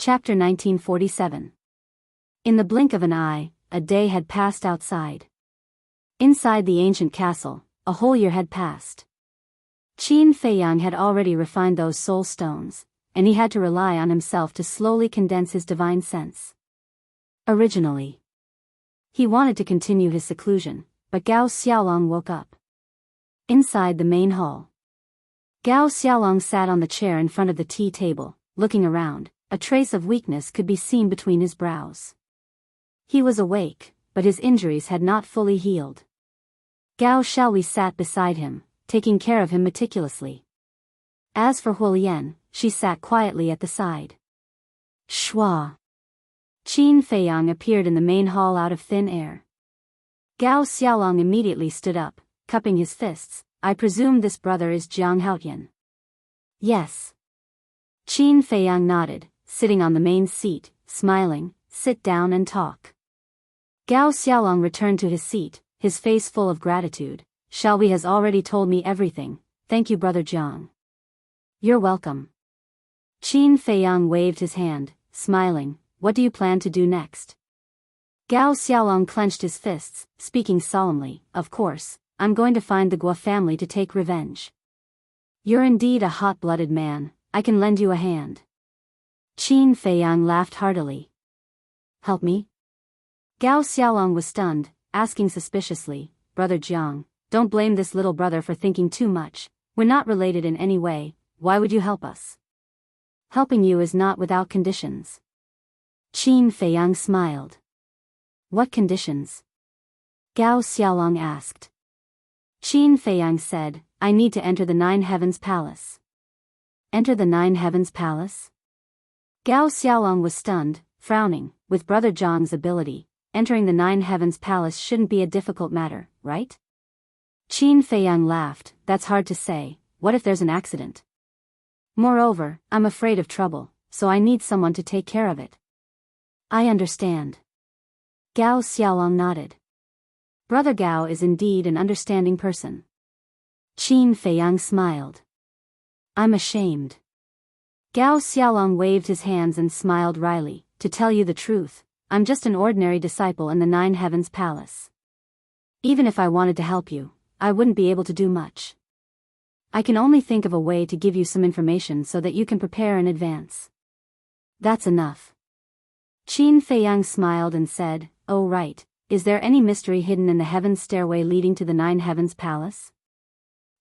Chapter 1947. In the blink of an eye, a day had passed outside. Inside the ancient castle, a whole year had passed. Qin Feiyang had already refined those soul stones, and he had to rely on himself to slowly condense his divine sense. Originally, he wanted to continue his seclusion, but Gao Xiaolong woke up. Inside the main hall, Gao Xiaolong sat on the chair in front of the tea table, looking around. A trace of weakness could be seen between his brows. He was awake, but his injuries had not fully healed. Gao Xiaolui sat beside him, taking care of him meticulously. As for Huolian, she sat quietly at the side. Shua! Qin Feiyang appeared in the main hall out of thin air. Gao Xiaolong immediately stood up, cupping his fists. I presume this brother is Jiang Haotian. Yes. Qin Feiyang nodded, sitting on the main seat, smiling. Sit down and talk. Gao Xiaolong returned to his seat, his face full of gratitude. Xiaolui has already told me everything, thank you brother Jiang. You're welcome. Qin Feiyang waved his hand, smiling. What do you plan to do next? Gao Xiaolong clenched his fists, speaking solemnly. Of course, I'm going to find the Guo family to take revenge. You're indeed a hot-blooded man, I can lend you a hand. Qin Feiyang laughed heartily. Help me? Gao Xiaolong was stunned, asking suspiciously, Brother Jiang, don't blame this little brother for thinking too much. We're not related in any way, why would you help us? Helping you is not without conditions. Qin Feiyang smiled. What conditions? Gao Xiaolong asked. Qin Feiyang said, I need to enter the Nine Heavens Palace. Enter the Nine Heavens Palace? Gao Xiaolong was stunned, frowning. With Brother Jiang's ability, entering the Nine Heavens Palace shouldn't be a difficult matter, right? Qin Feiyang laughed. That's hard to say. What if there's an accident? Moreover, I'm afraid of trouble, so I need someone to take care of it. I understand. Gao Xiaolong nodded. Brother Gao is indeed an understanding person. Qin Feiyang smiled. I'm ashamed. Gao Xiaolong waved his hands and smiled wryly. To tell you the truth, I'm just an ordinary disciple in the Nine Heavens Palace. Even if I wanted to help you, I wouldn't be able to do much. I can only think of a way to give you some information so that you can prepare in advance. That's enough. Qin Feiyang smiled and said, Oh right, is there any mystery hidden in the heavens stairway leading to the Nine Heavens Palace?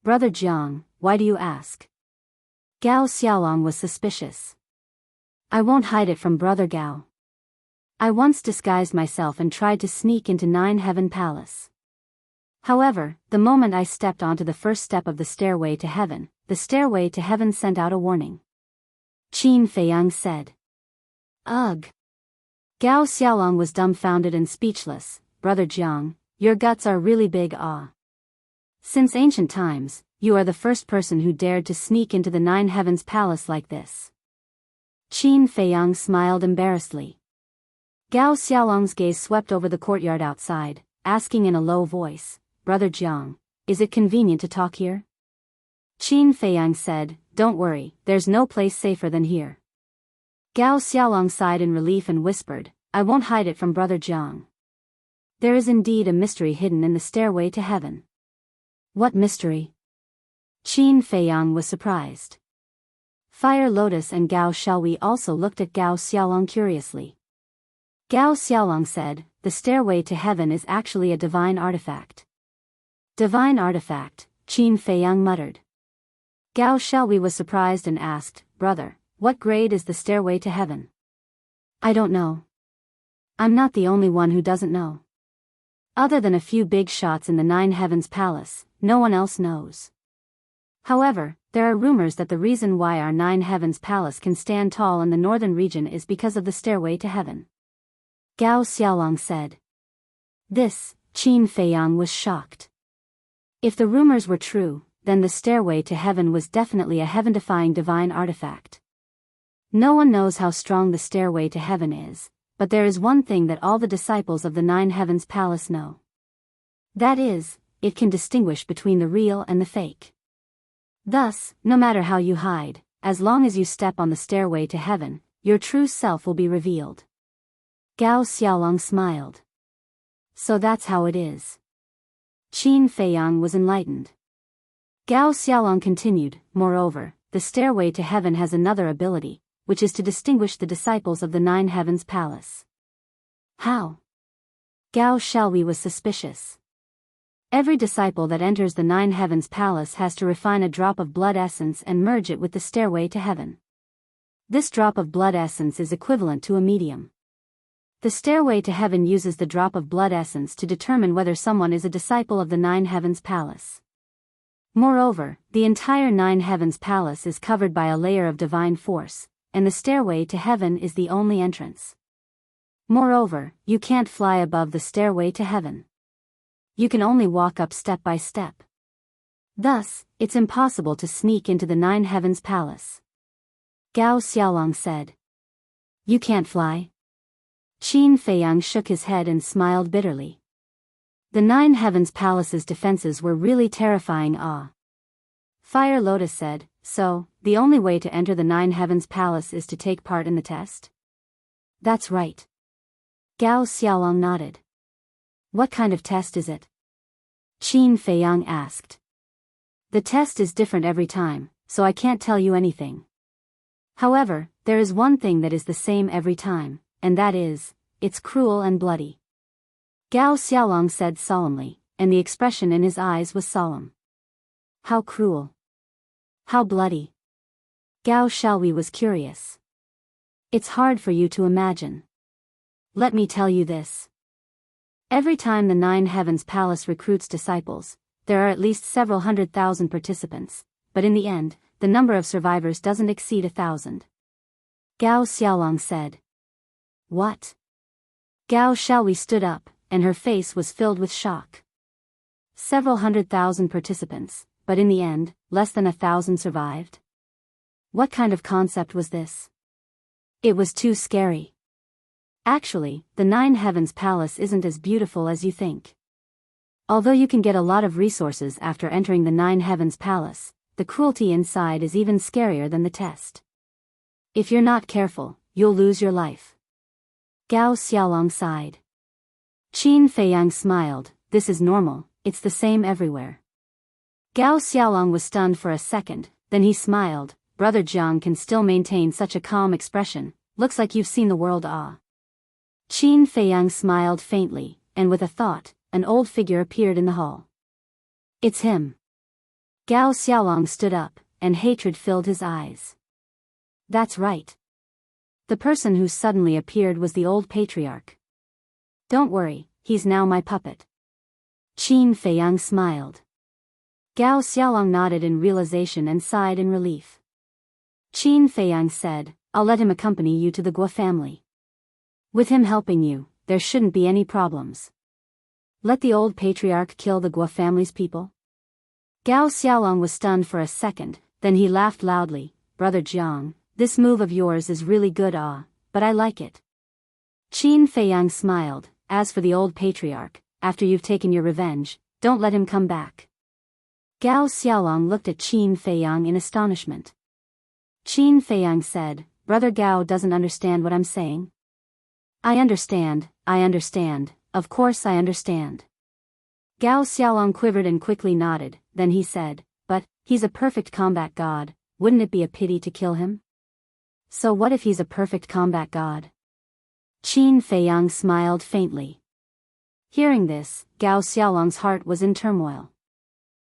Brother Jiang, why do you ask? Gao Xiaolong was suspicious. I won't hide it from Brother Gao. I once disguised myself and tried to sneak into Nine Heaven Palace. However, the moment I stepped onto the first step of the stairway to heaven, the stairway to heaven sent out a warning. Qin Feiyang said. Ugh. Gao Xiaolong was dumbfounded and speechless. Brother Jiang, your guts are really big. Since ancient times, you are the first person who dared to sneak into the Nine Heavens Palace like this. Qin Feiyang smiled embarrassedly. Gao Xiaolong's gaze swept over the courtyard outside, asking in a low voice, Brother Jiang, is it convenient to talk here? Qin Feiyang said, Don't worry, there's no place safer than here. Gao Xiaolong sighed in relief and whispered, I won't hide it from Brother Jiang. There is indeed a mystery hidden in the stairway to heaven. What mystery? Qin Feiyang was surprised. Fire Lotus and Gao Xiaolui also looked at Gao Xiaolong curiously. Gao Xiaolong said, the stairway to heaven is actually a divine artifact. Divine artifact, Qin Feiyang muttered. Gao Xiaolui was surprised and asked, Brother, what grade is the stairway to heaven? I don't know. I'm not the only one who doesn't know. Other than a few big shots in the Nine Heavens Palace, no one else knows. However, there are rumors that the reason why our Nine Heavens Palace can stand tall in the northern region is because of the stairway to heaven. Gao Xiaolong said. This, Qin Feiyang was shocked. If the rumors were true, then the stairway to heaven was definitely a heaven-defying divine artifact. No one knows how strong the stairway to heaven is, but there is one thing that all the disciples of the Nine Heavens Palace know. That is, it can distinguish between the real and the fake. Thus, no matter how you hide, as long as you step on the stairway to heaven, your true self will be revealed. Gao Xiaolong smiled. So that's how it is. Qin Feiyang was enlightened. Gao Xiaolong continued, moreover, the stairway to heaven has another ability, which is to distinguish the disciples of the Nine Heavens Palace. How? Gao Xiaolui was suspicious. Every disciple that enters the Nine Heavens Palace has to refine a drop of blood essence and merge it with the stairway to heaven. This drop of blood essence is equivalent to a medium. The stairway to heaven uses the drop of blood essence to determine whether someone is a disciple of the Nine Heavens Palace. Moreover, the entire Nine Heavens Palace is covered by a layer of divine force, and the stairway to heaven is the only entrance. Moreover, you can't fly above the stairway to heaven. You can only walk up step by step. Thus, it's impossible to sneak into the Nine Heavens Palace. Gao Xiaolong said. You can't fly? Qin Feiyang shook his head and smiled bitterly. The Nine Heavens Palace's defenses were really terrifying. Fire Lotus said, so, the only way to enter the Nine Heavens Palace is to take part in the test? That's right. Gao Xiaolong nodded. What kind of test is it? Qin Feiyang asked. The test is different every time, so I can't tell you anything. However, there is one thing that is the same every time, and that is, it's cruel and bloody. Gao Xiaolong said solemnly, and the expression in his eyes was solemn. How cruel? How bloody? Gao Xiaolui was curious. It's hard for you to imagine. Let me tell you this. Every time the Nine Heavens Palace recruits disciples, there are at least several 100,000 participants, but in the end, the number of survivors doesn't exceed 1,000. Gao Xiaolong said. What? Gao Xiaolui stood up, and her face was filled with shock. Several 100,000 participants, but in the end, less than 1,000 survived? What kind of concept was this? It was too scary. Actually, the Nine Heavens Palace isn't as beautiful as you think. Although you can get a lot of resources after entering the Nine Heavens Palace, the cruelty inside is even scarier than the test. If you're not careful, you'll lose your life. Gao Xiaolong sighed. Qin Feiyang smiled, this is normal, it's the same everywhere. Gao Xiaolong was stunned for a second, then he smiled, Brother Jiang can still maintain such a calm expression, looks like you've seen the world. Qin Feiyang smiled faintly, and with a thought, an old figure appeared in the hall. It's him. Gao Xiaolong stood up, and hatred filled his eyes. That's right. The person who suddenly appeared was the old patriarch. Don't worry, he's now my puppet. Qin Feiyang smiled. Gao Xiaolong nodded in realization and sighed in relief. Qin Feiyang said, I'll let him accompany you to the Guo family. With him helping you, there shouldn't be any problems. Let the old patriarch kill the Guo family's people? Gao Xiaolong was stunned for a second, then he laughed loudly, Brother Jiang, this move of yours is really good, but I like it. Qin Feiyang smiled, as for the old patriarch, after you've taken your revenge, don't let him come back. Gao Xiaolong looked at Qin Feiyang in astonishment. Qin Feiyang said, Brother Gao doesn't understand what I'm saying? I understand, of course I understand. Gao Xiaolong quivered and quickly nodded, then he said, but, he's a perfect combat god, wouldn't it be a pity to kill him? So what if he's a perfect combat god? Qin Feiyang smiled faintly. Hearing this, Gao Xiaolong's heart was in turmoil.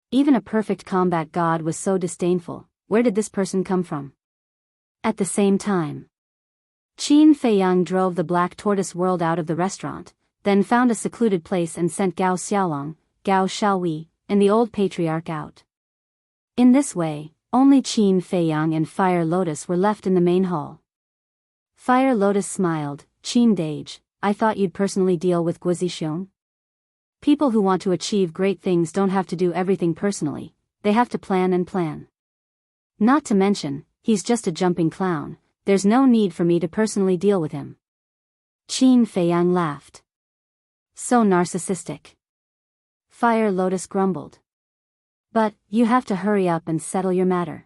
Even a perfect combat god was so disdainful, where did this person come from? At the same time, Qin Feiyang drove the Black Tortoise World out of the restaurant, then found a secluded place and sent Gao Xiaolong, Gao Xiaolui, and the old patriarch out. In this way, only Qin Feiyang and Fire Lotus were left in the main hall. Fire Lotus smiled, Qin Dage, I thought you'd personally deal with Guizixiong? People who want to achieve great things don't have to do everything personally, they have to plan and plan. Not to mention, he's just a jumping clown, there's no need for me to personally deal with him. Qin Feiyang laughed. So narcissistic. Fire Lotus grumbled. But, you have to hurry up and settle your matter.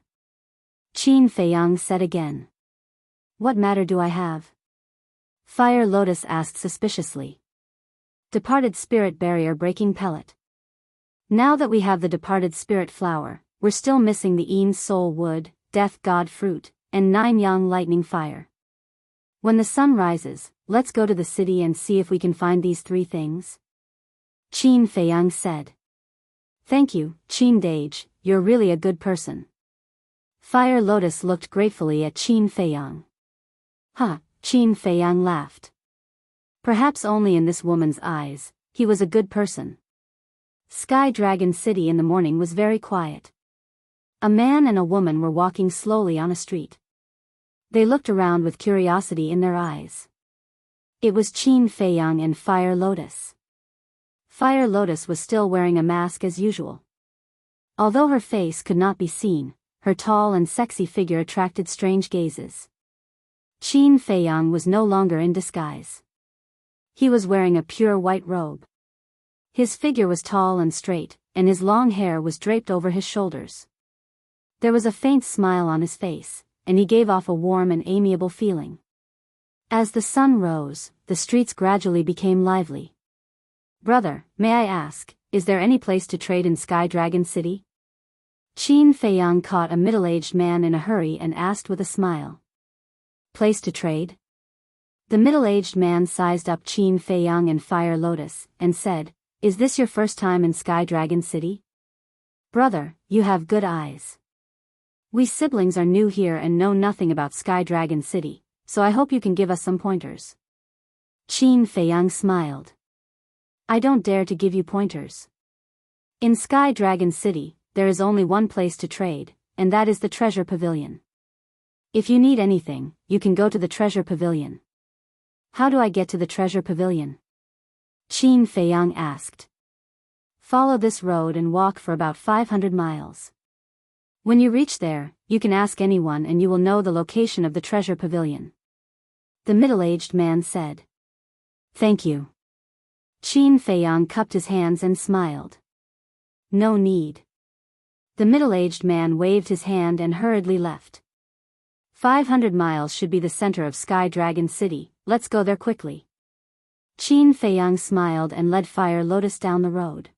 Qin Feiyang said again. What matter do I have? Fire Lotus asked suspiciously. Departed spirit barrier breaking pellet. Now that we have the departed spirit flower, we're still missing the Een soul wood, death god fruit, and 9 yang lightning fire. When the sun rises, let's go to the city and see if we can find these 3 things. Qin Feiyang said. Thank you, Qin Dage, you're really a good person. Fire Lotus looked gratefully at Qin Feiyang. Ha, Qin Feiyang laughed. Perhaps only in this woman's eyes, he was a good person. Sky Dragon City in the morning was very quiet. A man and a woman were walking slowly on a street. They looked around with curiosity in their eyes. It was Qin Feiyang and Fire Lotus. Fire Lotus was still wearing a mask as usual. Although her face could not be seen, her tall and sexy figure attracted strange gazes. Qin Feiyang was no longer in disguise. He was wearing a pure white robe. His figure was tall and straight, and his long hair was draped over his shoulders. There was a faint smile on his face, and he gave off a warm and amiable feeling. As the sun rose, the streets gradually became lively. Brother, may I ask, is there any place to trade in Sky Dragon City? Qin Feiyang caught a middle-aged man in a hurry and asked with a smile. Place to trade? The middle-aged man sized up Qin Feiyang and Fire Lotus, and said, Is this your first time in Sky Dragon City? Brother, you have good eyes. We siblings are new here and know nothing about Sky Dragon City, so I hope you can give us some pointers. Qin Feiyang smiled. I don't dare to give you pointers. In Sky Dragon City, there is only one place to trade, and that is the Treasure Pavilion. If you need anything, you can go to the Treasure Pavilion. How do I get to the Treasure Pavilion? Qin Feiyang asked. Follow this road and walk for about 500 miles. When you reach there, you can ask anyone and you will know the location of the Treasure Pavilion. The middle-aged man said. Thank you. Qin Feiyang cupped his hands and smiled. No need. The middle-aged man waved his hand and hurriedly left. 500 miles should be the center of Sky Dragon City, let's go there quickly. Qin Feiyang smiled and led Fire Lotus down the road.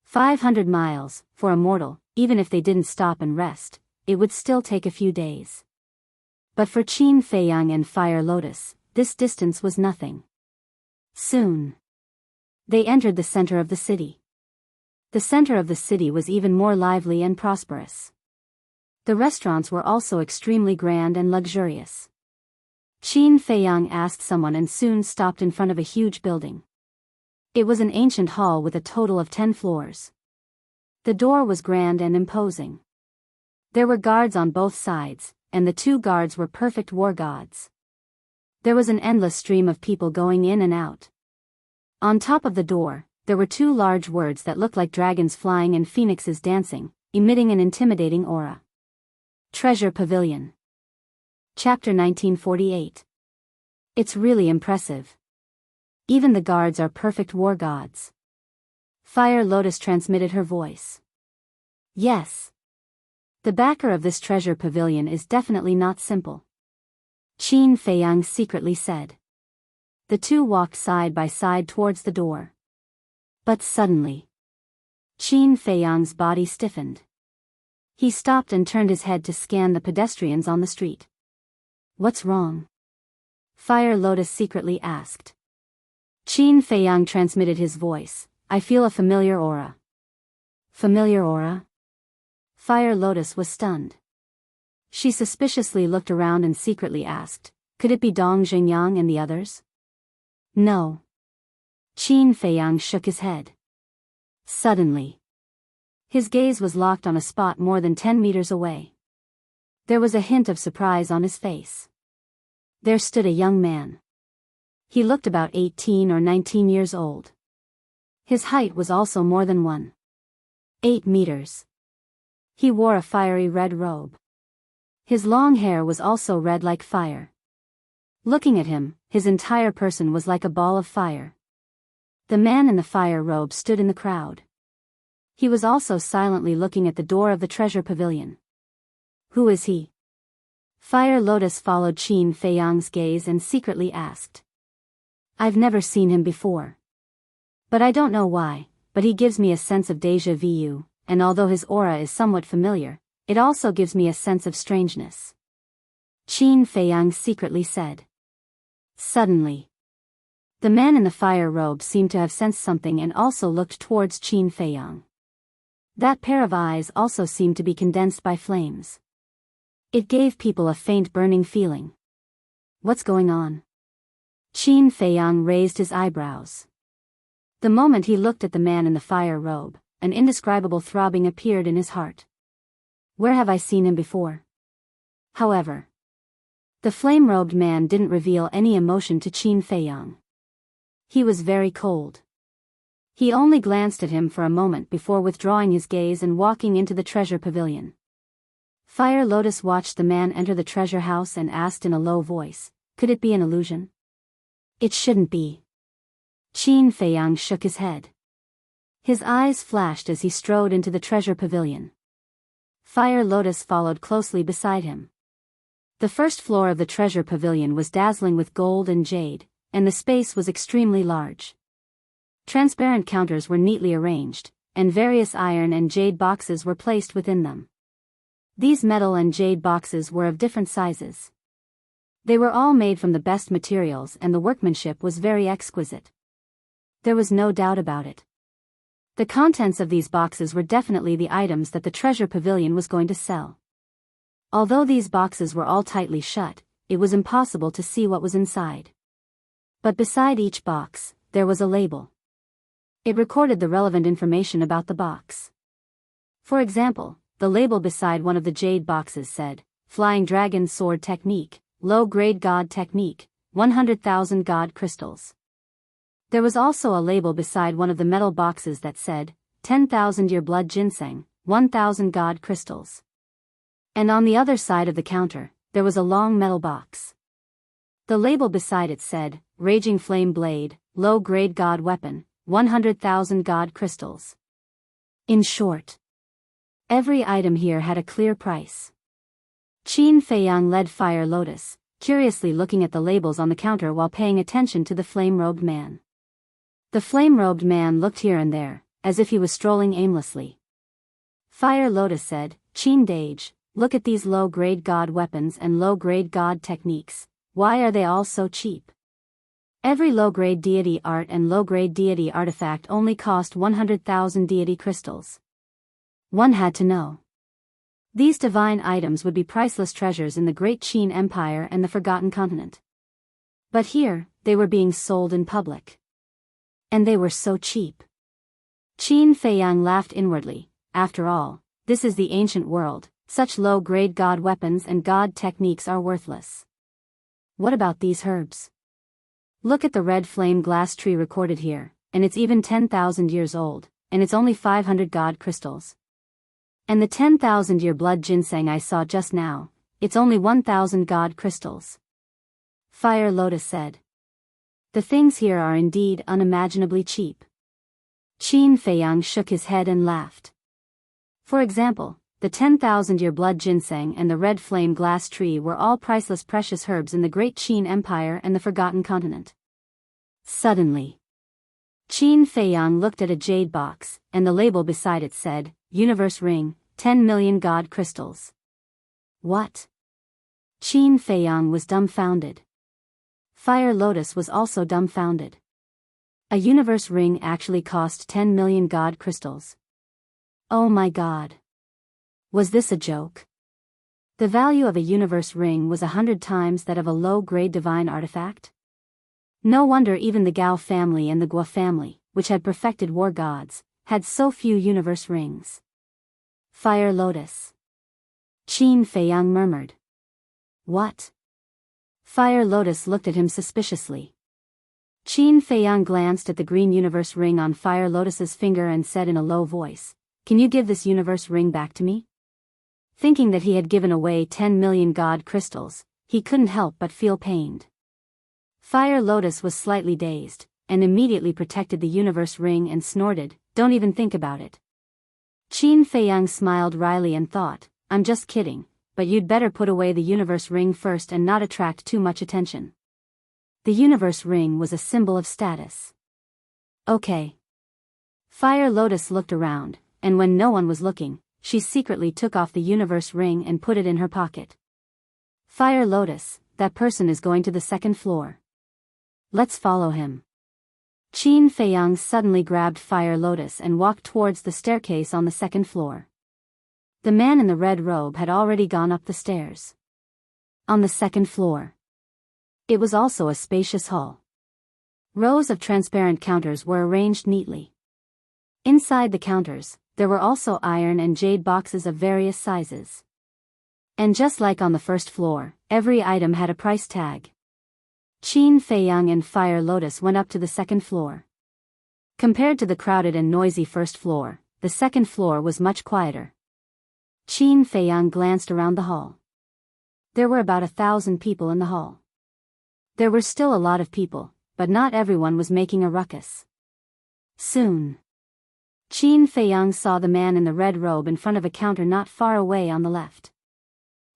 500 miles, for a mortal, even if they didn't stop and rest, it would still take a few days. But for Qin Feiyang and Fire Lotus, this distance was nothing. Soon, they entered the center of the city. The center of the city was even more lively and prosperous. The restaurants were also extremely grand and luxurious. Qin Feiyang asked someone and soon stopped in front of a huge building. It was an ancient hall with a total of 10 floors. The door was grand and imposing. There were guards on both sides, and the 2 guards were perfect war gods. There was an endless stream of people going in and out. On top of the door, there were 2 large words that looked like dragons flying and phoenixes dancing, emitting an intimidating aura. Treasure Pavilion. Chapter 1948. It's really impressive. Even the guards are perfect war gods. Fire Lotus transmitted her voice. Yes. The backer of this treasure pavilion is definitely not simple. Qin Feiyang secretly said. The 2 walked side by side towards the door. But suddenly, Qin Feiyang's body stiffened. He stopped and turned his head to scan the pedestrians on the street. What's wrong? Fire Lotus secretly asked. Qin Feiyang transmitted his voice. I feel a familiar aura. Familiar aura? Fire Lotus was stunned. She suspiciously looked around and secretly asked, could it be Dong Xingyang and the others? No. Qin Feiyang shook his head. Suddenly, his gaze was locked on a spot more than 10 meters away. There was a hint of surprise on his face. There stood a young man. He looked about 18 or 19 years old. His height was also more than 1.8 meters. He wore a fiery red robe. His long hair was also red like fire. Looking at him, his entire person was like a ball of fire. The man in the fire robe stood in the crowd. He was also silently looking at the door of the treasure pavilion. Who is he? Fire Lotus followed Qin Feiyang's gaze and secretly asked. I've never seen him before. But I don't know why, but he gives me a sense of déjà vu, and although his aura is somewhat familiar, it also gives me a sense of strangeness. Qin Feiyang secretly said. Suddenly, the man in the fire robe seemed to have sensed something and also looked towards Qin Feiyang. That pair of eyes also seemed to be condensed by flames. It gave people a faint burning feeling. What's going on? Qin Feiyang raised his eyebrows. The moment he looked at the man in the fire robe, an indescribable throbbing appeared in his heart. Where have I seen him before? However, the flame-robed man didn't reveal any emotion to Qin Feiyang. He was very cold. He only glanced at him for a moment before withdrawing his gaze and walking into the treasure pavilion. Fire Lotus watched the man enter the treasure house and asked in a low voice, could it be an illusion? It shouldn't be. Qin Feiyang shook his head. His eyes flashed as he strode into the treasure pavilion. Fire Lotus followed closely beside him. The first floor of the treasure pavilion was dazzling with gold and jade, and the space was extremely large. Transparent counters were neatly arranged, and various iron and jade boxes were placed within them. These metal and jade boxes were of different sizes. They were all made from the best materials and the workmanship was very exquisite. There was no doubt about it. The contents of these boxes were definitely the items that the treasure pavilion was going to sell. Although these boxes were all tightly shut, it was impossible to see what was inside. But beside each box, there was a label. It recorded the relevant information about the box. For example, the label beside one of the jade boxes said, Flying Dragon Sword Technique, Low-Grade God Technique, 100,000 God Crystals. There was also a label beside one of the metal boxes that said, 10,000-Year Blood Ginseng, 1,000 God Crystals. And on the other side of the counter, there was a long metal box. The label beside it said, Raging Flame Blade, Low-Grade God Weapon, 100,000 God Crystals. In short, every item here had a clear price. Qin Feiyang led Fire Lotus, curiously looking at the labels on the counter while paying attention to the flame-robed man. The flame-robed man looked here and there, as if he was strolling aimlessly. Fire Lotus said, Qin Dage, look at these low-grade god weapons and low-grade god techniques, why are they all so cheap? Every low-grade deity art and low-grade deity artifact only cost 100,000 deity crystals. One had to know. These divine items would be priceless treasures in the Great Qin Empire and the Forgotten Continent. But here, they were being sold in public. And they were so cheap. Qin Feiyang laughed inwardly. After all, this is the ancient world, such low-grade god weapons and god techniques are worthless. What about these herbs? Look at the red flame glass tree recorded here, and it's even 10,000 years old, and it's only 500 god crystals. And the 10,000-year blood ginseng I saw just now, it's only 1,000 god crystals. Fire Lotus said. The things here are indeed unimaginably cheap. Qin Feiyang shook his head and laughed. For example, the 10,000-year blood ginseng and the red flame glass tree were all priceless precious herbs in the Great Qin Empire and the Forgotten Continent. Suddenly, Qin Feiyang looked at a jade box, and the label beside it said, Universe Ring, 10 million God Crystals. What? Qin Feiyang was dumbfounded. Fire Lotus was also dumbfounded. A universe ring actually cost 10 million God Crystals. Oh my God. Was this a joke? The value of a universe ring was 100 times that of a low-grade divine artifact? No wonder even the Gao family and the Guo family, which had perfected war gods, had so few universe rings. Fire Lotus. Qin Feiyang murmured. What? Fire Lotus looked at him suspiciously. Qin Feiyang glanced at the green universe ring on Fire Lotus's finger and said in a low voice, Can you give this universe ring back to me? Thinking that he had given away 10 million God crystals, he couldn't help but feel pained. Fire Lotus was slightly dazed, and immediately protected the universe ring and snorted, Don't even think about it. Qin Feiyang smiled wryly and thought, I'm just kidding, but you'd better put away the universe ring first and not attract too much attention. The universe ring was a symbol of status. Okay. Fire Lotus looked around, and when no one was looking, she secretly took off the universe ring and put it in her pocket. Fire Lotus, that person is going to the second floor. Let's follow him. Qin Feiyang suddenly grabbed Fire Lotus and walked towards the staircase on the second floor. The man in the red robe had already gone up the stairs. On the second floor. It was also a spacious hall. Rows of transparent counters were arranged neatly. Inside the counters, there were also iron and jade boxes of various sizes. And just like on the first floor, every item had a price tag. Qin Feiyang and Fire Lotus went up to the second floor. Compared to the crowded and noisy first floor, the second floor was much quieter. Qin Feiyang glanced around the hall. There were about 1,000 people in the hall. There were still a lot of people, but not everyone was making a ruckus. Soon, Qin Feiyang saw the man in the red robe in front of a counter not far away on the left.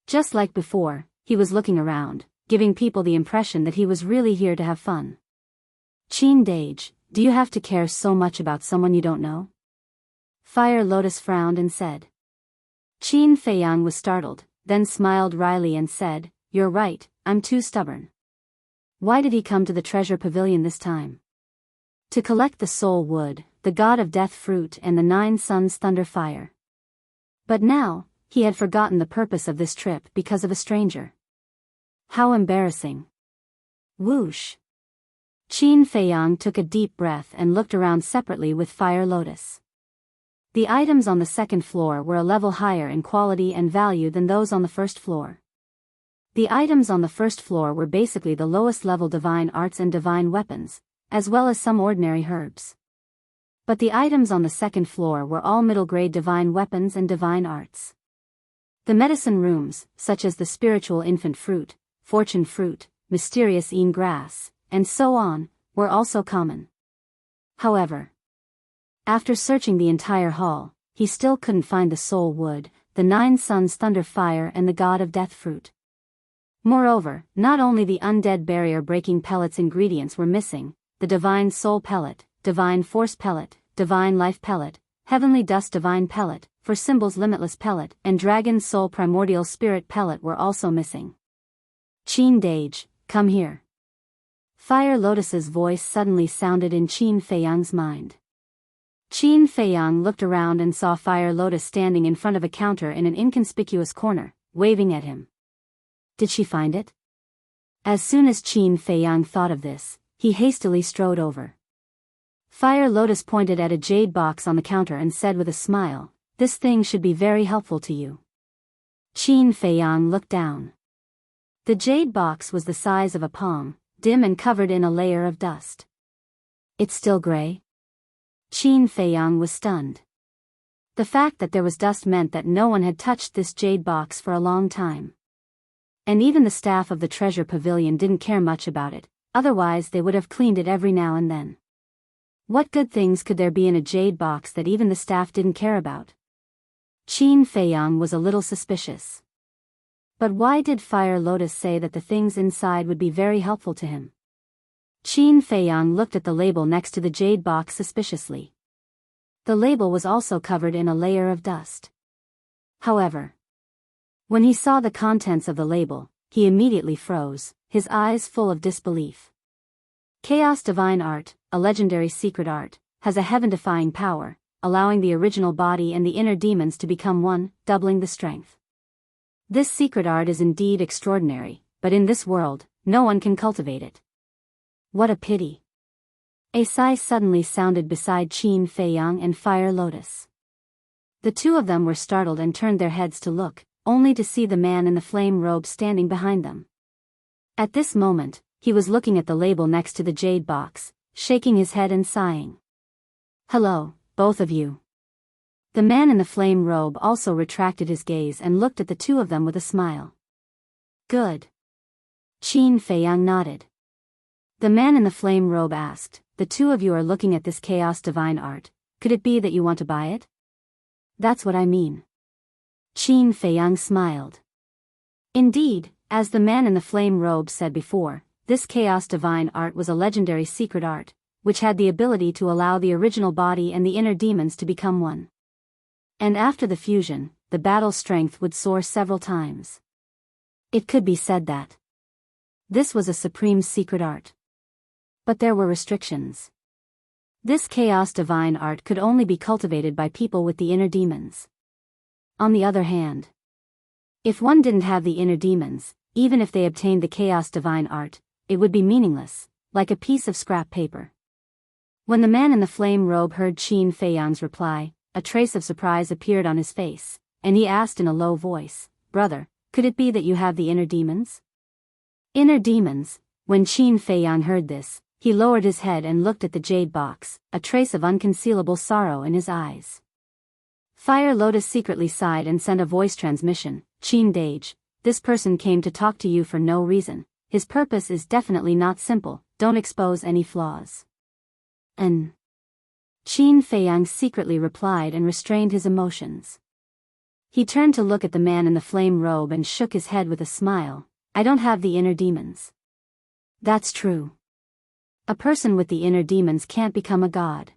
Just like before, he was looking around, giving people the impression that he was really here to have fun. Qin Dage, do you have to care so much about someone you don't know? Fire Lotus frowned and said. Qin Feiyang was startled, then smiled wryly and said, "You're right, I'm too stubborn." Why did he come to the treasure pavilion this time? To collect the soul wood, the god of death fruit and the 9 suns thunder fire. But now, he had forgotten the purpose of this trip because of a stranger. How embarrassing. Whoosh. Qin Feiyang took a deep breath and looked around separately with Fire Lotus. The items on the second floor were a level higher in quality and value than those on the first floor. The items on the first floor were basically the lowest level divine arts and divine weapons, as well as some ordinary herbs. But the items on the second floor were all middle-grade divine weapons and divine arts. The medicine rooms, such as the spiritual infant fruit, fortune fruit, mysterious een grass, and so on, were also common. However, after searching the entire hall, he still couldn't find the soul wood, the 9 suns thunder fire and the god of death fruit. Moreover, not only the undead barrier-breaking pellets ingredients were missing, the divine soul pellet, divine force pellet, divine life pellet, heavenly dust divine pellet, for symbols limitless pellet, and dragon soul primordial spirit pellet were also missing. Qin Dage, come here. Fire Lotus's voice suddenly sounded in Qin Feiyang's mind. Qin Feiyang looked around and saw Fire Lotus standing in front of a counter in an inconspicuous corner, waving at him. Did she find it? As soon as Qin Feiyang thought of this, he hastily strode over. Fire Lotus pointed at a jade box on the counter and said with a smile, "This thing should be very helpful to you." Qin Feiyang looked down. The jade box was the size of a palm, dim and covered in a layer of dust. It's still gray? Qin Feiyang was stunned. The fact that there was dust meant that no one had touched this jade box for a long time. And even the staff of the treasure pavilion didn't care much about it, otherwise they would have cleaned it every now and then. What good things could there be in a jade box that even the staff didn't care about? Qin Feiyang was a little suspicious. But why did Fire Lotus say that the things inside would be very helpful to him? Qin Feiyang looked at the label next to the jade box suspiciously. The label was also covered in a layer of dust. However, when he saw the contents of the label, he immediately froze, his eyes full of disbelief. Chaos Divine Art, a legendary secret art, has a heaven-defying power, allowing the original body and the inner demons to become one, doubling the strength. This secret art is indeed extraordinary, but in this world, no one can cultivate it. What a pity. A sigh suddenly sounded beside Qin Feiyang and Fire Lotus. The two of them were startled and turned their heads to look, only to see the man in the flame robe standing behind them. At this moment, he was looking at the label next to the jade box, shaking his head and sighing. "Hello, both of you." The man in the flame robe also retracted his gaze and looked at the two of them with a smile. "Good." Qin Feiyang nodded. The man in the flame robe asked, "The two of you are looking at this chaos divine art, could it be that you want to buy it?" "That's what I mean." Qin Feiyang smiled. Indeed, as the man in the flame robe said before, this chaos divine art was a legendary secret art, which had the ability to allow the original body and the inner demons to become one. And after the fusion, the battle strength would soar several times. It could be said that this was a supreme secret art. But there were restrictions. This chaos divine art could only be cultivated by people with the inner demons. On the other hand, if one didn't have the inner demons, even if they obtained the chaos divine art, it would be meaningless, like a piece of scrap paper. When the man in the flame robe heard Qin Feiyang's reply, a trace of surprise appeared on his face, and he asked in a low voice, "Brother, could it be that you have the inner demons?" Inner demons. When Qin Feiyang heard this, he lowered his head and looked at the jade box, a trace of unconcealable sorrow in his eyes. Fire Lotus secretly sighed and sent a voice transmission, "Qin Dage, this person came to talk to you for no reason. His purpose is definitely not simple, don't expose any flaws." Qin Feiyang secretly replied and restrained his emotions. He turned to look at the man in the flame robe and shook his head with a smile. "I don't have the inner demons." "That's true. A person with the inner demons can't become a god.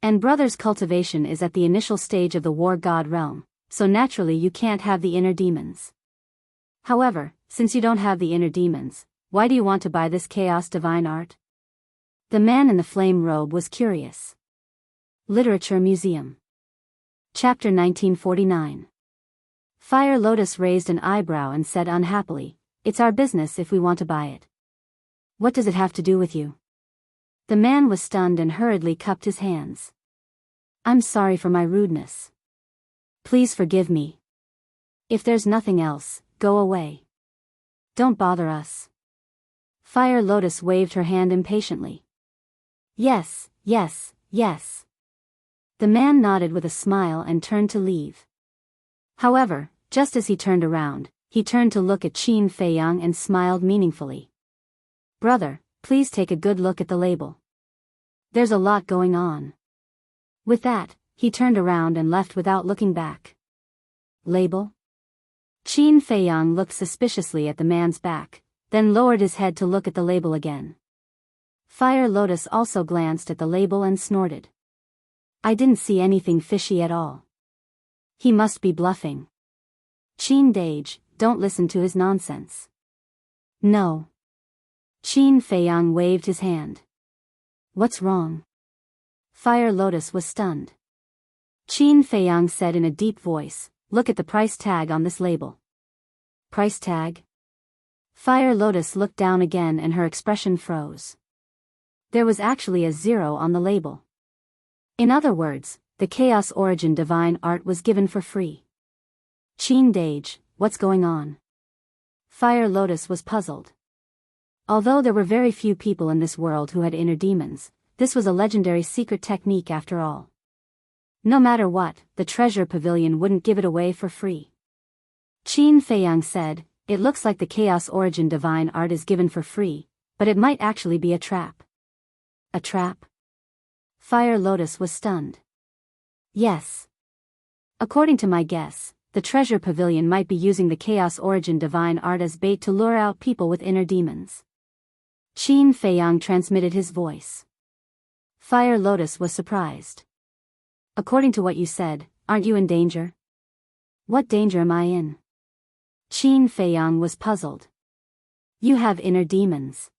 And brother's cultivation is at the initial stage of the war god realm, so naturally you can't have the inner demons. However, since you don't have the inner demons, why do you want to buy this chaos divine art?" The man in the flame robe was curious. Literature Museum. Chapter 1949. Fire Lotus raised an eyebrow and said unhappily, "It's our business if we want to buy it." "What does it have to do with you?" The man was stunned and hurriedly cupped his hands. "I'm sorry for my rudeness. Please forgive me. If there's nothing else, go away. Don't bother us." Fire Lotus waved her hand impatiently. "Yes, yes, yes." The man nodded with a smile and turned to leave. However, just as he turned around, he turned to look at Qin Feiyang and smiled meaningfully. "Brother, please take a good look at the label. There's a lot going on." With that, he turned around and left without looking back. "Label?" Qin Feiyang looked suspiciously at the man's back, then lowered his head to look at the label again. Fire Lotus also glanced at the label and snorted. "I didn't see anything fishy at all. He must be bluffing. Qin Dage, don't listen to his nonsense." "No." Qin Feiyang waved his hand. "What's wrong?" Fire Lotus was stunned. Qin Feiyang said in a deep voice, "Look at the price tag on this label." "Price tag?" Fire Lotus looked down again and her expression froze. There was actually a 0 on the label. In other words, the Chaos Origin Divine Art was given for free. "Qin Dage, what's going on?" Fire Lotus was puzzled. Although there were very few people in this world who had inner demons, this was a legendary secret technique after all. No matter what, the treasure pavilion wouldn't give it away for free. Qin Feiyang said, "It looks like the Chaos Origin Divine Art is given for free, but it might actually be a trap." "A trap?" Fire Lotus was stunned. "Yes. According to my guess, the treasure pavilion might be using the Chaos Origin Divine Art as bait to lure out people with inner demons." Qin Feiyang transmitted his voice. Fire Lotus was surprised. "According to what you said, aren't you in danger?" "What danger am I in?" Qin Feiyang was puzzled. "You have inner demons."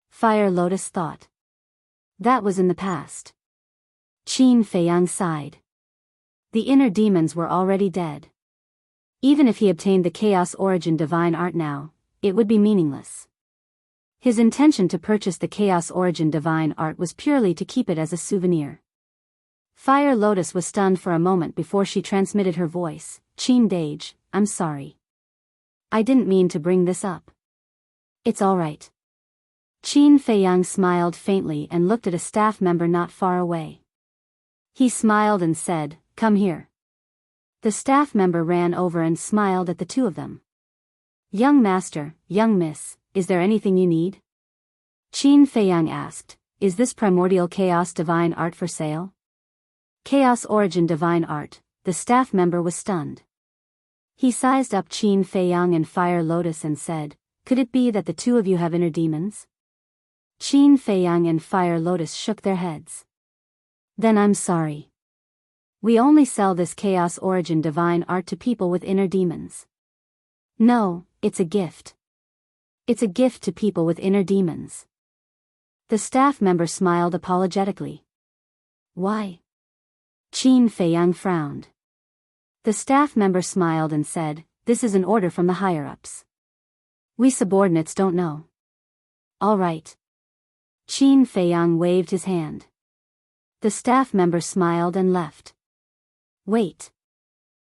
Fire Lotus thought. That was in the past. Qin Feiyang sighed. The inner demons were already dead. Even if he obtained the Chaos Origin Divine Art now, it would be meaningless. His intention to purchase the Chaos Origin Divine Art was purely to keep it as a souvenir. Fire Lotus was stunned for a moment before she transmitted her voice. "Qin Dage, I'm sorry. I didn't mean to bring this up." "It's all right." Qin Feiyang smiled faintly and looked at a staff member not far away. He smiled and said, "Come here." The staff member ran over and smiled at the two of them. "Young master, young miss, is there anything you need?" Qin Feiyang asked, "Is this primordial chaos divine art for sale?" Chaos Origin Divine Art, the staff member was stunned. He sized up Qin Feiyang and Fire Lotus and said, "Could it be that the two of you have inner demons?" Qin Feiyang and Fire Lotus shook their heads. "Then I'm sorry. We only sell this Chaos Origin divine art to people with inner demons. No, it's a gift. It's a gift to people with inner demons." The staff member smiled apologetically. "Why?" Qin Feiyang frowned. The staff member smiled and said, "This is an order from the higher-ups. We subordinates don't know." "All right." Qin Feiyang waved his hand. The staff member smiled and left. "Wait."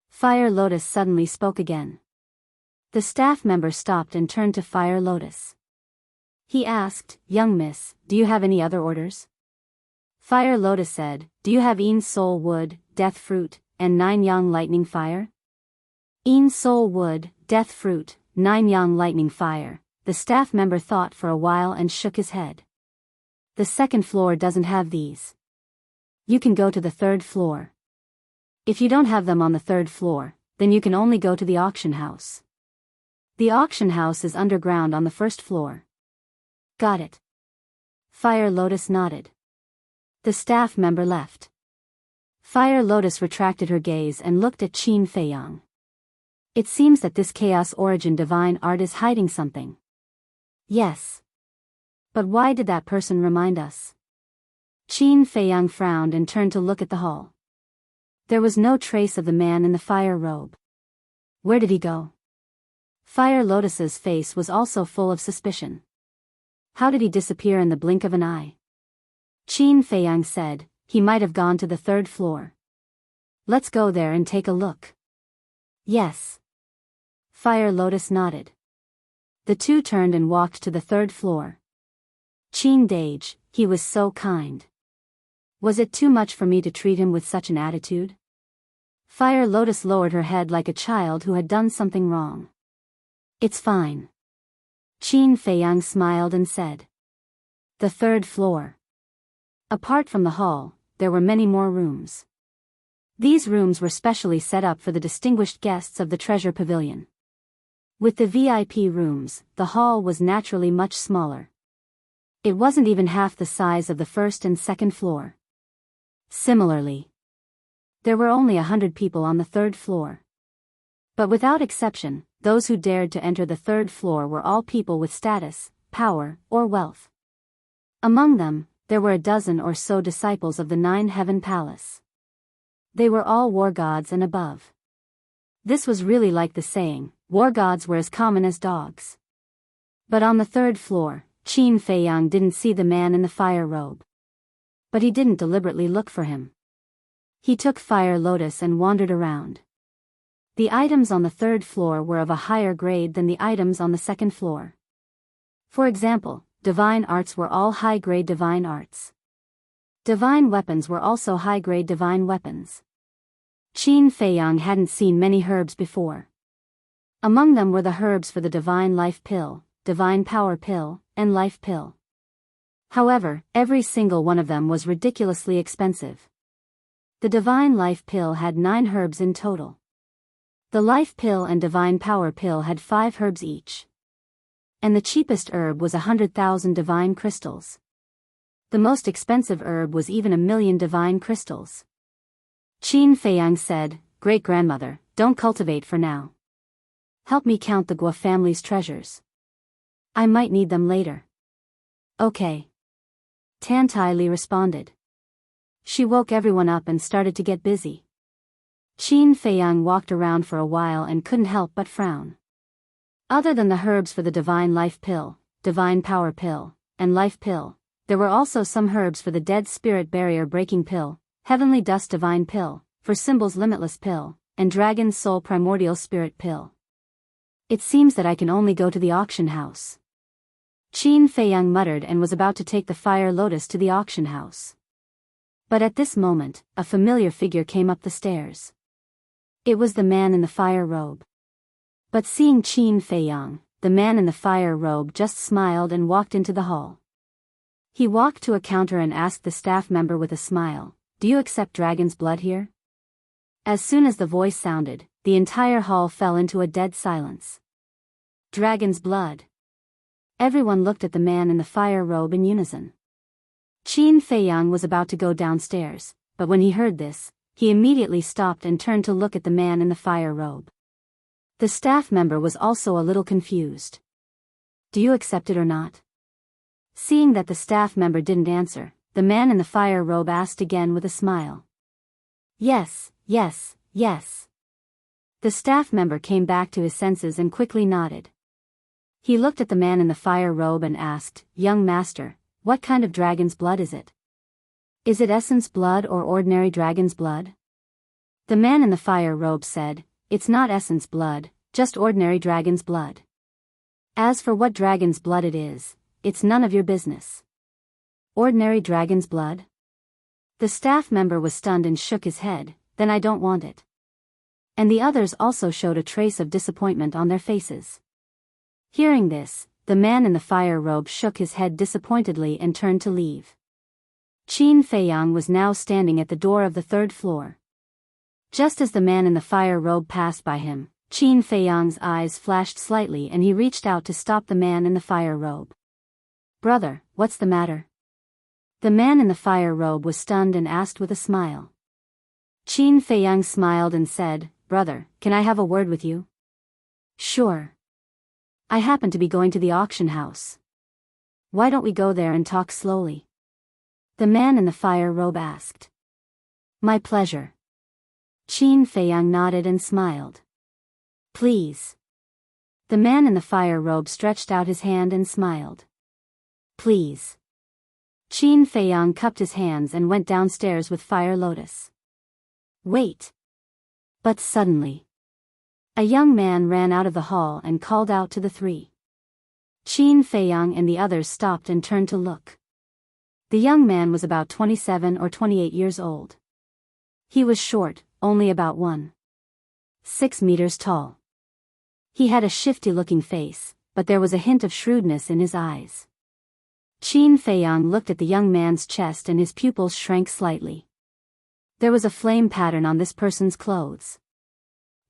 Fire Lotus suddenly spoke again. The staff member stopped and turned to Fire Lotus. He asked, "Young miss, do you have any other orders?" Fire Lotus said, "Do you have Een Soul Wood, Death Fruit, and 9 Yang Lightning Fire?" Een Soul Wood, Death Fruit, 9 Yang Lightning Fire. The staff member thought for a while and shook his head. "The second floor doesn't have these. You can go to the third floor. If you don't have them on the third floor, then you can only go to the auction house. The auction house is underground on the first floor." "Got it." Fire Lotus nodded. The staff member left. Fire Lotus retracted her gaze and looked at Qin Feiyang. "It seems that this Chaos Origin divine art is hiding something." "Yes. But why did that person remind us?" Qin Feiyang frowned and turned to look at the hall. There was no trace of the man in the fire robe. Where did he go? Fire Lotus's face was also full of suspicion. How did he disappear in the blink of an eye? Qin Feiyang said, "He might have gone to the third floor. Let's go there and take a look." "Yes." Fire Lotus nodded. The two turned and walked to the third floor. Qin Dage, he was so kind. Was it too much for me to treat him with such an attitude? Fire Lotus lowered her head like a child who had done something wrong. "It's fine." Qin Feiyang smiled and said. The third floor. Apart from the hall, there were many more rooms. These rooms were specially set up for the distinguished guests of the Treasure Pavilion. With the VIP rooms, the hall was naturally much smaller. It wasn't even half the size of the first and second floor. Similarly, there were only 100 people on the third floor. But without exception, those who dared to enter the third floor were all people with status, power, or wealth. Among them, there were a dozen or so disciples of the Nine Heaven Palace. They were all war gods and above. This was really like the saying, war gods were as common as dogs. But on the third floor, Qin Feiyang didn't see the man in the fire robe. But he didn't deliberately look for him. He took Fire Lotus and wandered around. The items on the third floor were of a higher grade than the items on the second floor. For example, divine arts were all high-grade divine arts. Divine weapons were also high-grade divine weapons. Qin Feiyang hadn't seen many herbs before. Among them were the herbs for the Divine Life Pill, Divine Power Pill, and Life Pill. However, every single one of them was ridiculously expensive. The Divine Life Pill had 9 herbs in total. The Life Pill and Divine Power Pill had 5 herbs each. And the cheapest herb was 100,000 divine crystals. The most expensive herb was even 1,000,000 divine crystals. Qin Feiyang said, "Great-grandmother, don't cultivate for now. Help me count the Guo family's treasures. I might need them later." "Okay." Tan Tai Li responded. She woke everyone up and started to get busy. Qin Feiyang walked around for a while and couldn't help but frown. Other than the herbs for the Divine Life Pill, Divine Power Pill, and Life Pill, there were also some herbs for the Dead Spirit Barrier Breaking Pill, Heavenly Dust Divine Pill, for Symbols Limitless Pill, and Dragon Soul Primordial Spirit Pill. It seems that I can only go to the auction house. Qin Feiyang muttered and was about to take the Fire Lotus to the auction house. But at this moment, a familiar figure came up the stairs. It was the man in the fire robe. But seeing Qin Feiyang, the man in the fire robe just smiled and walked into the hall. He walked to a counter and asked the staff member with a smile, "Do you accept dragon's blood here?" As soon as the voice sounded, the entire hall fell into a dead silence. Dragon's blood. Everyone looked at the man in the fire robe in unison. Qin Feiyang was about to go downstairs, but when he heard this, he immediately stopped and turned to look at the man in the fire robe. The staff member was also a little confused. Do you accept it or not? Seeing that the staff member didn't answer, the man in the fire robe asked again with a smile. Yes, yes, yes. The staff member came back to his senses and quickly nodded. He looked at the man in the fire robe and asked, Young master, what kind of dragon's blood is it? Is it essence blood or ordinary dragon's blood? The man in the fire robe said, It's not essence blood, just ordinary dragon's blood. As for what dragon's blood it is, it's none of your business. Ordinary dragon's blood? The staff member was stunned and shook his head, Then I don't want it. And the others also showed a trace of disappointment on their faces. Hearing this, the man in the fire robe shook his head disappointedly and turned to leave. Qin Feiyang was now standing at the door of the third floor. Just as the man in the fire robe passed by him, Qin Feiyang's eyes flashed slightly and he reached out to stop the man in the fire robe. Brother, what's the matter? The man in the fire robe was stunned and asked with a smile. Qin Feiyang smiled and said, Brother, can I have a word with you? Sure. I happen to be going to the auction house. Why don't we go there and talk slowly? The man in the fire robe asked. My pleasure. Qin Feiyang nodded and smiled. Please. The man in the fire robe stretched out his hand and smiled. Please. Qin Feiyang cupped his hands and went downstairs with Fire Lotus. Wait. But suddenly, a young man ran out of the hall and called out to the three. Qin Feiyang and the others stopped and turned to look. The young man was about 27 or 28 years old. He was short, only about 1.6 meters tall. He had a shifty-looking face, but there was a hint of shrewdness in his eyes. Qin Feiyang looked at the young man's chest and his pupils shrank slightly. There was a flame pattern on this person's clothes.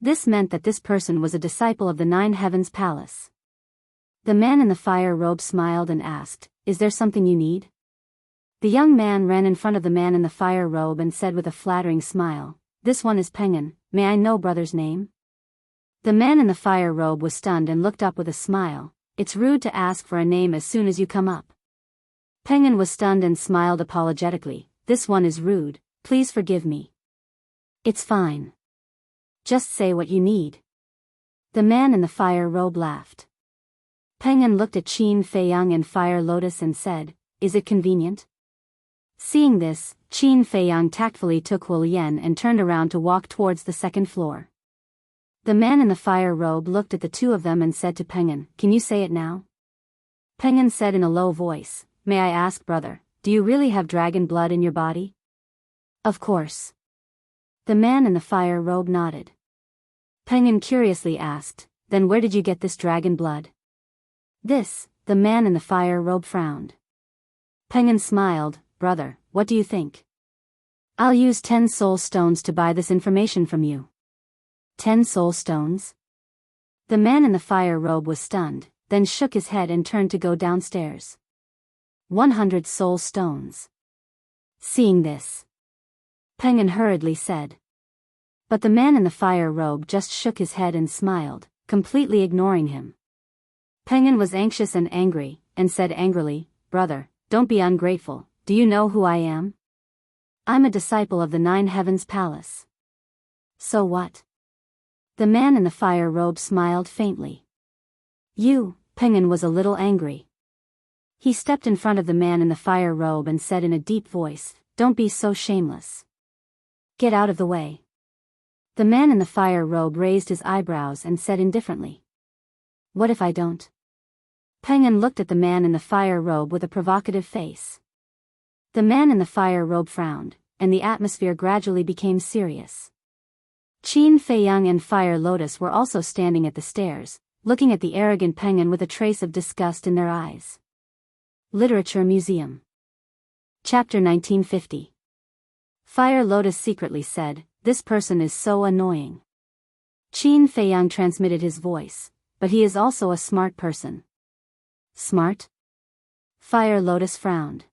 This meant that this person was a disciple of the Nine Heavens Palace. The man in the fire robe smiled and asked, Is there something you need? The young man ran in front of the man in the fire robe and said with a flattering smile, This one is Penguin, may I know brother's name? The man in the fire robe was stunned and looked up with a smile, It's rude to ask for a name as soon as you come up. Penguin was stunned and smiled apologetically, This one is rude, please forgive me. It's fine. Just say what you need. The man in the fire robe laughed. Penguin looked at Qin Feiyang and Fire Lotus and said, Is it convenient? Seeing this, Qin Feiyang tactfully took Hu Lian and turned around to walk towards the second floor. The man in the fire robe looked at the two of them and said to Penguin, Can you say it now? Penguin said in a low voice, May I ask, brother, do you really have dragon blood in your body? Of course. The man in the fire robe nodded. Penguin curiously asked, Then where did you get this dragon blood? The man in the fire robe frowned. Penguin smiled, Brother, what do you think? I'll use 10 soul stones to buy this information from you. 10 soul stones? The man in the fire robe was stunned, then shook his head and turned to go downstairs. 100 soul stones. Seeing this, Penguin hurriedly said. But the man in the fire robe just shook his head and smiled, completely ignoring him. Penguin was anxious and angry, and said angrily, Brother, don't be ungrateful, do you know who I am? I'm a disciple of the Nine Heavens Palace. So what? The man in the fire robe smiled faintly. Penguin was a little angry. He stepped in front of the man in the fire robe and said in a deep voice, Don't be so shameless. Get out of the way. The man in the fire robe raised his eyebrows and said indifferently, What if I don't? Penguin looked at the man in the fire robe with a provocative face. The man in the fire robe frowned, and the atmosphere gradually became serious. Qin Feiyang and Fire Lotus were also standing at the stairs, looking at the arrogant Penguin with a trace of disgust in their eyes. Literature Museum. Chapter 1950. Fire Lotus secretly said, This person is so annoying. Qin Feiyang transmitted his voice, but he is also a smart person. Smart? Fire Lotus frowned.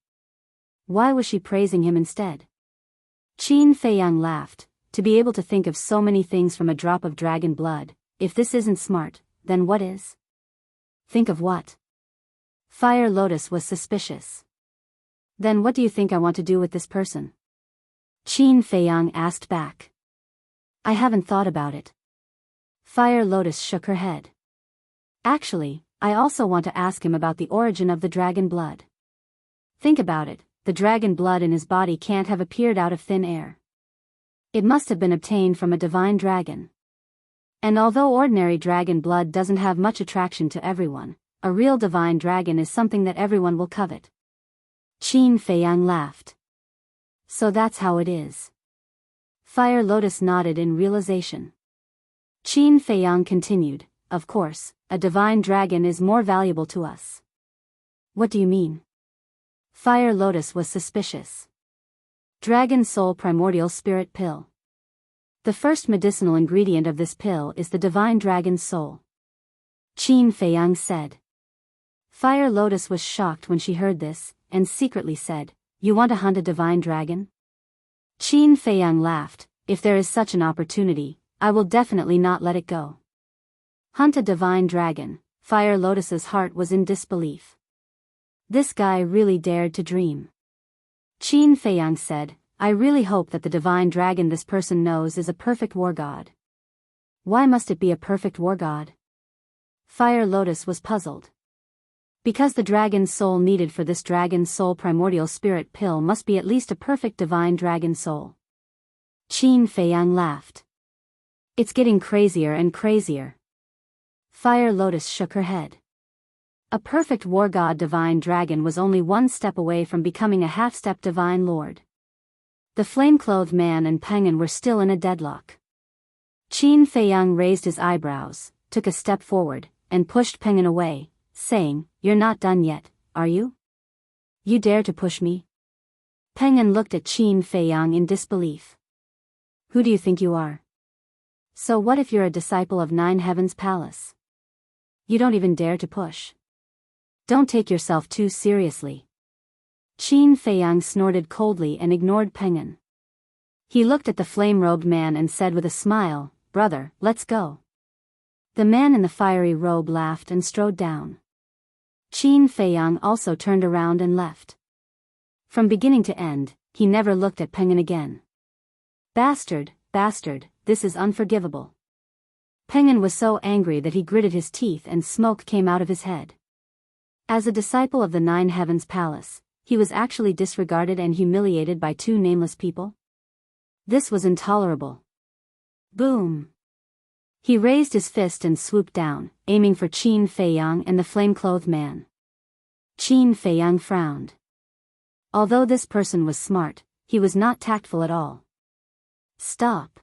Why was she praising him instead? Qin Feiyang laughed. To be able to think of so many things from a drop of dragon blood, if this isn't smart, then what is? Think of what? Fire Lotus was suspicious. Then what do you think I want to do with this person? Qin Feiyang asked back. I haven't thought about it. Fire Lotus shook her head. Actually, I also want to ask him about the origin of the dragon blood. Think about it, the dragon blood in his body can't have appeared out of thin air. It must have been obtained from a divine dragon. And although ordinary dragon blood doesn't have much attraction to everyone, a real divine dragon is something that everyone will covet. Qin Feiyang laughed. So that's how it is. Fire Lotus nodded in realization. Qin Feiyang continued, of course, a divine dragon is more valuable to us. What do you mean? Fire Lotus was suspicious. Dragon Soul Primordial Spirit Pill. The first medicinal ingredient of this pill is the divine dragon's soul. Qin Feiyang said. Fire Lotus was shocked when she heard this, and secretly said, You want to hunt a divine dragon? Qin Feiyang laughed, If there is such an opportunity, I will definitely not let it go. Hunt a divine dragon, Fire Lotus's heart was in disbelief. This guy really dared to dream. Qin Feiyang said, I really hope that the divine dragon this person knows is a perfect war god. Why must it be a perfect war god? Fire Lotus was puzzled. Because the dragon's soul needed for this dragon's soul primordial spirit pill must be at least a perfect divine dragon soul. Qin Feiyang laughed. It's getting crazier and crazier. Fire Lotus shook her head. A perfect war god divine dragon was only one step away from becoming a half-step divine lord. The flame-clothed man and Penguin were still in a deadlock. Qin Feiyang raised his eyebrows, took a step forward, and pushed Penguin away, saying, You're not done yet, are you? You dare to push me? Penguin looked at Qin Feiyang in disbelief. Who do you think you are? So what if you're a disciple of Nine Heavens Palace? You don't even dare to push. Don't take yourself too seriously. Qin Feiyang snorted coldly and ignored Penguin. He looked at the flame-robed man and said with a smile, Brother, let's go. The man in the fiery robe laughed and strode down. Qin Feiyang also turned around and left. From beginning to end, he never looked at Penguin again. Bastard, this is unforgivable. Penguin was so angry that he gritted his teeth and smoke came out of his head. As a disciple of the Nine Heavens Palace, he was actually disregarded and humiliated by two nameless people? This was intolerable. Boom! He raised his fist and swooped down, aiming for Qin Feiyang and the flame-clothed man. Qin Feiyang frowned. Although this person was smart, he was not tactful at all. Stop.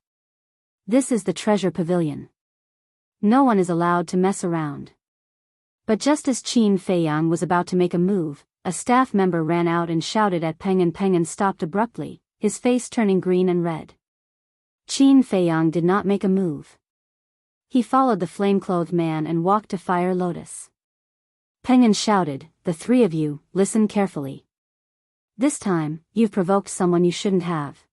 This is the treasure pavilion. No one is allowed to mess around. But just as Qin Feiyang was about to make a move, a staff member ran out and shouted at Penguin. Penguin stopped abruptly, his face turning green and red. Qin Feiyang did not make a move. He followed the flame-clothed man and walked to Fire Lotus. Penguin shouted, The three of you, listen carefully. This time, you've provoked someone you shouldn't have.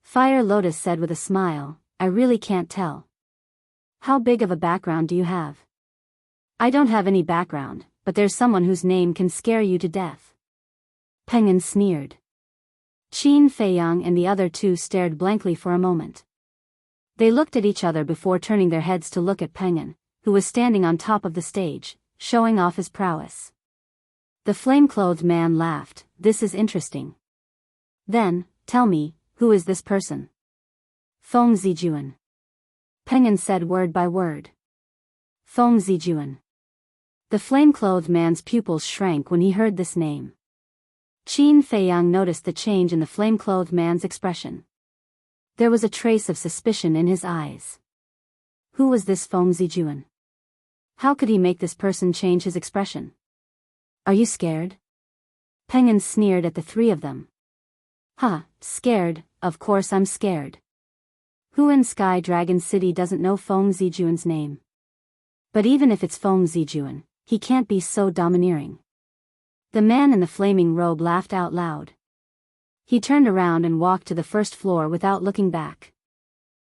Fire Lotus said with a smile, I really can't tell. How big of a background do you have? I don't have any background, but there's someone whose name can scare you to death. Penguin sneered. Qin Feiyang and the other two stared blankly for a moment. They looked at each other before turning their heads to look at Penguin, who was standing on top of the stage, showing off his prowess. The flame-clothed man laughed, This is interesting. Then, tell me, who is this person? Feng Zijuan. Penguin said word by word. Feng Zijuan. The flame-clothed man's pupils shrank when he heard this name. Qin Feiyang noticed the change in the flame-clothed man's expression. There was a trace of suspicion in his eyes. Who was this Feng Zijuan? How could he make this person change his expression? Are you scared? Penguin sneered at the three of them. Scared, of course I'm scared. Who in Sky Dragon City doesn't know Feng Zijuan's name? But even if it's Feng Zijuan, he can't be so domineering. The man in the flaming robe laughed out loud. He turned around and walked to the first floor without looking back.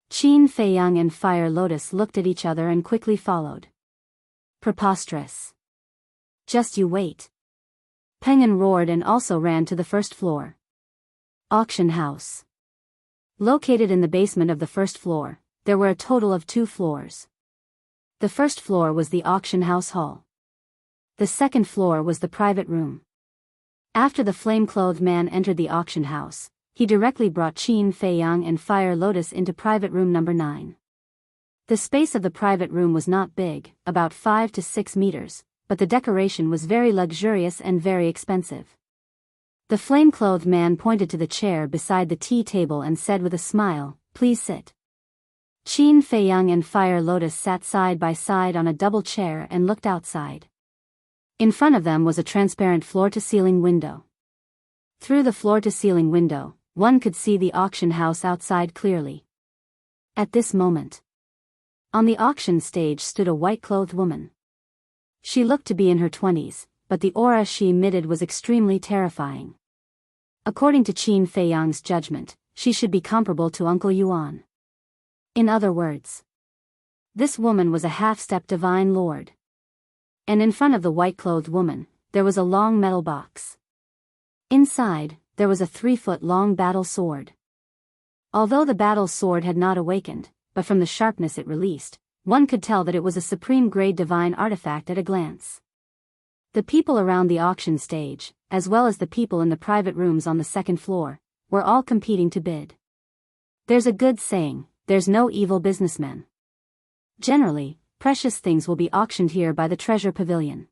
Qin Feiyang and Fire Lotus looked at each other and quickly followed. Preposterous. Just you wait. Penguin roared and also ran to the first floor. Auction house. Located in the basement of the first floor, there were a total of 2 floors. The first floor was the auction house hall. The second floor was the private room. After the flame-clothed man entered the auction house, he directly brought Qin Feiyang and Fire Lotus into private room number 9. The space of the private room was not big, about 5 to 6 meters, but the decoration was very luxurious and very expensive. The flame-clothed man pointed to the chair beside the tea table and said with a smile, "Please sit." Qin Feiyang and Fire Lotus sat side by side on a double chair and looked outside. In front of them was a transparent floor-to-ceiling window. Through the floor-to-ceiling window, one could see the auction house outside clearly. At this moment, on the auction stage stood a white-clothed woman. She looked to be in her 20s, but the aura she emitted was extremely terrifying. According to Qin Feiyang's judgment, she should be comparable to Uncle Yuan. In other words, this woman was a half-step divine lord. And in front of the white-clothed woman, there was a long metal box. Inside, there was a 3-foot-long battle sword. Although the battle sword had not awakened, but from the sharpness it released, one could tell that it was a supreme-grade divine artifact at a glance. The people around the auction stage, as well as the people in the private rooms on the second floor, were all competing to bid. There's a good saying, there's no evil businessmen. Generally, precious things will be auctioned here by the treasure pavilion.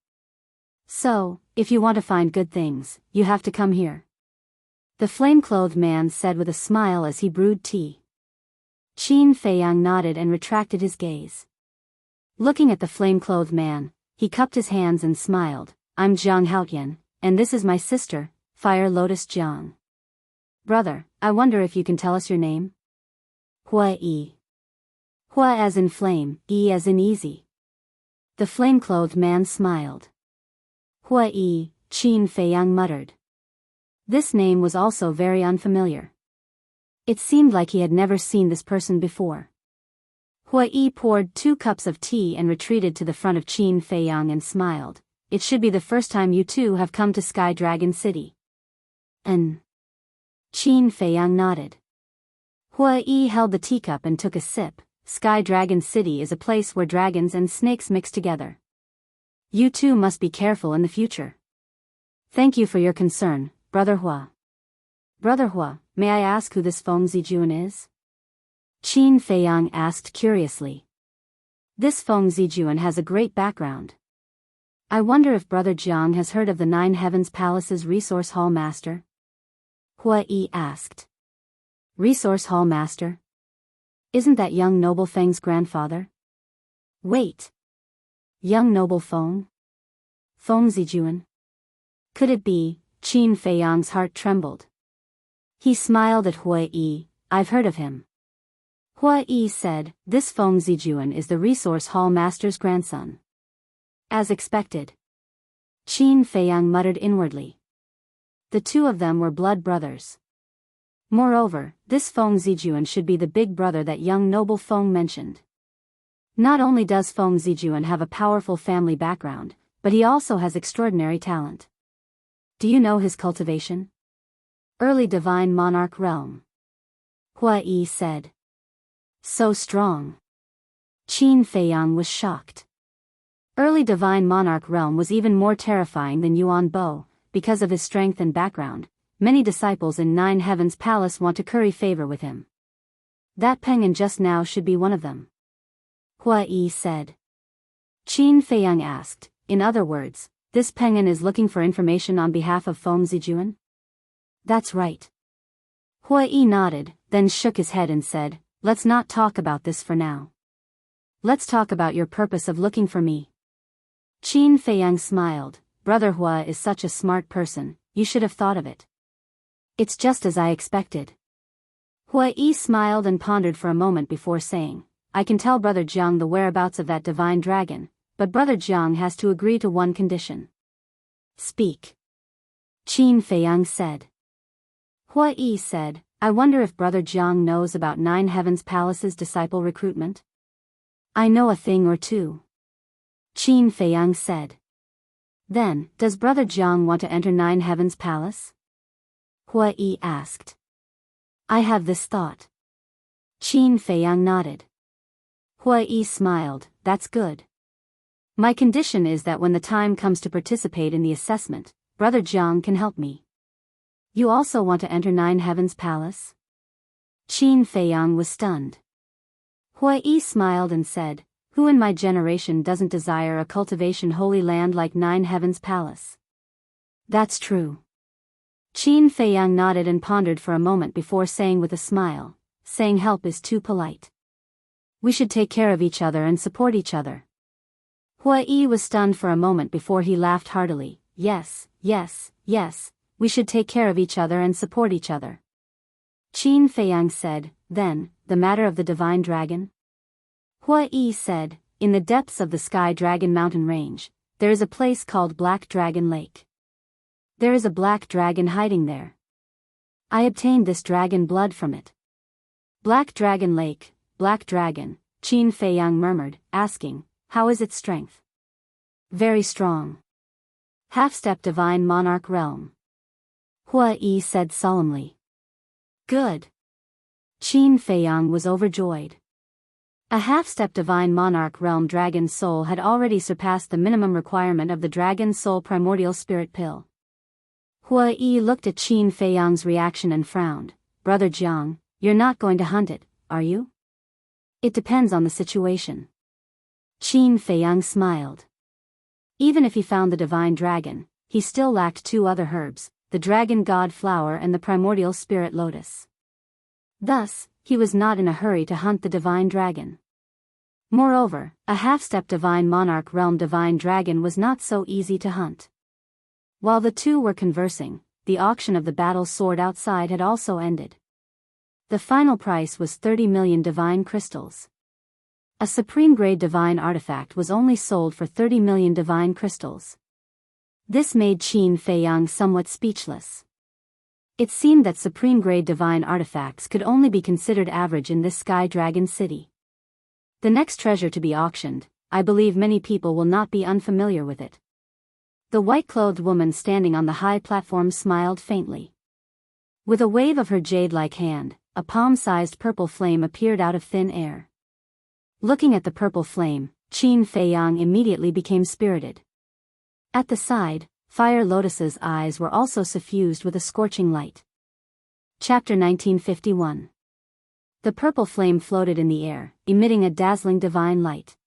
So, if you want to find good things, you have to come here. The flame-clothed man said with a smile as he brewed tea. Qin Feiyang nodded and retracted his gaze. Looking at the flame-clothed man, he cupped his hands and smiled. "I'm Jiang Haotian, and this is my sister, Fire Lotus Jiang. Brother, I wonder if you can tell us your name?" "Hua Yi." Hua as in flame, Yi as in easy. The flame-clothed man smiled. "Hua Yi," Qin Feiyang muttered. This name was also very unfamiliar. It seemed like he had never seen this person before. Hua Yi poured 2 cups of tea and retreated to the front of Qin Feiyang and smiled. "It should be the first time you two have come to Sky Dragon City." Qin Feiyang nodded. Hua Yi held the teacup and took a sip. "Sky Dragon City is a place where dragons and snakes mix together. You two must be careful in the future. Thank you for your concern, Brother Hua." "Brother Hua, may I ask who this Feng Zijuan is?" Qin Feiyang asked curiously. "This Feng Zijuan has a great background. I wonder if Brother Jiang has heard of the 9 Heavens Palace's Resource Hall Master?" Hua Yi asked. "Resource Hall Master? Isn't that young noble Feng's grandfather?" "Wait. Young noble Feng? Feng Zijuan? Could it be?" Qin Feiyang's heart trembled. He smiled at Hua Yi. "I've heard of him." Hua Yi said, "This Feng Zijuan is the Resource Hall Master's grandson." As expected. Qin Feiyang muttered inwardly. The 2 of them were blood brothers. Moreover, this Feng Zijuan should be the big brother that young noble Feng mentioned. Not only does Feng Zijuan have a powerful family background, but he also has extraordinary talent. Do you know his cultivation? Early Divine Monarch Realm. Hua Yi said. So strong. Qin Feiyang was shocked. Early Divine Monarch Realm was even more terrifying than Yuan Bo, because of his strength and background. Many disciples in 9 Heavens Palace want to curry favor with him. That penguin just now should be one of them. Hua Yi said. Qin Feiyang asked, in other words, this penguin is looking for information on behalf of Feng Zijuan? That's right. Hua Yi nodded, then shook his head and said, let's not talk about this for now. Let's talk about your purpose of looking for me. Qin Feiyang smiled. Brother Hua is such a smart person, you should have thought of it. It's just as I expected. Hua-yi smiled and pondered for a moment before saying, I can tell Brother Jiang the whereabouts of that divine dragon, but Brother Jiang has to agree to one condition. Speak. Qin Feiyang said. Hua-yi said, I wonder if Brother Jiang knows about Nine Heavens Palace's disciple recruitment? I know a thing or two. Qin Feiyang said. Then, does Brother Jiang want to enter Nine Heavens Palace? Hua-yi asked. I have this thought. Qin Feiyang nodded. Hua-yi smiled, that's good. My condition is that when the time comes to participate in the assessment, Brother Jiang can help me. You also want to enter Nine Heavens Palace? Qin Feiyang was stunned. Hua-yi smiled and said, who in my generation doesn't desire a cultivation holy land like Nine Heavens Palace? That's true. Qin Feiyang nodded and pondered for a moment before saying with a smile, saying help is too polite. We should take care of each other and support each other. Hua-yi was stunned for a moment before he laughed heartily. Yes, yes, yes, we should take care of each other and support each other. Qin Feiyang said, then, the matter of the divine dragon? Hua-yi said, in the depths of the Sky Dragon mountain range, there is a place called Black Dragon Lake. There is a black dragon hiding there. I obtained this dragon blood from it. Black Dragon Lake, Black Dragon, Qin Feiyang murmured, asking, how is its strength? Very strong. Half-step divine monarch realm. Hua-yi said solemnly. Good. Qin Feiyang was overjoyed. A half-step divine monarch realm dragon soul had already surpassed the minimum requirement of the dragon soul primordial spirit pill. Hua-yi looked at Qin Feiyang's reaction and frowned. Brother Jiang, you're not going to hunt it, are you? It depends on the situation. Qin Feiyang smiled. Even if he found the divine dragon, he still lacked two other herbs, the dragon god flower and the primordial spirit lotus. Thus, he was not in a hurry to hunt the divine dragon. Moreover, a half-step divine monarch realm divine dragon was not so easy to hunt. While the two were conversing, the auction of the battle sword outside had also ended. The final price was 30 million divine crystals. A supreme-grade divine artifact was only sold for 30 million divine crystals. This made Qin Feiyang somewhat speechless. It seemed that supreme-grade divine artifacts could only be considered average in this Sky Dragon city. The next treasure to be auctioned, I believe many people will not be unfamiliar with it. The white-clothed woman standing on the high platform smiled faintly. With a wave of her jade-like hand, a palm-sized purple flame appeared out of thin air. Looking at the purple flame, Qin Feiyang immediately became spirited. At the side, Fire Lotus's eyes were also suffused with a scorching light. Chapter 1951. The purple flame floated in the air, emitting a dazzling divine light.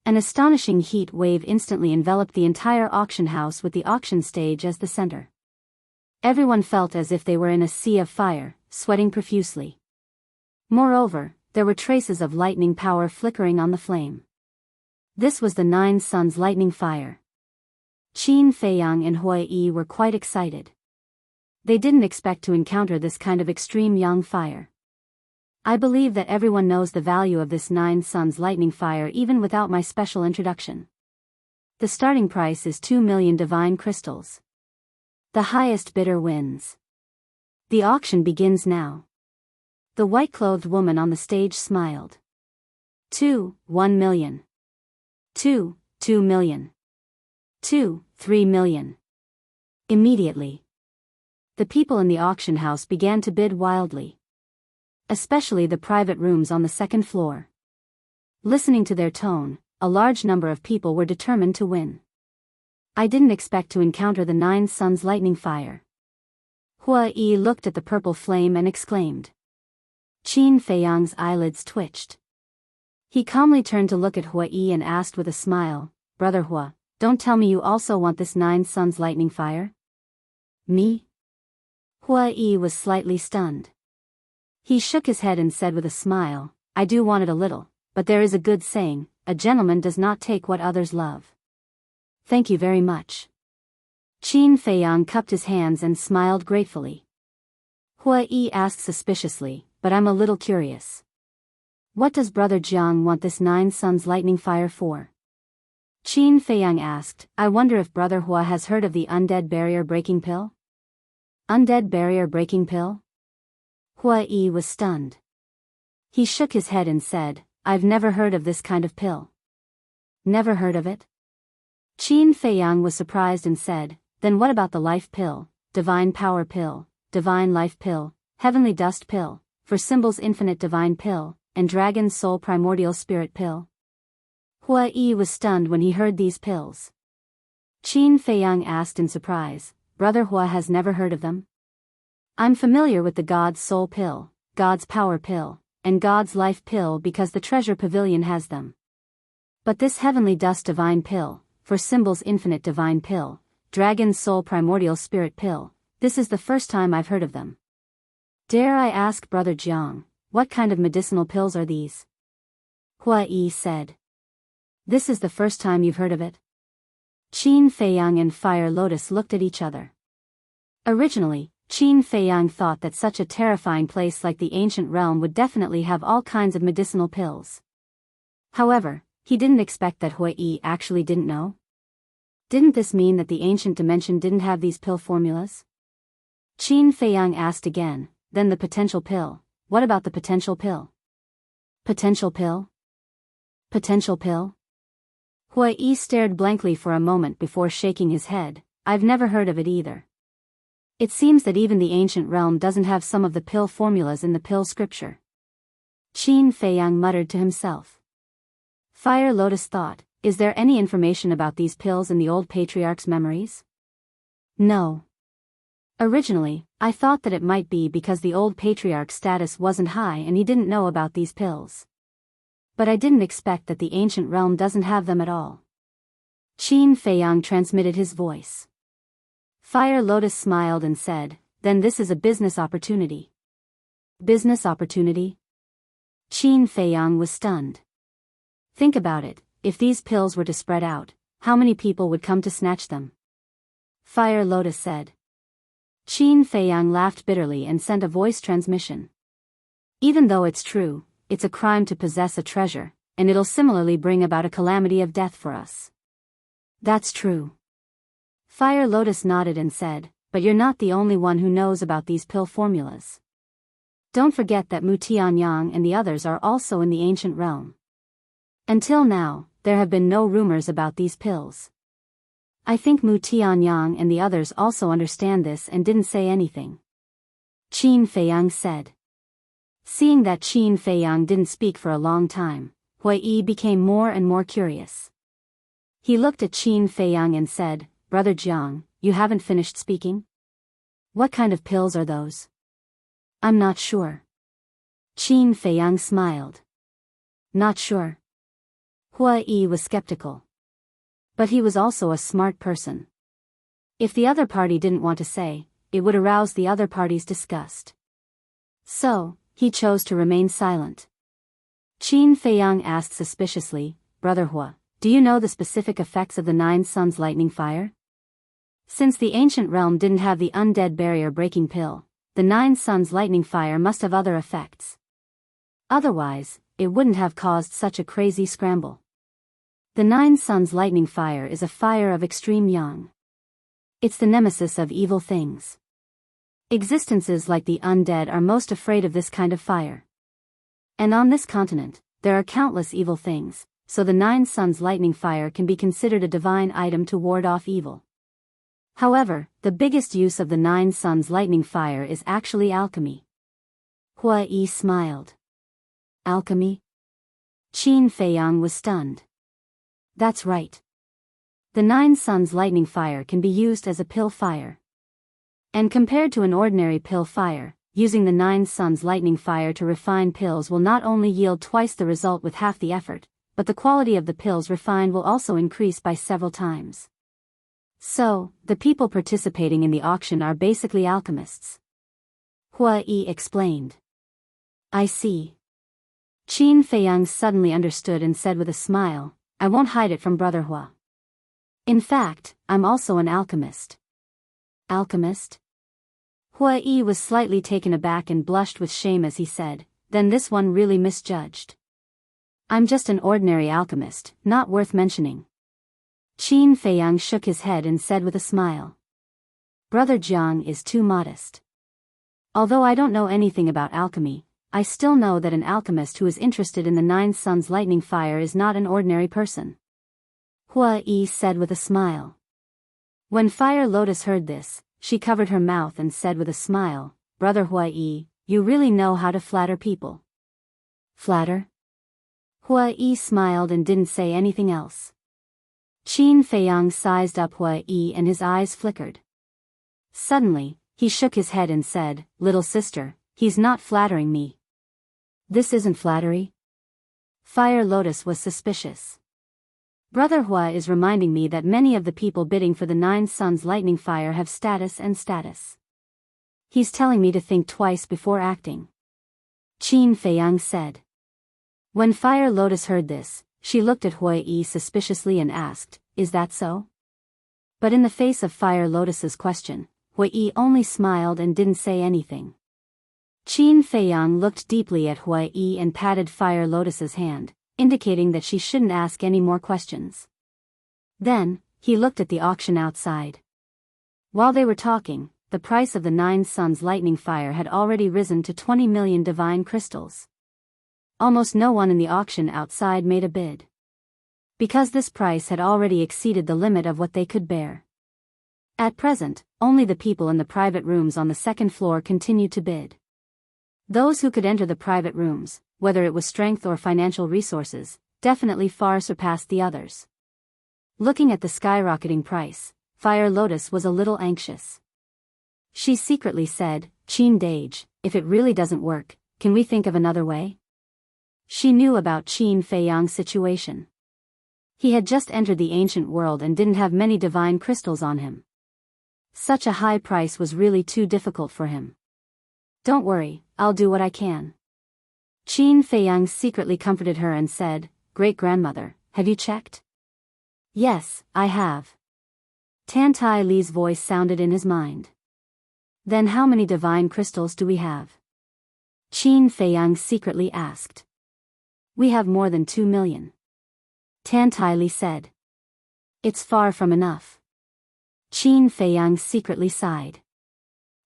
An astonishing heat wave instantly enveloped the entire auction house with the auction stage as the center. Everyone felt as if they were in a sea of fire, sweating profusely. Moreover, there were traces of lightning power flickering on the flame. This was the Nine Suns lightning fire. Qin Feiyang and Hua-yi were quite excited. They didn't expect to encounter this kind of extreme yang fire. I believe that everyone knows the value of this Nine Suns lightning fire even without my special introduction. The starting price is 2 million divine crystals. The highest bidder wins. The auction begins now. The white-clothed woman on the stage smiled. 1 million. 2 million. 3 million. Immediately, the people in the auction house began to bid wildly. Especially the private rooms on the second floor. Listening to their tone, a large number of people were determined to win. I didn't expect to encounter the Nine Suns lightning fire. Hua-yi looked at the purple flame and exclaimed. Qin Feiyang's eyelids twitched. He calmly turned to look at Hua-yi and asked with a smile, Brother Hua, don't tell me you also want this Nine Suns lightning fire? Me? Hua-yi was slightly stunned. He shook his head and said with a smile, I do want it a little, but there is a good saying, a gentleman does not take what others love. Thank you very much. Qin Feiyang cupped his hands and smiled gratefully. Hua-yi asked suspiciously, but I'm a little curious. What does Brother Jiang want this 9 Suns lightning fire for? Qin Feiyang asked, I wonder if Brother Hua has heard of the undead barrier breaking pill? Undead barrier breaking pill? Hua Yi was stunned. He shook his head and said, I've never heard of this kind of pill. Never heard of it? Qin Feiyang was surprised and said, then what about the life pill, divine power pill, divine life pill, heavenly dust pill, for symbols infinite divine pill, and dragon's soul primordial spirit pill? Hua Yi was stunned when he heard these pills. Qin Feiyang asked in surprise, Brother Hua has never heard of them? I'm familiar with the God's soul pill, God's power pill, and God's life pill because the treasure pavilion has them. But this heavenly dust divine pill, for symbols infinite divine pill, dragon's soul primordial spirit pill, this is the first time I've heard of them. Dare I ask Brother Jiang, what kind of medicinal pills are these? Hua Yi said. This is the first time you've heard of it? Qin Feiyang and Fire Lotus looked at each other. Originally, Qin Feiyang thought that such a terrifying place like the ancient realm would definitely have all kinds of medicinal pills. However, he didn't expect that Hua Yi actually didn't know. Didn't this mean that the ancient dimension didn't have these pill formulas? Qin Feiyang asked again, then the potential pill, what about the potential pill? Potential pill? Potential pill? Hua Yi stared blankly for a moment before shaking his head, I've never heard of it either. It seems that even the ancient realm doesn't have some of the pill formulas in the pill scripture. Qin Feiyang muttered to himself. Fire Lotus thought, is there any information about these pills in the old patriarch's memories? No. Originally, I thought that it might be because the old patriarch's status wasn't high and he didn't know about these pills. But I didn't expect that the ancient realm doesn't have them at all. Qin Feiyang transmitted his voice. Fire Lotus smiled and said, then this is a business opportunity. Business opportunity? Qin Feiyang was stunned. Think about it, if these pills were to spread out, how many people would come to snatch them? Fire Lotus said. Qin Feiyang laughed bitterly and sent a voice transmission. Even though it's true, it's a crime to possess a treasure, and it'll similarly bring about a calamity of death for us. That's true. Fire Lotus nodded and said, but you're not the only one who knows about these pill formulas. Don't forget that Mu Tianyang and the others are also in the ancient realm. Until now, there have been no rumors about these pills. I think Mu Tianyang and the others also understand this and didn't say anything. Qin Feiyang said. Seeing that Qin Feiyang didn't speak for a long time, Hua Yi became more and more curious. He looked at Qin Feiyang and said, Brother Jiang, you haven't finished speaking? What kind of pills are those? I'm not sure. Qin Feiyang smiled. Not sure. Hua Yi was skeptical. But he was also a smart person. If the other party didn't want to say, it would arouse the other party's disgust. So, he chose to remain silent. Qin Feiyang asked suspiciously, Brother Hua, do you know the specific effects of the 9 Suns lightning fire? Since the ancient realm didn't have the undead barrier breaking pill, the 9 Suns lightning fire must have other effects. Otherwise, it wouldn't have caused such a crazy scramble. The 9 Suns lightning fire is a fire of extreme yang. It's the nemesis of evil things. Existences like the undead are most afraid of this kind of fire. And on this continent, there are countless evil things, so the 9 Suns lightning fire can be considered a divine item to ward off evil. However, the biggest use of the 9 Suns lightning fire is actually alchemy. Hua Yi smiled. Alchemy? Qin Feiyang was stunned. That's right. The 9 Suns lightning fire can be used as a pill fire. And compared to an ordinary pill fire, using the 9 Suns lightning fire to refine pills will not only yield twice the result with half the effort, but the quality of the pills refined will also increase by several times. So, the people participating in the auction are basically alchemists. Hua Yi explained. I see. Qin Feiyang suddenly understood and said with a smile, I won't hide it from Brother Hua. In fact, I'm also an alchemist. Alchemist? Hua-yi was slightly taken aback and blushed with shame as he said, "Then this one really misjudged. I'm just an ordinary alchemist, not worth mentioning." Qin Feiyang shook his head and said with a smile, "Brother Jiang is too modest. Although I don't know anything about alchemy, I still know that an alchemist who is interested in the Nine Suns lightning fire is not an ordinary person." Hua-yi said with a smile. When Fire Lotus heard this, she covered her mouth and said with a smile, "Brother Hua-yi, you really know how to flatter people." "Flatter?" Hua-yi smiled and didn't say anything else. Qin Feiyang sized up Hua-yi and his eyes flickered. Suddenly, he shook his head and said, "Little sister, he's not flattering me." "This isn't flattery?" Fire Lotus was suspicious. "Brother Hua is reminding me that many of the people bidding for the Nine Suns lightning fire have status and status. He's telling me to think twice before acting," Qin Feiyang said. When Fire Lotus heard this, she looked at Hua-yi suspiciously and asked, "Is that so?" But in the face of Fire Lotus's question, Hua-yi only smiled and didn't say anything. Qin Feiyang looked deeply at Hua-yi and patted Fire Lotus's hand, indicating that she shouldn't ask any more questions. Then, he looked at the auction outside. While they were talking, the price of the Nine Suns lightning fire had already risen to 20 million divine crystals. Almost no one in the auction outside made a bid, because this price had already exceeded the limit of what they could bear. At present, only the people in the private rooms on the second floor continued to bid. Those who could enter the private rooms, whether it was strength or financial resources, definitely far surpassed the others. Looking at the skyrocketing price, Fire Lotus was a little anxious. She secretly said, "Qin Dage, if it really doesn't work, can we think of another way?" She knew about Qin Feiyang's situation. He had just entered the ancient world and didn't have many divine crystals on him. Such a high price was really too difficult for him. "Don't worry, I'll do what I can." Qin Feiyang secretly comforted her and said, "Great-grandmother, have you checked?" "Yes, I have." Tan Tai Li's voice sounded in his mind. "Then how many divine crystals do we have?" Qin Feiyang secretly asked. "We have more than 2 million. Tan Tai Li said. "It's far from enough." Qin Feiyang secretly sighed.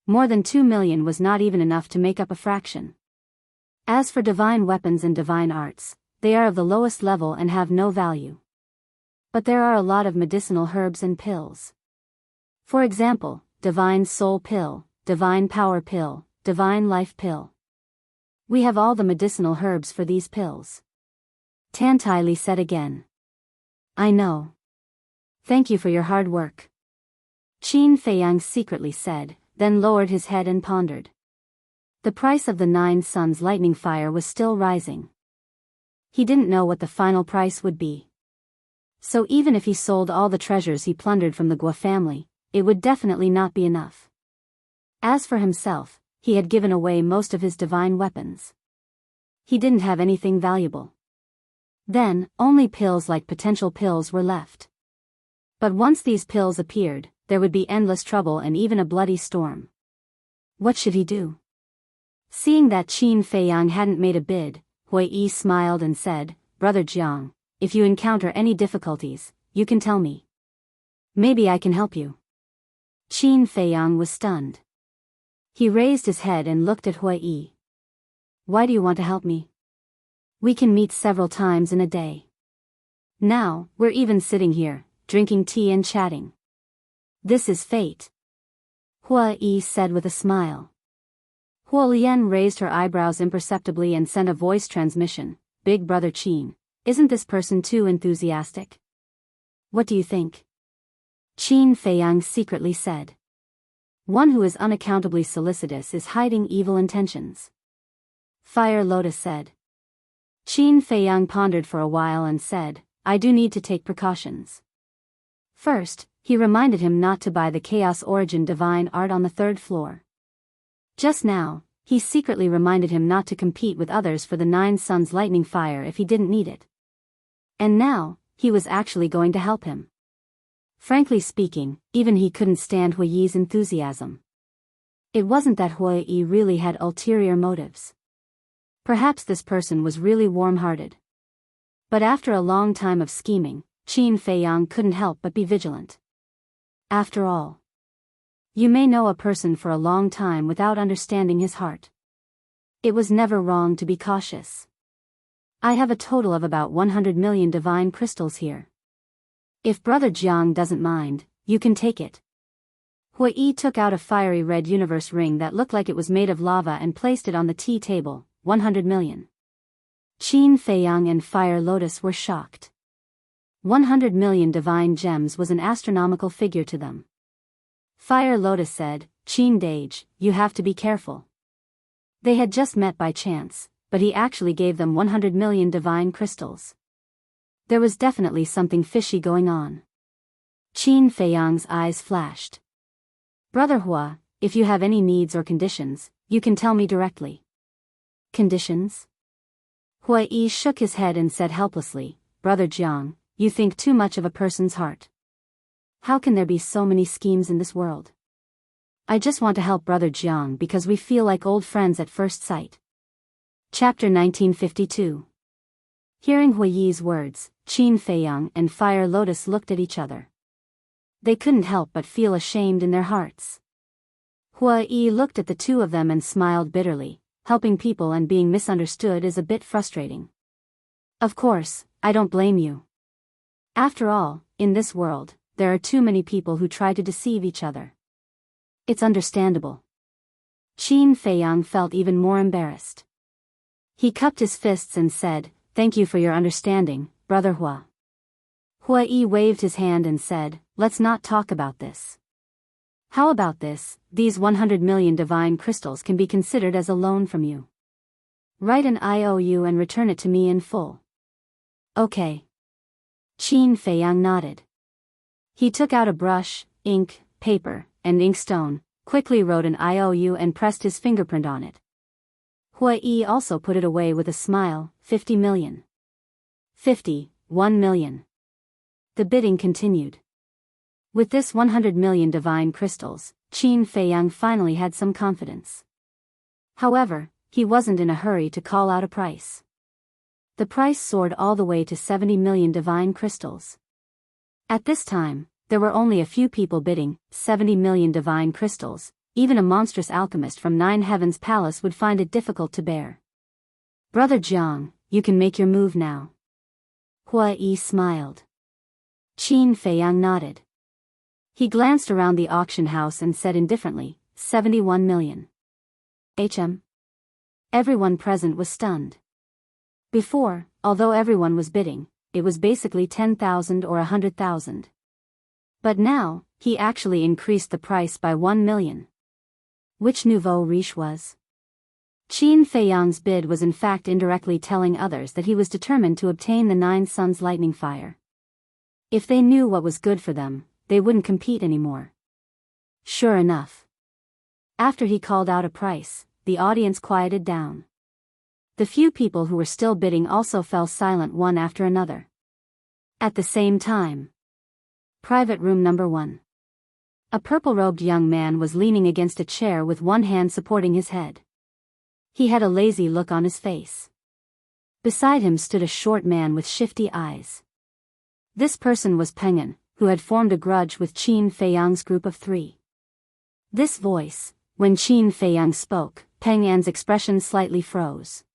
More than 2 million was not even enough to make up a fraction. As for divine weapons and divine arts, they are of the lowest level and have no value. But there are a lot of medicinal herbs and pills. For example, divine soul pill, divine power pill, divine life pill. We have all the medicinal herbs for these pills. Tan Tai Li said again. "I know. Thank you for your hard work." Qin Feiyang secretly said, then lowered his head and pondered. The price of the Nine Suns lightning fire was still rising. He didn't know what the final price would be. So even if he sold all the treasures he plundered from the Guo family, it would definitely not be enough. As for himself, he had given away most of his divine weapons. He didn't have anything valuable. Then, only pills like potential pills were left. But once these pills appeared, there would be endless trouble and even a bloody storm. What should he do? Seeing that Qin Feiyang hadn't made a bid, Hua-yi smiled and said, "Brother Jiang, if you encounter any difficulties, you can tell me. Maybe I can help you." Qin Feiyang was stunned. He raised his head and looked at Hua-yi. "Why do you want to help me? We can meet several times in a day. Now, we're even sitting here, drinking tea and chatting. This is fate," Hua-yi said with a smile. Huolian raised her eyebrows imperceptibly and sent a voice transmission, "Big Brother Qin, isn't this person too enthusiastic? What do you think?" Qin Feiyang secretly said. "One who is unaccountably solicitous is hiding evil intentions," Fire Lotus said. Qin Feiyang pondered for a while and said, "I do need to take precautions." First, he reminded him not to buy the Chaos Origin divine art on the 3rd floor. Just now, he secretly reminded him not to compete with others for the Nine Suns lightning fire if he didn't need it. And now, he was actually going to help him. Frankly speaking, even he couldn't stand Hua-yi's enthusiasm. It wasn't that Hui Yi really had ulterior motives. Perhaps this person was really warm-hearted. But after a long time of scheming, Qin Feiyang couldn't help but be vigilant. After all, you may know a person for a long time without understanding his heart. It was never wrong to be cautious. I have a total of about 100 million divine crystals here. If Brother Jiang doesn't mind, you can take it. Hui Yi took out a fiery red universe ring that looked like it was made of lava and placed it on the tea table. 100 million. Qin Feiyang and Fire Lotus were shocked. 100 million divine gems was an astronomical figure to them. Fire Lotus said, Qin Dage, you have to be careful. They had just met by chance, but he actually gave them 100 million divine crystals. There was definitely something fishy going on. Qin Feiyang's eyes flashed. Brother Hua, if you have any needs or conditions, you can tell me directly. Conditions? Hui Yi shook his head and said helplessly, Brother Jiang, you think too much of a person's heart. How can there be so many schemes in this world? I just want to help Brother Jiang because we feel like old friends at first sight. Chapter 1952. Hearing Hui Yi's words, Qin Feiyang and Fire Lotus looked at each other. They couldn't help but feel ashamed in their hearts. Hui Yi looked at the two of them and smiled bitterly. Helping people and being misunderstood is a bit frustrating. Of course, I don't blame you. After all, in this world, there are too many people who try to deceive each other. It's understandable. Qin Feiyang felt even more embarrassed. He cupped his fists and said, Thank you for your understanding, Brother Hua. Hui Yi waved his hand and said, Let's not talk about this. How about this? These 100 million divine crystals can be considered as a loan from you. Write an IOU and return it to me in full. Okay. Qin Feiyang nodded. He took out a brush, ink, paper, and inkstone, quickly wrote an IOU and pressed his fingerprint on it. Hui Yi also put it away with a smile, 50 million. 50, 1 million. The bidding continued. With this 100 million divine crystals, Qin Feiyang finally had some confidence. However, he wasn't in a hurry to call out a price. The price soared all the way to 70 million divine crystals. At this time, there were only a few people bidding 70 million divine crystals. Even a monstrous alchemist from Nine Heavens Palace would find it difficult to bear. Brother Jiang, you can make your move now. Hui Yi smiled. Qin Feiyang nodded. He glanced around the auction house and said indifferently, 71 million. Everyone present was stunned. Before, although everyone was bidding, it was basically 10,000 or 100,000. But now, he actually increased the price by 1 million. Which nouveau riche was? Qin Feiyang's bid was in fact indirectly telling others that he was determined to obtain the Nine Suns lightning fire. If they knew what was good for them, they wouldn't compete anymore. Sure enough. After he called out a price, the audience quieted down. The few people who were still bidding also fell silent one after another. At the same time. Private room number 1. A purple-robed young man was leaning against a chair with one hand supporting his head. He had a lazy look on his face. Beside him stood a short man with shifty eyes. This person was Peng'an, who had formed a grudge with Qin Feiyang's group of 3. This voice, when Qin Feiyang spoke, Peng'an's expression slightly froze.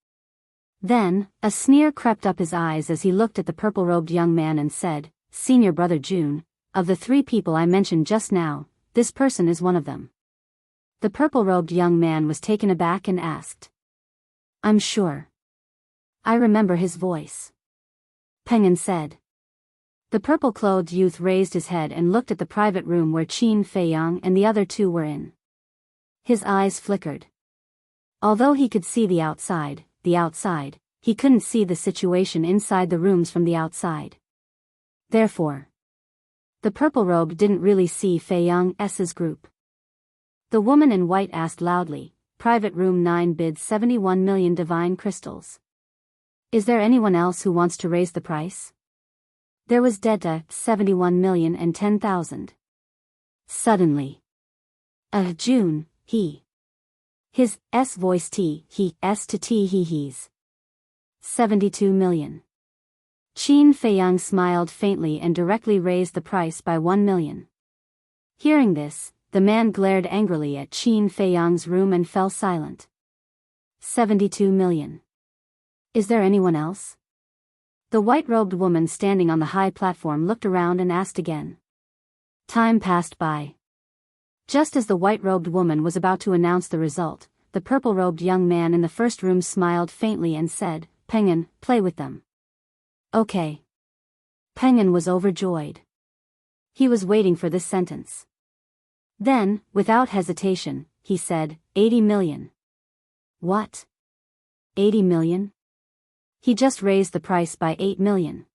Then, a sneer crept up his eyes as he looked at the purple-robed young man and said, Senior Brother Jun, of the 3 people I mentioned just now, this person is one of them. The purple-robed young man was taken aback and asked. I'm sure. I remember his voice. Peng'an said. The purple-clothed youth raised his head and looked at the private room where Qin Feiyang and the other 2 were in. His eyes flickered. Although he could see the outside, he couldn't see the situation inside the rooms from the outside. Therefore, the purple-robe didn't really see Feiyang's group. The woman in white asked loudly, Private room 9 bids 71 million divine crystals. Is there anyone else who wants to raise the price? There was Deta, 71 million and 10,000. Suddenly. June, he. His S voice he S to he's. 72 million. Qin Feiyang smiled faintly and directly raised the price by 1 million. Hearing this, the man glared angrily at Qin Feiyang's room and fell silent. 72 million. Is there anyone else? The white-robed woman standing on the high platform looked around and asked again. Time passed by. Just as the white-robed woman was about to announce the result, the purple-robed young man in the first room smiled faintly and said, Peng'an, play with them. Okay. Peng'an was overjoyed. He was waiting for this sentence. Then, without hesitation, he said, 80 million. What? 80 million? He just raised the price by 8 million.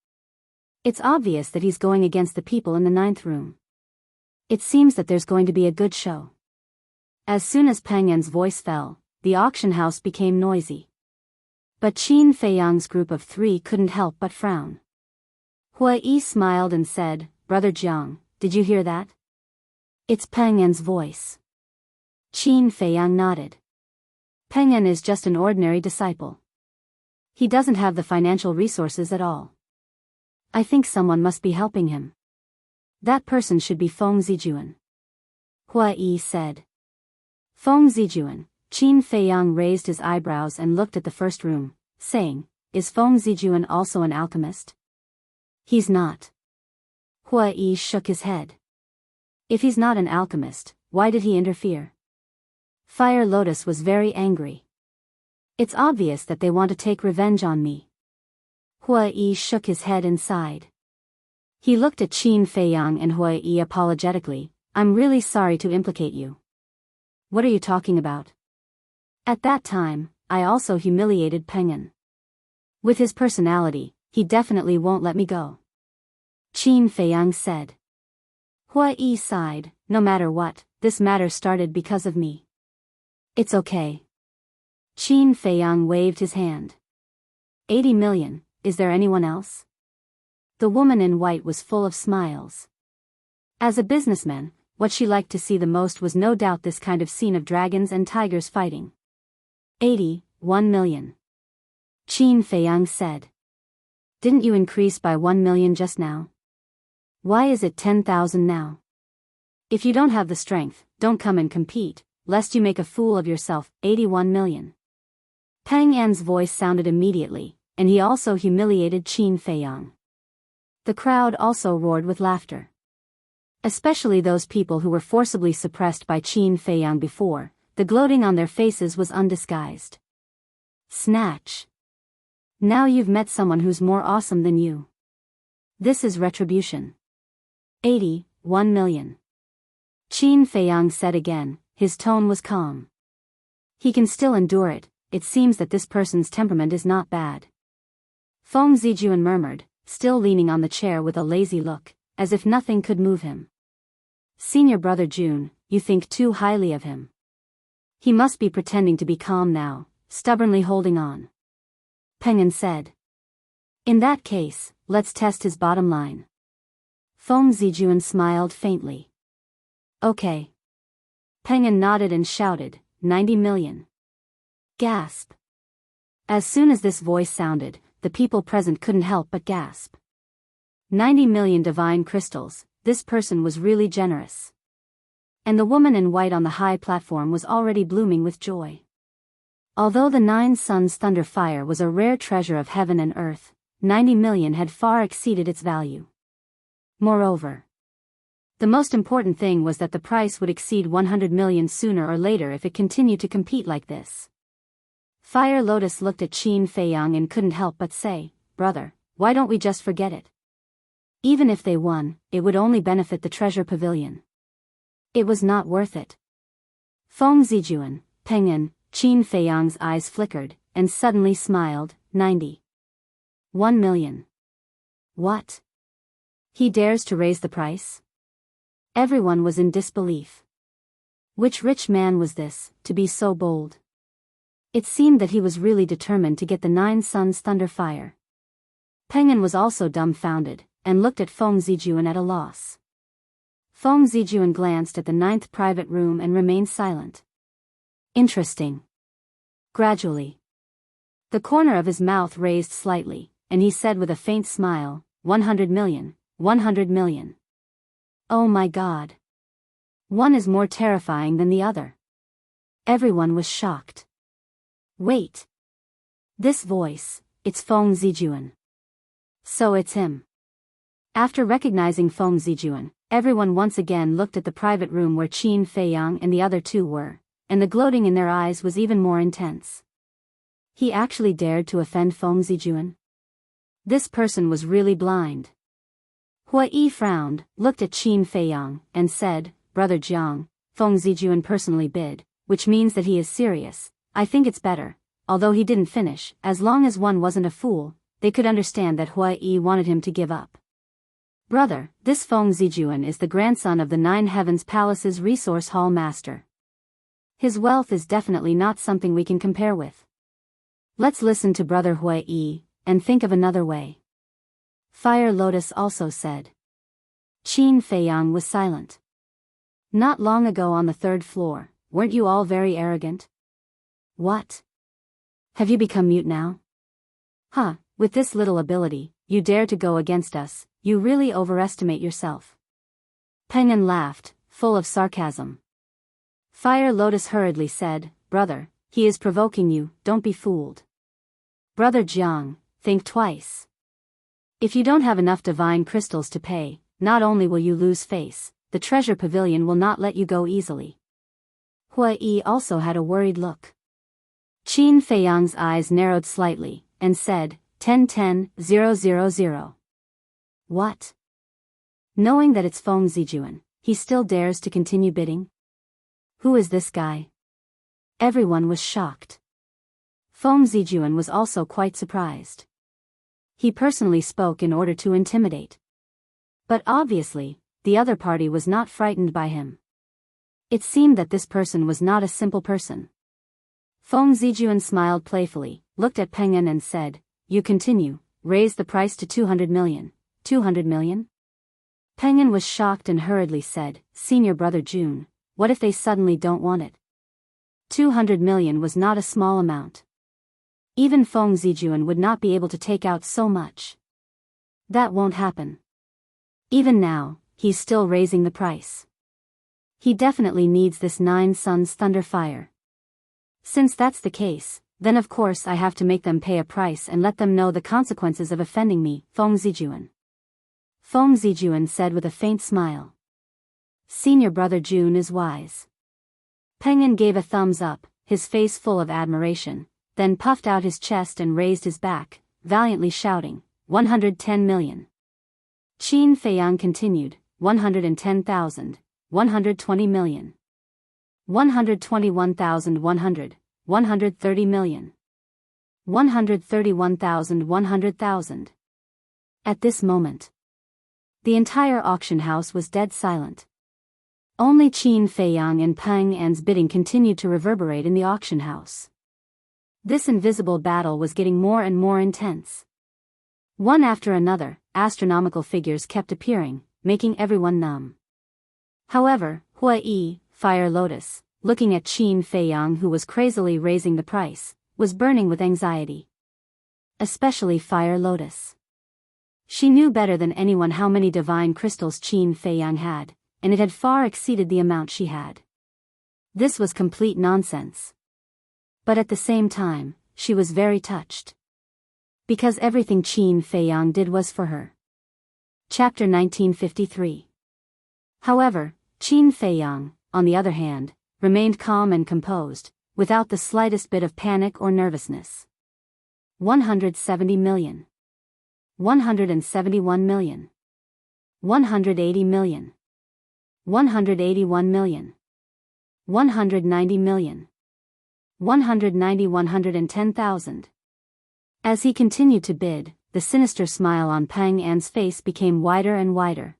It's obvious that he's going against the people in the 9th room. It seems that there's going to be a good show. As soon as Peng'an's voice fell, the auction house became noisy. But Qin Feiyang's group of 3 couldn't help but frown. Hua Yi smiled and said, Brother Jiang, did you hear that? It's Peng'an's voice. Qin Feiyang nodded. Peng'an is just an ordinary disciple. He doesn't have the financial resources at all. I think someone must be helping him. That person should be Feng Zijuan. Hua Yi said. Feng Zijuan. Qin Feiyang raised his eyebrows and looked at the first room, saying, Is Feng Zijuan also an alchemist? He's not. Hua Yi shook his head. If he's not an alchemist, why did he interfere? Fire Lotus was very angry. It's obvious that they want to take revenge on me. Hua Yi shook his head and sighed. He looked at Qin Feiyang and Hua Yi apologetically. I'm really sorry to implicate you. What are you talking about? At that time, I also humiliated Peng'an. With his personality, he definitely won't let me go. Qin Feiyang said. Hua Yi sighed, no matter what, this matter started because of me. It's okay. Qin Feiyang waved his hand. 80 million, is there anyone else? The woman in white was full of smiles. As a businessman, what she liked to see the most was no doubt this kind of scene of dragons and tigers fighting. 1 million. Qin Feiyang said. Didn't you increase by 1 million just now? Why is it 10,000 now? If you don't have the strength, don't come and compete, lest you make a fool of yourself. 81 million. Peng'an's voice sounded immediately, and he also humiliated Qin Feiyang. The crowd also roared with laughter. Especially those people who were forcibly suppressed by Qin Feiyang before, the gloating on their faces was undisguised. Snatch. Now you've met someone who's more awesome than you. This is retribution. 81 million. Qin Feiyang said again, his tone was calm. He can still endure it, it seems that this person's temperament is not bad. Feng Zijuan murmured, still leaning on the chair with a lazy look, as if nothing could move him. Senior Brother Jun, you think too highly of him. He must be pretending to be calm now, stubbornly holding on. Peng'an said. In that case, let's test his bottom line. Feng Zijuan smiled faintly. Okay. Peng'an nodded and shouted, 90 million. Gasp. As soon as this voice sounded, the people present couldn't help but gasp. 90 million divine crystals, this person was really generous. And the woman in white on the high platform was already blooming with joy. Although the 9 suns thunder fire was a rare treasure of heaven and earth, 90 million had far exceeded its value. Moreover, the most important thing was that the price would exceed 100 million sooner or later if it continued to compete like this. Fire Lotus looked at Qin Feiyang and couldn't help but say, Brother, why don't we just forget it? Even if they won, it would only benefit the treasure pavilion. It was not worth it. Feng Zijuan, Peng'an, Qin Feiyang's eyes flickered, and suddenly smiled, 90. 1 million. What? He dares to raise the price? Everyone was in disbelief. Which rich man was this, to be so bold? It seemed that he was really determined to get the 9 suns thunder fire. Peng'an was also dumbfounded, and looked at Feng Zijuan at a loss. Feng Zijuan glanced at the 9th private room and remained silent. Interesting. Gradually, the corner of his mouth raised slightly, and he said with a faint smile, 100 million, 100 million. Oh my God. One is more terrifying than the other. Everyone was shocked. Wait. This voice, it's Feng Zijuan. So it's him. After recognizing Feng Zijuan, everyone once again looked at the private room where Qin Feiyang and the other two were, and the gloating in their eyes was even more intense. He actually dared to offend Feng Zijuan? This person was really blind. Hua Yi frowned, looked at Qin Feiyang, and said, Brother Jiang, Feng Zijuan personally bid, which means that he is serious. I think it's better, although he didn't finish, as long as one wasn't a fool, they could understand that Hua Yi wanted him to give up. Brother, this Feng Zijuan is the grandson of the Nine Heavens Palace's resource hall master. His wealth is definitely not something we can compare with. Let's listen to Brother Hua Yi, and think of another way. Fire Lotus also said. Qin Feiyang was silent. Not long ago on the third floor, weren't you all very arrogant? What? Have you become mute now? Huh, with this little ability, you dare to go against us, you really overestimate yourself. Peng An laughed, full of sarcasm. Fire Lotus hurriedly said, Brother, he is provoking you, don't be fooled. Brother Jiang, think twice. If you don't have enough divine crystals to pay, not only will you lose face, the treasure pavilion will not let you go easily. Hua Yi also had a worried look. Qin Feiyang's eyes narrowed slightly, and said, 10-10-000. What? Knowing that it's Feng Zijuan, he still dares to continue bidding? Who is this guy? Everyone was shocked. Feng Zijuan was also quite surprised. He personally spoke in order to intimidate. But obviously, the other party was not frightened by him. It seemed that this person was not a simple person. Feng Zijuan smiled playfully, looked at Peng An and said, You continue, raise the price to 200 million. 200 million? Peng An was shocked and hurriedly said, Senior Brother Jun, what if they suddenly don't want it? 200 million was not a small amount. Even Feng Zijuan would not be able to take out so much. That won't happen. Even now, he's still raising the price. He definitely needs this 9 Suns Thunder Fire. Since that's the case, then of course I have to make them pay a price and let them know the consequences of offending me, Feng Zijuan. Feng Zijuan said with a faint smile. Senior Brother Jun is wise. Peng An gave a thumbs up, his face full of admiration, then puffed out his chest and raised his back, valiantly shouting, 110 million. Qin Feiyang continued, 110,000, 120 million. 121,100, 130 million. 131,100,000. At this moment, the entire auction house was dead silent. Only Qin Feiyang and Peng An's bidding continued to reverberate in the auction house. This invisible battle was getting more and more intense. One after another, astronomical figures kept appearing, making everyone numb. However, Hua Yi, Fire Lotus, looking at Qin Feiyang who was crazily raising the price, was burning with anxiety. Especially Fire Lotus. She knew better than anyone how many divine crystals Qin Feiyang had, and it had far exceeded the amount she had. This was complete nonsense. But at the same time, she was very touched. Because everything Qin Feiyang did was for her. Chapter 1953. However, Qin Feiyang, on the other hand, remained calm and composed, without the slightest bit of panic or nervousness. 170 million. 171 million. 180 million. 181 million. 190 million. 110,000. As he continued to bid, the sinister smile on Peng An's face became wider and wider.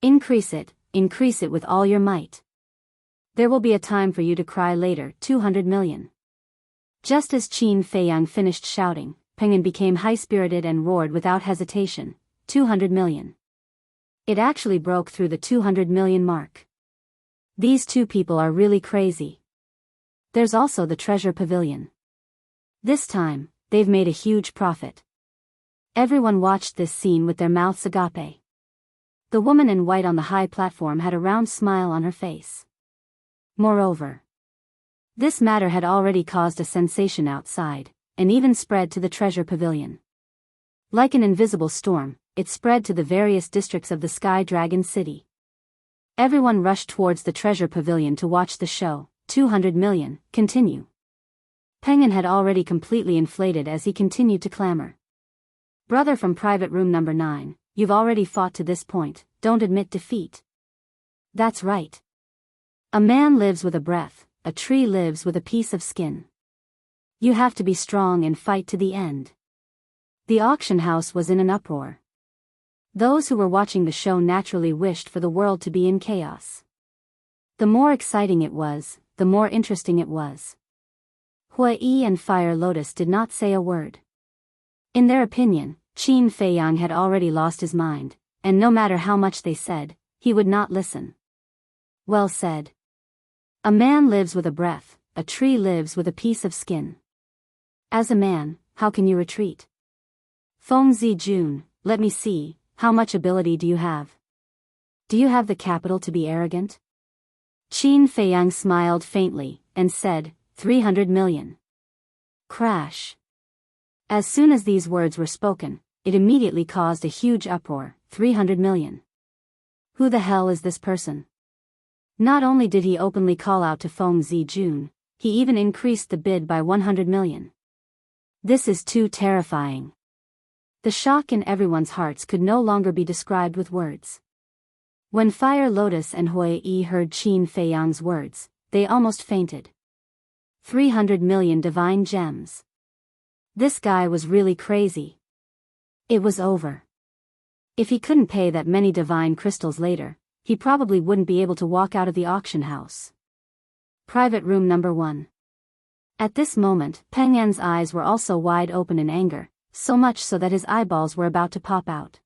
Increase it with all your might. There will be a time for you to cry later, 200 million. Just as Qin Feiyang finished shouting, Peng An became high-spirited and roared without hesitation, 200 million. It actually broke through the 200 million mark. These two people are really crazy. There's also the treasure pavilion. This time, they've made a huge profit. Everyone watched this scene with their mouths agape. The woman in white on the high platform had a round smile on her face. Moreover, this matter had already caused a sensation outside, and even spread to the treasure pavilion. Like an invisible storm, it spread to the various districts of the Sky Dragon City. Everyone rushed towards the treasure pavilion to watch the show. 200 million, continue. Penguin had already completely inflated as he continued to clamor. Brother from private room number 9, you've already fought to this point, don't admit defeat. That's right. A man lives with a breath, a tree lives with a piece of skin. You have to be strong and fight to the end. The auction house was in an uproar. Those who were watching the show naturally wished for the world to be in chaos. The more exciting it was, the more interesting it was. Hui and Fire Lotus did not say a word. In their opinion, Qin Feiyang had already lost his mind, and no matter how much they said, he would not listen. Well said. A man lives with a breath, a tree lives with a piece of skin. As a man, how can you retreat? Feng Zijun, let me see, how much ability do you have? Do you have the capital to be arrogant? Qin Feiyang smiled faintly, and said, 300 million. Crash. As soon as these words were spoken, it immediately caused a huge uproar. 300 million. Who the hell is this person? Not only did he openly call out to Feng Zijun, he even increased the bid by 100 million. This is too terrifying. The shock in everyone's hearts could no longer be described with words. When Fire Lotus and Hui heard Qin Feiyang's words, they almost fainted. 300 million divine gems. This guy was really crazy. It was over. If he couldn't pay that many divine crystals later, he probably wouldn't be able to walk out of the auction house. Private room number 1. At this moment, Peng Yan's eyes were also wide open in anger, so much so that his eyeballs were about to pop out.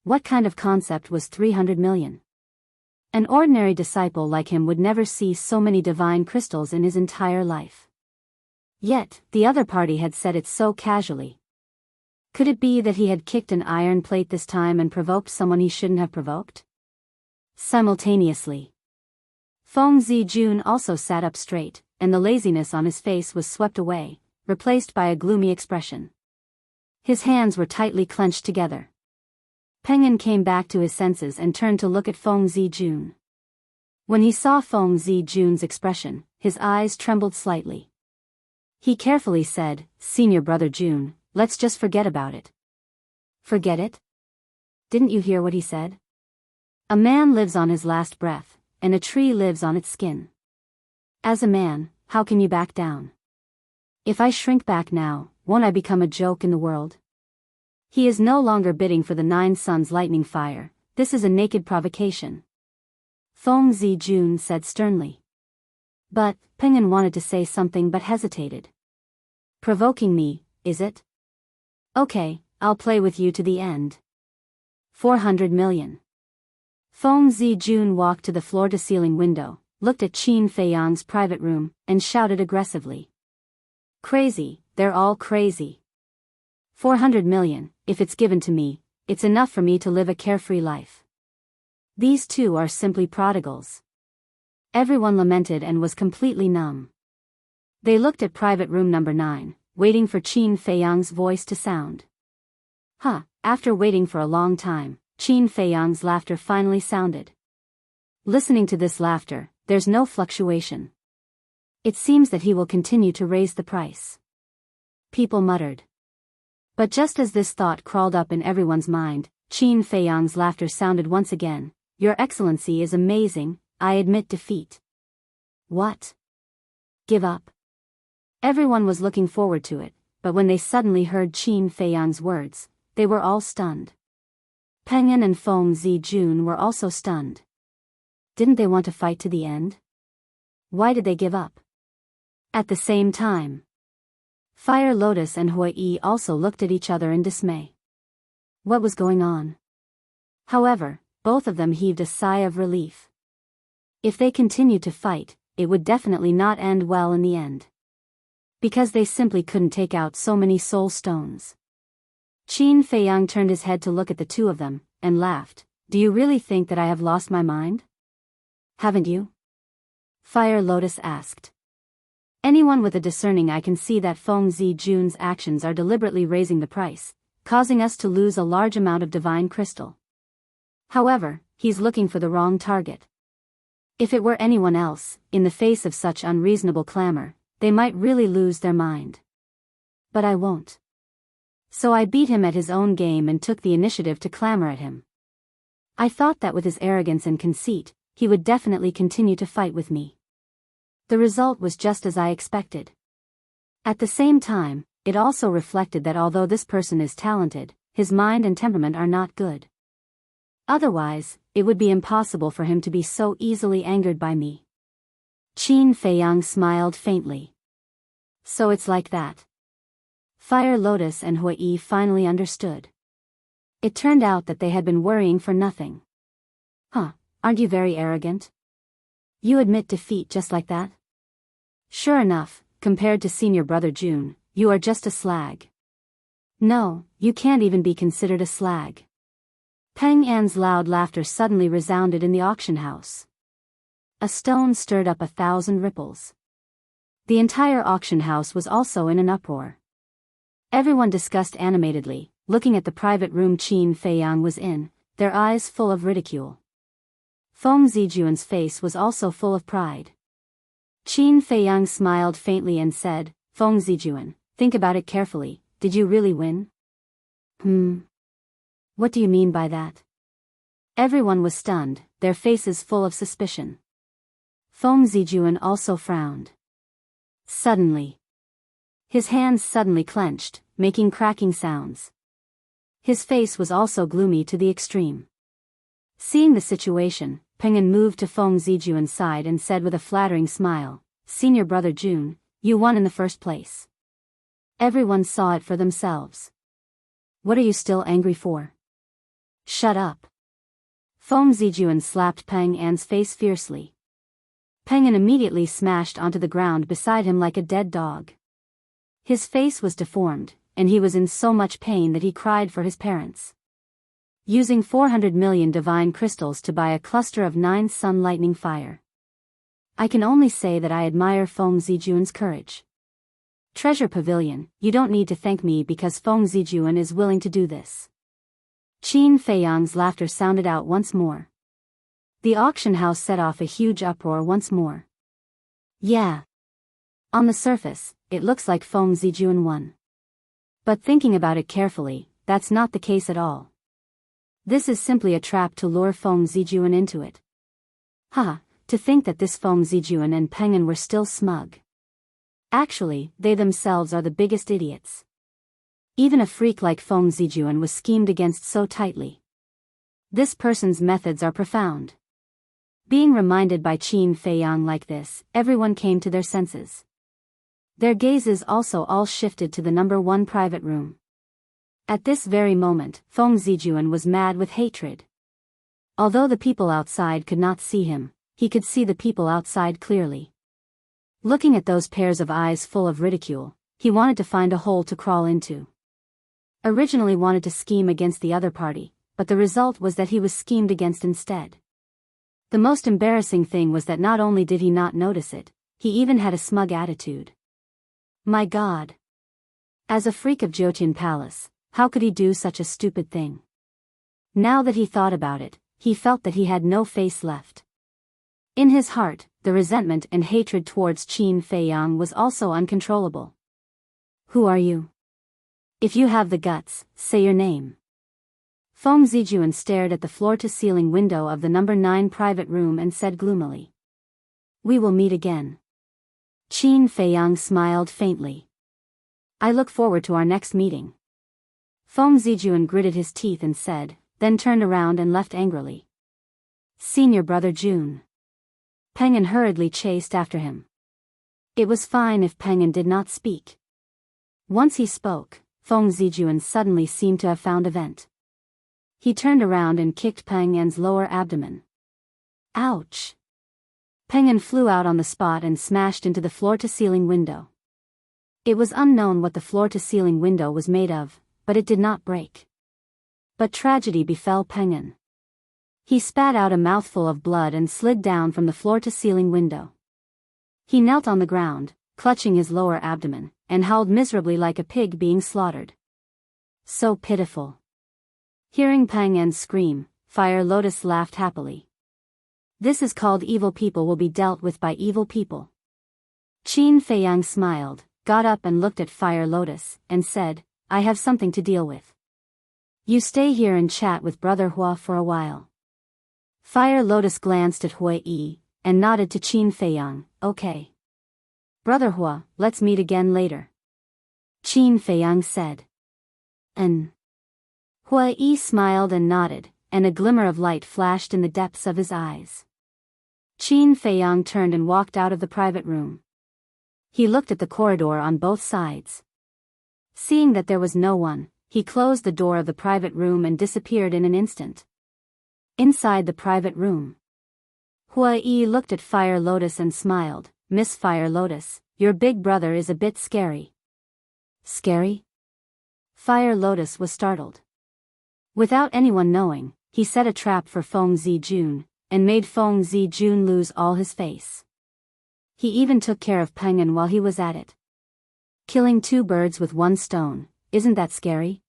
What kind of concept was 300 million? An ordinary disciple like him would never see so many divine crystals in his entire life. Yet, the other party had said it so casually. Could it be that he had kicked an iron plate this time and provoked someone he shouldn't have provoked? Simultaneously, Feng Zijun also sat up straight, and the laziness on his face was swept away, replaced by a gloomy expression. His hands were tightly clenched together. Penguin came back to his senses and turned to look at Feng Zijun. When he saw Feng Zijun's expression, his eyes trembled slightly. He carefully said, Senior Brother Jun, let's just forget about it. Forget it? Didn't you hear what he said? A man lives on his last breath, and a tree lives on its skin. As a man, how can you back down? If I shrink back now, won't I become a joke in the world? He is no longer bidding for the 9 suns lightning fire, this is a naked provocation. Feng Zijun said sternly. But, Penguin wanted to say something but hesitated. Provoking me, is it? Okay, I'll play with you to the end. 400 million. Feng Zijun walked to the floor-to-ceiling window, looked at Qin Feiyang's private room, and shouted aggressively. Crazy, they're all crazy. 400 million, if it's given to me, it's enough for me to live a carefree life. These two are simply prodigals. Everyone lamented and was completely numb. They looked at private room number 9, waiting for Qin Feiyang's voice to sound. After waiting for a long time, Qin Feiyang's laughter finally sounded. Listening to this laughter, there's no fluctuation. It seems that he will continue to raise the price. People muttered. But just as this thought crawled up in everyone's mind, Qin Feiyang's laughter sounded once again. Your Excellency is amazing, I admit defeat. What? Give up? Everyone was looking forward to it, but when they suddenly heard Qin Feiyang's words, they were all stunned. Penguin and Feng Zijun were also stunned. Didn't they want to fight to the end? Why did they give up? At the same time, Fire Lotus and Hui also looked at each other in dismay. What was going on? However, both of them heaved a sigh of relief. If they continued to fight, it would definitely not end well in the end. Because they simply couldn't take out so many soul stones. Qin Feiyang turned his head to look at the two of them, and laughed. Do you really think that I have lost my mind? Haven't you? Fire Lotus asked. Anyone with a discerning eye can see that Feng Zijun's actions are deliberately raising the price, causing us to lose a large amount of divine crystal. However, he's looking for the wrong target. If it were anyone else, in the face of such unreasonable clamor, they might really lose their mind. But I won't. So I beat him at his own game and took the initiative to clamor at him. I thought that with his arrogance and conceit, he would definitely continue to fight with me. The result was just as I expected. At the same time, it also reflected that although this person is talented, his mind and temperament are not good. Otherwise, it would be impossible for him to be so easily angered by me. Qin Feiyang smiled faintly. So it's like that. Fire Lotus and Hui finally understood. It turned out that they had been worrying for nothing. Huh, aren't you very arrogant? You admit defeat just like that? Sure enough, compared to senior brother June, you are just a slag. No, you can't even be considered a slag. Peng An's loud laughter suddenly resounded in the auction house. A stone stirred up 1,000 ripples. The entire auction house was also in an uproar. Everyone discussed animatedly, looking at the private room Qin Feiyang was in, their eyes full of ridicule. Feng Zijun's face was also full of pride. Qin Feiyang smiled faintly and said, Feng Zijun, think about it carefully, did you really win? What do you mean by that? Everyone was stunned, their faces full of suspicion. Feng Zijun also frowned. Suddenly. His hands suddenly clenched, making cracking sounds. His face was also gloomy to the extreme. Seeing the situation, Peng An moved to Feng Zijun's side and said with a flattering smile, Senior brother June, you won in the first place. Everyone saw it for themselves. What are you still angry for? Shut up. Feng Zijun slapped Peng An's face fiercely. Peng An immediately smashed onto the ground beside him like a dead dog. His face was deformed, and he was in so much pain that he cried for his parents. Using 400 million divine crystals to buy a cluster of 9 sun lightning fire. I can only say that I admire Feng Zijun's courage. Treasure Pavilion, you don't need to thank me because Feng Zijun is willing to do this. Qin Feiyang's laughter sounded out once more. The auction house set off a huge uproar once more. Yeah. On the surface, it looks like Feng Zijun won. But thinking about it carefully, that's not the case at all. This is simply a trap to lure Feng Zijun into it. To think that this Feng Zijun and Peng An were still smug. Actually, they themselves are the biggest idiots. Even a freak like Feng Zijun was schemed against so tightly. This person's methods are profound. Being reminded by Qin Feiyang like this, everyone came to their senses. Their gazes also all shifted to the number 1 private room. At this very moment, Feng Zijun was mad with hatred. Although the people outside could not see him, he could see the people outside clearly. Looking at those pairs of eyes full of ridicule, he wanted to find a hole to crawl into. Originally wanted to scheme against the other party, but the result was that he was schemed against instead. The most embarrassing thing was that not only did he not notice it, he even had a smug attitude. My God! As a freak of Jotian Palace, how could he do such a stupid thing? Now that he thought about it, he felt that he had no face left. In his heart, the resentment and hatred towards Qin Feiyang was also uncontrollable. Who are you? If you have the guts, say your name. Feng Zijun stared at the floor-to-ceiling window of the number 9 private room and said gloomily. We will meet again. Qin Feiyang smiled faintly. I look forward to our next meeting. Feng Zijun gritted his teeth and said, then turned around and left angrily. Senior brother June. Peng An hurriedly chased after him. It was fine if Peng An did not speak. Once he spoke, Feng Zijun suddenly seemed to have found a vent. He turned around and kicked Peng An's lower abdomen. Ouch! Penguin flew out on the spot and smashed into the floor-to-ceiling window. It was unknown what the floor-to-ceiling window was made of, but it did not break. But tragedy befell Penguin. He spat out a mouthful of blood and slid down from the floor-to-ceiling window. He knelt on the ground, clutching his lower abdomen, and howled miserably like a pig being slaughtered. So pitiful. Hearing Penguin scream, Fire Lotus laughed happily. This is called evil people will be dealt with by evil people. Qin Feiyang smiled, got up and looked at Fire Lotus, and said, I have something to deal with. You stay here and chat with Brother Hua for a while. Fire Lotus glanced at Hui Yi, and nodded to Qin Feiyang, okay. Brother Hua, let's meet again later. Qin Feiyang said. Hui Yi smiled and nodded, and a glimmer of light flashed in the depths of his eyes. Qin Feiyang turned and walked out of the private room. He looked at the corridor on both sides. Seeing that there was no one, he closed the door of the private room and disappeared in an instant. Inside the private room, Hui Yi looked at Fire Lotus and smiled, Miss Fire Lotus, your big brother is a bit scary. Scary? Fire Lotus was startled. Without anyone knowing, he set a trap for Feng Zijun, and made Feng Zijun lose all his face. He even took care of Penguin while he was at it. Killing two birds with one stone, isn't that scary?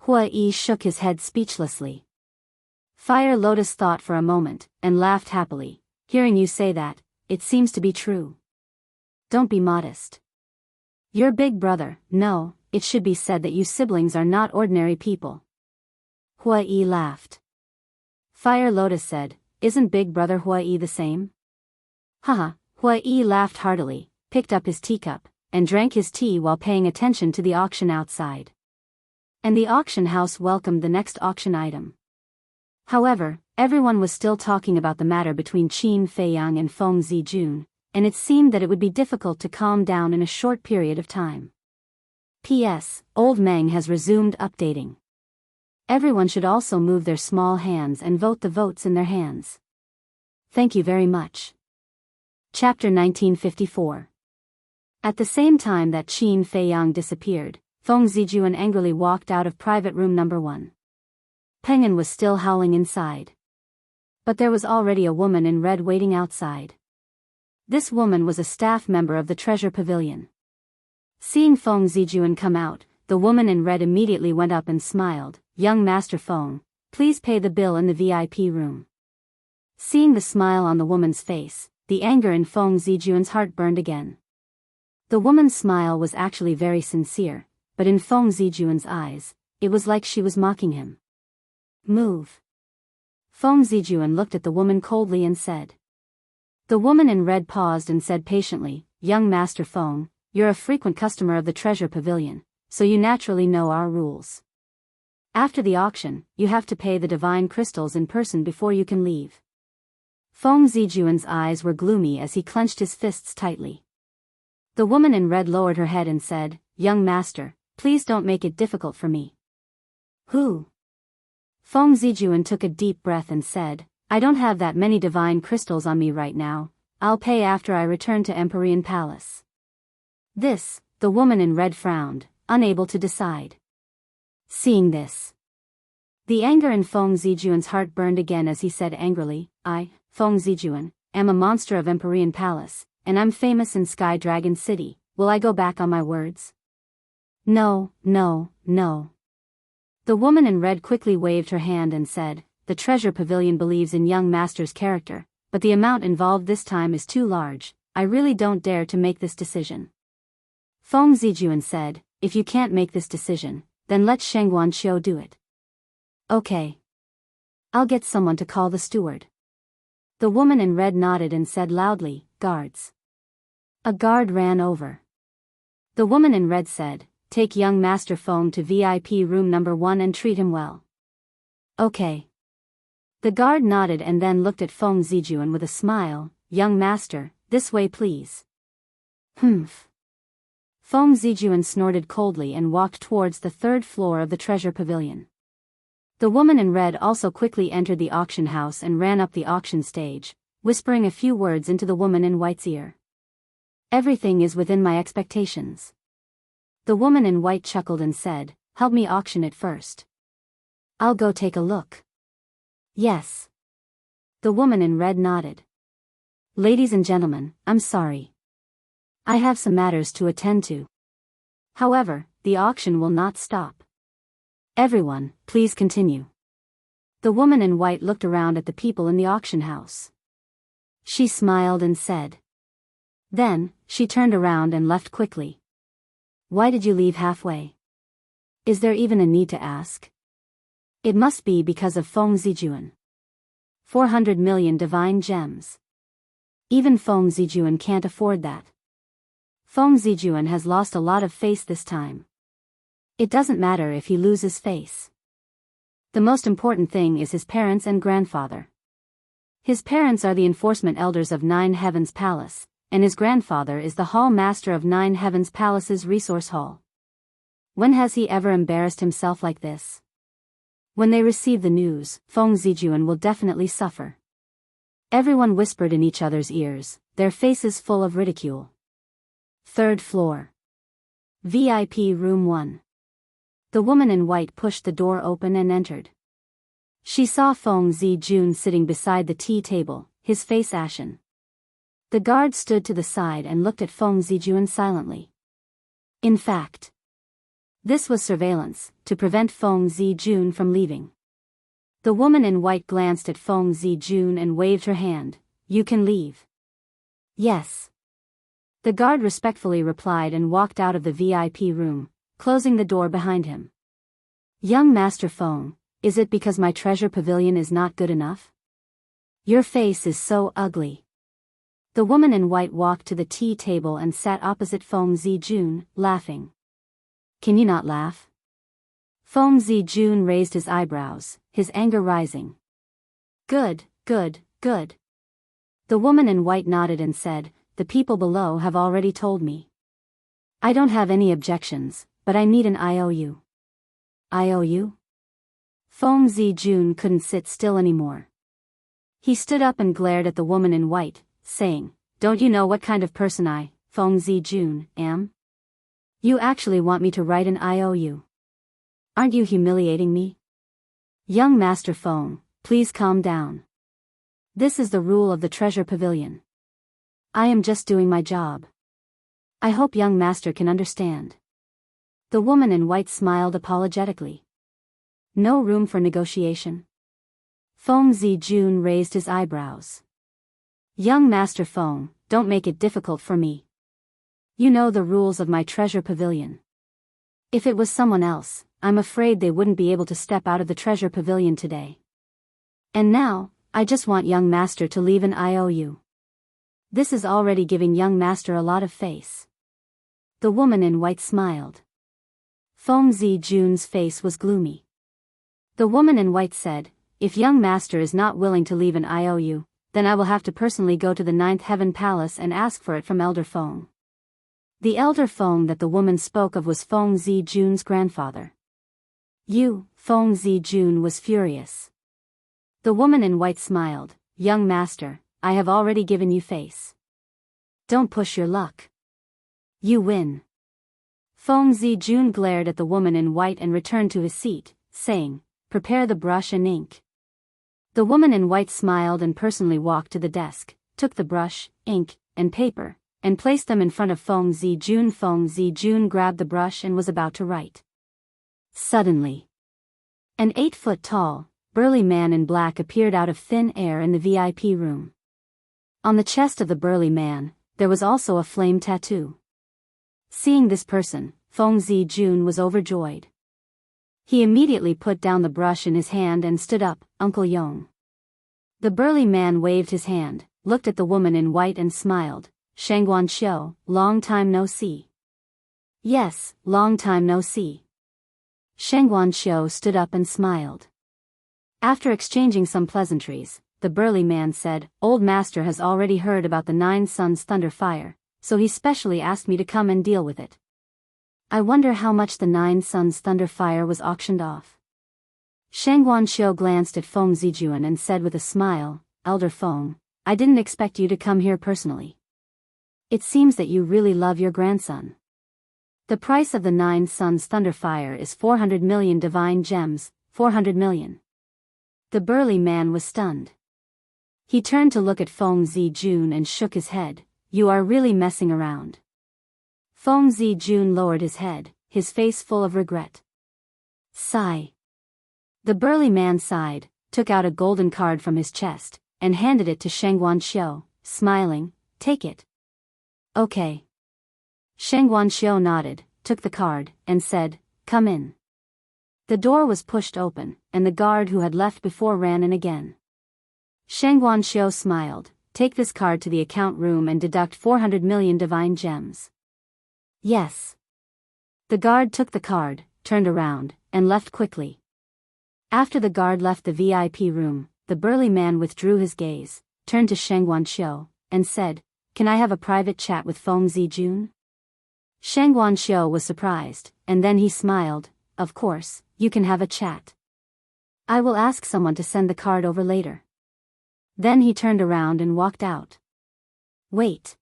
Hui Yi shook his head speechlessly. Fire Lotus thought for a moment, and laughed happily. Hearing you say that, it seems to be true. Don't be modest. Your big brother, no, it should be said that you siblings are not ordinary people. Hui Yi laughed. Fire Lotus said, isn't big brother Hui Yi the same? Haha, Hui Yi laughed heartily, picked up his teacup, and drank his tea while paying attention to the auction outside. And the auction house welcomed the next auction item. However, everyone was still talking about the matter between Qin Feiyang and Feng Zijun, and it seemed that it would be difficult to calm down in a short period of time. P.S. Old Meng has resumed updating. Everyone should also move their small hands and vote the votes in their hands. Thank you very much. Chapter 1954. At the same time that Qin Feiyang disappeared, Feng Zijun angrily walked out of private room number 1. Penguin was still howling inside. But there was already a woman in red waiting outside. This woman was a staff member of the Treasure Pavilion. Seeing Feng Zijun come out, the woman in red immediately went up and smiled, Young Master Feng, please pay the bill in the VIP room. Seeing the smile on the woman's face, the anger in Feng Zijun's heart burned again. The woman's smile was actually very sincere, but in Feng Zijun's eyes, it was like she was mocking him. Move. Feng Zijun looked at the woman coldly and said. The woman in red paused and said patiently, Young Master Feng, you're a frequent customer of the Treasure Pavilion, so you naturally know our rules. After the auction, you have to pay the divine crystals in person before you can leave. Feng Zijun's eyes were gloomy as he clenched his fists tightly. The woman in red lowered her head and said, Young Master, please don't make it difficult for me. Who? Feng Zijun took a deep breath and said, I don't have that many divine crystals on me right now, I'll pay after I return to Empyrean Palace. This, the woman in red frowned, unable to decide. Seeing this, the anger in Feng Zijun's heart burned again as he said angrily, I, Feng Zijun, am a monster of Empyrean Palace, and I'm famous in Sky Dragon City, will I go back on my words? No, no, no. The woman in red quickly waved her hand and said, the Treasure Pavilion believes in young master's character, but the amount involved this time is too large, I really don't dare to make this decision. Feng Zijun said, if you can't make this decision, then let Shengguan Qiu do it. Okay. I'll get someone to call the steward. The woman in red nodded and said loudly, guards. A guard ran over. The woman in red said, take young Master Feng to VIP room number 1 and treat him well. Okay. The guard nodded and then looked at Feng Zijun with a smile, young master, this way please. Humph. Feng Zijun snorted coldly and walked towards the 3rd floor of the Treasure Pavilion. The woman in red also quickly entered the auction house and ran up the auction stage, whispering a few words into the woman in white's ear. Everything is within my expectations. The woman in white chuckled and said, help me auction it first. I'll go take a look. Yes. The woman in red nodded. Ladies and gentlemen, I'm sorry. I have some matters to attend to. However, the auction will not stop. Everyone, please continue. The woman in white looked around at the people in the auction house. She smiled and said. Then, she turned around and left quickly. Why did you leave halfway? Is there even a need to ask? It must be because of Feng Zijuan. 400 million divine gems. Even Feng Zijuan can't afford that. Feng Zijuan has lost a lot of face this time. It doesn't matter if he loses face. The most important thing is his parents and grandfather. His parents are the enforcement elders of Nine Heavens Palace, and his grandfather is the hall master of Nine Heavens Palace's resource hall. When has he ever embarrassed himself like this? When they receive the news, Feng Zijuan will definitely suffer. Everyone whispered in each other's ears, their faces full of ridicule. Third floor. VIP Room 1. The woman in white pushed the door open and entered. She saw Feng Zijun sitting beside the tea table, his face ashen. The guard stood to the side and looked at Feng Zijun silently. In fact, this was surveillance, to prevent Feng Zijun from leaving. The woman in white glanced at Feng Zijun and waved her hand. You can leave. Yes. The guard respectfully replied and walked out of the VIP room, closing the door behind him. Young Master Feng, is it because my treasure pavilion is not good enough? Your face is so ugly. The woman in white walked to the tea table and sat opposite Feng Zijun, laughing. Can you not laugh? Feng Zijun raised his eyebrows, his anger rising. Good, good, good. The woman in white nodded and said, the people below have already told me. I don't have any objections, but I need an IOU. IOU? Feng Zijun couldn't sit still anymore. He stood up and glared at the woman in white, saying, don't you know what kind of person I, Feng Zijun, am? You actually want me to write an IOU? Aren't you humiliating me? Young Master Feng, please calm down. This is the rule of the treasure pavilion. I am just doing my job. I hope young master can understand. The woman in white smiled apologetically. No room for negotiation. Feng Zijun raised his eyebrows. Young Master Feng, don't make it difficult for me. You know the rules of my treasure pavilion. If it was someone else, I'm afraid they wouldn't be able to step out of the treasure pavilion today. And now, I just want young master to leave an IOU. This is already giving young master a lot of face. The woman in white smiled. Feng Zijun's face was gloomy. The woman in white said, if young master is not willing to leave an IOU, then I will have to personally go to the Ninth Heaven Palace and ask for it from Elder Feng. The Elder Feng that the woman spoke of was Feng Zijun's grandfather. Feng Zijun was furious. The woman in white smiled, young master, I have already given you face. Don't push your luck. You win. Feng Zijun glared at the woman in white and returned to his seat, saying, prepare the brush and ink. The woman in white smiled and personally walked to the desk, took the brush, ink, and paper, and placed them in front of Feng Zijun. Feng Zijun grabbed the brush and was about to write. Suddenly, an 8-foot-tall, burly man in black appeared out of thin air in the VIP room. On the chest of the burly man, there was also a flame tattoo. Seeing this person, Feng Zijun was overjoyed. He immediately put down the brush in his hand and stood up, Uncle Yong. The burly man waved his hand, looked at the woman in white and smiled, Shangguan Xiu, long time no see. Yes, long time no see. Shangguan Xiu stood up and smiled. After exchanging some pleasantries, the burly man said, Old Master has already heard about the 9 Suns Thunder Fire, so he specially asked me to come and deal with it. I wonder how much the 9 Suns Thunder Fire was auctioned off. Shangguan Xiu glanced at Feng Zijun and said with a smile, Elder Feng, I didn't expect you to come here personally. It seems that you really love your grandson. The price of the 9 Suns Thunderfire is 400 million divine gems, 400 million. The burly man was stunned. He turned to look at Feng Zijun and shook his head. You are really messing around. Feng Zijun lowered his head, his face full of regret. Sigh. The burly man sighed, took out a golden card from his chest, and handed it to Sheng Guanxiu, smiling, take it. Okay. Sheng Guanxiu nodded, took the card, and said, come in. The door was pushed open, and the guard who had left before ran in again. Sheng Guanxiu smiled, take this card to the account room and deduct 400 million divine gems. Yes. The guard took the card, turned around, and left quickly. After the guard left the VIP room, the burly man withdrew his gaze, turned to Sheng Guanxiu, and said, can I have a private chat with Feng Zijun? Sheng Guanxiu was surprised, and then he smiled, of course, you can have a chat. I will ask someone to send the card over later. Then he turned around and walked out. Wait.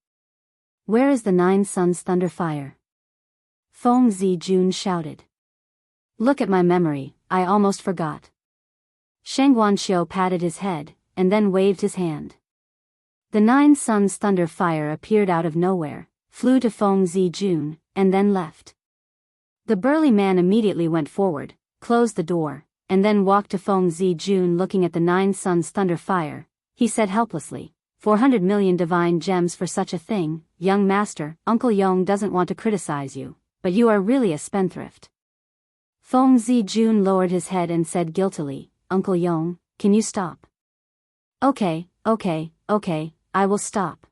Where is the 9 Suns Thunderfire? Feng Zijun shouted. Look at my memory, I almost forgot. Sheng Guanxiu patted his head, and then waved his hand. The 9 Suns Thunderfire appeared out of nowhere, flew to Feng Zijun, and then left. The burly man immediately went forward, closed the door, and then walked to Feng Zijun looking at the 9 Suns Thunderfire. He said helplessly, 400 million divine gems for such a thing, young master, Uncle Yong doesn't want to criticize you, but you are really a spendthrift. Feng Zijun lowered his head and said guiltily, Uncle Yong, can you stop? Okay, I will stop.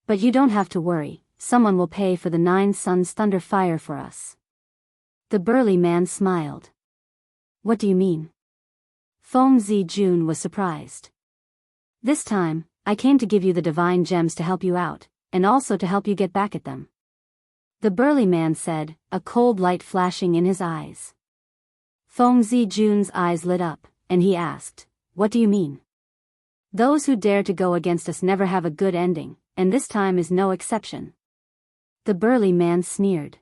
But you don't have to worry, someone will pay for the 9 Suns Thunderfire for us. The burly man smiled. What do you mean? Feng Zijun was surprised. This time, I came to give you the divine gems to help you out, and also to help you get back at them. The burly man said, a cold light flashing in his eyes. Feng Zijun's eyes lit up, and he asked, what do you mean? Those who dare to go against us never have a good ending, and this time is no exception. The burly man sneered.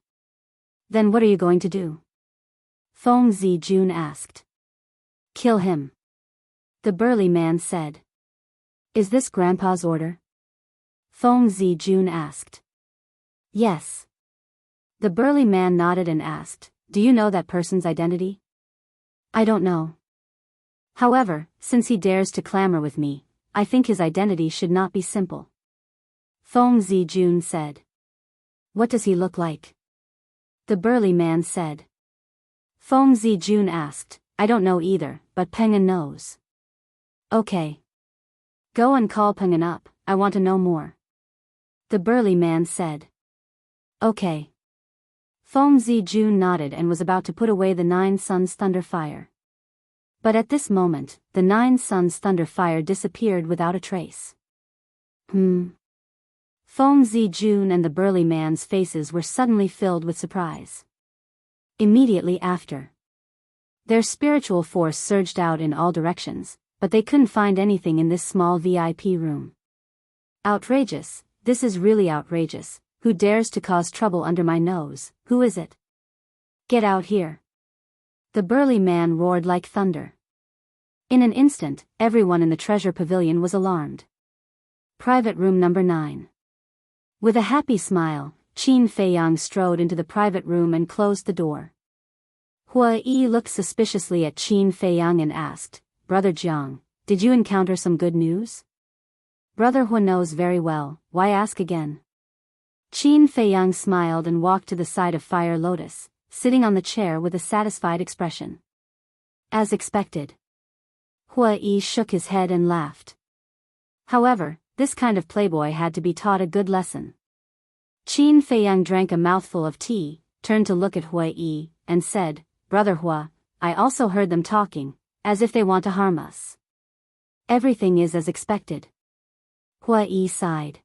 Then what are you going to do? Feng Zijun asked. Kill him. The burly man said. Is this Grandpa's order? Feng Zijun asked. Yes. The burly man nodded and asked, do you know that person's identity? I don't know. However, since he dares to clamor with me, I think his identity should not be simple. Feng Zijun said. What does he look like? The burly man said. Feng Zijun asked, I don't know either, but Pengen knows. Okay. Go and call Pengen up, I want to know more. The burly man said. Okay. Feng Zijun nodded and was about to put away the 9 Suns Thunderfire. But at this moment, the 9 Suns Thunderfire disappeared without a trace. Feng Zijun and the burly man's faces were suddenly filled with surprise. Immediately after, their spiritual force surged out in all directions, but they couldn't find anything in this small VIP room. Outrageous, this is really outrageous. Who dares to cause trouble under my nose? Who is it? Get out here. The burly man roared like thunder. In an instant, everyone in the treasure pavilion was alarmed. Private room number 9. With a happy smile, Qin Feiyang strode into the private room and closed the door. Hua Yi looked suspiciously at Qin Feiyang and asked, Brother Jiang, did you encounter some good news? Brother Hua knows very well, why ask again? Qin Feiyang smiled and walked to the side of Fire Lotus, sitting on the chair with a satisfied expression. As expected. Hua Yi shook his head and laughed. However, this kind of playboy had to be taught a good lesson. Qin Feiyang drank a mouthful of tea, turned to look at Hua Yi, and said, Brother Hua, I also heard them talking, as if they want to harm us. Everything is as expected. Hua Yi sighed.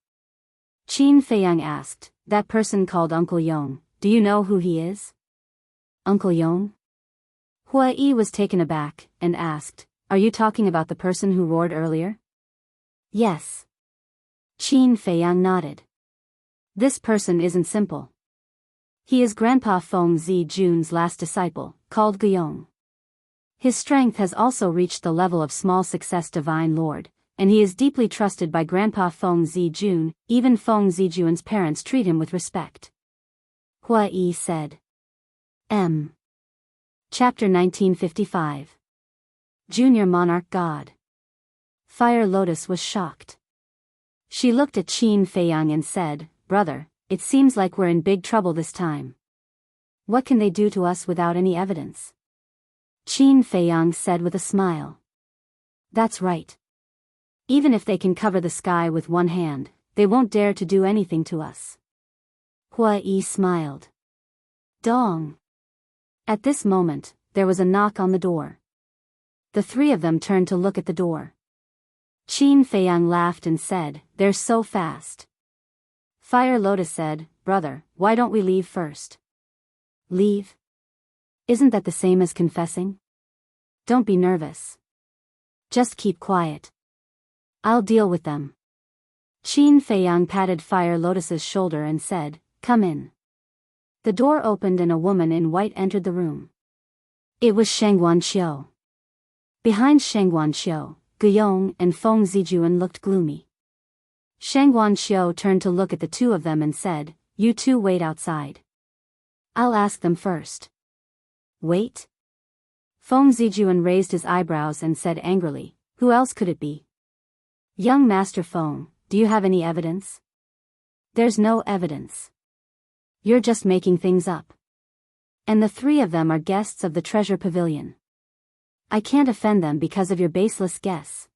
Qin Feiyang asked, that person called Uncle Yong, do you know who he is? Uncle Yong? Hua Yi was taken aback, and asked, are you talking about the person who roared earlier? Yes. Qin Feiyang nodded. This person isn't simple. He is Grandpa Feng Zijun's last disciple, called Guiyong. His strength has also reached the level of small success Divine Lord, and he is deeply trusted by Grandpa Feng Zijun. Even Feng Zijun's parents treat him with respect. Hua Yi said. Chapter 1955. Junior Monarch God. Fire Lotus was shocked. She looked at Qin Feiyang and said, "Brother, it seems like we're in big trouble this time. What can they do to us without any evidence?" Qin Feiyang said with a smile. "That's right. Even if they can cover the sky with one hand, they won't dare to do anything to us." Hua Yi smiled. Dong. At this moment, there was a knock on the door. The three of them turned to look at the door. Qin Feiyang laughed and said, "They're so fast." Fire Lotus said, "Brother, why don't we leave first?" "Leave? Isn't that the same as confessing? Don't be nervous. Just keep quiet. I'll deal with them." Qin Feiyang patted Fire Lotus's shoulder and said, "Come in." The door opened and a woman in white entered the room. It was Shangguan Qiu. Behind Shangguan Qiu, Guiyong and Feng Zijun looked gloomy. Shangguan Qiu turned to look at the two of them and said, "You two wait outside. I'll ask them first." "Wait?" Feng Zijun raised his eyebrows and said angrily, "Who else could it be?" "Young Master Feng, do you have any evidence?" "There's no evidence. You're just making things up. And the three of them are guests of the Treasure Pavilion. I can't offend them because of your baseless guess.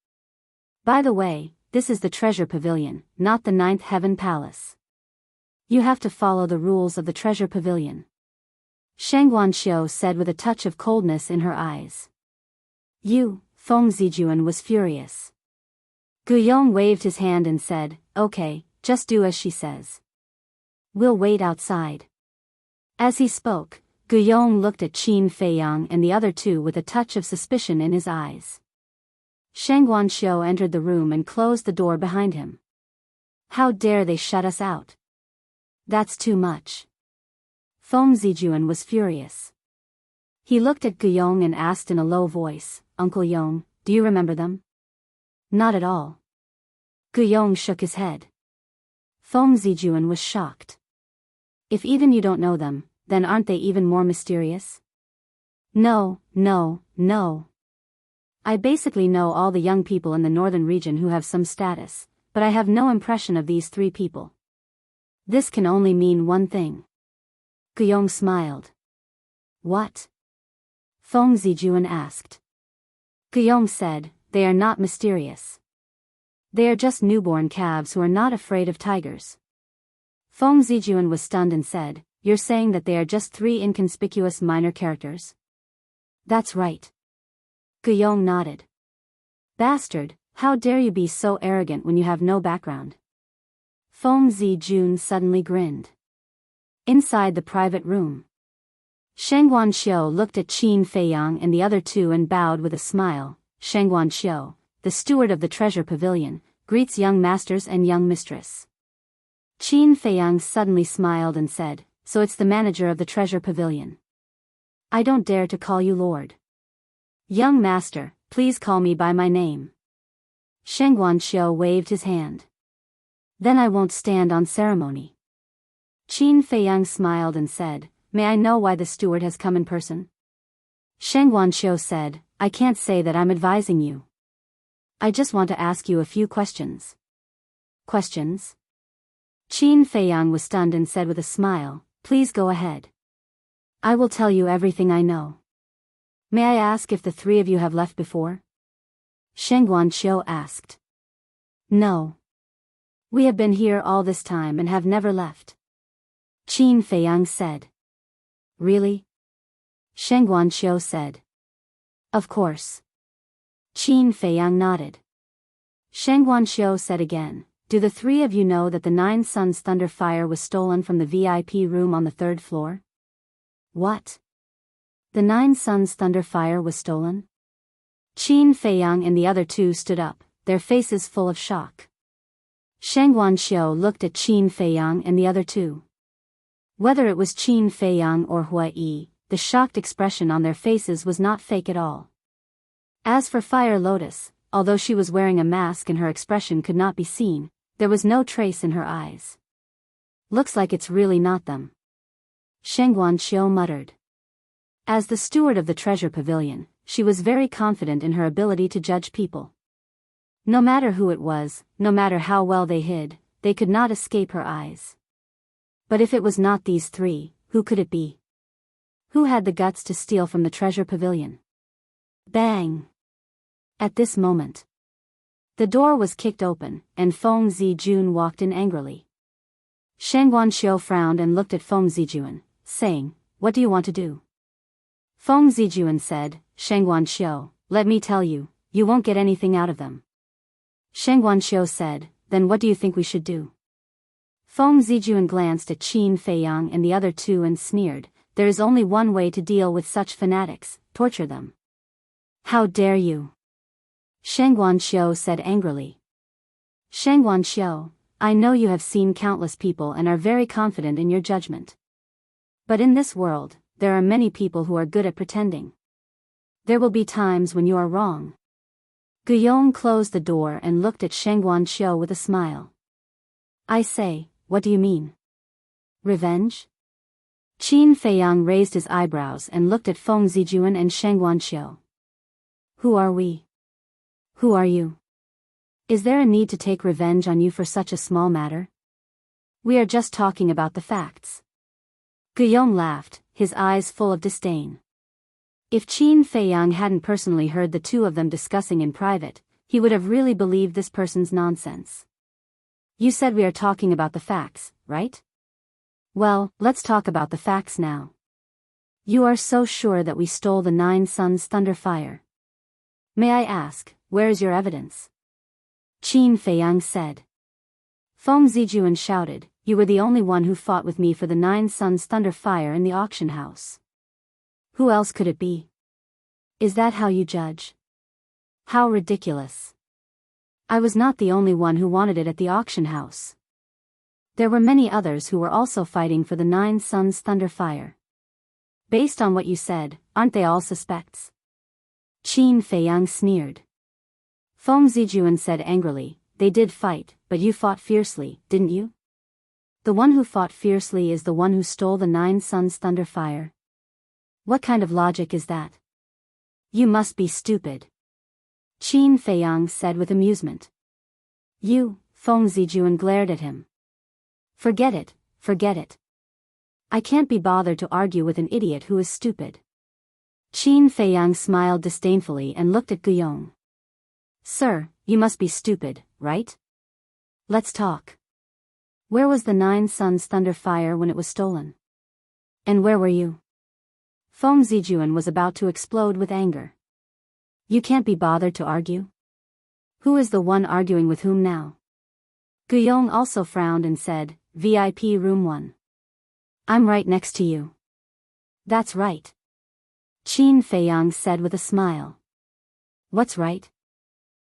By the way, this is the Treasure Pavilion, not the Ninth Heaven Palace. You have to follow the rules of the Treasure Pavilion." Shangguan Qiu said with a touch of coldness in her eyes. "You," Feng Zijun was furious. Guiyong waved his hand and said, "Okay, just do as she says. We'll wait outside." As he spoke, Guiyong looked at Qin Feiyang and the other two with a touch of suspicion in his eyes. Shangguan Qiu entered the room and closed the door behind him. "How dare they shut us out? That's too much." Feng Zijun was furious. He looked at Guiyong and asked in a low voice, "Uncle Yong, do you remember them?" "Not at all." Guiyong shook his head. Feng Zijun was shocked. "If even you don't know them, then aren't they even more mysterious?" No. I basically know all the young people in the northern region who have some status, but I have no impression of these three people. This can only mean one thing." Guiyong smiled. "What?" Feng Zijun asked. Guiyong said, "They are not mysterious. They are just newborn calves who are not afraid of tigers." Feng Zijun was stunned and said, "You're saying that they are just three inconspicuous minor characters?" "That's right." Guiyong nodded. "Bastard, how dare you be so arrogant when you have no background?" Feng Zijun suddenly grinned. Inside the private room, Shangguan Qiu looked at Qin Feiyang and the other two and bowed with a smile. Shangguan Qiu, the steward of the Treasure Pavilion, greets young masters and young mistress. Qin Feiyang suddenly smiled and said, "So it's the manager of the Treasure Pavilion. I don't dare to call you Lord. Young master, please call me by my name." Shangguan Qiu waved his hand. "Then I won't stand on ceremony." Qin Feiyang smiled and said, "May I know why the steward has come in person?" Shangguan Qiu said, "I can't say that I'm advising you. I just want to ask you a few questions." "Questions?" Qin Feiyang was stunned and said with a smile, "Please go ahead. I will tell you everything I know." "May I ask if the three of you have left before?" Shangguan Qiu asked. "No. We have been here all this time and have never left," Qin Feiyang said. "Really?" Shangguan Qiu said. "Of course." Qin Feiyang nodded. Shangguan Qiu said again, "Do the three of you know that the 9 Suns Thunder Fire was stolen from the VIP room on the 3rd floor?" "What? The 9 Suns Thunder Fire was stolen?" Qin Feiyang and the other two stood up. their faces full of shock. Shang Guanxiu looked at Qin Feiyang and the other two. Whether it was Qin Feiyang or Hua Yi, the shocked expression on their faces was not fake at all. As for Fire Lotus, although she was wearing a mask and her expression could not be seen, there was no trace in her eyes. Looks like it's really not them. Shang Guanxiu muttered. As the steward of the treasure pavilion, she was very confident in her ability to judge people. No matter who it was, no matter how well they hid, they could not escape her eyes. But if it was not these three, who could it be? Who had the guts to steal from the treasure pavilion? Bang! At this moment, the door was kicked open, and Feng Zijun walked in angrily. Shang Guanxiu frowned and looked at Feng Zijun, saying, "What do you want to do?" Feng Zijun said, "Shang Guanxiu, let me tell you, you won't get anything out of them." Shang Guanxiu said, "Then what do you think we should do?" Feng Zijun glanced at Qin Feiyang and the other two and sneered, "There is only one way to deal with such fanatics, torture them." "How dare you?" Shang Guanxiu said angrily. "Shang Guanxiu, I know you have seen countless people and are very confident in your judgment. But in this world, there are many people who are good at pretending. There will be times when you are wrong." Guillaume closed the door and looked at Shang Guanxiu with a smile. "I say, what do you mean? Revenge?" Qin Feiyang raised his eyebrows and looked at Feng Zijun and Shang Guanxiu. "Who are we? Who are you? Is there a need to take revenge on you for such a small matter? We are just talking about the facts." Guillaume laughed, his eyes full of disdain. If Qin Feiyang hadn't personally heard the two of them discussing in private, he would have really believed this person's nonsense. "You said we are talking about the facts, right? Well, let's talk about the facts now. You are so sure that we stole the 9 Suns Thunder Fire. May I ask, where is your evidence?" Qin Feiyang said. Feng Zijun shouted, "You were the only one who fought with me for the 9 Suns Thunder Fire in the auction house. Who else could it be? Is that how you judge? How ridiculous. I was not the only one who wanted it at the auction house. There were many others who were also fighting for the 9 Suns Thunder Fire. Based on what you said, aren't they all suspects?" Qin Feiyang sneered. Feng Zijun said angrily, "They did fight, but you fought fiercely, didn't you? The one who fought fiercely is the one who stole the 9 Suns Thunder Fire. What kind of logic is that? You must be stupid." Qin Feiyang said with amusement. "You," Feng Zijun glared at him. Forget it, forget it. I can't be bothered to argue with an idiot who is stupid." Qin Feiyang smiled disdainfully and looked at Guillaume. "Sir, you must be stupid, right? Let's talk. Where was the 9 Suns Thunder Fire when it was stolen? And where were you?" Feng Zijun was about to explode with anger. "You can't be bothered to argue? Who is the one arguing with whom now?" Guillaume also frowned and said, "VIP room 1. I'm right next to you." "That's right." Qin Feiyang said with a smile. "What's right?"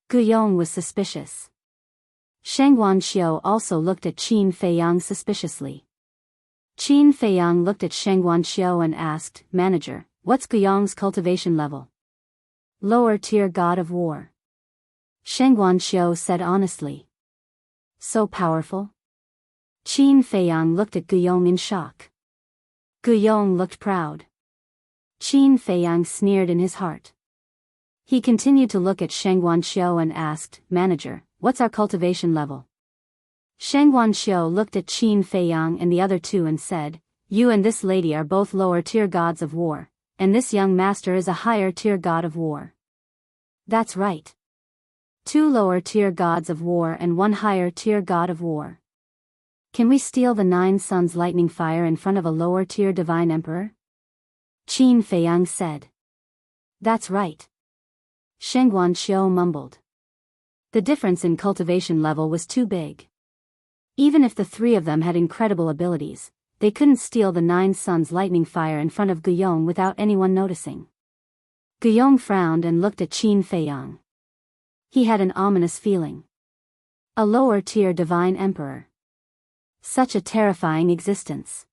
Guillaume was suspicious. Shang Guanxiu also looked at Qin Feiyang suspiciously. Qin Feiyang looked at Shang Guanxiu and asked, "Manager, what's Guillaume's cultivation level?" "Lower tier god of war." Shang Guanxiu said honestly. "So powerful?" Qin Feiyang looked at Guillaume in shock. Guillaume looked proud. Qin Feiyang sneered in his heart. He continued to look at Shang Guanxiu and asked, "Manager, what's our cultivation level?" Shang Guanxiu looked at Qin Feiyang and the other two and said, "You and this lady are both lower tier gods of war, and this young master is a higher tier god of war." "That's right. 2 lower tier gods of war and 1 higher tier god of war. Can we steal the 9 Suns lightning fire in front of a lower tier divine emperor?" Qin Feiyang said. "That's right." Shang Guanxiu mumbled. The difference in cultivation level was too big. Even if the three of them had incredible abilities, they couldn't steal the 9 Suns lightning fire in front of Guillaume without anyone noticing. Guillaume frowned and looked at Qin Feiyang. He had an ominous feeling. A lower-tier divine emperor. Such a terrifying existence.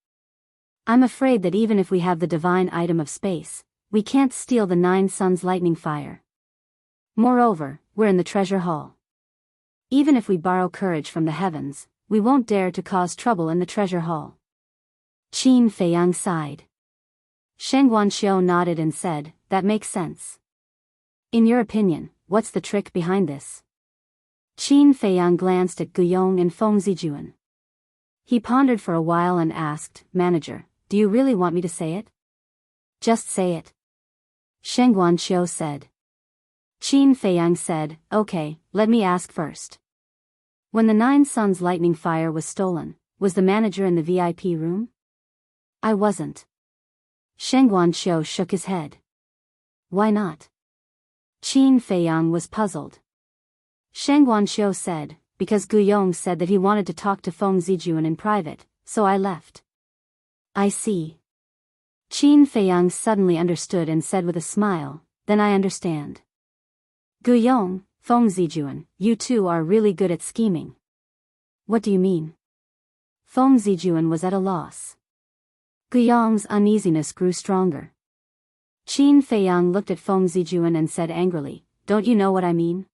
I'm afraid that even if we have the divine item of space, we can't steal the 9 suns lightning fire. Moreover, we're in the treasure hall. Even if we borrow courage from the heavens, we won't dare to cause trouble in the treasure hall. Qin Feiyang sighed. Sheng Guanxiu nodded and said, that makes sense. In your opinion, what's the trick behind this? Qin Feiyang glanced at Guyong and Feng Zijuan. He pondered for a while and asked, Manager, do you really want me to say it? Just say it. Sheng Guanxiu said. Qin Feiyang said, okay, let me ask first. When the 9 suns lightning fire was stolen, was the manager in the VIP room? I wasn't. Sheng Guanxiu shook his head. Why not? Qin Feiyang was puzzled. Sheng Guanxiu said, because Guyong said that he wanted to talk to Feng Zijuan in private, so I left. I see. Qin Feiyang suddenly understood and said with a smile, then I understand. Guyong, Feng Zijuan, you two are really good at scheming. What do you mean? Feng Zijuan was at a loss. Guyong's uneasiness grew stronger. Qin Feiyang looked at Feng Zijuan and said angrily, don't you know what I mean?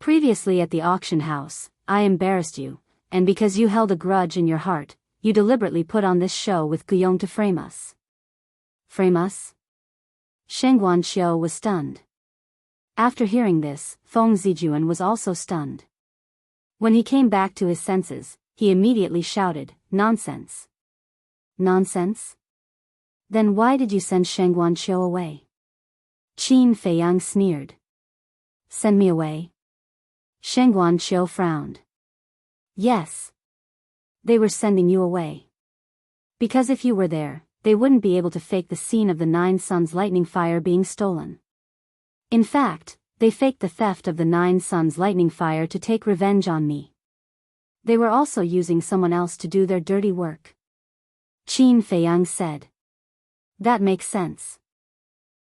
Previously at the auction house, I embarrassed you, and because you held a grudge in your heart, you deliberately put on this show with Guyong to frame us. Frame us? Sheng Guanxiu was stunned. After hearing this, Feng Zijuan was also stunned. When he came back to his senses, he immediately shouted, nonsense. Nonsense? Then why did you send Sheng Guanxiu away? Qin Feiyang sneered. Send me away? Sheng Guanxiu frowned. Yes. They were sending you away. Because if you were there, they wouldn't be able to fake the scene of the 9 suns lightning fire being stolen. In fact, they faked the theft of the 9 suns lightning fire to take revenge on me. They were also using someone else to do their dirty work. Qin Feiyang said. That makes sense.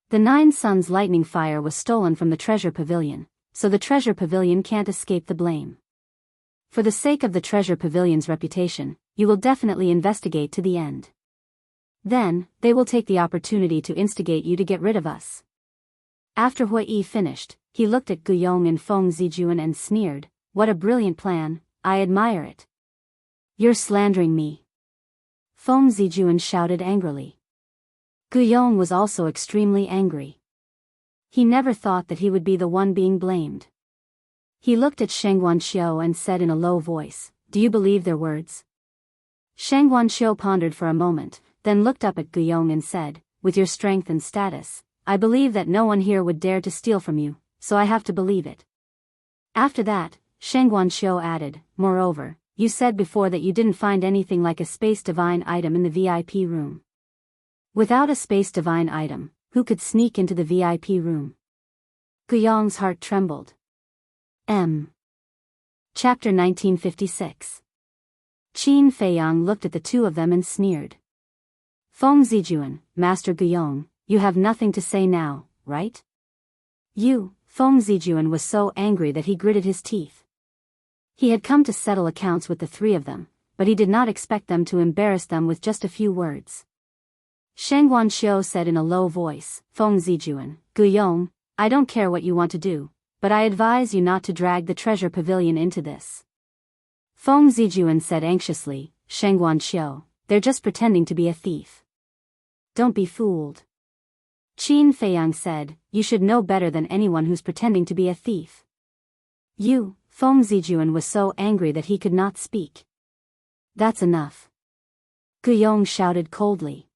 The 9 suns lightning fire was stolen from the treasure pavilion, so the treasure pavilion can't escape the blame. For the sake of the treasure pavilion's reputation, you will definitely investigate to the end. Then, they will take the opportunity to instigate you to get rid of us. After Hui Yi finished, he looked at Guyong and Feng Zijuan and sneered, what a brilliant plan, I admire it. You're slandering me. Feng Zijuan shouted angrily. Guyong was also extremely angry. He never thought that he would be the one being blamed. He looked at Sheng Guanxiu and said in a low voice, do you believe their words? Sheng Guanxiu pondered for a moment, then looked up at Guyong and said, with your strength and status, I believe that no one here would dare to steal from you, so I have to believe it. After that, Sheng Guanxiu added, moreover, you said before that you didn't find anything like a space divine item in the VIP room. Without a space divine item, who could sneak into the VIP room? Guyong's heart trembled. Chapter 1956. Qin Feiyang looked at the two of them and sneered. Feng Zijuan, Master Guyong, you have nothing to say now, right? Feng Zijuan was so angry that he gritted his teeth. He had come to settle accounts with the three of them, but he did not expect them to embarrass them with just a few words. Sheng Guanxiu said in a low voice, Feng Zijuan, Guyong, I don't care what you want to do, but I advise you not to drag the treasure pavilion into this. Feng Zijuan said anxiously, Sheng Guanxiu, they're just pretending to be a thief. Don't be fooled. Qin Feiyang said, you should know better than anyone who's pretending to be a thief. Feng Zijuan was so angry that he could not speak. That's enough. Guyong shouted coldly.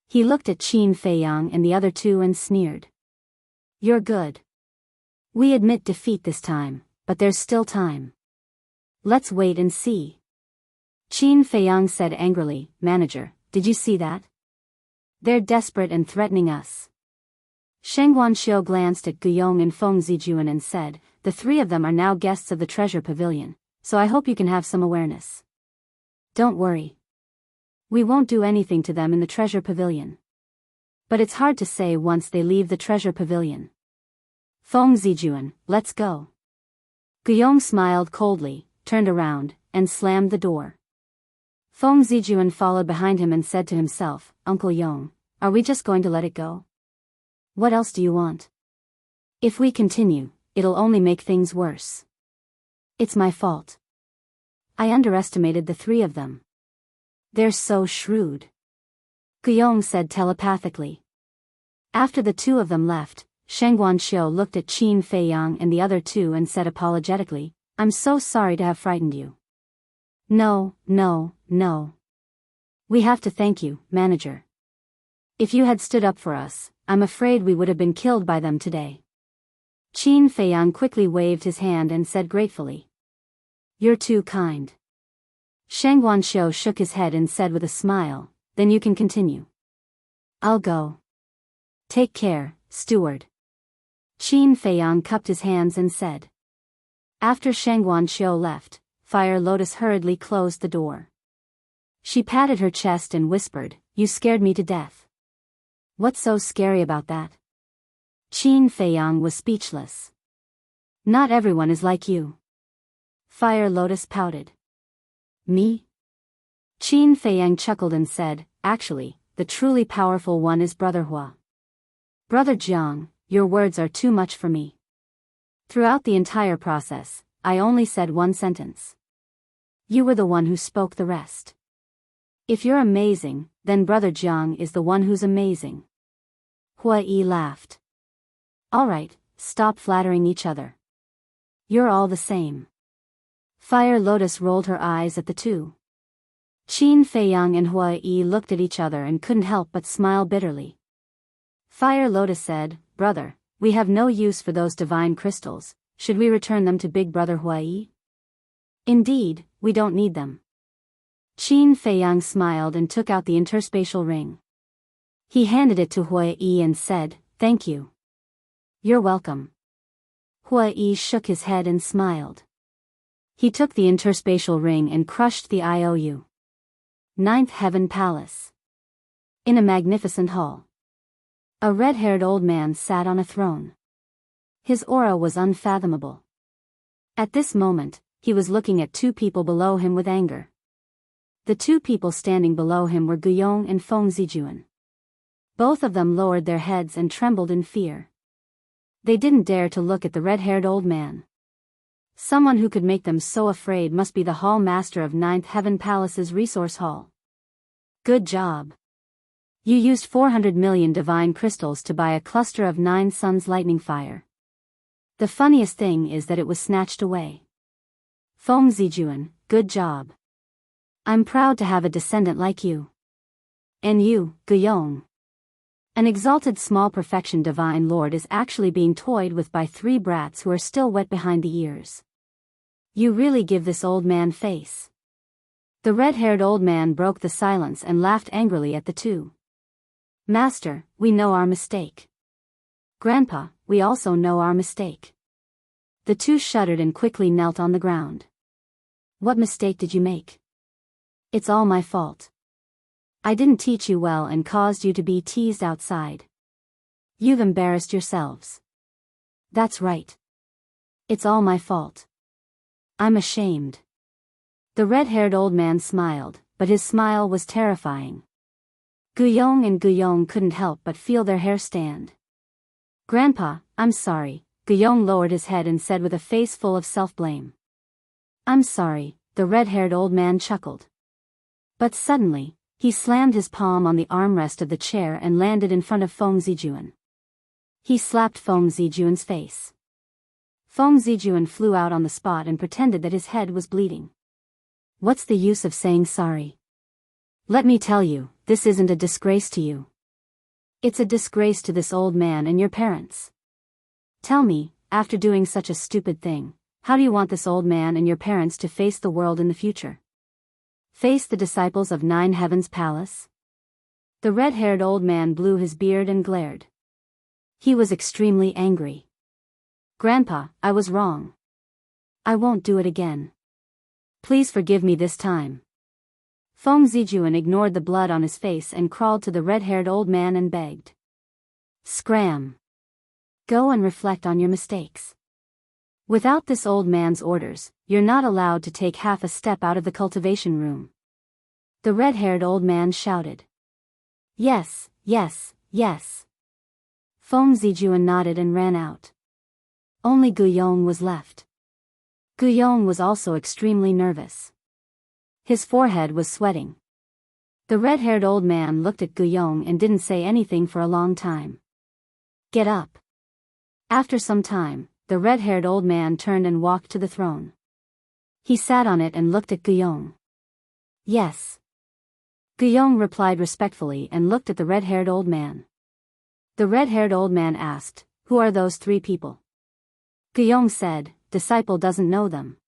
He looked at Qin Feiyang and the other two and sneered. You're good. We admit defeat this time, but there's still time. Let's wait and see. Qin Feiyang said angrily, Manager, did you see that? They're desperate and threatening us. Sheng Guanxiu glanced at Guyong and Feng Zijuan and said, the three of them are now guests of the treasure pavilion, so I hope you can have some awareness. Don't worry. We won't do anything to them in the treasure pavilion. But it's hard to say once they leave the treasure pavilion. Feng Zijuan, let's go. Guyong smiled coldly, turned around, and slammed the door. Feng Zijuan followed behind him and said to himself, Uncle Yong, are we just going to let it go? What else do you want? If we continue, it'll only make things worse. It's my fault. I underestimated the three of them. They're so shrewd. Guyong said telepathically. After the two of them left, Sheng Guanxiu looked at Qin Feiyang and the other two and said apologetically, I'm so sorry to have frightened you. No. We have to thank you, manager. If you had stood up for us, I'm afraid we would have been killed by them today. Qin Feiyang quickly waved his hand and said gratefully. You're too kind. Sheng Guanxiu shook his head and said with a smile, then you can continue. I'll go. Take care, steward. Qin Feiyang cupped his hands and said. After Sheng Guanxiu left, Fire Lotus hurriedly closed the door. She patted her chest and whispered, You scared me to death. What's so scary about that? Qin Feiyang was speechless. Not everyone is like you. Fire Lotus pouted. Me? Qin Feiyang chuckled and said, Actually, the truly powerful one is Brother Hua. Brother Jiang, your words are too much for me. Throughout the entire process, I only said one sentence. You were the one who spoke the rest. If you're amazing, then Brother Jiang is the one who's amazing. Hua Yi laughed. Alright, stop flattering each other. You're all the same. Fire Lotus rolled her eyes at the two. Qin Feiyang and Hua Yi looked at each other and couldn't help but smile bitterly. Fire Lotus said, Brother, we have no use for those divine crystals, should we return them to Big Brother Hua Yi? Indeed, we don't need them. Qin Feiyang smiled and took out the interspatial ring. He handed it to Hua Yi and said, Thank you. You're welcome. Hua Yi shook his head and smiled. He took the interspatial ring and crushed the IOU. Ninth Heaven Palace. In a magnificent hall. A red-haired old man sat on a throne. His aura was unfathomable. At this moment, he was looking at two people below him with anger. The two people standing below him were Guyong and Feng Zijuan. Both of them lowered their heads and trembled in fear. They didn't dare to look at the red-haired old man. Someone who could make them so afraid must be the Hall Master of Ninth Heaven Palace's Resource Hall. Good job. You used 400 million divine crystals to buy a cluster of 9 suns lightning fire. The funniest thing is that it was snatched away. Feng Zijuan, good job. I'm proud to have a descendant like you. And you, Guyong. An exalted small perfection divine lord is actually being toyed with by 3 brats who are still wet behind the ears. You really give this old man face. The red-haired old man broke the silence and laughed angrily at the two. Master, we know our mistake. Grandpa, we also know our mistake. The two shuddered and quickly knelt on the ground. What mistake did you make? It's all my fault. I didn't teach you well and caused you to be teased outside. You've embarrassed yourselves. That's right. It's all my fault. I'm ashamed. The red-haired old man smiled, but his smile was terrifying. Guyong and Guyong couldn't help but feel their hair stand. Grandpa, I'm sorry. Guyong lowered his head and said with a face full of self-blame. I'm sorry, the red-haired old man chuckled. But suddenly, he slammed his palm on the armrest of the chair and landed in front of Feng Zijuan. He slapped Feng Zijuan's face. Feng Zijuan flew out on the spot and pretended that his head was bleeding. What's the use of saying sorry? Let me tell you, this isn't a disgrace to you. It's a disgrace to this old man and your parents. Tell me, after doing such a stupid thing, how do you want this old man and your parents to face the world in the future? Face the disciples of Nine Heavens Palace? The red-haired old man blew his beard and glared. He was extremely angry. Grandpa, I was wrong. I won't do it again. Please forgive me this time. Feng Zijuan ignored the blood on his face and crawled to the red-haired old man and begged. Scram! Go and reflect on your mistakes. Without this old man's orders, you're not allowed to take half a step out of the cultivation room. The red-haired old man shouted. Yes, yes, yes. Feng Zijuan nodded and ran out. Only Guyong was left. Guyong was also extremely nervous. His forehead was sweating. The red-haired old man looked at Guyong and didn't say anything for a long time. Get up. After some time, the red-haired old man turned and walked to the throne. He sat on it and looked at Guyong. Yes. Guyong replied respectfully and looked at the red-haired old man. The red-haired old man asked, "Who are those three people?" Guyong said, "Disciple doesn't know them.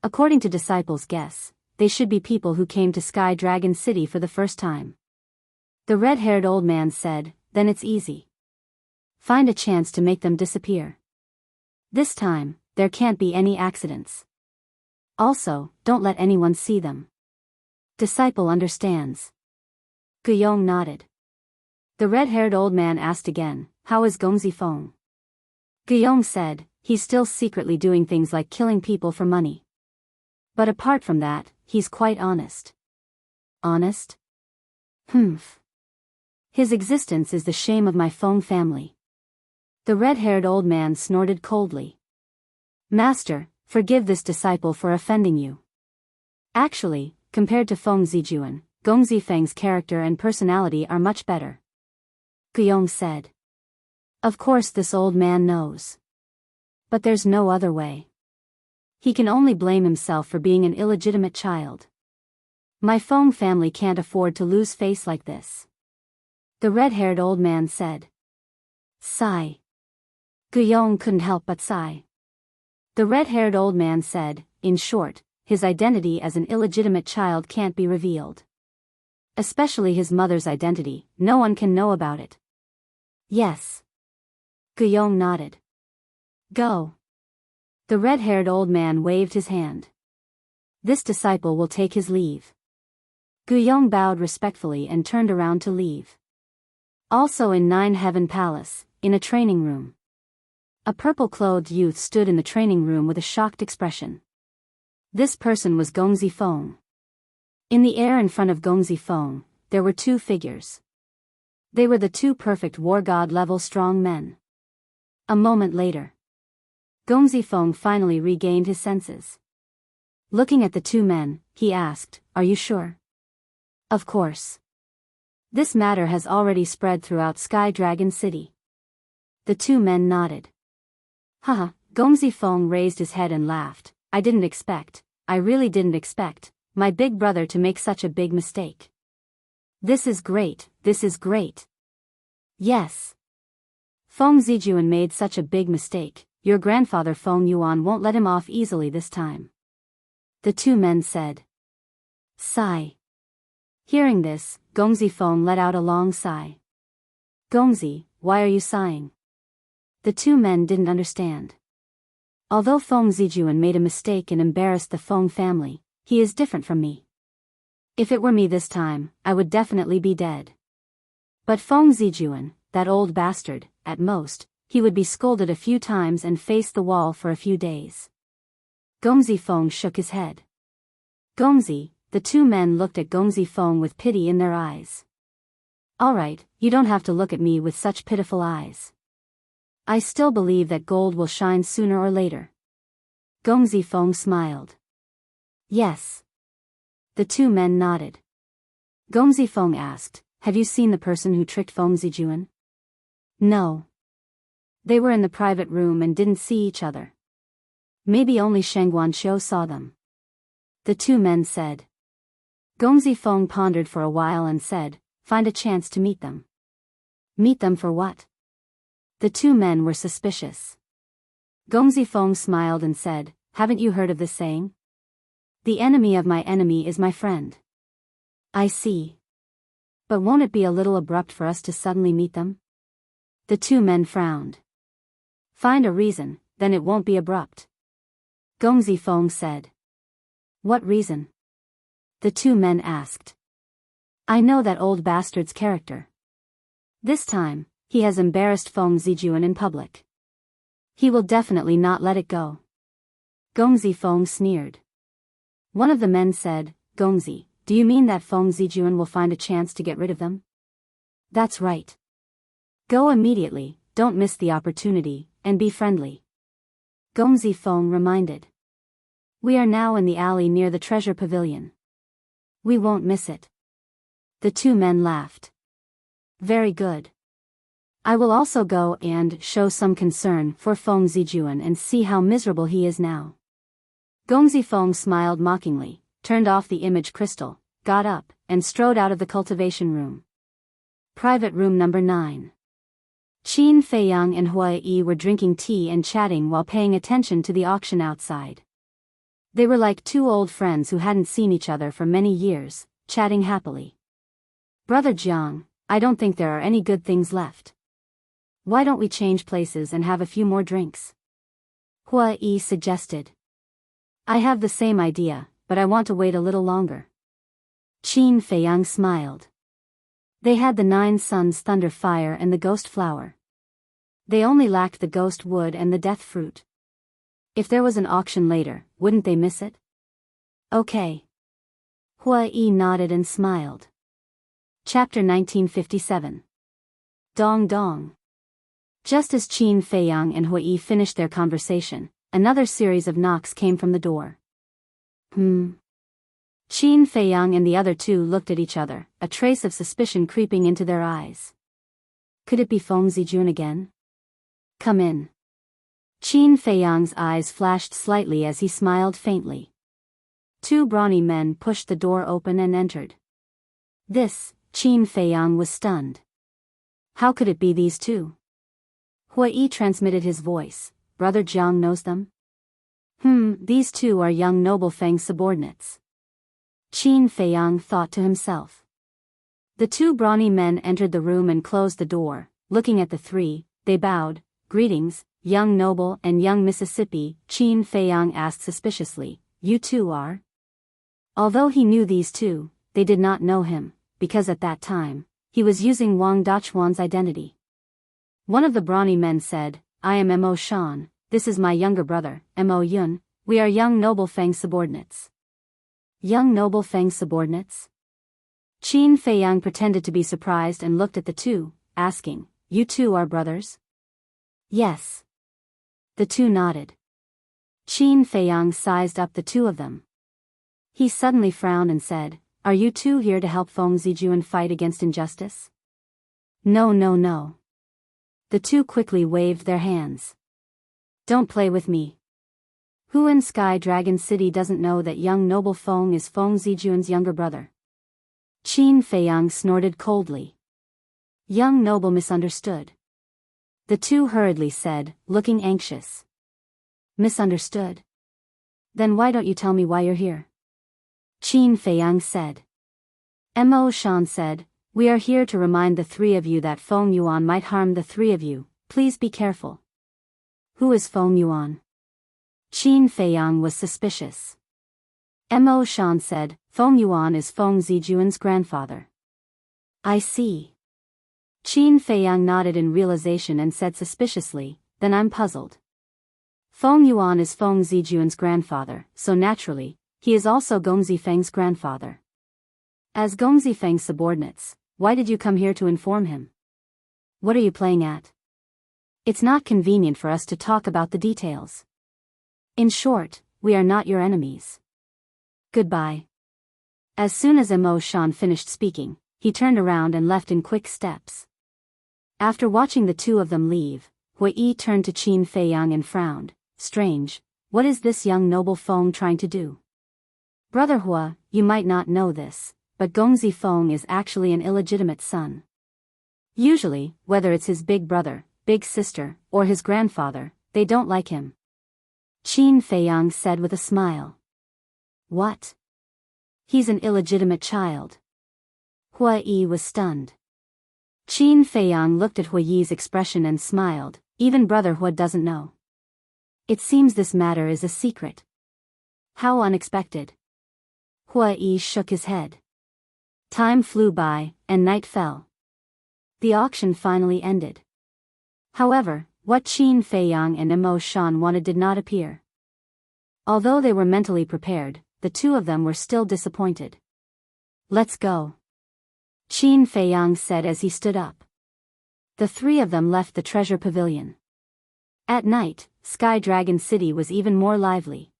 According to Disciple's guess, they should be people who came to Sky Dragon City for the first time." The red-haired old man said, "Then it's easy. Find a chance to make them disappear. This time, there can't be any accidents. Also, don't let anyone see them." Disciple understands. Guyong nodded. The red-haired old man asked again, "How is Gongzi Feng?" Guyong said, "He's still secretly doing things like killing people for money. But apart from that, he's quite honest." Honest? Humph. His existence is the shame of my Feng family. The red-haired old man snorted coldly. "Master, forgive this disciple for offending you. Actually, compared to Feng Zijuan, Gongzi Feng's character and personality are much better." Guyong said. Of course this old man knows. But there's no other way. He can only blame himself for being an illegitimate child. My Feng family can't afford to lose face like this. The red-haired old man said. Sigh. Guyong couldn't help but sigh. The red-haired old man said, in short, his identity as an illegitimate child can't be revealed. Especially his mother's identity, no one can know about it. Yes. Guyong nodded. Go. The red-haired old man waved his hand. This disciple will take his leave. Guyong bowed respectfully and turned around to leave. Also in Nine Heaven Palace, in a training room. A purple-clothed youth stood in the training room with a shocked expression. This person was Gongzi Feng. In the air in front of Gongzi Feng, there were two figures. They were the two perfect war god-level strong men. A moment later, Gongzi Feng finally regained his senses. Looking at the two men, he asked, "Are you sure?" Of course. This matter has already spread throughout Sky Dragon City. The two men nodded. Haha, Gongzi Feng raised his head and laughed. I really didn't expect, my big brother to make such a big mistake. This is great. Yes. Feng Zijuan made such a big mistake, your grandfather Feng Yuan won't let him off easily this time. The two men said. Sigh. Hearing this, Gongzi Feng let out a long sigh. Gongzi, why are you sighing? The two men didn't understand. Although Feng Zijuan made a mistake and embarrassed the Feng family, he is different from me. If it were me this time, I would definitely be dead. But Feng Zijuan, that old bastard, at most, he would be scolded a few times and face the wall for a few days. Gongzi Feng shook his head. Gongzi, the two men looked at Gongzi Feng with pity in their eyes. Alright, you don't have to look at me with such pitiful eyes. I still believe that gold will shine sooner or later. Gongzi Feng smiled. Yes. The two men nodded. Gongzi Feng asked, have you seen the person who tricked Feng Zijuan? No. They were in the private room and didn't see each other. Maybe only Sheng Guanqiu saw them. The two men said. Gongzi Feng pondered for a while and said, find a chance to meet them. Meet them for what? The two men were suspicious. Gongzi Feng smiled and said, haven't you heard of this saying? The enemy of my enemy is my friend. I see. But won't it be a little abrupt for us to suddenly meet them? The two men frowned. Find a reason, then it won't be abrupt. Gongzi Feng said. What reason? The two men asked. I know that old bastard's character. This time, He has embarrassed Feng Zijuan in public. He will definitely not let it go. Gongzi Feng sneered. One of the men said, Gongzi, do you mean that Feng Zijuan will find a chance to get rid of them? That's right. Go immediately, don't miss the opportunity, and be friendly. Gongzi Feng reminded. We are now in the alley near the treasure pavilion. We won't miss it. The two men laughed. Very good. I will also go and show some concern for Feng Zijuan and see how miserable he is now. Gongzi Feng smiled mockingly, turned off the image crystal, got up, and strode out of the cultivation room. Private room number 9. Qin Feiyang and Hua Yi were drinking tea and chatting while paying attention to the auction outside. They were like two old friends who hadn't seen each other for many years, chatting happily. Brother Jiang, I don't think there are any good things left. Why don't we change places and have a few more drinks? Hua Yi suggested. I have the same idea, but I want to wait a little longer. Qin Feiyang smiled. They had the 9 suns thunder fire and the ghost flower. They only lacked the ghost wood and the death fruit. If there was an auction later, wouldn't they miss it? Okay. Hua Yi nodded and smiled. Chapter 1957. Dong Dong. Just as Qin Feiyang and Hua Yi finished their conversation, another series of knocks came from the door. Qin Feiyang and the other two looked at each other, a trace of suspicion creeping into their eyes. Could it be Feng Zijuan again? Come in. Qin Feiyang's eyes flashed slightly as he smiled faintly. 2 brawny men pushed the door open and entered. Qin Feiyang was stunned. How could it be these two? Hua Yi transmitted his voice. Brother Jiang knows them? These two are young noble Feng's subordinates. Qin Feiyang thought to himself. The 2 brawny men entered the room and closed the door. Looking at the 3, they bowed. Greetings, young noble and young Mississippi, Qin Feiyang asked suspiciously. You two are? Although he knew these two, they did not know him, because at that time, he was using Wang Dachuan's identity. One of the brawny men said, I am Mo Shan, this is my younger brother, Mo Yun, we are young noble Feng subordinates. Young noble Feng subordinates? Qin Feiyang pretended to be surprised and looked at the two, asking, You two are brothers? Yes. The two nodded. Qin Feiyang sized up the 2 of them. He suddenly frowned and said, Are you two here to help Feng Zijuan fight against injustice? No. The 2 quickly waved their hands. Don't play with me. Who in Sky Dragon City doesn't know that young noble Feng is Feng Zijuan's younger brother? Qin Feiyang snorted coldly. Young noble misunderstood. The 2 hurriedly said, looking anxious. Misunderstood? Then why don't you tell me why you're here? Qin Feiyang said. Mo Shan said, We are here to remind the 3 of you that Feng Yuan might harm the 3 of you, please be careful. Who is Feng Yuan? Qin Feiyang was suspicious. Mo Shan said, Feng Yuan is Feng Zijuan's grandfather. I see. Qin Feiyang nodded in realization and said suspiciously, Then I'm puzzled. Feng Yuan is Feng Zijuan's grandfather, so naturally, he is also Gongzi Feng's grandfather. As Gongzi Feng's subordinates, why did you come here to inform him? What are you playing at? It's not convenient for us to talk about the details. In short, we are not your enemies. Goodbye. As soon as Mo Shan finished speaking, he turned around and left in quick steps. After watching the 2 of them leave, Hua Yi turned to Qin Feiyang and frowned. Strange, what is this young noble Feng trying to do? Brother Hua, you might not know this, but Gongzi Feng is actually an illegitimate son. Usually, whether it's his big brother, big sister, or his grandfather, they don't like him. Qin Feiyang said with a smile. What? He's an illegitimate child. Hua Yi was stunned. Qin Feiyang looked at Hua Yi's expression and smiled. Even brother Hua doesn't know. It seems this matter is a secret. How unexpected. Hua Yi shook his head. Time flew by, and night fell. The auction finally ended. However, what Qin Feiyang and Immerse wanted did not appear. Although they were mentally prepared, the two of them were still disappointed. "Let's go," Qin Feiyang said as he stood up. The three of them left the treasure pavilion. At night, Sky Dragon City was even more lively.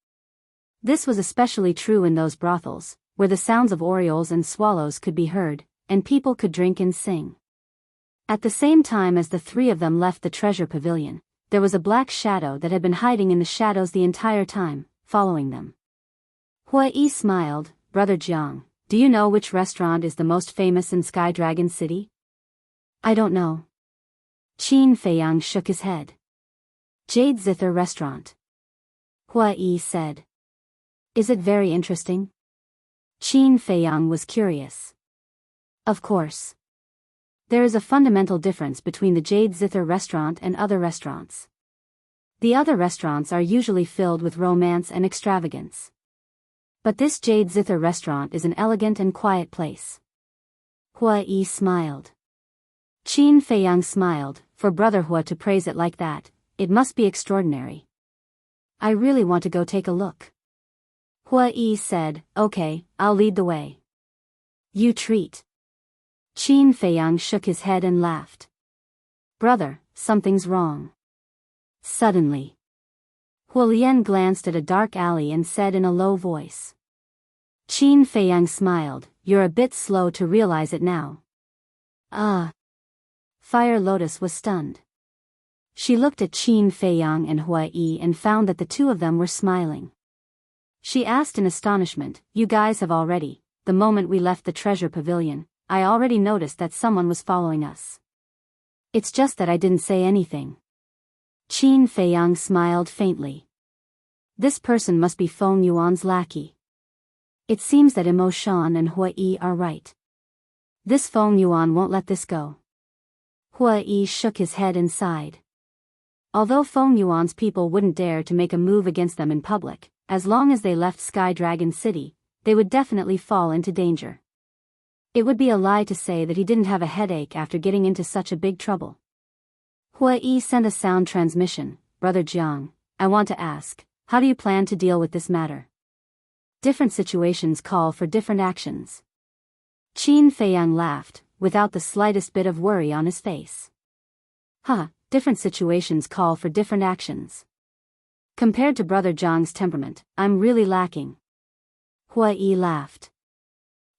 This was especially true in those brothels, where the sounds of orioles and swallows could be heard, and people could drink and sing. At the same time as the three of them left the treasure pavilion, there was a black shadow that had been hiding in the shadows the entire time, following them. Hua Yi smiled. "Brother Jiang, do you know which restaurant is the most famous in Sky Dragon City?" "I don't know." Qin Feiyang shook his head. "Jade Zither Restaurant," Hua Yi said. "Is it very interesting?" Qin Feiyang was curious. "Of course. There is a fundamental difference between the Jade Zither restaurant and other restaurants. The other restaurants are usually filled with romance and extravagance. But this Jade Zither restaurant is an elegant and quiet place." Hua Yi smiled. Qin Feiyang smiled. For Brother Hua to praise it like that, it must be extraordinary. "I really want to go take a look." Hua Yi said. "Okay, I'll lead the way." "You treat." Qin Feiyang shook his head and laughed. "Brother, something's wrong." Suddenly, Hualien glanced at a dark alley and said in a low voice. Qin Feiyang smiled. "You're a bit slow to realize it now." Fire Lotus was stunned. She looked at Qin Feiyang and Hua Yi and found that the two of them were smiling. She asked in astonishment, "You guys have already, the moment we left the treasure pavilion, I already noticed that someone was following us." "It's just that I didn't say anything." Qin Feiyang smiled faintly. "This person must be Feng Yuan's lackey. It seems that Immerse and Hua Yi are right. This Feng Yuan won't let this go." Hua Yi shook his head and sighed. Although Feng Yuan's people wouldn't dare to make a move against them in public, as long as they left Sky Dragon City, they would definitely fall into danger. It would be a lie to say that he didn't have a headache after getting into such a big trouble. Hua Yi sent a sound transmission. "Brother Jiang, I want to ask, how do you plan to deal with this matter? Different situations call for different actions." Qin Feiyang laughed, without the slightest bit of worry on his face. Different situations call for different actions. Compared to Brother Jiang's temperament, I'm really lacking." Hua Yi laughed.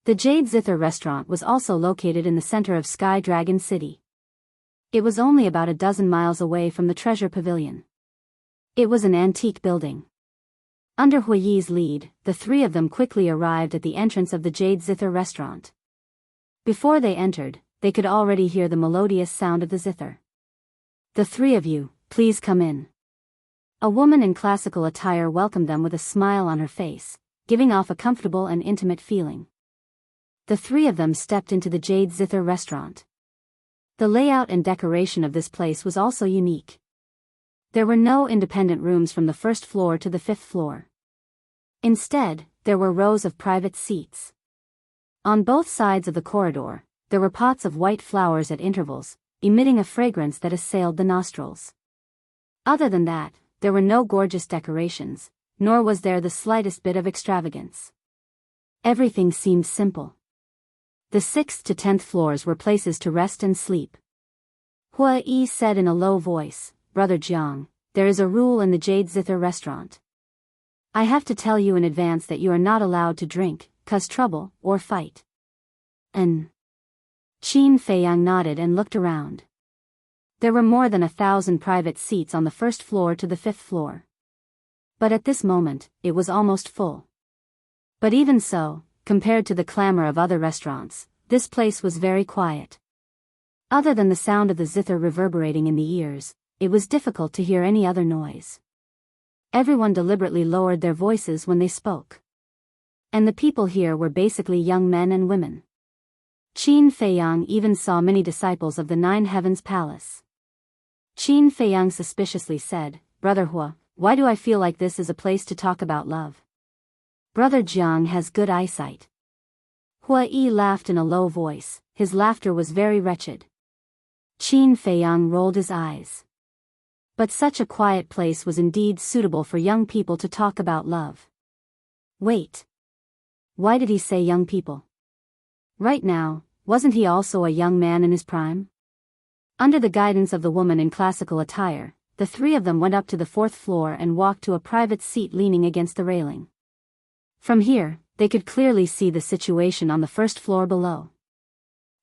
The Jade Zither restaurant was also located in the center of Sky Dragon City. It was only about a dozen miles away from the treasure pavilion. It was an antique building. Under Hua Yi's lead, the three of them quickly arrived at the entrance of the Jade Zither restaurant. Before they entered, they could already hear the melodious sound of the zither. "The three of you, please come in." A woman in classical attire welcomed them with a smile on her face, giving off a comfortable and intimate feeling. The three of them stepped into the Jade Zither restaurant. The layout and decoration of this place was also unique. There were no independent rooms from the first floor to the fifth floor. Instead, there were rows of private seats. On both sides of the corridor, there were pots of white flowers at intervals, emitting a fragrance that assailed the nostrils. Other than that, there were no gorgeous decorations, nor was there the slightest bit of extravagance. Everything seemed simple. The 6th to 10th floors were places to rest and sleep. Hua Yi said in a low voice, "Brother Jiang, there is a rule in the Jade Zither restaurant. I have to tell you in advance that you are not allowed to drink, cause trouble, or fight." Qin Feiyang nodded and looked around. There were more than 1,000 private seats on the first floor to the 5th floor. But at this moment, it was almost full. But even so, compared to the clamor of other restaurants, this place was very quiet. Other than the sound of the zither reverberating in the ears, it was difficult to hear any other noise. Everyone deliberately lowered their voices when they spoke. And the people here were basically young men and women. Qin Feiyang even saw many disciples of the Nine Heavens Palace. Qin Feiyang suspiciously said, "Brother Hua, why do I feel like this is a place to talk about love? Brother Jiang has good eyesight." Hua Yi laughed in a low voice. His laughter was very wretched. Qin Feiyang rolled his eyes. But such a quiet place was indeed suitable for young people to talk about love. Wait. Why did he say young people? Right now, wasn't he also a young man in his prime? Under the guidance of the woman in classical attire, the three of them went up to the fourth floor and walked to a private seat leaning against the railing. From here, they could clearly see the situation on the first floor below.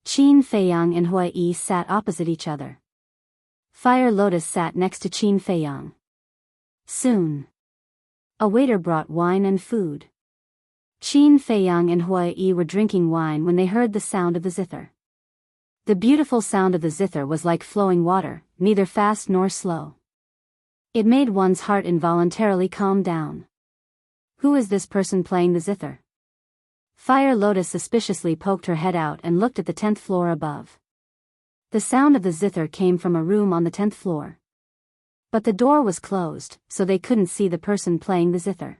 Qin Feiyang and Hui Yi sat opposite each other. Fire Lotus sat next to Qin Feiyang. Soon, a waiter brought wine and food. Qin Feiyang and Hui Yi were drinking wine when they heard the sound of the zither. The beautiful sound of the zither was like flowing water, neither fast nor slow. It made one's heart involuntarily calm down. Who is this person playing the zither? Fire Lotus suspiciously poked her head out and looked at the 10th floor above. The sound of the zither came from a room on the 10th floor. But the door was closed, so they couldn't see the person playing the zither.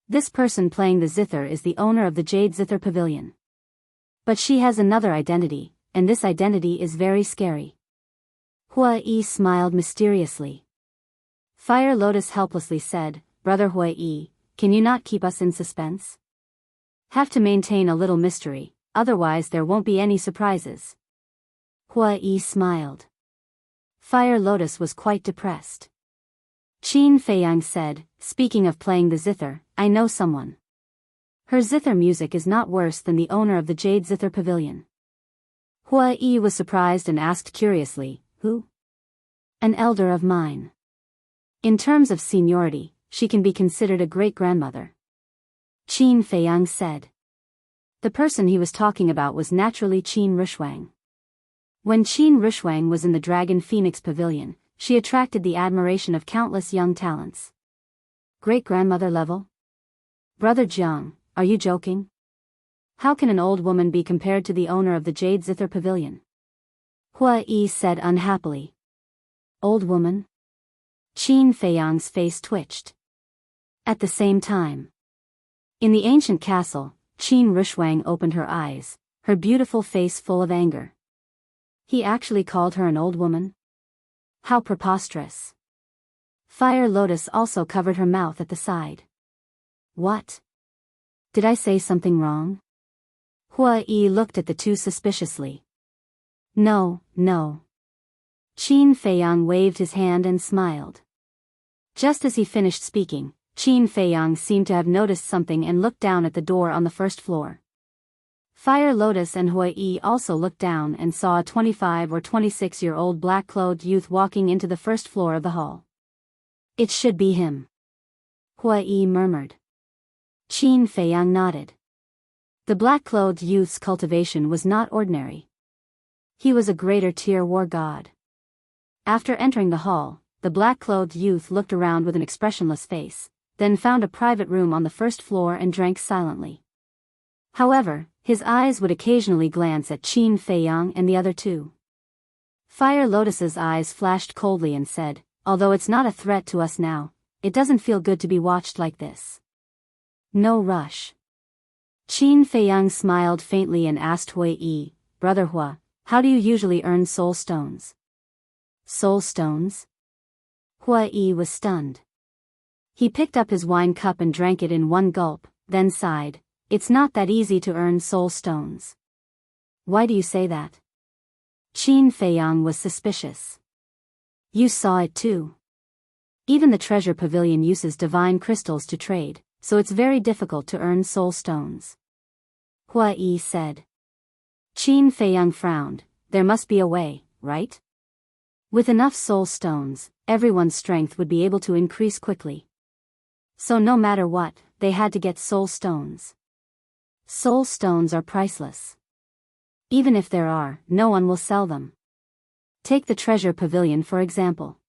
This person playing the zither is the owner of the Jade Zither Pavilion. But she has another identity, and this identity is very scary. Hui Yi smiled mysteriously. Fire Lotus helplessly said, "Brother Hui Yi, can you not keep us in suspense? Have to maintain a little mystery, otherwise there won't be any surprises." Hui Yi smiled. Fire Lotus was quite depressed. Qin Feiyang said, "Speaking of playing the zither, I know someone. Her zither music is not worse than the owner of the Jade Zither Pavilion." Hui Yi was surprised and asked curiously, "Who?" "An elder of mine. In terms of seniority, she can be considered a great-grandmother," Qin Feiyang said. The person he was talking about was naturally Qin Rushwang. When Qin Rushwang was in the Dragon Phoenix Pavilion, she attracted the admiration of countless young talents. Great-grandmother level? Brother Jiang, are you joking? How can an old woman be compared to the owner of the Jade Zither Pavilion? Hui Yi said unhappily. Old woman? Qin Feiyang's face twitched. At the same time, in the ancient castle, Qin Rushwang opened her eyes, her beautiful face full of anger. He actually called her an old woman? How preposterous. Fire Lotus also covered her mouth at the side. What? Did I say something wrong? Hui Yi looked at the two suspiciously. No, no. Qin Feiyang waved his hand and smiled. Just as he finished speaking, Qin Feiyang seemed to have noticed something and looked down at the door on the first floor. Fire Lotus and Hui Yi also looked down and saw a 25 or 26-year-old black-clothed youth walking into the first floor of the hall. It should be him, Hui Yi murmured. Qin Feiyang nodded. The black-clothed youth's cultivation was not ordinary. He was a greater tier war god. After entering the hall, the black-clothed youth looked around with an expressionless face, then found a private room on the first floor and drank silently. However, his eyes would occasionally glance at Qin Feiyang and the other two. Fire Lotus's eyes flashed coldly and said, "Although it's not a threat to us now, it doesn't feel good to be watched like this. No rush." Qin Feiyang smiled faintly and asked Hui Yi, "Brother Hua, how do you usually earn soul stones?" Soul stones? Hui Yi was stunned. He picked up his wine cup and drank it in one gulp, then sighed. It's not that easy to earn soul stones. Why do you say that? Qin Feiyang was suspicious. You saw it too. Even the treasure pavilion uses divine crystals to trade, so it's very difficult to earn soul stones. Hui Yi said. Qin Feiyang frowned. There must be a way, right? With enough soul stones, everyone's strength would be able to increase quickly. So no matter what, they had to get soul stones. Soul stones are priceless. Even if there are, no one will sell them. Take the treasure pavilion for example.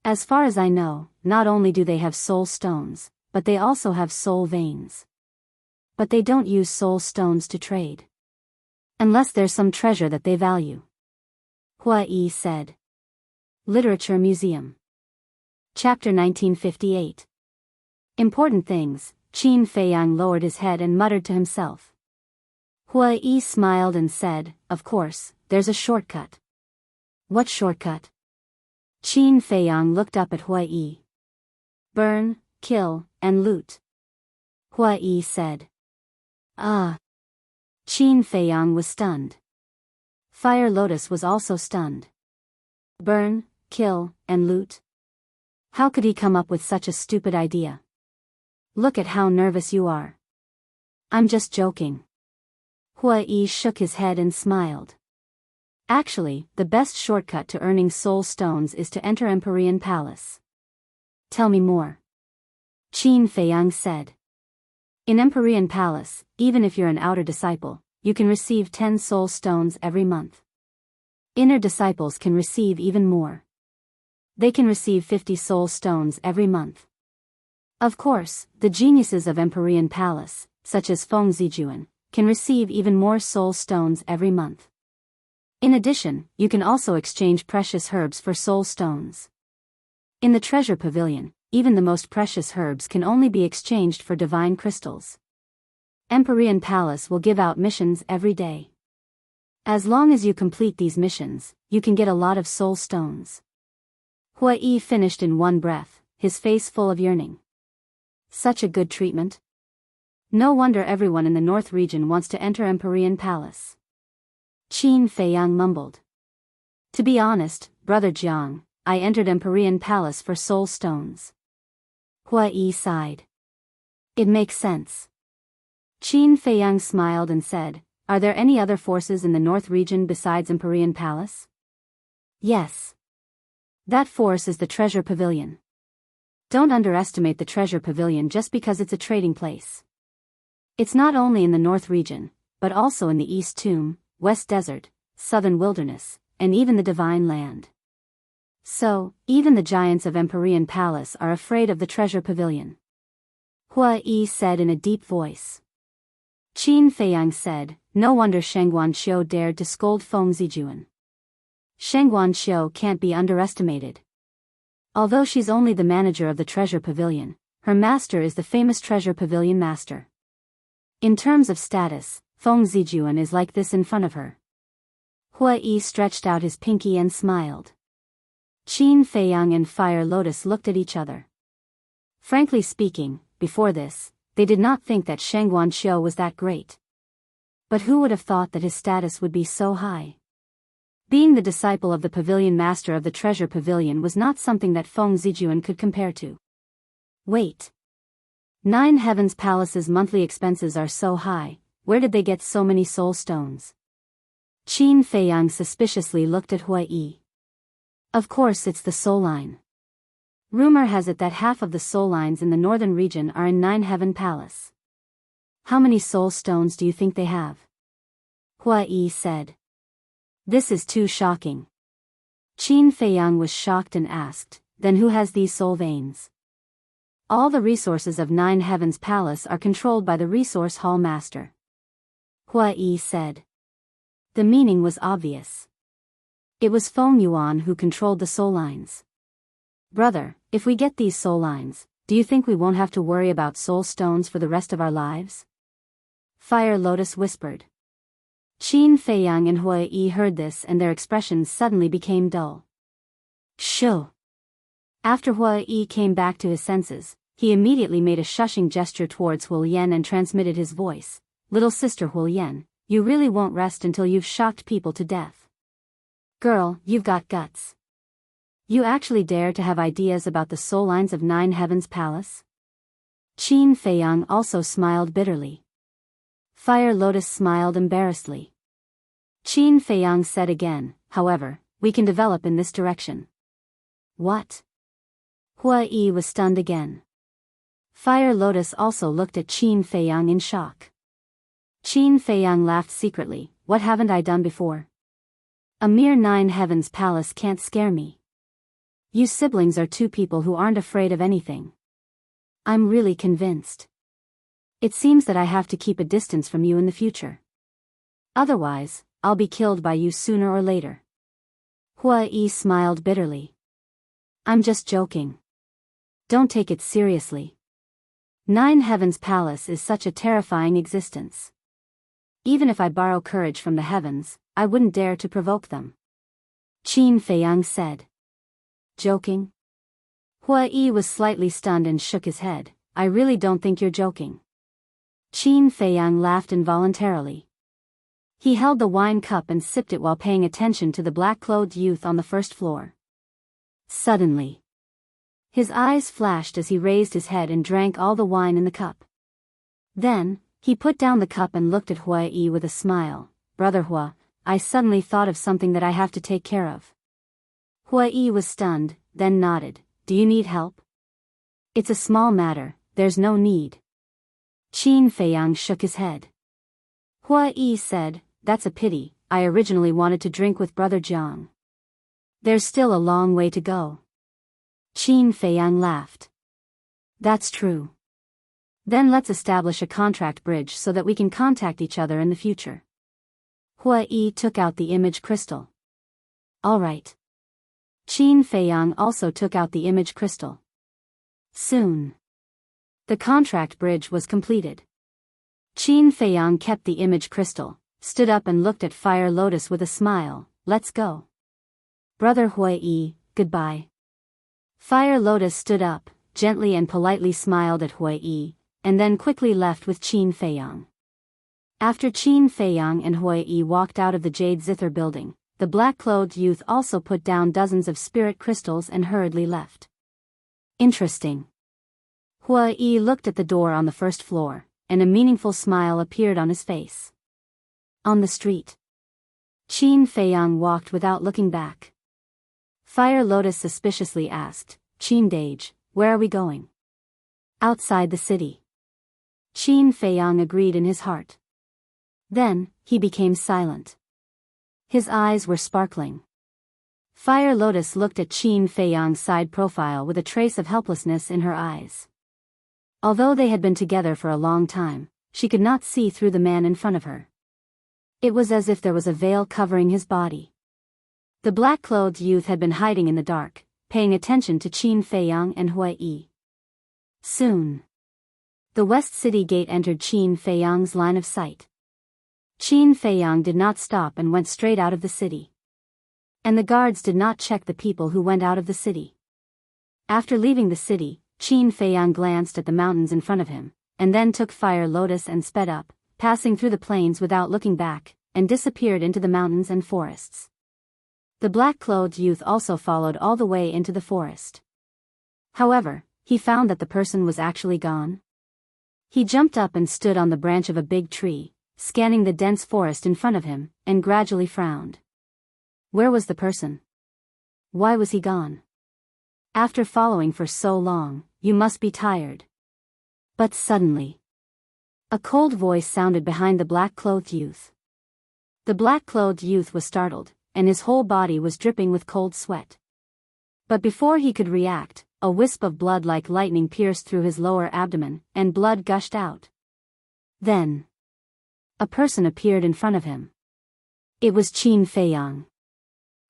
As far as I know, not only do they have soul stones, but they also have soul veins. But they don't use soul stones to trade. Unless there's some treasure that they value. Hui Yi said. Literature Museum. Chapter 1958. Important things. Qin Feiyang lowered his head and muttered to himself. Hui Yi smiled and said, "Of course, there's a shortcut. What shortcut? Qin Feiyang looked up at Hua Yi. Burn, kill, and loot. Hua Yi said. Ah. Qin Feiyang was stunned. Fire Lotus was also stunned. Burn, kill, and loot? How could he come up with such a stupid idea? Look at how nervous you are. I'm just joking. Hua Yi shook his head and smiled. Actually, the best shortcut to earning soul stones is to enter Empyrean Palace. Tell me more. Qin Feiyang said. In Empyrean Palace, even if you're an outer disciple, you can receive 10 soul stones every month. Inner disciples can receive even more. They can receive 50 soul stones every month. Of course, the geniuses of Empyrean Palace, such as Feng Zijuan, can receive even more soul stones every month. In addition, you can also exchange precious herbs for soul stones. In the treasure pavilion, even the most precious herbs can only be exchanged for divine crystals. Empyrean Palace will give out missions every day. As long as you complete these missions, you can get a lot of soul stones. Hua Yi finished in one breath, his face full of yearning. Such a good treatment. No wonder everyone in the North region wants to enter Empyrean Palace. Qin Feiyang mumbled. To be honest, Brother Jiang, I entered Empyrean Palace for soul stones. Hua Yi sighed. It makes sense. Qin Feiyang smiled and said, Are there any other forces in the North region besides Empyrean Palace? Yes. That force is the Treasure Pavilion. Don't underestimate the Treasure Pavilion just because it's a trading place. It's not only in the North region, but also in the East Tomb, West Desert, Southern Wilderness, and even the Divine Land. So, even the giants of Empyrean Palace are afraid of the Treasure Pavilion. Hua Yi said in a deep voice. Qin Feiyang said, No wonder Sheng Guanqiu dared to scold Feng Zijuan. Sheng Guanqiu can't be underestimated. Although she's only the manager of the Treasure Pavilion, her master is the famous Treasure Pavilion master. In terms of status, Feng Zijuan is like this in front of her. Hua Yi stretched out his pinky and smiled. Qin Feiyang and Fire Lotus looked at each other. Frankly speaking, before this, they did not think that Sheng Guanqiu was that great. But who would have thought that his status would be so high? Being the disciple of the pavilion master of the Treasure Pavilion was not something that Feng Zijuan could compare to. Wait. 9 Heavens Palace's monthly expenses are so high, where did they get so many soul stones? Qin Feiyang suspiciously looked at Hua Yi. Of course it's the soul line. Rumor has it that half of the soul lines in the northern region are in 9 Heaven Palace. How many soul stones do you think they have? Hua Yi said. This is too shocking. Qin Feiyang was shocked and asked, Then who has these soul veins? All the resources of 9 Heavens Palace are controlled by the Resource Hall Master. Hua Yi said. The meaning was obvious. It was Feng Yuan who controlled the soul lines. Brother, if we get these soul lines, do you think we won't have to worry about soul stones for the rest of our lives? Fire Lotus whispered. Qin Feiyang and Hua Yi heard this and their expressions suddenly became dull. Shoo! After Hua Yi came back to his senses, he immediately made a shushing gesture towards Hulian and transmitted his voice. Little sister Hulian, you really won't rest until you've shocked people to death. Girl, you've got guts. You actually dare to have ideas about the soul lines of 9 Heavens Palace? Qin Feiyang also smiled bitterly. Fire Lotus smiled embarrassedly. Qin Feiyang said again, However, we can develop in this direction. What? Hua Yi was stunned again. Fire Lotus also looked at Qin Feiyang in shock. Qin Feiyang laughed secretly, What haven't I done before? A mere 9 Heavens Palace can't scare me. You siblings are 2 people who aren't afraid of anything. I'm really convinced. It seems that I have to keep a distance from you in the future. Otherwise, I'll be killed by you sooner or later. Hua Yi smiled bitterly. I'm just joking. Don't take it seriously. 9 Heavens Palace is such a terrifying existence. Even if I borrow courage from the heavens, I wouldn't dare to provoke them. Qin Feiyang said. Joking? Hua Yi was slightly stunned and shook his head. I really don't think you're joking. Qin Feiyang laughed involuntarily. He held the wine cup and sipped it while paying attention to the black-clothed youth on the first floor. Suddenly, his eyes flashed as he raised his head and drank all the wine in the cup. Then, he put down the cup and looked at Hua Yi with a smile. Brother Hua, I suddenly thought of something that I have to take care of. Hua Yi was stunned, then nodded. Do you need help? It's a small matter, there's no need. Qin Feiyang shook his head. Hua Yi said, that's a pity, I originally wanted to drink with Brother Jiang. There's still a long way to go. Qin Feiyang laughed. That's true. Then let's establish a contract bridge so that we can contact each other in the future. Hua Yi took out the image crystal. All right. Qin Feiyang also took out the image crystal. Soon, the contract bridge was completed. Qin Feiyang kept the image crystal, stood up and looked at Fire Lotus with a smile. Let's go. Brother Hua Yi, goodbye. Fire Lotus stood up, gently and politely smiled at Hua Yi, and then quickly left with Qin Feiyang. After Qin Feiyang and Hua Yi walked out of the Jade Zither building, the black-clothed youth also put down dozens of spirit crystals and hurriedly left. Interesting. Hua Yi looked at the door on the first floor, and a meaningful smile appeared on his face. On the street, Qin Feiyang walked without looking back. Fire Lotus suspiciously asked, Qin Dage, where are we going? Outside the city. Qin Feiyang agreed in his heart. Then, he became silent. His eyes were sparkling. Fire Lotus looked at Qin Feiyang's side profile with a trace of helplessness in her eyes. Although they had been together for a long time, she could not see through the man in front of her. It was as if there was a veil covering his body. The black-clothed youth had been hiding in the dark, paying attention to Qin Feiyang and Hua Yi. Soon, the West City Gate entered Qin Feiyang's line of sight. Qin Feiyang did not stop and went straight out of the city. And the guards did not check the people who went out of the city. After leaving the city, Qin Feiyang glanced at the mountains in front of him, and then took Fire Lotus and sped up, passing through the plains without looking back, and disappeared into the mountains and forests. The black-clothed youth also followed all the way into the forest. However, he found that the person was actually gone. He jumped up and stood on the branch of a big tree, scanning the dense forest in front of him, and gradually frowned. Where was the person? Why was he gone? After following for so long, you must be tired. But suddenly, a cold voice sounded behind the black-clothed youth. The black-clothed youth was startled, and his whole body was dripping with cold sweat. But before he could react, a wisp of blood like lightning pierced through his lower abdomen, and blood gushed out. Then, a person appeared in front of him. It was Qin Feiyang.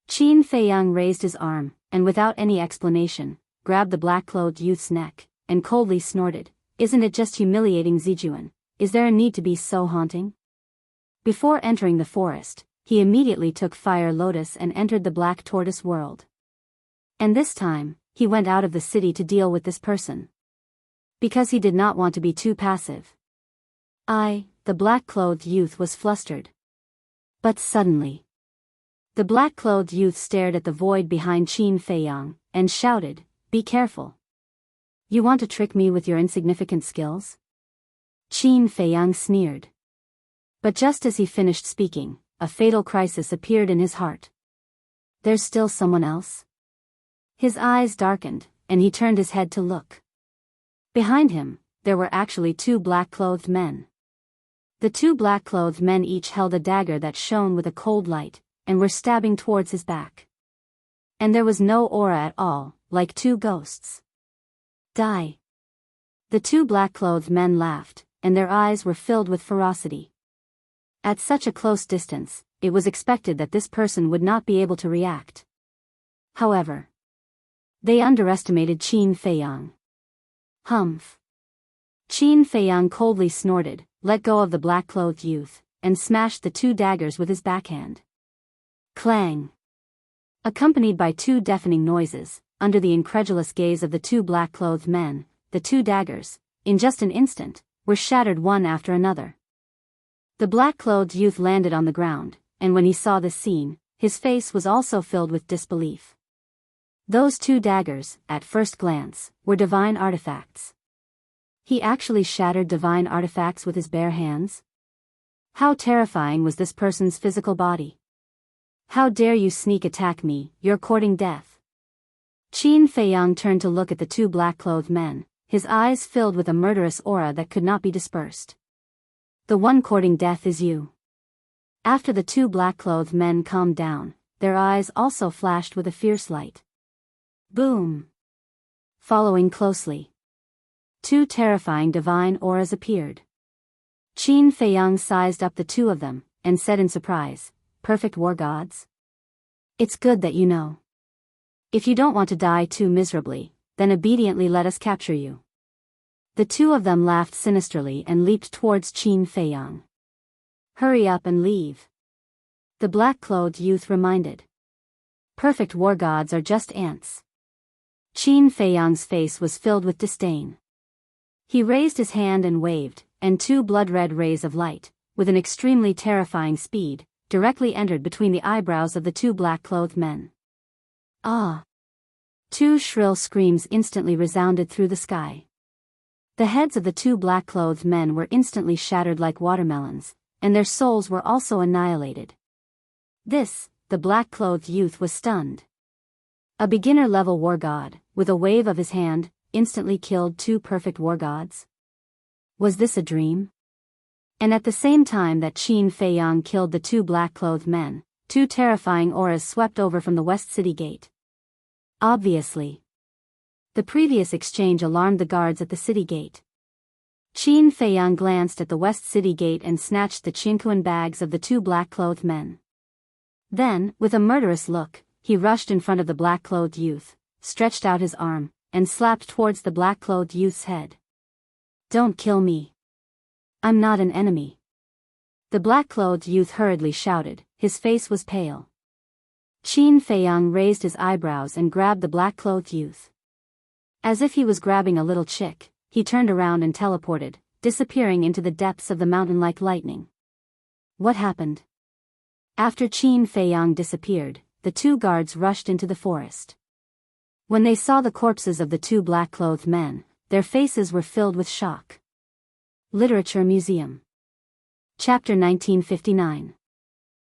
Qin Feiyang raised his arm, and without any explanation, grabbed the black-clothed youth's neck, and coldly snorted, Isn't it just humiliating, Zijuan? Is there a need to be so haunting? Before entering the forest, he immediately took Fire Lotus and entered the Black Tortoise world. And this time, he went out of the city to deal with this person. Because he did not want to be too passive. The black-clothed youth was flustered. But suddenly, the black-clothed youth stared at the void behind Qin Feiyang, and shouted, "Be careful. You want to trick me with your insignificant skills?" Qin Feiyang sneered. But just as he finished speaking, a fatal crisis appeared in his heart. There's still someone else? His eyes darkened, and he turned his head to look. Behind him, there were actually two black-clothed men. The two black-clothed men each held a dagger that shone with a cold light, and were stabbing towards his back. And there was no aura at all, like two ghosts. Die. The two black-clothed men laughed, and their eyes were filled with ferocity. At such a close distance, it was expected that this person would not be able to react. However, they underestimated Qin Feiyang. Humph. Qin Feiyang coldly snorted, let go of the black-clothed youth, and smashed the two daggers with his backhand. Clang. Accompanied by two deafening noises, under the incredulous gaze of the two black-clothed men, the two daggers, in just an instant, were shattered one after another. The black-clothed youth landed on the ground, and when he saw this scene, his face was also filled with disbelief. Those two daggers, at first glance, were divine artifacts. He actually shattered divine artifacts with his bare hands? How terrifying was this person's physical body? How dare you sneak attack me, you're courting death. Qin Feiyang turned to look at the two black-clothed men, his eyes filled with a murderous aura that could not be dispersed. The one courting death is you. After the two black-clothed men calmed down, their eyes also flashed with a fierce light. Boom! Following closely, two terrifying divine auras appeared. Qin Feiyang sized up the two of them, and said in surprise, "Perfect war gods? It's good that you know. If you don't want to die too miserably, then obediently let us capture you." The two of them laughed sinisterly and leaped towards Qin Feiyang. "Hurry up and leave," the black-clothed youth reminded. "Perfect war gods are just ants." Qin Feiyang's face was filled with disdain. He raised his hand and waved, and two blood-red rays of light, with an extremely terrifying speed, directly entered between the eyebrows of the two black-clothed men. Ah! Two shrill screams instantly resounded through the sky. The heads of the two black-clothed men were instantly shattered like watermelons, and their souls were also annihilated. This, the black-clothed youth was stunned. A beginner-level war god, with a wave of his hand, instantly killed two perfect war gods? Was this a dream? And at the same time that Qin Feiyang killed the two black-clothed men, two terrifying auras swept over from the West City Gate. Obviously. The previous exchange alarmed the guards at the city gate. Qin Feiyang glanced at the West City Gate and snatched the chinkuan bags of the two black-clothed men. Then, with a murderous look, he rushed in front of the black-clothed youth, stretched out his arm, and slapped towards the black-clothed youth's head. "Don't kill me. I'm not an enemy." The black-clothed youth hurriedly shouted, his face was pale. Qin Feiyang raised his eyebrows and grabbed the black-clothed youth. As if he was grabbing a little chick, he turned around and teleported, disappearing into the depths of the mountain like lightning. What happened? After Qin Feiyang disappeared, the two guards rushed into the forest. When they saw the corpses of the two black-clothed men, their faces were filled with shock. Literature Museum. Chapter 1959.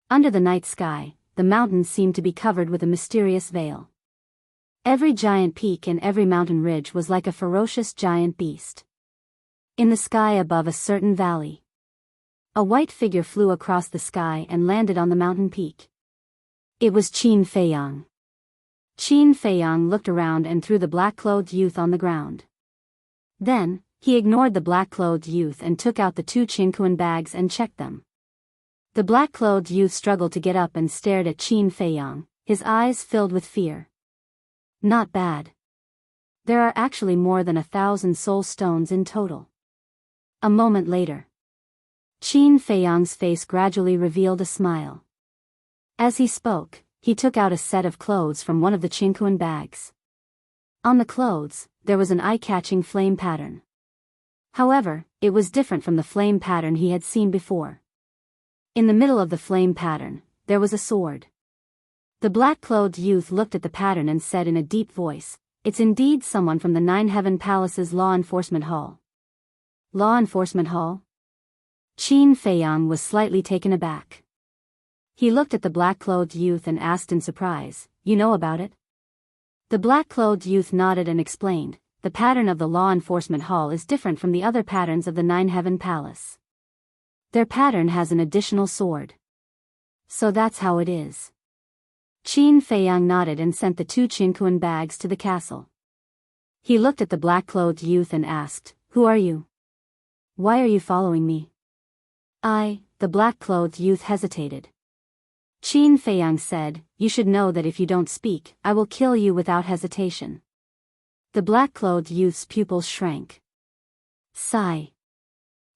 Under the night sky, the mountains seemed to be covered with a mysterious veil. Every giant peak and every mountain ridge was like a ferocious giant beast. In the sky above a certain valley, a white figure flew across the sky and landed on the mountain peak. It was Qin Feiyang. Qin Feiyang looked around and threw the black-clothed youth on the ground. Then, he ignored the black-clothed youth and took out the two chinkuan bags and checked them. The black-clothed youth struggled to get up and stared at Qin Feiyang, his eyes filled with fear. Not bad. There are actually more than 1,000 soul stones in total. A moment later, Qin Feiyang's face gradually revealed a smile. As he spoke, he took out a set of clothes from one of the chinkuan bags. On the clothes, there was an eye-catching flame pattern. However, it was different from the flame pattern he had seen before. In the middle of the flame pattern, there was a sword. The black-clothed youth looked at the pattern and said in a deep voice, "It's indeed someone from the Nine Heaven Palace's Law Enforcement Hall." Law Enforcement Hall? Qin Feiyang was slightly taken aback. He looked at the black-clothed youth and asked in surprise, "You know about it?" The black-clothed youth nodded and explained, "The pattern of the Law Enforcement Hall is different from the other patterns of the Nine Heaven Palace. Their pattern has an additional sword. So that's how it is." Qin Feiyang nodded and sent the two chinkuan bags to the castle. He looked at the black-clothed youth and asked, "Who are you? Why are you following me?" The black-clothed youth hesitated. Qin Feiyang said, "You should know that if you don't speak, I will kill you without hesitation." The black-clothed youth's pupils shrank. Sigh.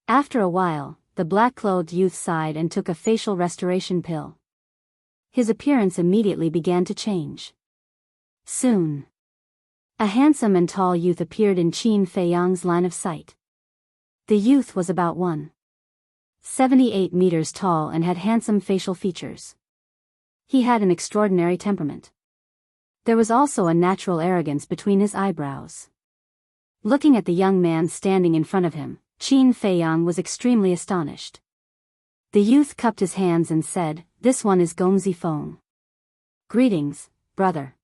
After a while, the black-clothed youth sighed and took a facial restoration pill. his appearance immediately began to change. Soon, a handsome and tall youth appeared in Qin Feiyang's line of sight. The youth was about 1.78 meters tall and had handsome facial features. He had an extraordinary temperament. There was also a natural arrogance between his eyebrows. Looking at the young man standing in front of him, Qin Feiyang was extremely astonished. The youth cupped his hands and said, "This one is Gongzi Feng. Greetings, brother."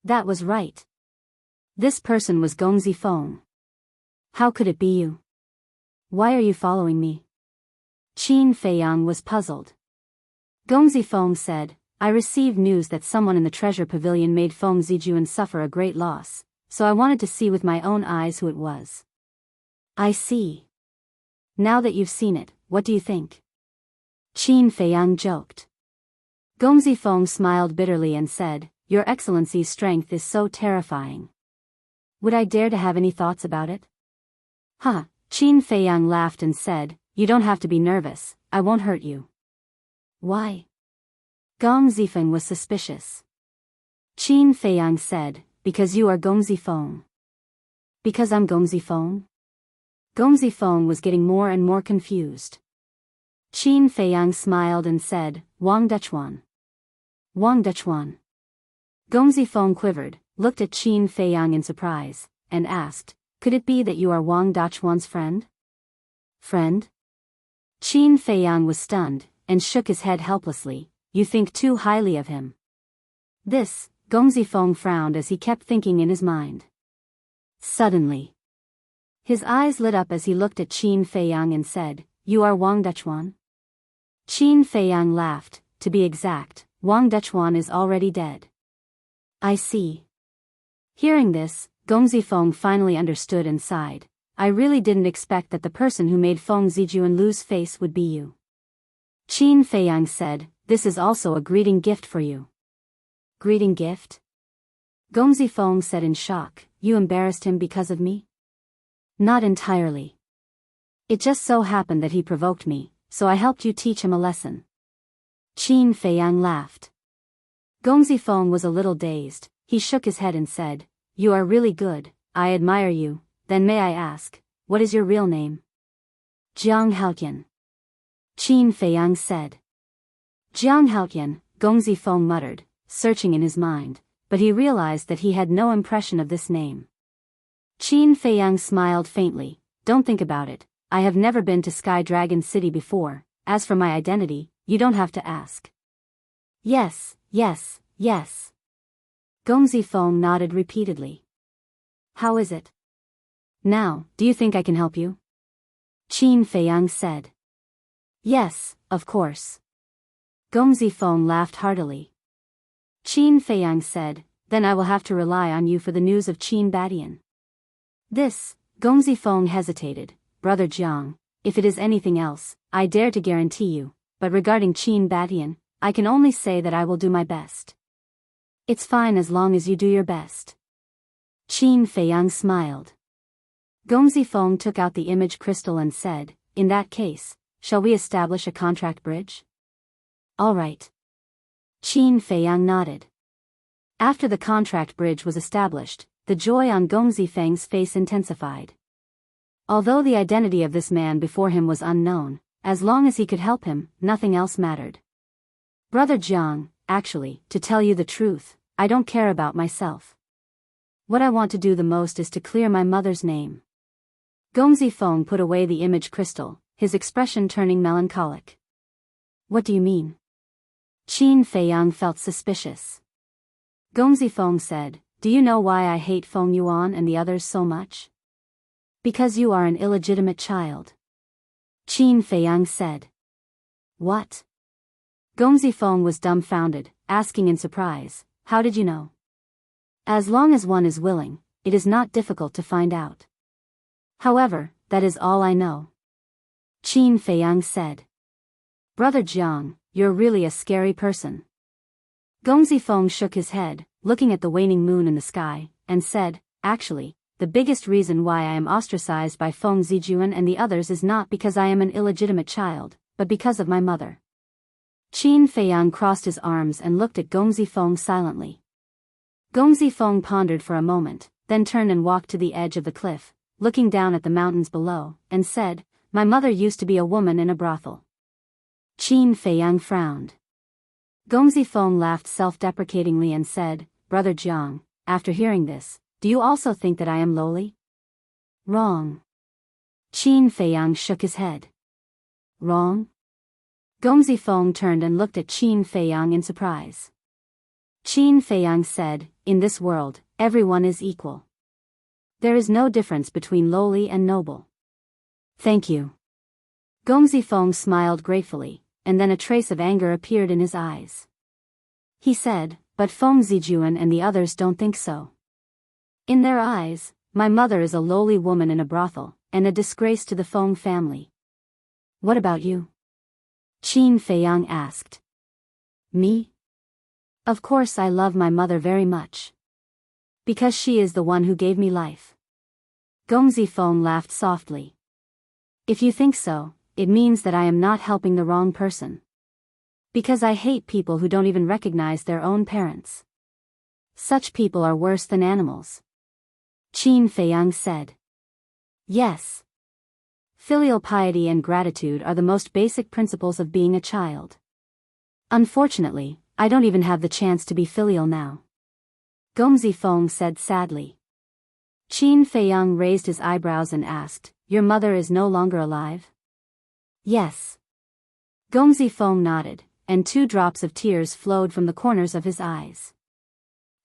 That was right. This person was Gongzi Feng. How could it be you? Why are you following me? Qin Feiyang was puzzled. Gongzi Feng said, "I received news that someone in the treasure pavilion made Feng Zijuan suffer a great loss, so I wanted to see with my own eyes who it was." I see. Now that you've seen it, what do you think? Qin Feiyang joked. Gongzi Feng smiled bitterly and said, "Your Excellency's strength is so terrifying. Would I dare to have any thoughts about it?" "Huh," Qin Feiyang laughed and said, "You don't have to be nervous, I won't hurt you." "Why?" Gongzi Feng was suspicious. Qin Feiyang said, "Because you are Gongzi Feng." "Because I'm Gongzi Feng?" Gongzi Feng was getting more and more confused. Qin Feiyang smiled and said, "Wang Dechuan." "Wang Dechuan." Gongzi Feng quivered, looked at Qin Feiyang in surprise, and asked, "Could it be that you are Wang Dachuan's friend?" "Friend?" Qin Feiyang was stunned, and shook his head helplessly. "You think too highly of him." This, Gongzi Feng frowned as he kept thinking in his mind. Suddenly, his eyes lit up as he looked at Qin Feiyang and said, "You are Wang Dechuan?" Qin Feiyang laughed. "To be exact, Wang Dechuan is already dead." "I see." Hearing this, Gongzi Feng finally understood and sighed. "I really didn't expect that the person who made Feng Zijuan lose face would be you." Qin Feiyang said, "This is also a greeting gift for you." "Greeting gift?" Gongzi Feng said in shock. "You embarrassed him because of me?" "Not entirely. It just so happened that he provoked me, so I helped you teach him a lesson." Qin Feiyang laughed. Gongzi Feng was a little dazed. He shook his head and said, "You are really good, I admire you. Then may I ask, what is your real name?" "Jiang Haotian." Qin Feiyang said. "Jiang Haotian," Gongzi Feng muttered, searching in his mind, but he realized that he had no impression of this name. Qin Feiyang smiled faintly. "Don't think about it, I have never been to Sky Dragon City before. As for my identity, you don't have to ask." "Yes, yes, yes." Gongzi Feng nodded repeatedly. "How is it? Now, do you think I can help you?" Qin Feiyang said. "Yes, of course." Gongzi Feng laughed heartily. Qin Feiyang said, "Then I will have to rely on you for the news of Qin Badian." This, Gongzi Feng hesitated. "Brother Jiang, if it is anything else, I dare to guarantee you, but regarding Qin Badian, I can only say that I will do my best." "It's fine as long as you do your best." Qin Feiyang smiled. Gongzi Feng took out the image crystal and said, "In that case, shall we establish a contract bridge?" "All right." Qin Feiyang nodded. After the contract bridge was established, the joy on Gongzi Feng's face intensified. Although the identity of this man before him was unknown, as long as he could help him, nothing else mattered. "Brother Jiang, actually, to tell you the truth, I don't care about myself. What I want to do the most is to clear my mother's name." Gongzi Feng put away the image crystal, his expression turning melancholic. "What do you mean?" Qin Feiyang felt suspicious. Gongzi Feng said, "Do you know why I hate Feng Yuan and the others so much?" "Because you are an illegitimate child." Qin Feiyang said. "What?" Gongzi Feng was dumbfounded, asking in surprise, "How did you know?" "As long as one is willing, it is not difficult to find out. However, that is all I know." Qin Feiyang said. "Brother Jiang, you're really a scary person." Gongzi Feng shook his head, looking at the waning moon in the sky, and said, "Actually, the biggest reason why I am ostracized by Feng Zijuan and the others is not because I am an illegitimate child, but because of my mother." Qin Feiyang crossed his arms and looked at Gong Zifeng silently. Gong Zifeng pondered for a moment, then turned and walked to the edge of the cliff, looking down at the mountains below, and said, "My mother used to be a woman in a brothel." Qin Feiyang frowned. Gong Zifeng laughed self-deprecatingly and said, "Brother Jiang, after hearing this, do you also think that I am lowly?" "Wrong." Qin Feiyang shook his head. "Wrong?" Gong Zifeng turned and looked at Qin Feiyang in surprise. Qin Feiyang said, "In this world, everyone is equal. There is no difference between lowly and noble." "Thank you." Gong Zifeng smiled gratefully, and then a trace of anger appeared in his eyes. He said, "But Feng Zijuan and the others don't think so. In their eyes, my mother is a lowly woman in a brothel, and a disgrace to the Feng family. What about you?" Qin Feiyang asked. "Me? Of course I love my mother very much. Because she is the one who gave me life." Gong Zifeng laughed softly. "If you think so, it means that I am not helping the wrong person. Because I hate people who don't even recognize their own parents. Such people are worse than animals." Qin Feiyang said. "Yes. Filial piety and gratitude are the most basic principles of being a child. Unfortunately, I don't even have the chance to be filial now." Gong Zifeng said sadly. Qin Feiyang raised his eyebrows and asked, "Your mother is no longer alive?" "Yes." Gong Zifeng nodded, and 2 drops of tears flowed from the corners of his eyes.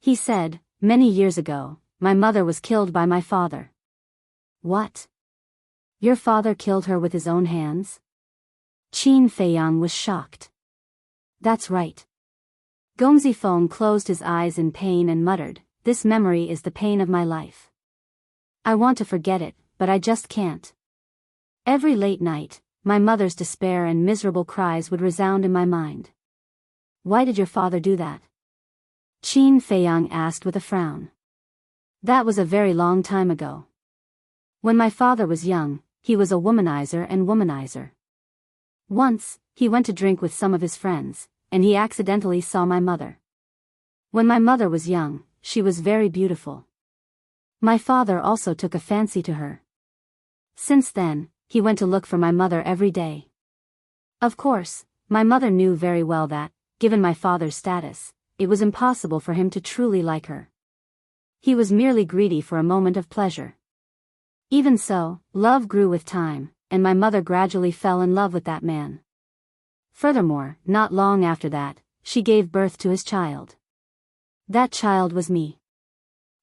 He said, "Many years ago, my mother was killed by my father." "What? Your father killed her with his own hands?" Qin Feiyang was shocked. "That's right." Gong Zifeng closed his eyes in pain and muttered, "This memory is the pain of my life. I want to forget it, but I just can't. Every late night, my mother's despair and miserable cries would resound in my mind." "Why did your father do that?" Qin Feiyang asked with a frown. "That was a very long time ago. When my father was young, he was a womanizer and womanizer. Once, he went to drink with some of his friends, and he accidentally saw my mother. When my mother was young, she was very beautiful. My father also took a fancy to her. Since then, he went to look for my mother every day. Of course, my mother knew very well that, given my father's status, it was impossible for him to truly like her. He was merely greedy for a moment of pleasure. Even so, love grew with time, and my mother gradually fell in love with that man. Furthermore, not long after that, she gave birth to his child. That child was me.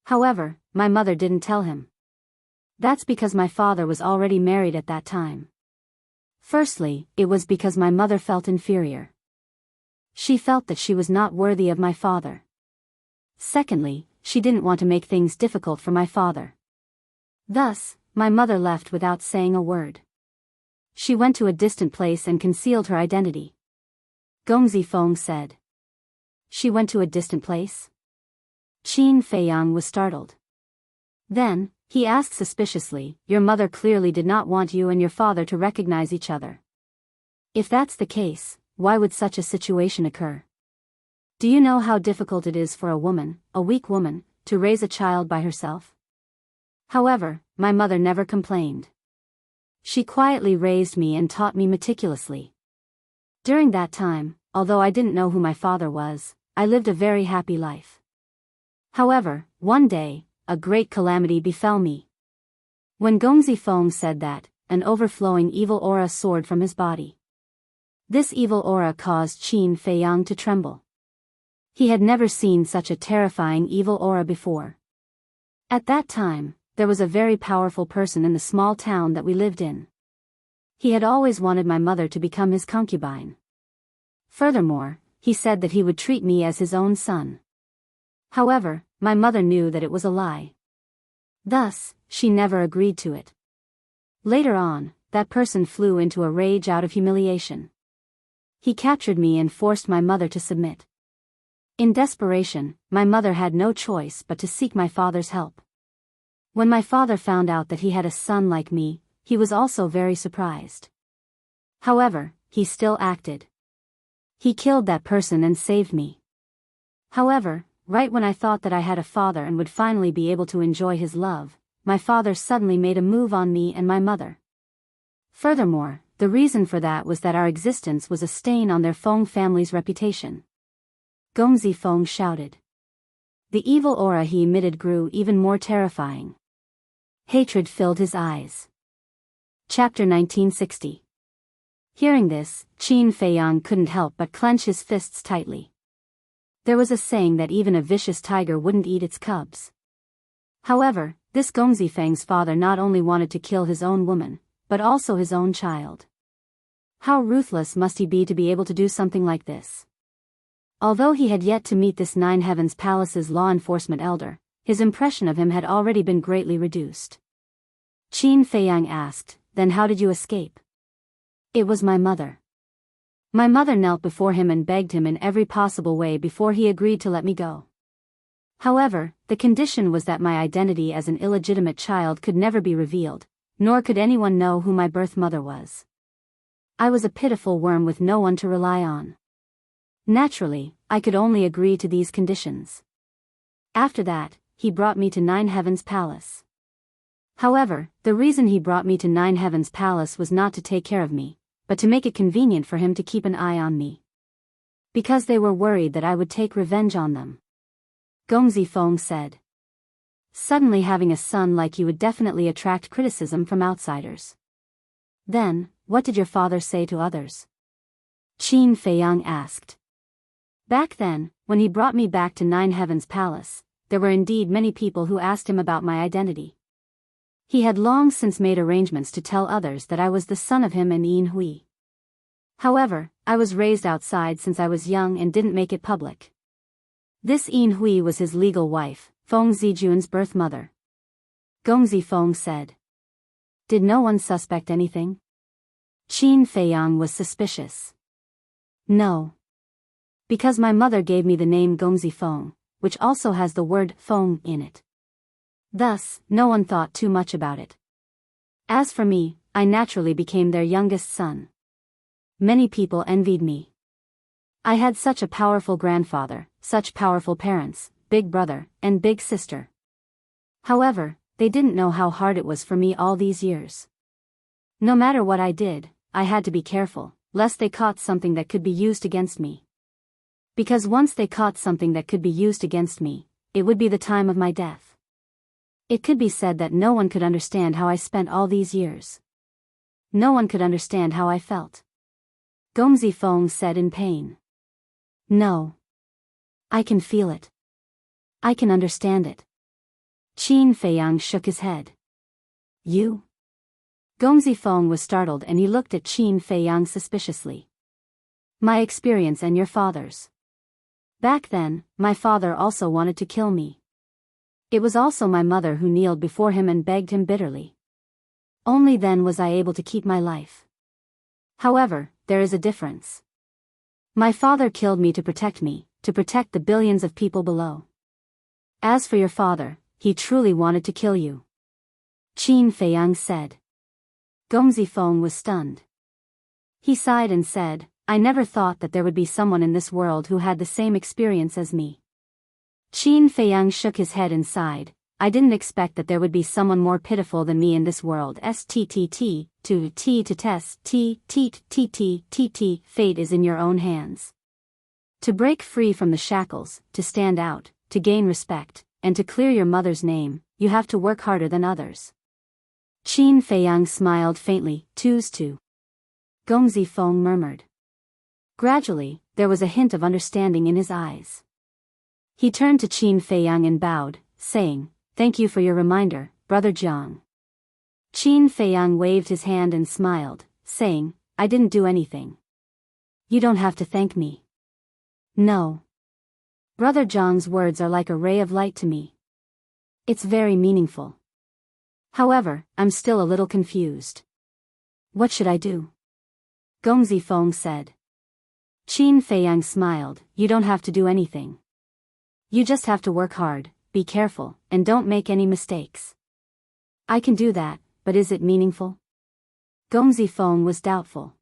However, my mother didn't tell him. That's because my father was already married at that time. Firstly, it was because my mother felt inferior. She felt that she was not worthy of my father. Secondly, she didn't want to make things difficult for my father. Thus, my mother left without saying a word. She went to a distant place and concealed her identity. Gong Zifeng said. "She went to a distant place?" Qin Feiyang was startled. Then, he asked suspiciously, "Your mother clearly did not want you and your father to recognize each other. If that's the case, why would such a situation occur? Do you know how difficult it is for a woman, a weak woman, to raise a child by herself? However, my mother never complained. She quietly raised me and taught me meticulously. During that time, although I didn't know who my father was, I lived a very happy life. However, one day, a great calamity befell me." When Gong Zifeng said that, an overflowing evil aura soared from his body. This evil aura caused Qin Feiyang to tremble. He had never seen such a terrifying evil aura before. At that time, there was a very powerful person in the small town that we lived in. He had always wanted my mother to become his concubine. Furthermore, he said that he would treat me as his own son. However, my mother knew that it was a lie. Thus, she never agreed to it. Later on, that person flew into a rage out of humiliation. He captured me and forced my mother to submit. In desperation, my mother had no choice but to seek my father's help. When my father found out that he had a son like me, he was also very surprised. However, he still acted. He killed that person and saved me. However, right when I thought that I had a father and would finally be able to enjoy his love, my father suddenly made a move on me and my mother. Furthermore, the reason for that was that our existence was a stain on their Feng family's reputation. Gongzi Feng shouted. The evil aura he emitted grew even more terrifying. Hatred filled his eyes. Chapter 1960. Hearing this, Qin Feiyang couldn't help but clench his fists tightly. There was a saying that even a vicious tiger wouldn't eat its cubs. However, this Gongzi Feng's father not only wanted to kill his own woman, but also his own child. How ruthless must he be to be able to do something like this? Although he had yet to meet this Nine Heavens Palace's law enforcement elder, his impression of him had already been greatly reduced. Qin Feiyang asked, "Then how did you escape?" "It was my mother." My mother knelt before him and begged him in every possible way before he agreed to let me go. However, the condition was that my identity as an illegitimate child could never be revealed, nor could anyone know who my birth mother was. I was a pitiful worm with no one to rely on. Naturally, I could only agree to these conditions. After that, he brought me to Nine Heavens Palace. However, the reason he brought me to Nine Heavens Palace was not to take care of me, but to make it convenient for him to keep an eye on me. Because they were worried that I would take revenge on them. Gongzi Feng said. Suddenly having a son like you would definitely attract criticism from outsiders. Then, what did your father say to others? Qin Feiyang asked. Back then, when he brought me back to Nine Heavens Palace, there were indeed many people who asked him about my identity. He had long since made arrangements to tell others that I was the son of him and Yin Hui. However, I was raised outside since I was young and didn't make it public. This Yin Hui was his legal wife, Feng Zijun's birth mother. Gongzi Feng said. Did no one suspect anything? Qin Feiyang was suspicious. No. Because my mother gave me the name Gongzi Feng, which also has the word Feng in it. Thus, no one thought too much about it. As for me, I naturally became their youngest son. Many people envied me. I had such a powerful grandfather, such powerful parents, big brother, and big sister. However, they didn't know how hard it was for me all these years. No matter what I did, I had to be careful, lest they caught something that could be used against me. Because once they caught something that could be used against me, it would be the time of my death. It could be said that no one could understand how I spent all these years. No one could understand how I felt. Gongzi Feng said in pain. No. I can feel it. I can understand it. Qin Feiyang shook his head. You? Gongzi Feng was startled and he looked at Qin Feiyang suspiciously. My experience and your father's. Back then, my father also wanted to kill me. It was also my mother who kneeled before him and begged him bitterly. Only then was I able to keep my life. However, there is a difference. My father killed me, to protect the billions of people below. As for your father, he truly wanted to kill you. Qin Feiyang said. Gongzi Feng was stunned. He sighed and said, I never thought that there would be someone in this world who had the same experience as me. Qin Feiyang shook his head and sighed. I didn't expect that there would be someone more pitiful than me in this world. Stt, to t to test, t, fate is in your own hands. To break free from the shackles, to stand out, to gain respect, and to clear your mother's name, you have to work harder than others. Qin Feiyang smiled faintly. Choose to. Gongzi Feng murmured. Gradually, there was a hint of understanding in his eyes. He turned to Qin Feiyang and bowed, saying, Thank you for your reminder, Brother Jiang. Qin Feiyang waved his hand and smiled, saying, I didn't do anything. You don't have to thank me. No. Brother Jiang's words are like a ray of light to me. It's very meaningful. However, I'm still a little confused. What should I do? Gongzi Feng said. Qin Feiyang smiled. You don't have to do anything. You just have to work hard, be careful, and don't make any mistakes. I can do that, but is it meaningful? Gongzi Feng was doubtful.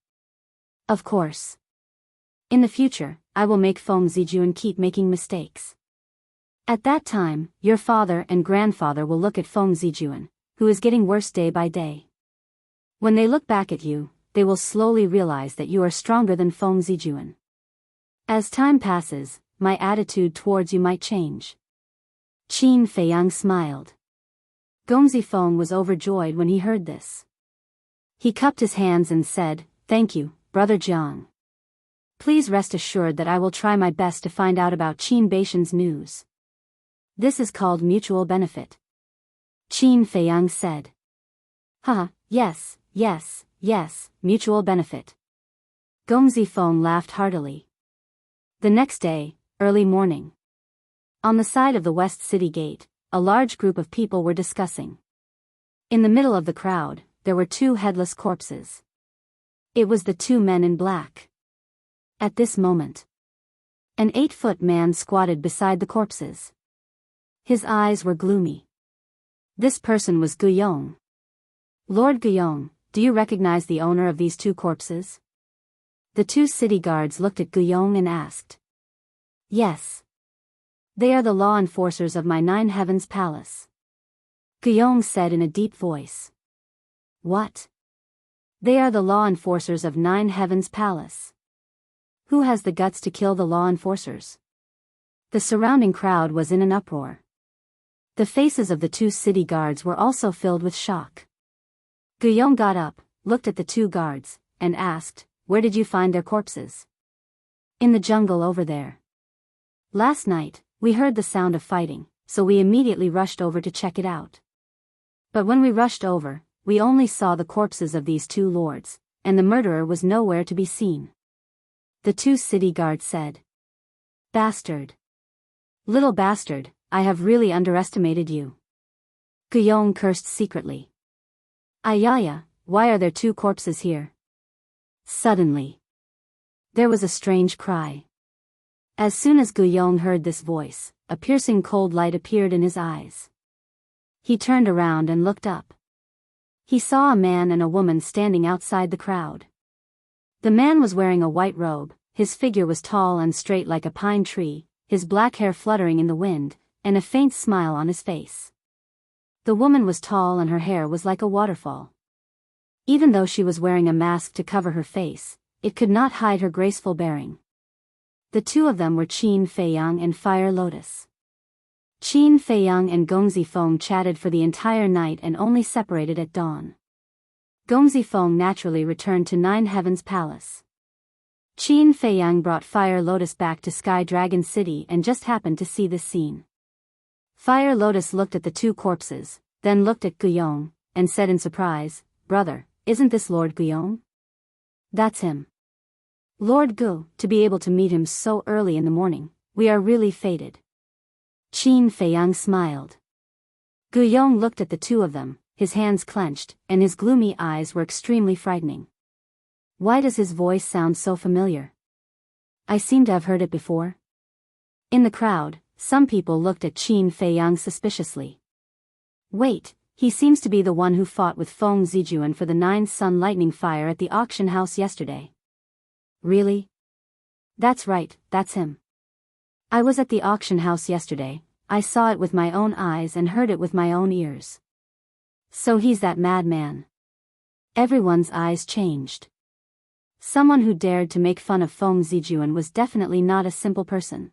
Of course. In the future, I will make Feng Zijuan keep making mistakes. At that time, your father and grandfather will look at Feng Zijuan, who is getting worse day by day. When they look back at you, they will slowly realize that you are stronger than Feng Zijuan. As time passes, my attitude towards you might change. Qin Feiyang smiled. Gong Zifeng was overjoyed when he heard this. He cupped his hands and said, "Thank you, Brother Jiang. Please rest assured that I will try my best to find out about Qin Beishan's news. This is called mutual benefit." Qin Feiyang said. Yes, mutual benefit. Gong Zifeng laughed heartily. The next day, early morning. On the side of the West City Gate, a large group of people were discussing. In the middle of the crowd, there were two headless corpses. It was the two men in black. At this moment, an 8-foot man squatted beside the corpses. His eyes were gloomy. This person was Guyong. "Lord Guyong, do you recognize the owner of these two corpses?" The two city guards looked at Guyong and asked. "Yes. They are the law enforcers of my Nine Heavens Palace," Guyong said in a deep voice. "What? They are the law enforcers of Nine Heavens Palace. Who has the guts to kill the law enforcers?" The surrounding crowd was in an uproar. The faces of the two city guards were also filled with shock. Guyong got up, looked at the two guards, and asked, "Where did you find their corpses?" "In the jungle over there. Last night, we heard the sound of fighting, so we immediately rushed over to check it out. But when we rushed over, we only saw the corpses of these two lords, and the murderer was nowhere to be seen." The two city guards said. "Bastard. Little bastard, I have really underestimated you." Guyong cursed secretly. "Ayaya, why are there two corpses here?" Suddenly, there was a strange cry. As soon as Guyong heard this voice, a piercing cold light appeared in his eyes. He turned around and looked up. He saw a man and a woman standing outside the crowd. The man was wearing a white robe, his figure was tall and straight like a pine tree, his black hair fluttering in the wind, and a faint smile on his face. The woman was tall and her hair was like a waterfall. Even though she was wearing a mask to cover her face, it could not hide her graceful bearing. The two of them were Qin Feiyang and Fire Lotus. Qin Feiyang and Gong Zifeng chatted for the entire night and only separated at dawn. Gong Zifeng naturally returned to Nine Heavens Palace. Qin Feiyang brought Fire Lotus back to Sky Dragon City and just happened to see this scene. Fire Lotus looked at the two corpses, then looked at Guyong, and said in surprise, "Brother, isn't this Lord Guyong?" "That's him. Lord Gu, to be able to meet him so early in the morning, we are really fated." Qin Feiyang smiled. Guyong looked at the two of them, his hands clenched, and his gloomy eyes were extremely frightening. Why does his voice sound so familiar? I seem to have heard it before. In the crowd, some people looked at Qin Feiyang suspiciously. Wait, he seems to be the one who fought with Feng Zijuan for the 9 Sun Lightning Fire at the auction house yesterday. Really? That's right, that's him. I was at the auction house yesterday, I saw it with my own eyes and heard it with my own ears. So he's that madman. Everyone's eyes changed. Someone who dared to make fun of Feng Zijuan was definitely not a simple person.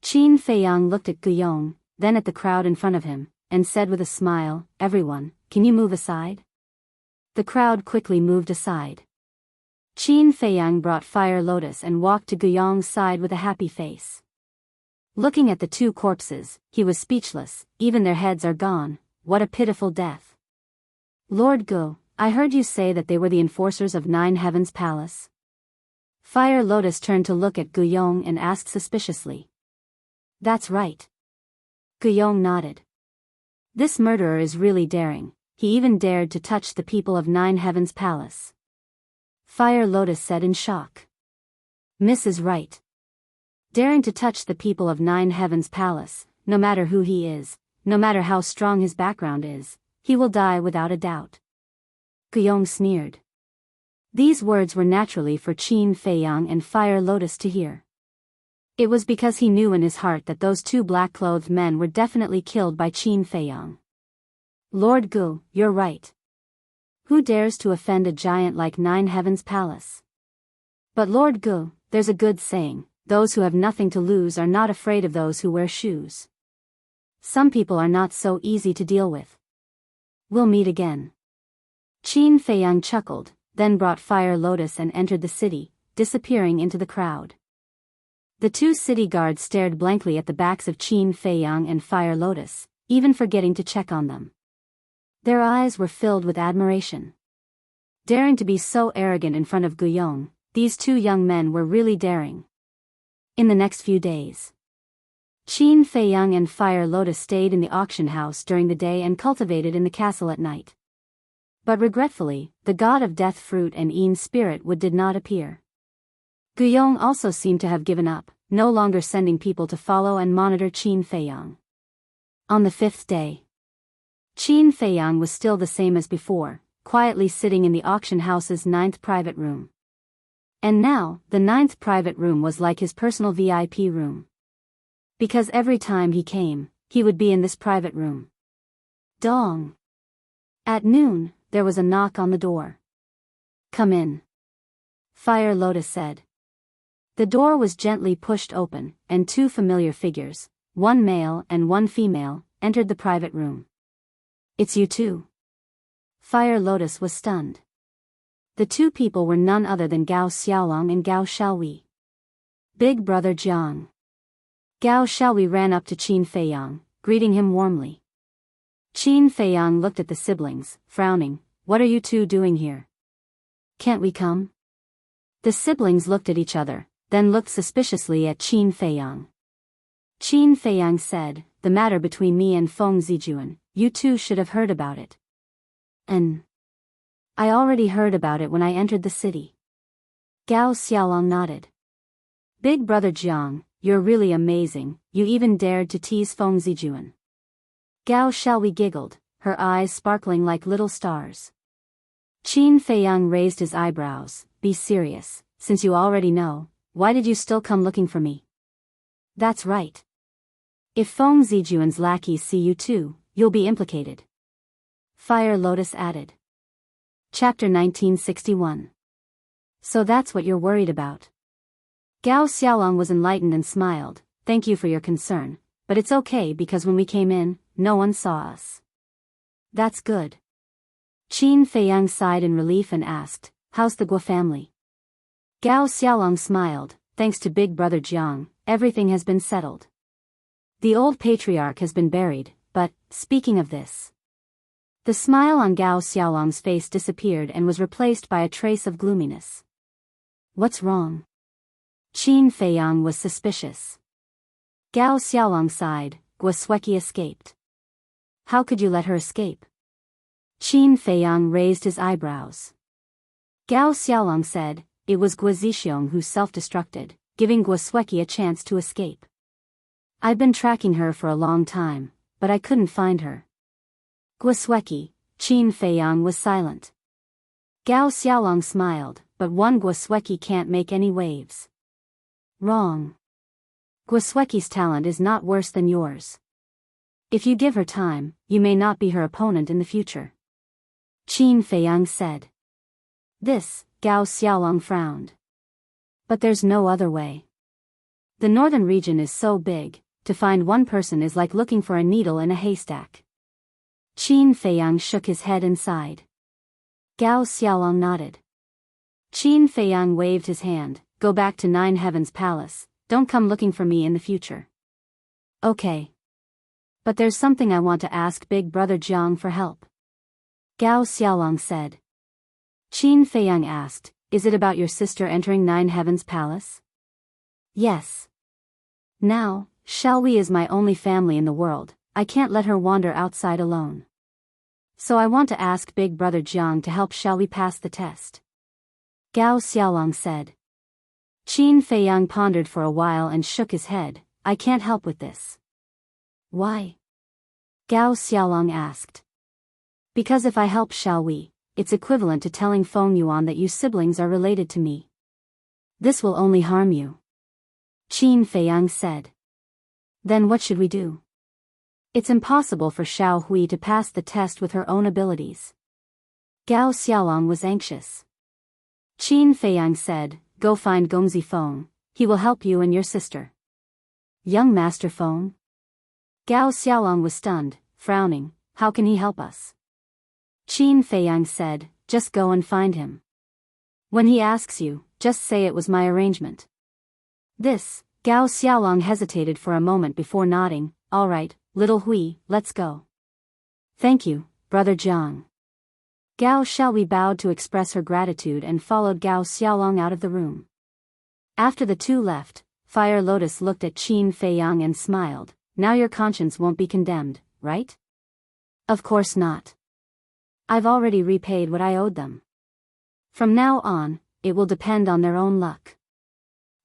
Qin Feiyang looked at Guyong, then at the crowd in front of him, and said with a smile, "Everyone, can you move aside?" The crowd quickly moved aside. Qin Feiyang brought Fire Lotus and walked to Guyong's side with a happy face. Looking at the two corpses, he was speechless. Even their heads are gone. What a pitiful death. "Lord Gu, I heard you say that they were the enforcers of Nine Heavens Palace." Fire Lotus turned to look at Guyong and asked suspiciously. "That's right." Guyong nodded. This murderer is really daring. He even dared to touch the people of Nine Heavens Palace. Fire Lotus said in shock. Miss is right. Daring to touch the people of Nine Heavens Palace, no matter who he is, no matter how strong his background is, he will die without a doubt. Guyong sneered. These words were naturally for Qin Feiyang and Fire Lotus to hear. It was because he knew in his heart that those two black-clothed men were definitely killed by Qin Feiyang. Lord Gu, you're right. Who dares to offend a giant like Nine Heavens Palace? But Lord Gu, there's a good saying, those who have nothing to lose are not afraid of those who wear shoes. Some people are not so easy to deal with. We'll meet again. Qin Feiyang chuckled, then brought Fire Lotus and entered the city, disappearing into the crowd. The two city guards stared blankly at the backs of Qin Feiyang and Fire Lotus, even forgetting to check on them. Their eyes were filled with admiration. Daring to be so arrogant in front of Guyong, these two young men were really daring. In the next few days, Qin Feiyang and Fire Lotus stayed in the auction house during the day and cultivated in the castle at night. But regretfully, the god of death fruit and Yin spirit wood did not appear. Guyong also seemed to have given up, no longer sending people to follow and monitor Qin Feiyang. On the fifth day, Qin Feiyang was still the same as before, quietly sitting in the auction house's 9th private room. And now, the 9th private room was like his personal VIP room. Because every time he came, he would be in this private room. Dong! At noon, there was a knock on the door. Come in. Fire Lotus said. The door was gently pushed open, and two familiar figures, one male and one female, entered the private room. It's you two. Fire Lotus was stunned. The two people were none other than Gao Xiaolong and Gao Xiaowei. Big brother Jiang. Gao Xiaowei ran up to Qin Feiyang, greeting him warmly. Qin Feiyang looked at the siblings, frowning. What are you two doing here? Can't we come? The siblings looked at each other, then looked suspiciously at Qin Feiyang. Qin Feiyang said, the matter between me and Feng Zijuan, you two should have heard about it. And I already heard about it when I entered the city. Gao Xiaolong nodded. Big brother Jiang, you're really amazing, you even dared to tease Feng Zijuan. Gao Xiaowei giggled, her eyes sparkling like little stars. Qin Feiyang raised his eyebrows. Be serious, since you already know, why did you still come looking for me? That's right. If Feng Zijuan's lackeys see you too, you'll be implicated. Fire Lotus added. Chapter 1961. So that's what you're worried about. Gao Xiaolong was enlightened and smiled. Thank you for your concern, but it's okay because when we came in, no one saw us. That's good. Qin Feiyang sighed in relief and asked, how's the Guo family? Gao Xiaolong smiled, thanks to big brother Jiang, everything has been settled. The old patriarch has been buried, but, speaking of this. The smile on Gao Xiaolong's face disappeared and was replaced by a trace of gloominess. What's wrong? Qin Feiyang was suspicious. Gao Xiaolong sighed, Guo Sueki escaped. How could you let her escape? Qin Feiyang raised his eyebrows. Gao Xiaolong said, it was Guo Zixiong who self-destructed, giving Guo Sueki a chance to escape. I've been tracking her for a long time, but I couldn't find her. Guo Sueki, Qin Feiyang was silent. Gao Xiaolong smiled, but one Guo Sueki can't make any waves. Wrong. Guo Sueki's talent is not worse than yours. If you give her time, you may not be her opponent in the future. Qin Feiyang said. This, Gao Xiaolong frowned. But there's no other way. The northern region is so big, to find one person is like looking for a needle in a haystack. Qin Feiyang shook his head and sighed. Gao Xiaolong nodded. Qin Feiyang waved his hand, go back to Nine Heavens Palace, don't come looking for me in the future. Okay. But there's something I want to ask big brother Jiang for help. Gao Xiaolong said. Qin Feiyang asked, is it about your sister entering Nine Heavens Palace? Yes. Now, Xiaowei is my only family in the world, I can't let her wander outside alone. So I want to ask big brother Jiang to help Xiaowei pass the test. Gao Xiaolong said. Qin Feiyang pondered for a while and shook his head, I can't help with this. Why? Gao Xiaolong asked. Because if I help Xiaowei, it's equivalent to telling Feng Yuan that you siblings are related to me. This will only harm you. Qin Feiyang said. Then what should we do? It's impossible for Xiao Hui to pass the test with her own abilities. Gao Xiaolong was anxious. Qin Feiyang said, go find Gongzi Feng, he will help you and your sister. Young Master Feng? Gao Xiaolong was stunned, frowning, how can he help us? Qin Feiyang said, just go and find him. When he asks you, just say it was my arrangement. This, Gao Xiaolong hesitated for a moment before nodding, all right, little Hui, let's go. Thank you, brother Jiang. Gao Xiaohui bowed to express her gratitude and followed Gao Xiaolong out of the room. After the two left, Fire Lotus looked at Qin Feiyang and smiled, now your conscience won't be condemned, right? Of course not. I've already repaid what I owed them. From now on, it will depend on their own luck.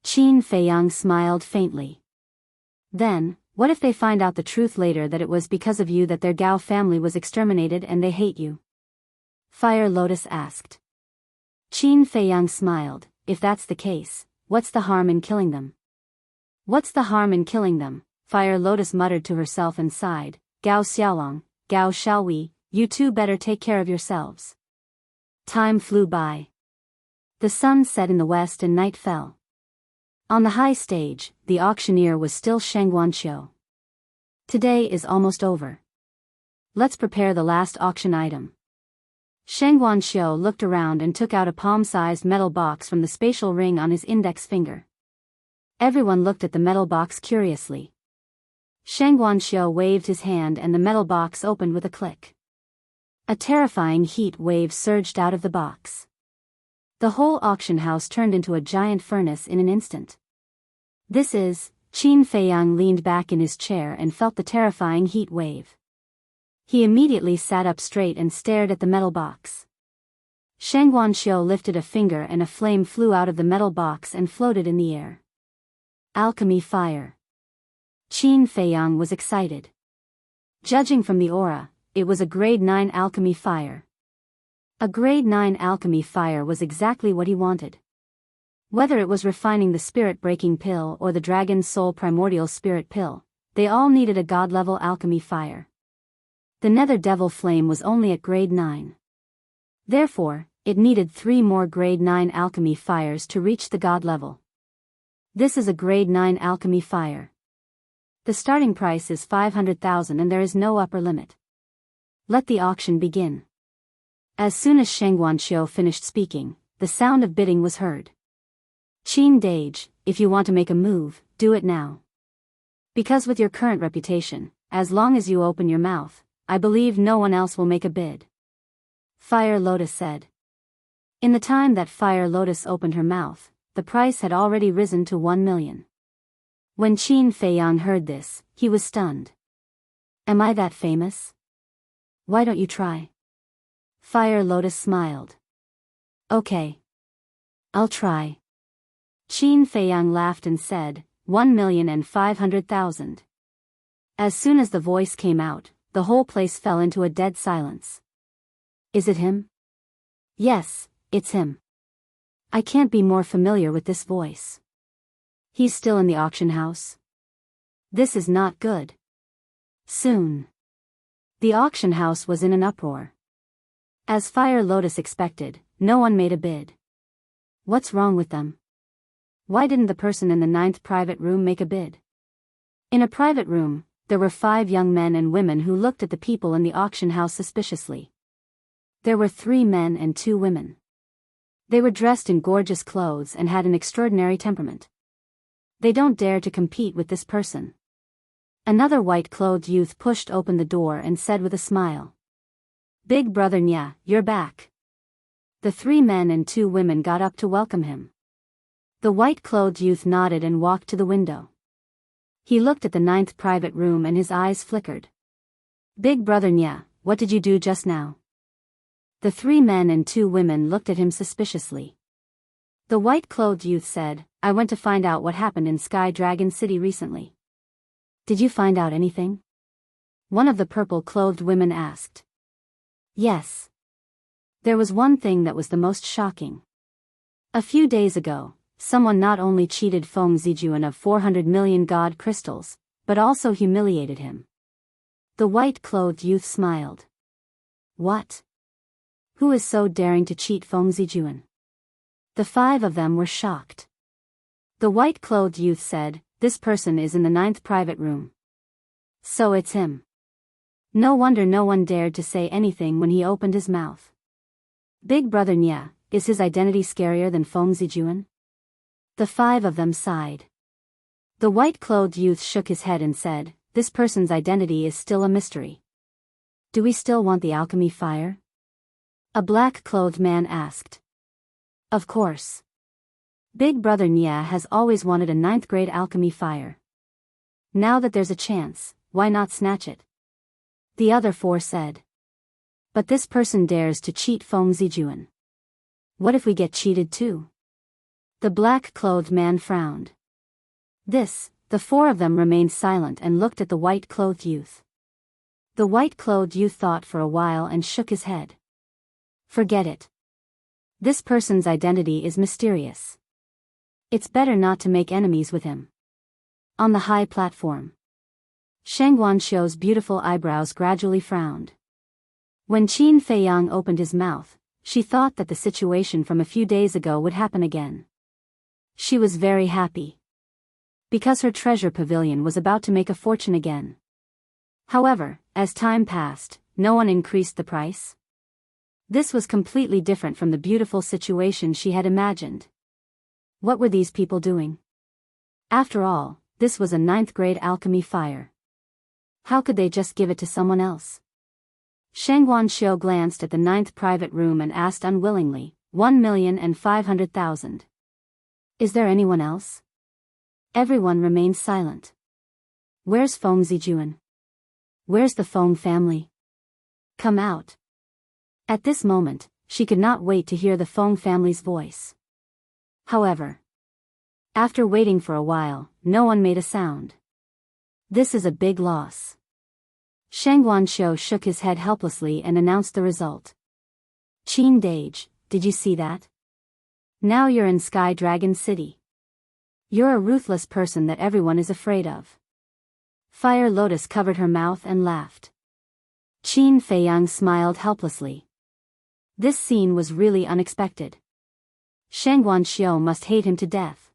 Qin Feiyang smiled faintly. Then, what if they find out the truth later that it was because of you that their Gao family was exterminated and they hate you? Fire Lotus asked. Qin Feiyang smiled, if that's the case, what's the harm in killing them? What's the harm in killing them? Fire Lotus muttered to herself and sighed, Gao Xiaolong, Gao Xiaohui, you two better take care of yourselves. Time flew by. The sun set in the west and night fell. On the high stage, the auctioneer was still Sheng Guanqiu. Today is almost over. Let's prepare the last auction item. Sheng Guanqiu looked around and took out a palm-sized metal box from the spatial ring on his index finger. Everyone looked at the metal box curiously. Sheng Guanqiu waved his hand and the metal box opened with a click. A terrifying heat wave surged out of the box. The whole auction house turned into a giant furnace in an instant. This is, Qin Feiyang leaned back in his chair and felt the terrifying heat wave. He immediately sat up straight and stared at the metal box. Sheng Guanqiu lifted a finger and a flame flew out of the metal box and floated in the air. Alchemy fire. Qin Feiyang was excited. Judging from the aura, it was a grade 9 alchemy fire. A grade 9 alchemy fire was exactly what he wanted. Whether it was refining the spirit-breaking pill or the dragon's soul primordial spirit pill, they all needed a god-level alchemy fire. The nether devil flame was only at grade 9. Therefore, it needed 3 more grade 9 alchemy fires to reach the god level. This is a grade 9 alchemy fire. The starting price is 500,000 and there is no upper limit. Let the auction begin. As soon as Sheng Guanqiu finished speaking, the sound of bidding was heard. Qin Dage, if you want to make a move, do it now. Because with your current reputation, as long as you open your mouth, I believe no one else will make a bid. Fire Lotus said. In the time that Fire Lotus opened her mouth, the price had already risen to 1 million. When Qin Feiyang heard this, he was stunned. Am I that famous? Why don't you try? Fire Lotus smiled. Okay. I'll try. Qin Feiyang laughed and said, 1,500,000. As soon as the voice came out, the whole place fell into a dead silence. Is it him? Yes, it's him. I can't be more familiar with this voice. He's still in the auction house. This is not good. Soon. The auction house was in an uproar. As Fire Lotus expected, no one made a bid. What's wrong with them? Why didn't the person in the 9th private room make a bid? In a private room, there were 5 young men and women who looked at the people in the auction house suspiciously. There were 3 men and 2 women. They were dressed in gorgeous clothes and had an extraordinary temperament. They don't dare to compete with this person. Another white-clothed youth pushed open the door and said with a smile. Big brother Nya, you're back. The 3 men and 2 women got up to welcome him. The white-clothed youth nodded and walked to the window. He looked at the 9th private room and his eyes flickered. Big brother Nya, what did you do just now? The 3 men and 2 women looked at him suspiciously. The white-clothed youth said, I went to find out what happened in Sky Dragon City recently. Did you find out anything? One of the purple-clothed women asked. Yes. There was one thing that was the most shocking. A few days ago, someone not only cheated Feng Zijuan of 400 million god crystals, but also humiliated him. The white-clothed youth smiled. What? Who is so daring to cheat Feng Zijuan? The five of them were shocked. The white-clothed youth said, "This person is in the 9th private room." So it's him. No wonder no one dared to say anything when he opened his mouth. Big brother Nya, is his identity scarier than Feng Zijuan? The five of them sighed. The white-clothed youth shook his head and said, "This person's identity is still a mystery." "Do we still want the alchemy fire?" a black-clothed man asked. "Of course. Big brother Nya has always wanted a 9th-grade alchemy fire. Now that there's a chance, why not snatch it?" The other four said. "But this person dares to cheat Feng Zijuan. What if we get cheated too?" The black-clothed man frowned. The four of them remained silent and looked at the white-clothed youth. The white-clothed youth thought for a while and shook his head. "Forget it. This person's identity is mysterious. It's better not to make enemies with him." On the high platform, Shang Guanxiu's beautiful eyebrows gradually frowned. When Qin Feiyang opened his mouth, she thought that the situation from a few days ago would happen again. She was very happy, because her treasure pavilion was about to make a fortune again. However, as time passed, no one increased the price. This was completely different from the beautiful situation she had imagined. What were these people doing? After all, this was a 9th-grade alchemy fire. How could they just give it to someone else? Shang Guanxiu glanced at the 9th private room and asked unwillingly, 1,500,000. "Is there anyone else?" Everyone remained silent. "Where's Feng Zijuan? Where's the Feng family? Come out." At this moment, she could not wait to hear the Feng family's voice. However, after waiting for a while, no one made a sound. This is a big loss. Shang Guanxiu shook his head helplessly and announced the result. "Qin Dage, did you see that? Now you're in Sky Dragon City. You're a ruthless person that everyone is afraid of." Fire Lotus covered her mouth and laughed. Qin Feiyang smiled helplessly. This scene was really unexpected. Shang Guanxiu must hate him to death.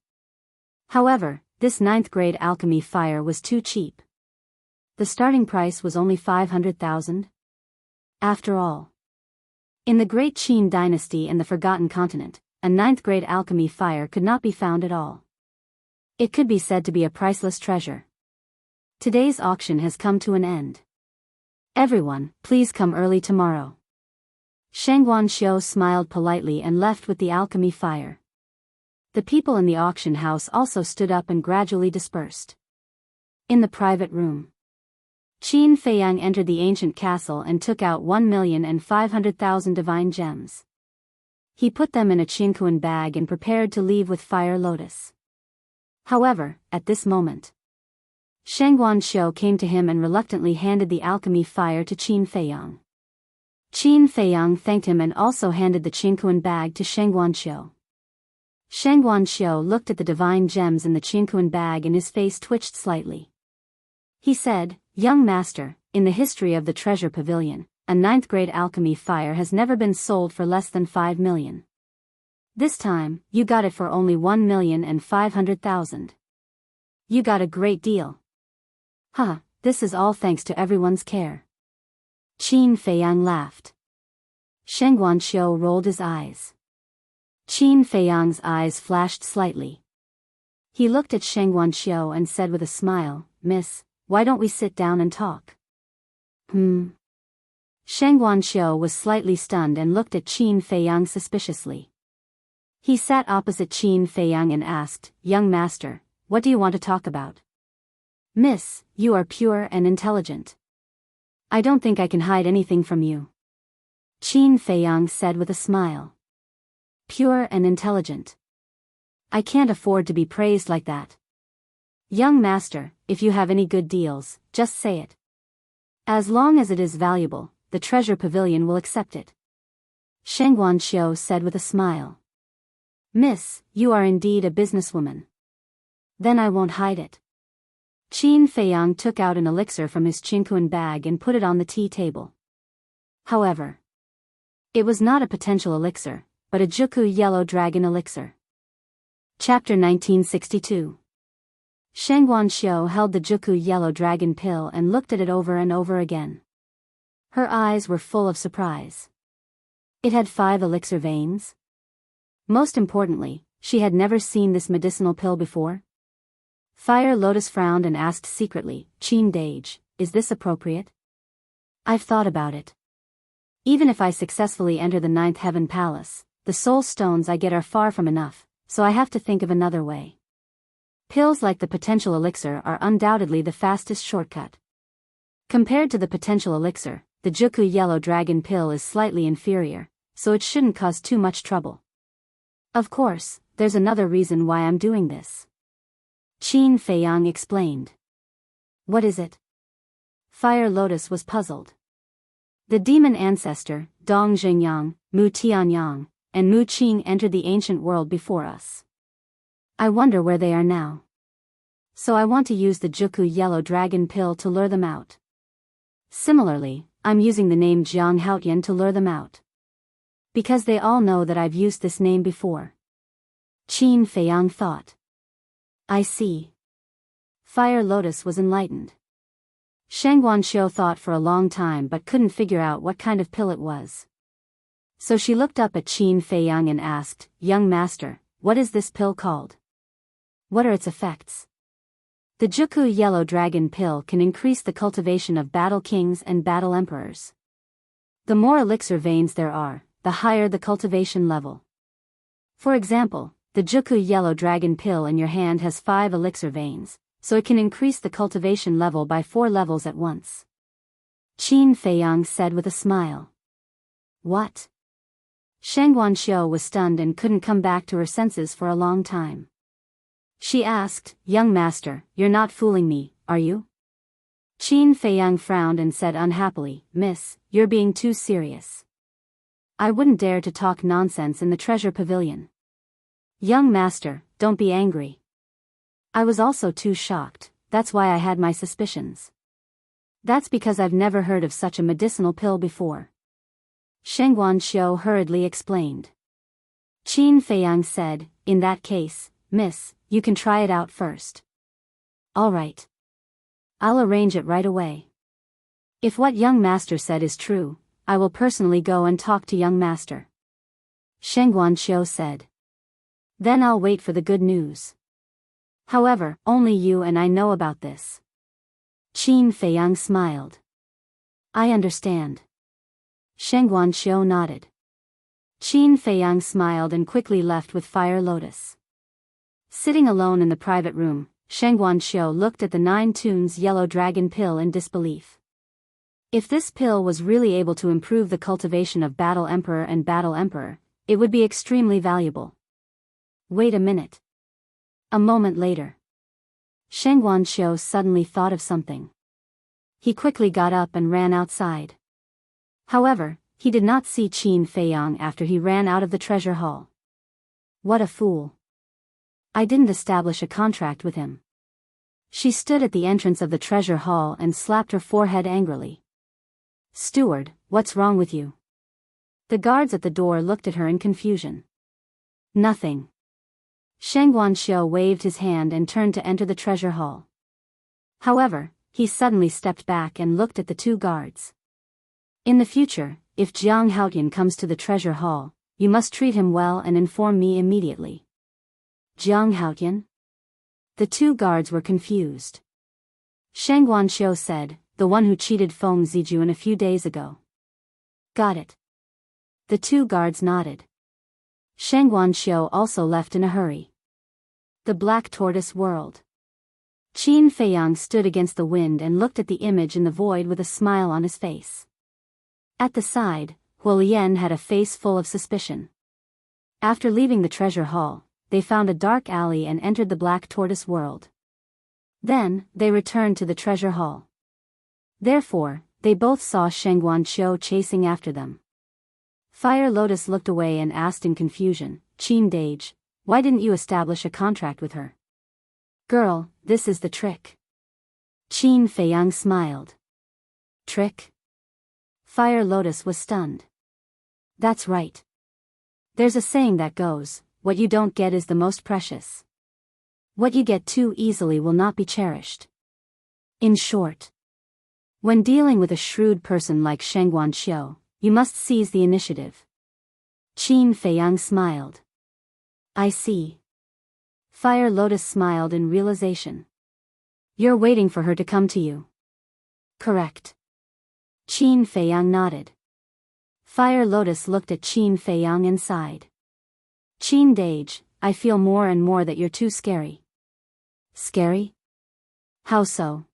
However, this 9th-grade alchemy fire was too cheap. The starting price was only 500,000. After all, in the Great Qin Dynasty and the Forgotten Continent, a 9th-grade alchemy fire could not be found at all. It could be said to be a priceless treasure. Today's auction has come to an end. Everyone, please come early tomorrow. Shang Guanxiu smiled politely and left with the alchemy fire. The people in the auction house also stood up and gradually dispersed. In the private room, Qin Feiyang entered the ancient castle and took out 1,500,000 divine gems. He put them in a Qinkuan bag and prepared to leave with Fire Lotus. However, at this moment, Shang Guanxiu came to him and reluctantly handed the alchemy fire to Qin Feiyang. Qin Feiyang thanked him and also handed the Qinkuan bag to Shang Guanxiu. Shang Guanxiu looked at the divine gems in the Qinkuan bag and his face twitched slightly. He said, "Young master, in the history of the treasure pavilion, a 9th-grade alchemy fire has never been sold for less than 5 million. This time, you got it for only 1,500,000. You got a great deal." This is all thanks to everyone's care." Qin Feiyang laughed. Shang Guanxiu rolled his eyes. Qin Feiyang's eyes flashed slightly. He looked at Shang Guanxiu and said with a smile, "Miss, why don't we sit down and talk?" Shang Guanxiu was slightly stunned and looked at Qin Feiyang suspiciously. He sat opposite Qin Feiyang and asked, "Young master, what do you want to talk about?" "Miss, you are pure and intelligent. I don't think I can hide anything from you," Qin Feiyang said with a smile. "Pure and intelligent. I can't afford to be praised like that. Young master, if you have any good deals, just say it. As long as it is valuable, the treasure pavilion will accept it." Sheng Guanxiu said with a smile. Miss, you are indeed a businesswoman. Then I won't hide it. Qin Feiyang took out an elixir from his Qingquan bag and put it on the tea table. However, it was not a potential elixir, but a Juku Yellow Dragon elixir. Chapter 1962. Sheng Guanxiu held the Juku Yellow Dragon pill and looked at it over and over again. Her eyes were full of surprise. It had 5 elixir veins. Most importantly, she had never seen this medicinal pill before. Fire Lotus frowned and asked secretly, Qin Dage, is this appropriate? I've thought about it. Even if I successfully enter the 9th Heaven Palace, the soul stones I get are far from enough, so I have to think of another way. Pills like the potential elixir are undoubtedly the fastest shortcut. Compared to the potential elixir, the Juku Yellow Dragon pill is slightly inferior, so it shouldn't cause too much trouble. Of course, there's another reason why I'm doing this. Qin Feiyang explained. What is it? Fire Lotus was puzzled. The demon ancestor, Dong Zhengyang, Mu Tianyang, and Mu Qing entered the ancient world before us. I wonder where they are now. So I want to use the Juku Yellow Dragon pill to lure them out. Similarly, I'm using the name Jiang Haotian to lure them out. Because they all know that I've used this name before. Qin Feiyang thought. I see. Fire Lotus was enlightened. Sheng Guanxiu thought for a long time but couldn't figure out what kind of pill it was. So she looked up at Qin Feiyang and asked, Young master, what is this pill called? What are its effects? The Juku Yellow Dragon pill can increase the cultivation of battle kings and battle emperors. The more elixir veins there are, the higher the cultivation level. For example, the Juku Yellow Dragon pill in your hand has 5 elixir veins, so it can increase the cultivation level by 4 levels at once. Qin Feiyang said with a smile. What? Sheng Guanxiu was stunned and couldn't come back to her senses for a long time. She asked, Young master, you're not fooling me, are you? Qin Feiyang frowned and said unhappily, Miss, you're being too serious. I wouldn't dare to talk nonsense in the treasure pavilion. Young master, don't be angry. I was also too shocked, that's why I had my suspicions. That's because I've never heard of such a medicinal pill before. Sheng Guanxiu hurriedly explained. Qin Feiyang said, In that case, miss, you can try it out first. All right. I'll arrange it right away. If what young master said is true, I will personally go and talk to young master. Sheng Guanxiu said. Then I'll wait for the good news. However, only you and I know about this. Qin Feiyang smiled. I understand. Sheng Guanxiu nodded. Qin Feiyang smiled and quickly left with Fire Lotus. Sitting alone in the private room, Sheng Guanxiu looked at the 9 tunes Yellow Dragon pill in disbelief. If this pill was really able to improve the cultivation of Battle Emperor and Battle Emperor, it would be extremely valuable. Wait a minute. A moment later. Sheng Guanxiu suddenly thought of something. He quickly got up and ran outside. However, he did not see Qin Feiyang after he ran out of the treasure hall. What a fool. I didn't establish a contract with him. She stood at the entrance of the treasure hall and slapped her forehead angrily. Steward, what's wrong with you? The guards at the door looked at her in confusion. Nothing. Sheng Guanxiu waved his hand and turned to enter the treasure hall. However, he suddenly stepped back and looked at the 2 guards. In the future, if Jiang Haotian comes to the treasure hall, you must treat him well and inform me immediately. Jiang Haotian? The 2 guards were confused. Sheng Guanxiu said, the one who cheated Feng Zijun a few days ago. Got it. The 2 guards nodded. Sheng Guanxiu also left in a hurry. The Black Tortoise World. Qin Feiyang stood against the wind and looked at the image in the void with a smile on his face. At the side, Huolian had a face full of suspicion. After leaving the treasure hall, they found a dark alley and entered the Black Tortoise World. Then, they returned to the treasure hall. Therefore, they both saw Sheng Guanxiu chasing after them. Fire Lotus looked away and asked in confusion, Qin Dage, why didn't you establish a contract with her? Girl, this is the trick. Qin Feiyang smiled. Trick? Fire Lotus was stunned. That's right. There's a saying that goes, what you don't get is the most precious. What you get too easily will not be cherished. In short, when dealing with a shrewd person like Shengguan Xiu, you must seize the initiative. Qin Feiyang smiled. I see. Fire Lotus smiled in realization. You're waiting for her to come to you. Correct. Qin Feiyang nodded. Fire Lotus looked at Qin Feiyang and sighed. Qin Dage, I feel more and more that you're too scary. Scary? How so?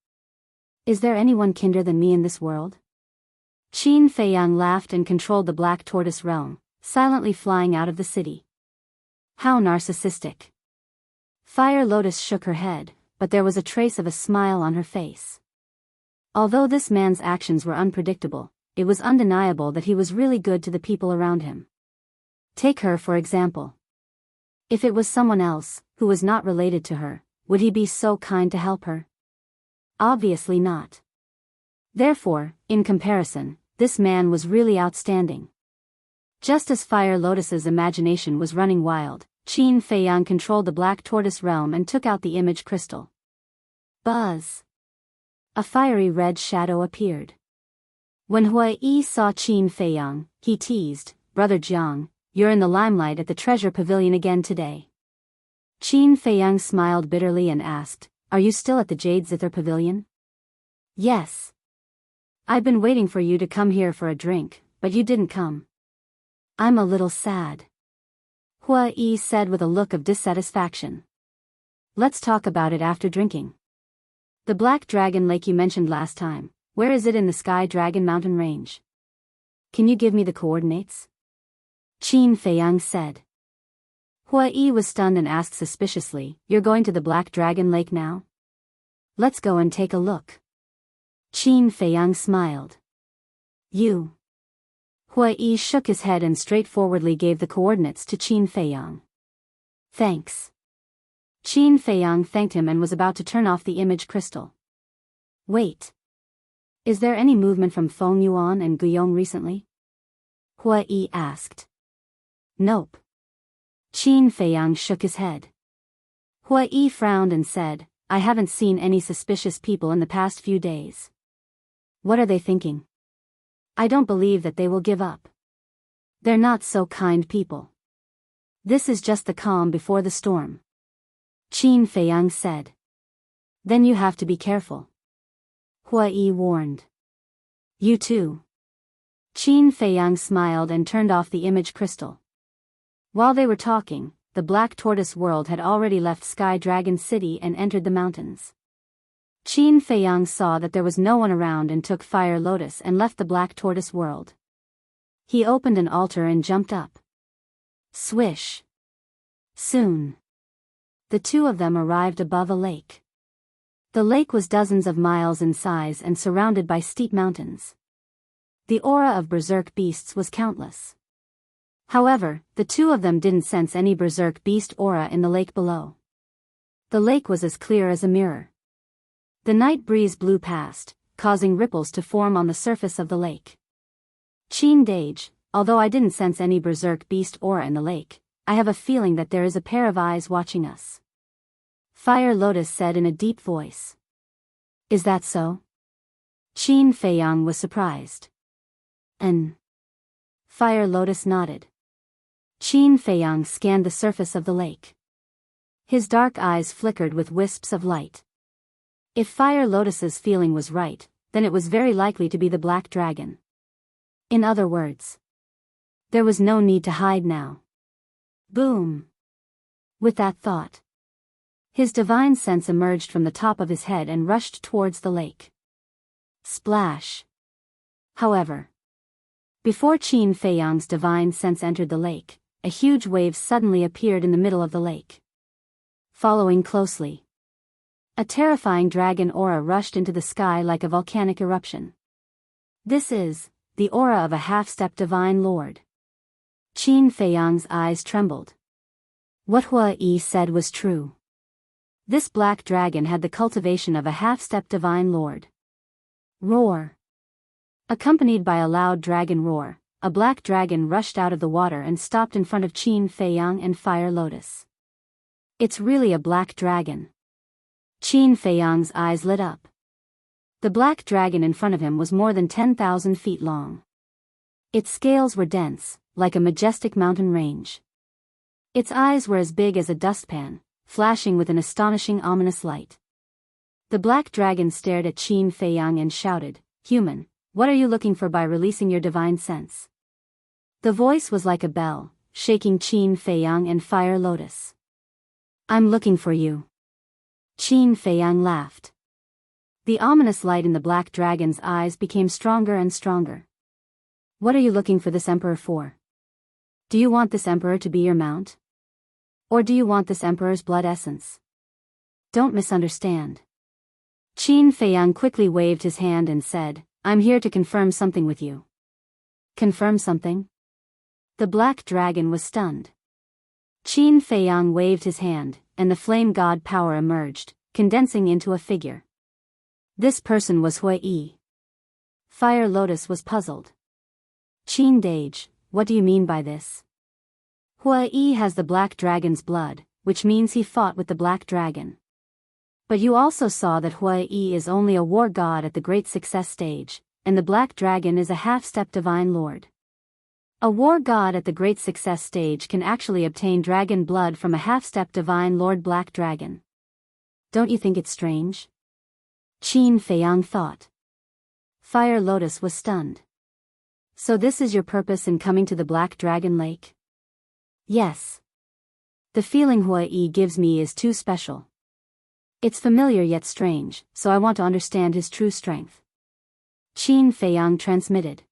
Is there anyone kinder than me in this world? Qin Feiyang laughed and controlled the Black Tortoise realm, silently flying out of the city. How narcissistic. Fire Lotus shook her head, but there was a trace of a smile on her face. Although this man's actions were unpredictable, it was undeniable that he was really good to the people around him. Take her for example. If it was someone else, who was not related to her, would he be so kind to help her? Obviously not. Therefore, in comparison, this man was really outstanding. Just as Fire Lotus's imagination was running wild, Qin Feiyang controlled the Black Tortoise realm and took out the image crystal. Buzz! A fiery red shadow appeared. When Huai saw Qin Feiyang, he teased, Brother Jiang, you're in the limelight at the treasure pavilion again today. Qin Feiyang smiled bitterly and asked, Are you still at the Jade Zither pavilion? Yes. I've been waiting for you to come here for a drink, but you didn't come. I'm a little sad. Huai said with a look of dissatisfaction. Let's talk about it after drinking. The Black Dragon Lake you mentioned last time, where is it in the Sky Dragon Mountain Range? Can you give me the coordinates? Qin Feiyang said. Huai was stunned and asked suspiciously, You're going to the Black Dragon Lake now? Let's go and take a look. Qin Feiyang smiled. You. Huai shook his head and straightforwardly gave the coordinates to Qin Feiyang. Thanks. Qin Feiyang thanked him and was about to turn off the image crystal. Wait. Is there any movement from Feng Yuan and Guiyong recently? Huai asked. Nope. Qin Feiyang shook his head. Huai frowned and said, I haven't seen any suspicious people in the past few days. What are they thinking? I don't believe that they will give up. They're not so kind people. This is just the calm before the storm. Qin Feiyang said. Then you have to be careful. Huai warned. You too. Qin Feiyang smiled and turned off the image crystal. While they were talking, the Black Tortoise world had already left Sky Dragon City and entered the mountains. Qin Feiyang saw that there was no one around and took Fire Lotus and left the Black Tortoise world. He opened an altar and jumped up. Swish. Soon. The two of them arrived above a lake. The lake was dozens of miles in size and surrounded by steep mountains. The aura of berserk beasts was countless. However, the two of them didn't sense any berserk beast aura in the lake below. The lake was as clear as a mirror. The night breeze blew past, causing ripples to form on the surface of the lake. Qin Dage, although I didn't sense any berserk beast aura in the lake, I have a feeling that there is a pair of eyes watching us. Fire Lotus said in a deep voice. Is that so? Qin Feiyang was surprised. Fire Lotus nodded. Qin Feiyang scanned the surface of the lake. His dark eyes flickered with wisps of light. If Fire Lotus's feeling was right, then it was very likely to be the Black Dragon. In other words, there was no need to hide now. Boom! With that thought, his divine sense emerged from the top of his head and rushed towards the lake. Splash! However, before Qin Feiyang's divine sense entered the lake, a huge wave suddenly appeared in the middle of the lake. Following closely, a terrifying dragon aura rushed into the sky like a volcanic eruption. This is the aura of a half-step divine lord. Qin Feiyang's eyes trembled. What Hua Yi said was true. This black dragon had the cultivation of a half-step divine lord. Roar! Accompanied by a loud dragon roar, a black dragon rushed out of the water and stopped in front of Qin Feiyang and Fire Lotus. It's really a black dragon. Qin Feiyang's eyes lit up. The black dragon in front of him was more than 10,000 feet long. Its scales were dense, like a majestic mountain range. Its eyes were as big as a dustpan, flashing with an astonishing ominous light. The black dragon stared at Qin Feiyang and shouted, "Human, what are you looking for by releasing your divine sense?" The voice was like a bell, shaking Qin Feiyang and Fire Lotus. "I'm looking for you." Qin Feiyang laughed. The ominous light in the black dragon's eyes became stronger and stronger. "What are you looking for this emperor for? Do you want this emperor to be your mount? Or do you want this emperor's blood essence? Don't misunderstand." Qin Feiyang quickly waved his hand and said, "I'm here to confirm something with you." "Confirm something?" The black dragon was stunned. Qin Feiyang waved his hand, and the flame god power emerged, condensing into a figure. This person was Hua Yi. Fire Lotus was puzzled. "Qin Dage, what do you mean by this?" "Hua Yi has the black dragon's blood, which means he fought with the black dragon. But you also saw that Hua Yi is only a war god at the great success stage, and the black dragon is a half-step divine lord. A war god at the great success stage can actually obtain dragon blood from a half-step divine lord black dragon. Don't you think it's strange?" Qin Feiyang thought. Fire Lotus was stunned. "So this is your purpose in coming to the Black Dragon Lake?" "Yes. The feeling Hua Yi gives me is too special. It's familiar yet strange, so I want to understand his true strength." Qin Feiyang transmitted.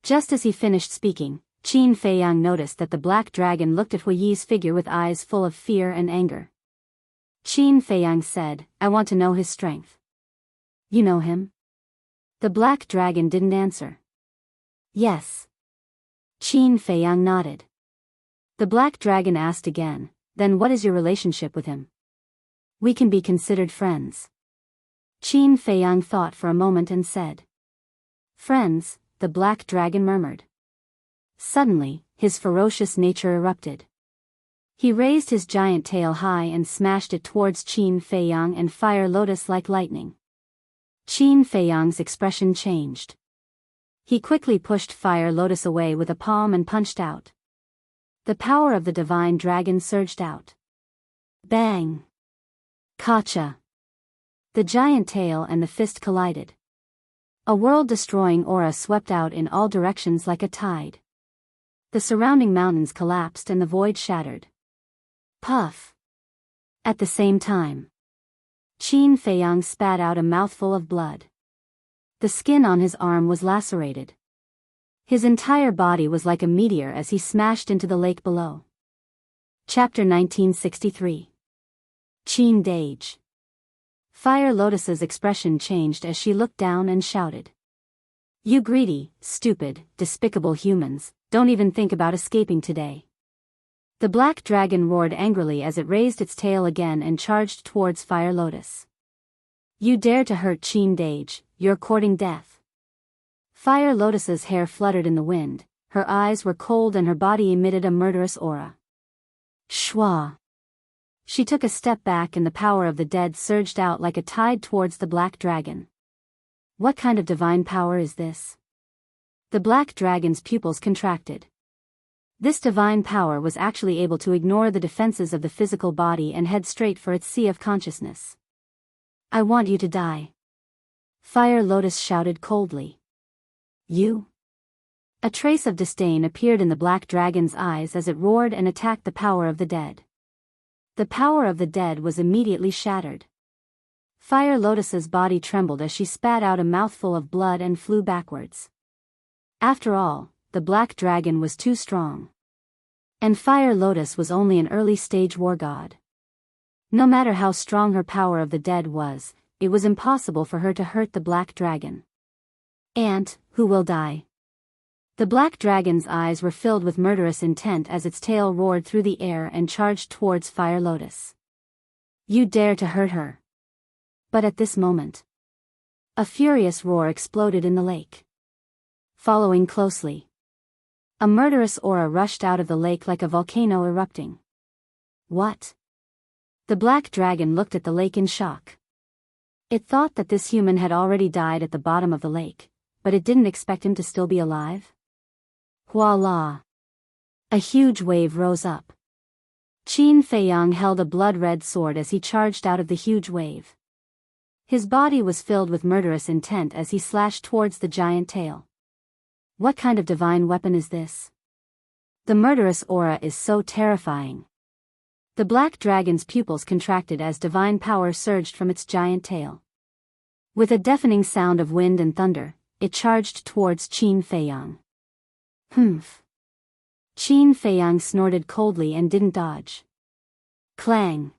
Just as he finished speaking, Qin Feiyang noticed that the black dragon looked at Hua Yi's figure with eyes full of fear and anger. Qin Feiyang said, "I want to know his strength." "You know him?" The black dragon didn't answer. "Yes." Qin Feiyang nodded. The black dragon asked again, "Then what is your relationship with him?" "We can be considered friends." Qin Feiyang thought for a moment and said. "Friends," the black dragon murmured. Suddenly, his ferocious nature erupted. He raised his giant tail high and smashed it towards Qin Feiyang and Fire Lotus like lightning. Qin Feiyang's expression changed. He quickly pushed Fire Lotus away with a palm and punched out. The power of the divine dragon surged out. Bang! Kacha! The giant tail and the fist collided. A world-destroying aura swept out in all directions like a tide. The surrounding mountains collapsed and the void shattered. Puff! At the same time, Qin Feiyang spat out a mouthful of blood. The skin on his arm was lacerated. His entire body was like a meteor as he smashed into the lake below. Chapter 1963. Qin Dage. Fire Lotus's expression changed as she looked down and shouted. "You greedy, stupid, despicable humans, don't even think about escaping today." The black dragon roared angrily as it raised its tail again and charged towards Fire Lotus. "You dare to hurt Qin Dage, you're courting death." Fire Lotus's hair fluttered in the wind, her eyes were cold and her body emitted a murderous aura. Shwa! She took a step back and the power of the dead surged out like a tide towards the black dragon. What kind of divine power is this? The black dragon's pupils contracted. This divine power was actually able to ignore the defenses of the physical body and head straight for its sea of consciousness. "I want you to die." Fire Lotus shouted coldly. "You?" A trace of disdain appeared in the black dragon's eyes as it roared and attacked the power of the dead. The power of the dead was immediately shattered. Fire Lotus's body trembled as she spat out a mouthful of blood and flew backwards. After all, the black dragon was too strong. And Fire Lotus was only an early-stage war god. No matter how strong her power of the dead was, it was impossible for her to hurt the black dragon. "Ant, who will die?" The black dragon's eyes were filled with murderous intent as its tail roared through the air and charged towards Fire Lotus. You dare to hurt her. But at this moment, a furious roar exploded in the lake. Following closely, a murderous aura rushed out of the lake like a volcano erupting. What? The black dragon looked at the lake in shock. It thought that this human had already died at the bottom of the lake, but it didn't expect him to still be alive. Voila! A huge wave rose up. Qin Feiyang held a blood-red sword as he charged out of the huge wave. His body was filled with murderous intent as he slashed towards the giant tail. What kind of divine weapon is this? The murderous aura is so terrifying. The black dragon's pupils contracted as divine power surged from its giant tail. With a deafening sound of wind and thunder, it charged towards Qin Feiyang. Humph. Qin Feiyang snorted coldly and didn't dodge. Clang.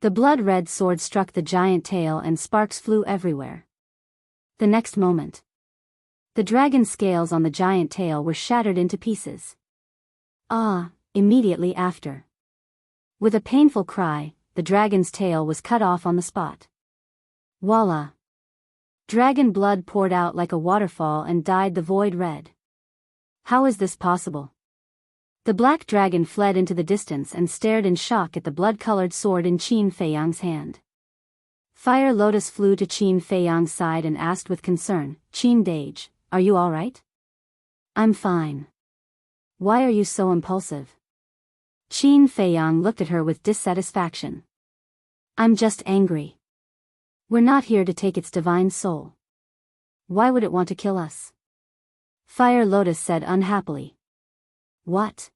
The blood-red sword struck the giant tail and sparks flew everywhere. The next moment, the dragon scales on the giant tail were shattered into pieces. Immediately after, with a painful cry, the dragon's tail was cut off on the spot. Voila! Dragon blood poured out like a waterfall and dyed the void red. How is this possible? The black dragon fled into the distance and stared in shock at the blood-colored sword in Qin Feiyang's hand. Fire Lotus flew to Qin Feiyang's side and asked with concern, Qin Dage, are you all right? I'm fine. Why are you so impulsive? Qin Feiyang looked at her with dissatisfaction. I'm just angry. We're not here to take its divine soul. Why would it want to kill us? Fire Lotus said unhappily. What?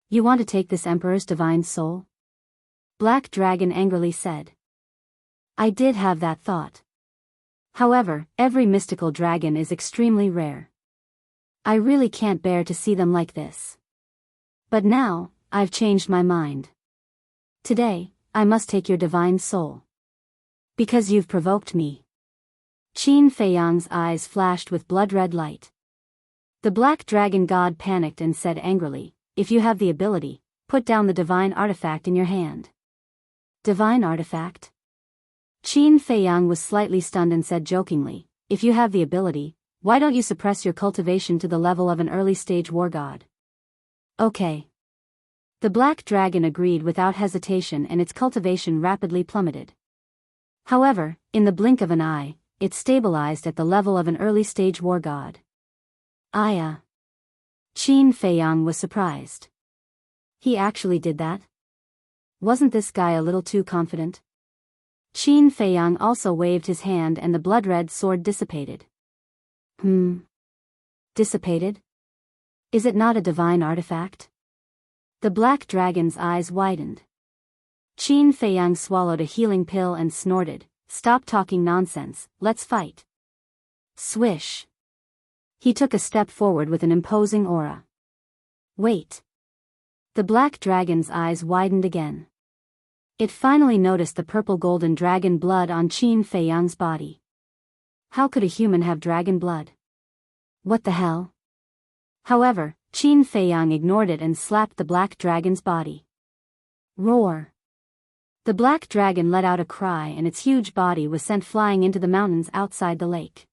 You want to take this emperor's divine soul? Black Dragon angrily said. I did have that thought. However, every mystical dragon is extremely rare. I really can't bear to see them like this. But now, I've changed my mind. Today, I must take your divine soul. Because you've provoked me. Qin Feiyang's eyes flashed with blood-red light. The black dragon god panicked and said angrily, if you have the ability, put down the divine artifact in your hand. Divine artifact? Qin Feiyang was slightly stunned and said jokingly, if you have the ability, why don't you suppress your cultivation to the level of an early-stage war god? Okay. The black dragon agreed without hesitation and its cultivation rapidly plummeted. However, in the blink of an eye, it stabilized at the level of an early-stage war god. Qin Feiyang was surprised. He actually did that? Wasn't this guy a little too confident? Qin Feiyang also waved his hand and the blood-red sword dissipated. Dissipated? Is it not a divine artifact? The black dragon's eyes widened. Qin Feiyang swallowed a healing pill and snorted, stop talking nonsense, let's fight. Swish. He took a step forward with an imposing aura. Wait. The black dragon's eyes widened again. It finally noticed the purple-golden dragon blood on Qin Feiyang's body. How could a human have dragon blood? What the hell? However, Qin Feiyang ignored it and slapped the black dragon's body. Roar. The black dragon let out a cry and its huge body was sent flying into the mountains outside the lake.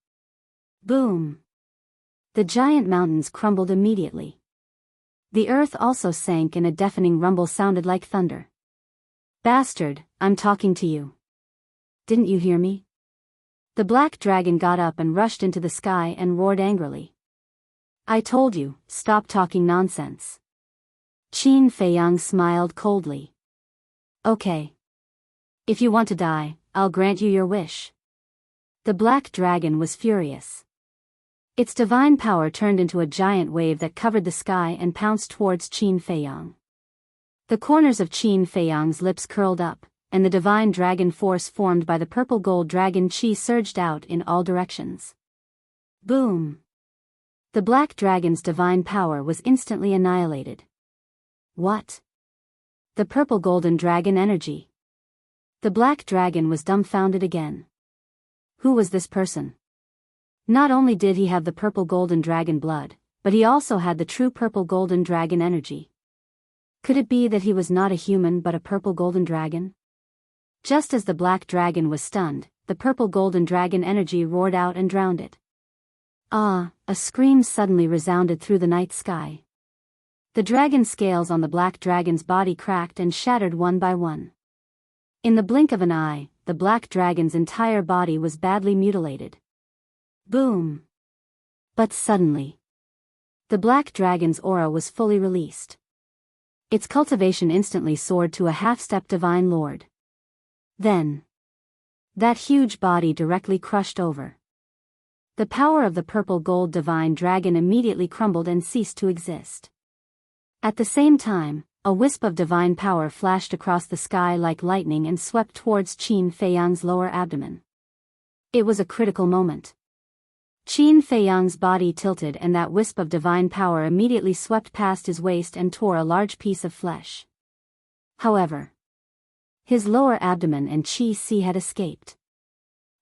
Boom. The giant mountains crumbled immediately. The earth also sank and a deafening rumble sounded like thunder. Bastard, I'm talking to you. Didn't you hear me? The black dragon got up and rushed into the sky and roared angrily. I told you, stop talking nonsense. Qin Feiyang smiled coldly. Okay. If you want to die, I'll grant you your wish. The black dragon was furious. Its divine power turned into a giant wave that covered the sky and pounced towards Qin Feiyang. The corners of Qin Feiyang's lips curled up, and the divine dragon force formed by the purple-gold dragon chi surged out in all directions. Boom! The black dragon's divine power was instantly annihilated. What? The purple-golden dragon energy. The black dragon was dumbfounded again. Who was this person? Not only did he have the purple-golden dragon blood, but he also had the true purple golden dragon energy. Could it be that he was not a human but a purple golden dragon? Just as the black dragon was stunned, the purple golden dragon energy roared out and drowned it. Ah! A scream suddenly resounded through the night sky. The dragon scales on the black dragon's body cracked and shattered one by one. In the blink of an eye, the black dragon's entire body was badly mutilated. Boom! But suddenly, the black dragon's aura was fully released. Its cultivation instantly soared to a half-step divine lord. Then, that huge body directly crushed over. The power of the purple gold divine dragon immediately crumbled and ceased to exist. At the same time, a wisp of divine power flashed across the sky like lightning and swept towards Qin Feiyang's lower abdomen. It was a critical moment. Qin Feiyang's body tilted and that wisp of divine power immediately swept past his waist and tore a large piece of flesh. However, his lower abdomen and qi had escaped.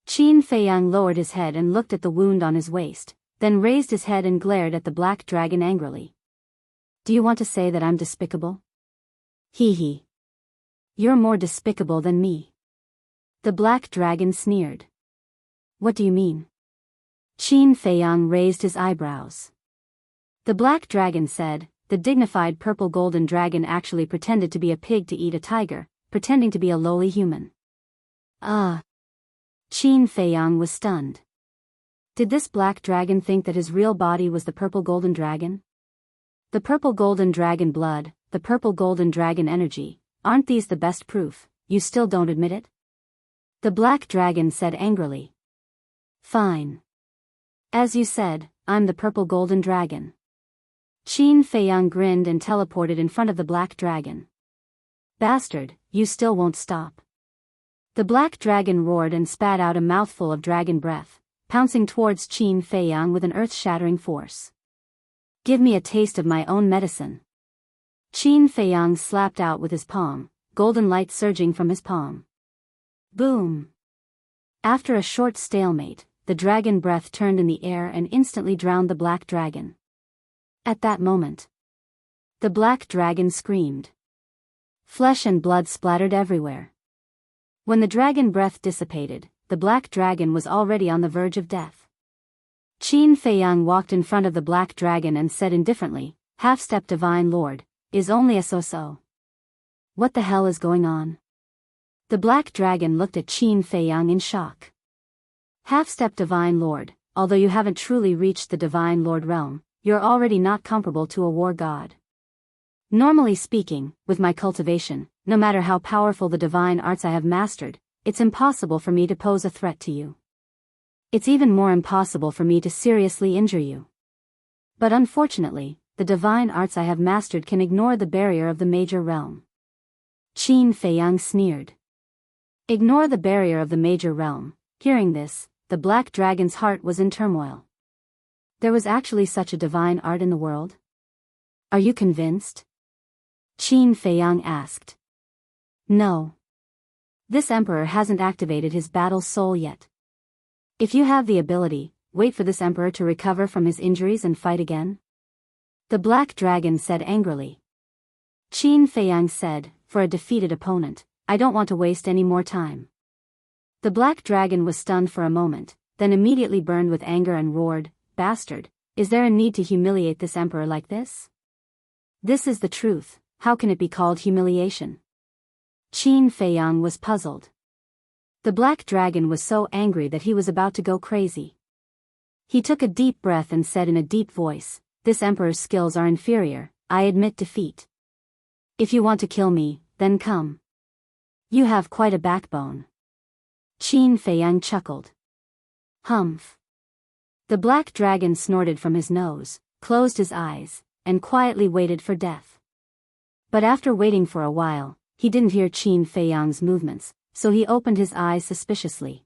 Qin Feiyang lowered his head and looked at the wound on his waist, then raised his head and glared at the black dragon angrily. Do you want to say that I'm despicable? Hee. You're more despicable than me. The black dragon sneered. What do you mean? Qin Feiyang raised his eyebrows. The black dragon said, the dignified purple golden dragon actually pretended to be a pig to eat a tiger, pretending to be a lowly human. Ah! Qin Feiyang was stunned. Did this black dragon think that his real body was the purple golden dragon? The purple golden dragon blood, the purple golden dragon energy, aren't these the best proof? You still don't admit it? The black dragon said angrily. Fine. As you said, I'm the purple golden dragon. Qin Feiyang grinned and teleported in front of the black dragon. Bastard, you still won't stop. The black dragon roared and spat out a mouthful of dragon breath, pouncing towards Qin Feiyang with an earth-shattering force. Give me a taste of my own medicine. Qin Feiyang slapped out with his palm, golden light surging from his palm. Boom! After a short stalemate, the dragon breath turned in the air and instantly drowned the black dragon. At that moment, the black dragon screamed. Flesh and blood splattered everywhere. When the dragon breath dissipated, the black dragon was already on the verge of death. Qin Feiyang walked in front of the black dragon and said indifferently, Half-step divine lord, is only a so-so. What the hell is going on? The black dragon looked at Qin Feiyang in shock. Half-step divine lord, although you haven't truly reached the divine lord realm, you're already not comparable to a war god. Normally speaking, with my cultivation, no matter how powerful the divine arts I have mastered, it's impossible for me to pose a threat to you. It's even more impossible for me to seriously injure you. But unfortunately, the divine arts I have mastered can ignore the barrier of the major realm. Qin Feiyang sneered. Ignore the barrier of the major realm. Hearing this, the black dragon's heart was in turmoil. There was actually such a divine art in the world? Are you convinced? Qin Feiyang asked. No. This emperor hasn't activated his battle soul yet. If you have the ability, wait for this emperor to recover from his injuries and fight again? The black dragon said angrily. Qin Feiyang said, for a defeated opponent, I don't want to waste any more time. The black dragon was stunned for a moment, then immediately burned with anger and roared, Bastard, is there a need to humiliate this emperor like this? This is the truth, how can it be called humiliation? Qin Feiyang was puzzled. The black dragon was so angry that he was about to go crazy. He took a deep breath and said in a deep voice, This emperor's skills are inferior, I admit defeat. If you want to kill me, then come. You have quite a backbone. Qin Feiyang chuckled. Humph. The black dragon snorted from his nose, closed his eyes, and quietly waited for death. But after waiting for a while, he didn't hear Qin Feiyang's movements, so he opened his eyes suspiciously.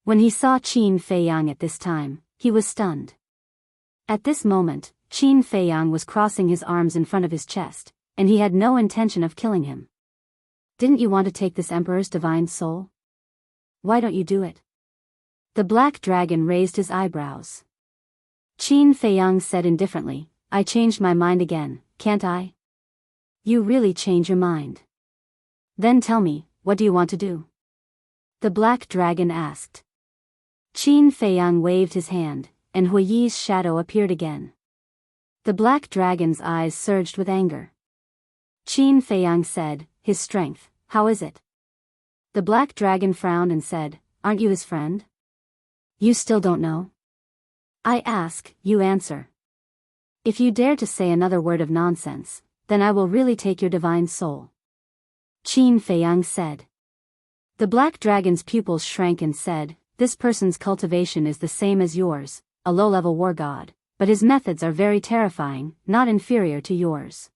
When he saw Qin Feiyang at this time, he was stunned. At this moment, Qin Feiyang was crossing his arms in front of his chest, and he had no intention of killing him. Didn't you want to take this emperor's divine soul? Why don't you do it? The black dragon raised his eyebrows. Qin Feiyang said indifferently, I changed my mind again, can't I? You really change your mind. Then tell me, what do you want to do? The black dragon asked. Qin Feiyang waved his hand, and Huiyi's shadow appeared again. The black dragon's eyes surged with anger. Qin Feiyang said, his strength, how is it? The black dragon frowned and said, aren't you his friend? You still don't know? I ask, you answer. If you dare to say another word of nonsense, then I will really take your divine soul. Qin Feiyang said. The black dragon's pupils shrank and said, this person's cultivation is the same as yours, a low-level war god, but his methods are very terrifying, not inferior to yours.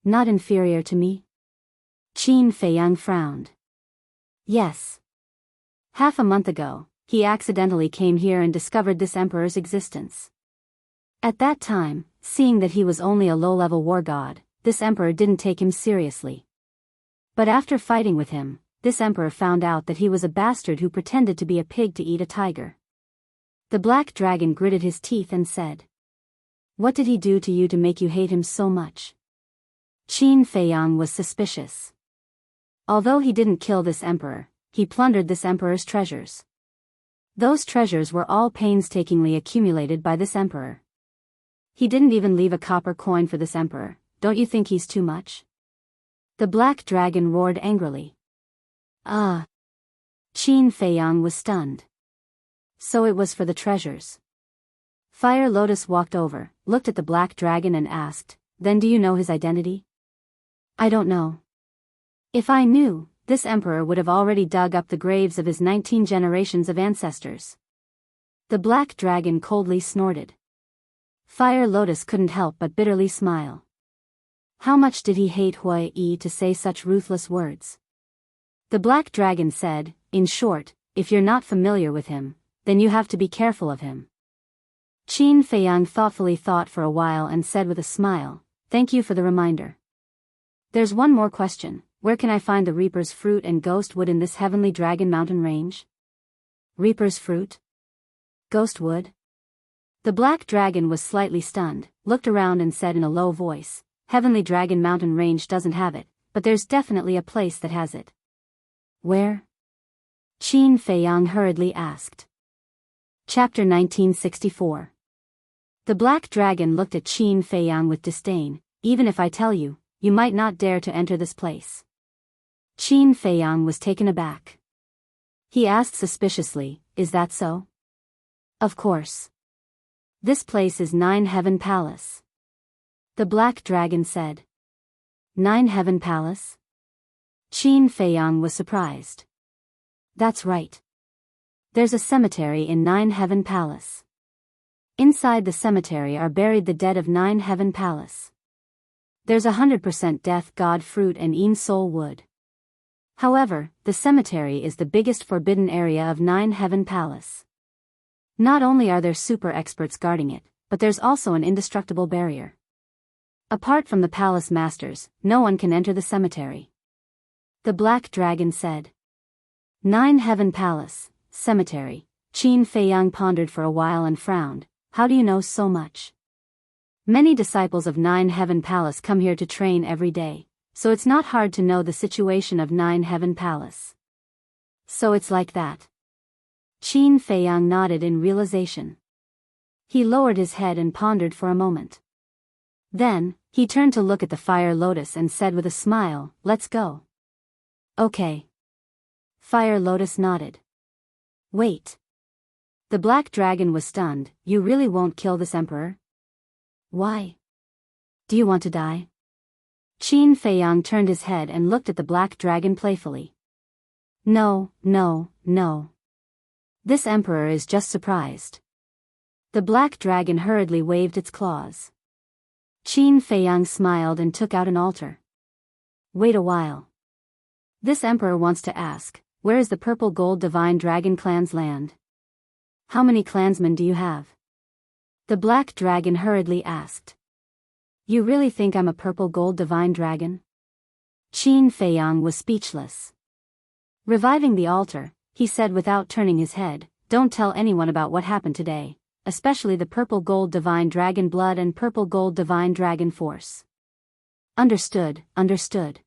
Not inferior to me? Qin Feiyang frowned. Yes. Half a month ago, he accidentally came here and discovered this emperor's existence. At that time, seeing that he was only a low-level war god, this emperor didn't take him seriously. But after fighting with him, this emperor found out that he was a bastard who pretended to be a pig to eat a tiger. The black dragon gritted his teeth and said, what did he do to you to make you hate him so much? Qin Feiyang was suspicious. Although he didn't kill this emperor, he plundered this emperor's treasures. Those treasures were all painstakingly accumulated by this emperor. He didn't even leave a copper coin for this emperor. Don't you think he's too much? The black dragon roared angrily. Ah! Qin Feiyang was stunned. So it was for the treasures. Fire Lotus walked over, looked at the black dragon and asked, then do you know his identity? I don't know. If I knew, this emperor would have already dug up the graves of his 19 generations of ancestors. The black dragon coldly snorted. Fire Lotus couldn't help but bitterly smile. How much did he hate Huiyi to say such ruthless words? The black dragon said, in short, if you're not familiar with him, then you have to be careful of him. Qin Feiyang thoughtfully thought for a while and said with a smile, thank you for the reminder. There's one more question, where can I find the Reaper's fruit and ghost wood in this heavenly dragon mountain range? Reaper's fruit? Ghost wood? The black dragon was slightly stunned, looked around and said in a low voice, Heavenly Dragon Mountain Range doesn't have it, but there's definitely a place that has it. Where? Qin Feiyang hurriedly asked. Chapter 1964. The black dragon looked at Qin Feiyang with disdain. Even if I tell you, you might not dare to enter this place. Qin Feiyang was taken aback. He asked suspiciously, is that so? Of course. This place is Nine Heaven Palace. The black dragon said. Nine Heaven Palace? Qin Feiyang was surprised. That's right. There's a cemetery in Nine Heaven Palace. Inside the cemetery are buried the dead of Nine Heaven Palace. There's 100% death god fruit and een soul wood. However, the cemetery is the biggest forbidden area of Nine Heaven Palace. Not only are there super experts guarding it, but there's also an indestructible barrier. Apart from the palace masters, no one can enter the cemetery. The black dragon said. Nine Heaven Palace, cemetery. Qin Feiyang pondered for a while and frowned. How do you know so much? Many disciples of Nine Heaven Palace come here to train every day, so it's not hard to know the situation of Nine Heaven Palace. So it's like that. Qin Feiyang nodded in realization. He lowered his head and pondered for a moment. Then, he turned to look at the Fire Lotus and said with a smile, let's go. Okay. Fire Lotus nodded. Wait. The black dragon was stunned. You really won't kill this emperor? Why? Do you want to die? Qin Feiyang turned his head and looked at the black dragon playfully. No, no, no. This emperor is just surprised. The black dragon hurriedly waved its claws. Qin Feiyang smiled and took out an altar. Wait a while. This emperor wants to ask, where is the purple gold divine dragon clan's land? How many clansmen do you have? The black dragon hurriedly asked. You really think I'm a purple gold divine dragon? Qin Feiyang was speechless. Reviving the altar, he said without turning his head, don't tell anyone about what happened today, especially the purple gold divine dragon blood and purple gold divine dragon force. Understood, understood.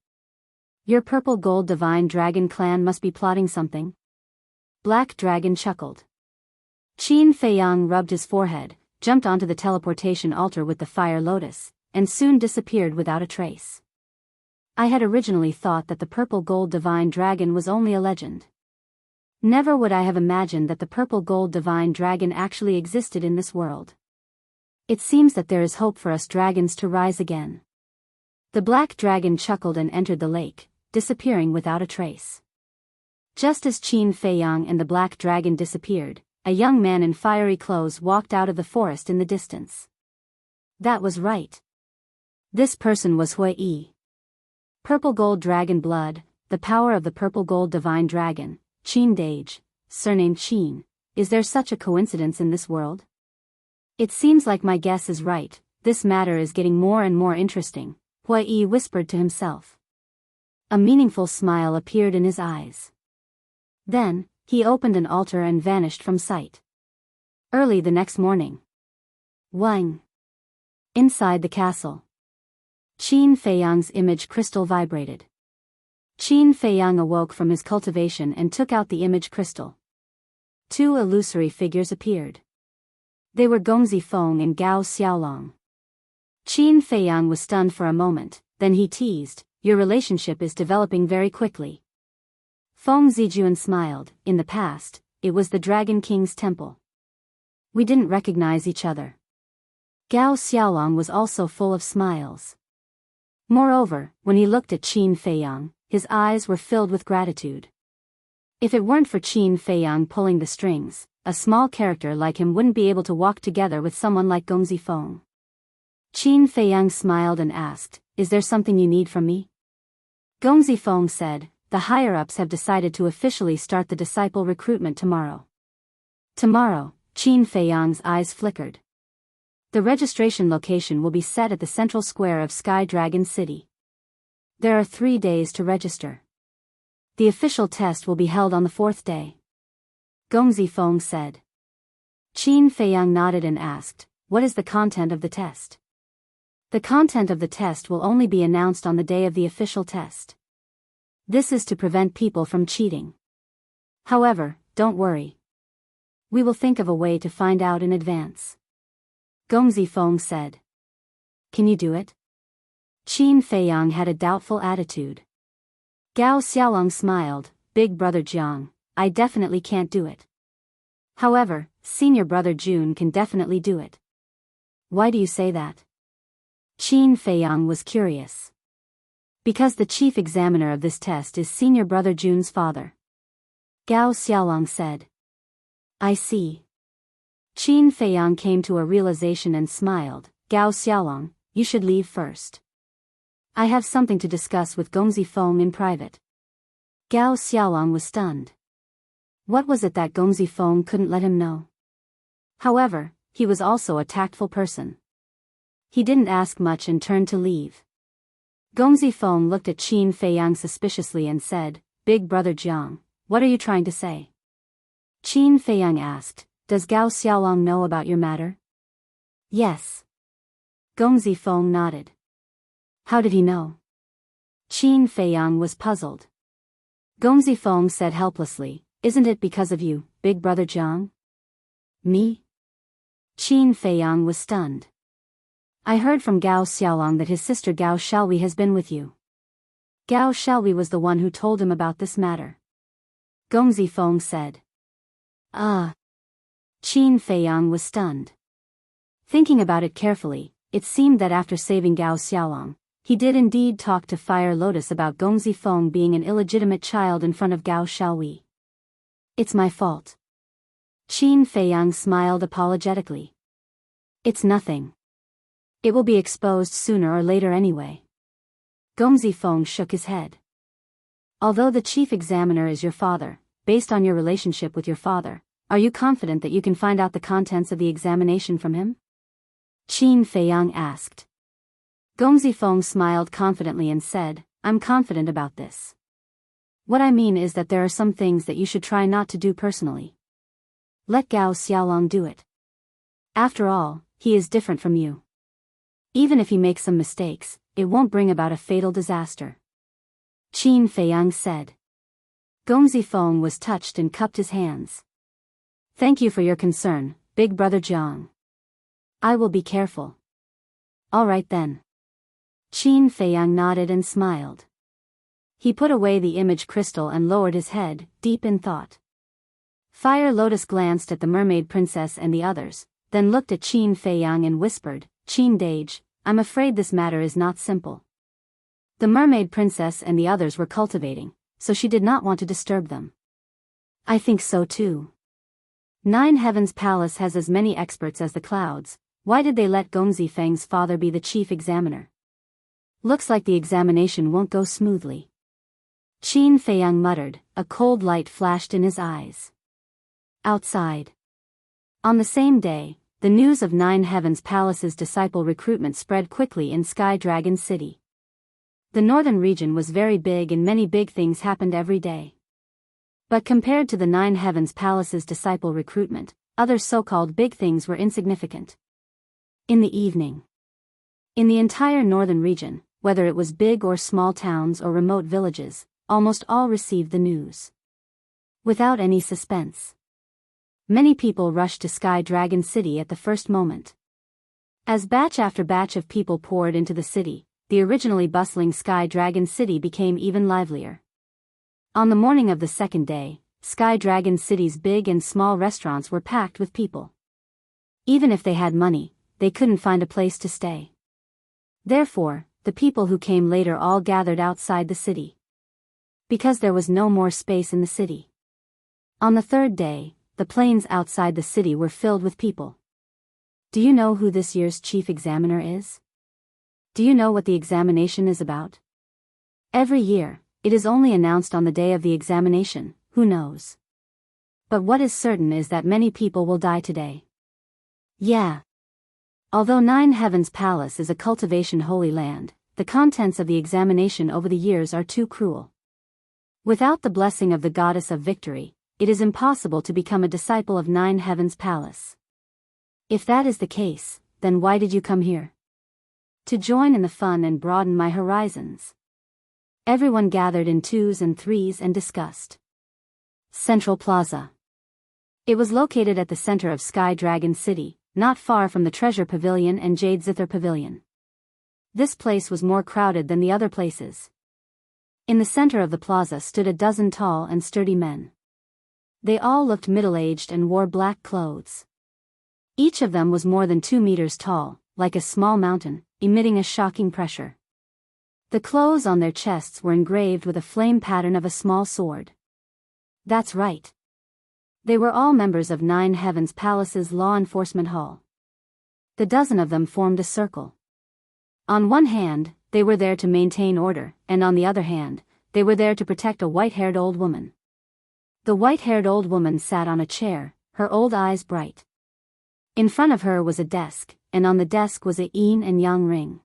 Your purple gold divine dragon clan must be plotting something. Black Dragon chuckled. Qin Feiyang rubbed his forehead, jumped onto the teleportation altar with the fire lotus, and soon disappeared without a trace. I had originally thought that the purple gold divine dragon was only a legend. Never would I have imagined that the purple gold divine dragon actually existed in this world. It seems that there is hope for us dragons to rise again. The black dragon chuckled and entered the lake, disappearing without a trace. Just as Qin Feiyang and the black dragon disappeared, a young man in fiery clothes walked out of the forest in the distance. That was right. This person was Hui Yi. Purple gold dragon blood, the power of the purple gold divine dragon, Qin Dage, surnamed Qin. Is there such a coincidence in this world? It seems like my guess is right. This matter is getting more and more interesting, Hui Yi whispered to himself. A meaningful smile appeared in his eyes. Then, he opened an altar and vanished from sight. Early the next morning. Wang. Inside the castle. Qin Feiyang's image crystal vibrated. Qin Feiyang awoke from his cultivation and took out the image crystal. Two illusory figures appeared. They were Gongzi Feng and Gao Xiaolong. Qin Feiyang was stunned for a moment, then he teased, "Your relationship is developing very quickly." Feng Zijuan smiled. In the past, it was the Dragon King's temple. We didn't recognize each other. Gao Xiaolong was also full of smiles. Moreover, when he looked at Qin Feiyang, his eyes were filled with gratitude. If it weren't for Qin Feiyang pulling the strings, a small character like him wouldn't be able to walk together with someone like Gongzi Feng. Qin Feiyang smiled and asked, "Is there something you need from me?" Gongzi Feng said, "The higher-ups have decided to officially start the disciple recruitment tomorrow." Tomorrow, Qin Feiyang's eyes flickered. The registration location will be set at the central square of Sky Dragon City. There are 3 days to register. The official test will be held on the 4th day. Gongzi Feng said. Qin Feiyang nodded and asked, "What is the content of the test?" The content of the test will only be announced on the day of the official test. This is to prevent people from cheating. However, don't worry. We will think of a way to find out in advance. Gongzi Feng said. Can you do it? Qin Feiyang had a doubtful attitude. Gao Xiaolong smiled, "Big brother Jiang, I definitely can't do it. However, senior brother Jun can definitely do it." Why do you say that? Qin Feiyang was curious. Because the chief examiner of this test is senior brother Jun's father. Gao Xiaolong said. I see. Qin Feiyang came to a realization and smiled. Gao Xiaolong, you should leave first. I have something to discuss with Gongzi Feng in private. Gao Xiaolong was stunned. What was it that Gongzi Feng couldn't let him know? However, he was also a tactful person. He didn't ask much and turned to leave. Gongzi Feng looked at Qin Feiyang suspiciously and said, "Big brother Jiang, what are you trying to say?" Qin Feiyang asked, "Does Gao Xiaolong know about your matter?" Yes. Gongzi Feng nodded. How did he know? Qin Feiyang was puzzled. Gongzi Feng said helplessly, "Isn't it because of you, big brother Jiang?" Me? Qin Feiyang was stunned. I heard from Gao Xiaolong that his sister Gao Xiaolui has been with you. Gao Xiaolui was the one who told him about this matter. Gongzi Feng said. Ah. Qin Feiyang was stunned. Thinking about it carefully, it seemed that after saving Gao Xiaolong, he did indeed talk to Fire Lotus about Gongzi Feng being an illegitimate child in front of Gao Xiaolui. It's my fault. Qin Feiyang smiled apologetically. It's nothing. It will be exposed sooner or later anyway. Gongzi Feng shook his head. Although the chief examiner is your father, based on your relationship with your father, are you confident that you can find out the contents of the examination from him? Qin Feiyang asked. Gongzi Feng smiled confidently and said, I'm confident about this. What I mean is that there are some things that you should try not to do personally. Let Gao Xiaolong do it. After all, he is different from you. Even if he makes some mistakes, it won't bring about a fatal disaster. Qin Feiyang said. Gongzi Feng was touched and cupped his hands. Thank you for your concern, Big Brother Jiang. I will be careful. All right then. Qin Feiyang nodded and smiled. He put away the image crystal and lowered his head, deep in thought. Fire Lotus glanced at the mermaid princess and the others, then looked at Qin Feiyang and whispered, Qin Dage, I'm afraid this matter is not simple. The mermaid princess and the others were cultivating, so she did not want to disturb them. I think so too. Nine Heavens Palace has as many experts as the clouds. Why did they let Gongzi Feng's father be the chief examiner? Looks like the examination won't go smoothly. Qin Feiyang muttered, a cold light flashed in his eyes. Outside. On the same day, the news of Nine Heavens Palace's disciple recruitment spread quickly in Sky Dragon City. The northern region was very big and many big things happened every day. But compared to the Nine Heavens Palace's disciple recruitment, other so-called big things were insignificant. In the evening. In the entire northern region, whether it was big or small towns or remote villages, almost all received the news. Without any suspense. Many people rushed to Sky Dragon City at the first moment. As batch after batch of people poured into the city, the originally bustling Sky Dragon City became even livelier. On the morning of the second day, Sky Dragon City's big and small restaurants were packed with people. Even if they had money, they couldn't find a place to stay. Therefore, the people who came later all gathered outside the city. Because there was no more space in the city. On the third day, the plains outside the city were filled with people. Do you know who this year's chief examiner is? Do you know what the examination is about? Every year, it is only announced on the day of the examination, who knows? But what is certain is that many people will die today. Yeah. Although Nine Heavens Palace is a cultivation holy land, the contents of the examination over the years are too cruel. Without the blessing of the goddess of victory, it is impossible to become a disciple of Nine Heavens Palace. If that is the case, then why did you come here? To join in the fun and broaden my horizons. Everyone gathered in twos and threes and discussed. Central Plaza. It was located at the center of Sky Dragon City, not far from the Treasure Pavilion and Jade Zither Pavilion. This place was more crowded than the other places. In the center of the plaza stood a dozen tall and sturdy men. They all looked middle-aged and wore black clothes. Each of them was more than 2 meters tall, like a small mountain, emitting a shocking pressure. The clothes on their chests were engraved with a flame pattern of a small sword. That's right. They were all members of Nine Heavens Palace's law enforcement hall. The dozen of them formed a circle. On one hand, they were there to maintain order, and on the other hand, they were there to protect a white-haired old woman. The white-haired old woman sat on a chair, her old eyes bright. In front of her was a desk, and on the desk was a yin and yang ring.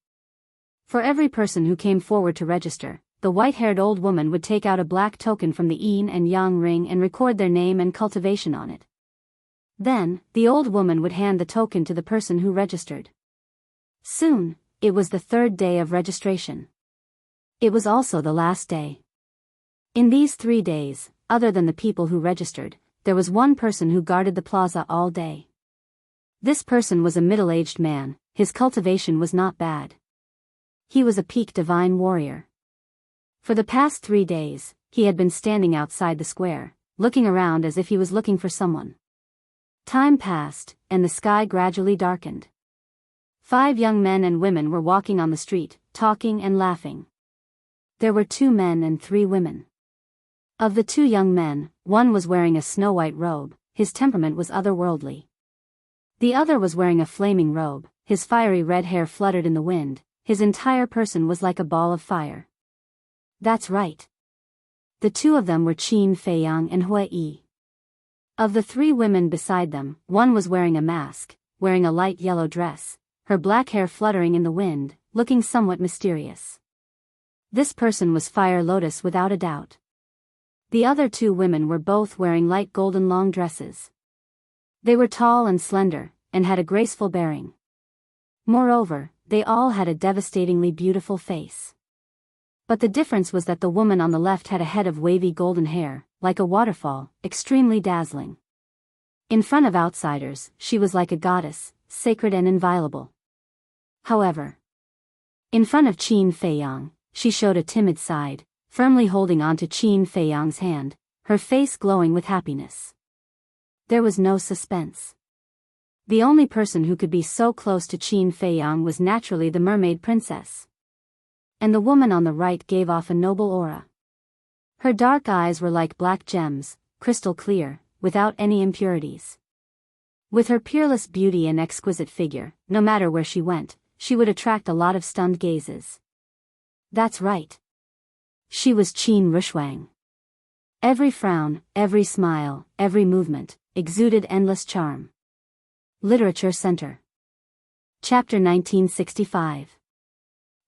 For every person who came forward to register, the white-haired old woman would take out a black token from the yin and yang ring and record their name and cultivation on it. Then, the old woman would hand the token to the person who registered. Soon, it was the third day of registration. It was also the last day. In these 3 days, other than the people who registered, there was one person who guarded the plaza all day. This person was a middle-aged man. His cultivation was not bad. He was a peak divine warrior. For the past 3 days, he had been standing outside the square, looking around as if he was looking for someone. Time passed, and the sky gradually darkened. 5 young men and women were walking on the street, talking and laughing. There were 2 men and 3 women. Of the 2 young men, one was wearing a snow-white robe. His temperament was otherworldly. The other was wearing a flaming robe, his fiery red hair fluttered in the wind, his entire person was like a ball of fire. That's right. The 2 of them were Qin Feiyang and Hui Yi. Of the 3 women beside them, one was wearing a mask, wearing a light yellow dress, her black hair fluttering in the wind, looking somewhat mysterious. This person was Fire Lotus without a doubt. The other 2 women were both wearing light golden long dresses. They were tall and slender, and had a graceful bearing. Moreover, they all had a devastatingly beautiful face. But the difference was that the woman on the left had a head of wavy golden hair, like a waterfall, extremely dazzling. In front of outsiders, she was like a goddess, sacred and inviolable. However, in front of Qin Feiyang, she showed a timid side, firmly holding onto Qin Feiyang's hand, her face glowing with happiness. There was no suspense. The only person who could be so close to Qin Feiyang was naturally the mermaid princess. And the woman on the right gave off a noble aura. Her dark eyes were like black gems, crystal clear, without any impurities. With her peerless beauty and exquisite figure, no matter where she went, she would attract a lot of stunned gazes. That's right. She was Qin Rushwang. Every frown, every smile, every movement, exuded endless charm. Literature Center. Chapter 1965.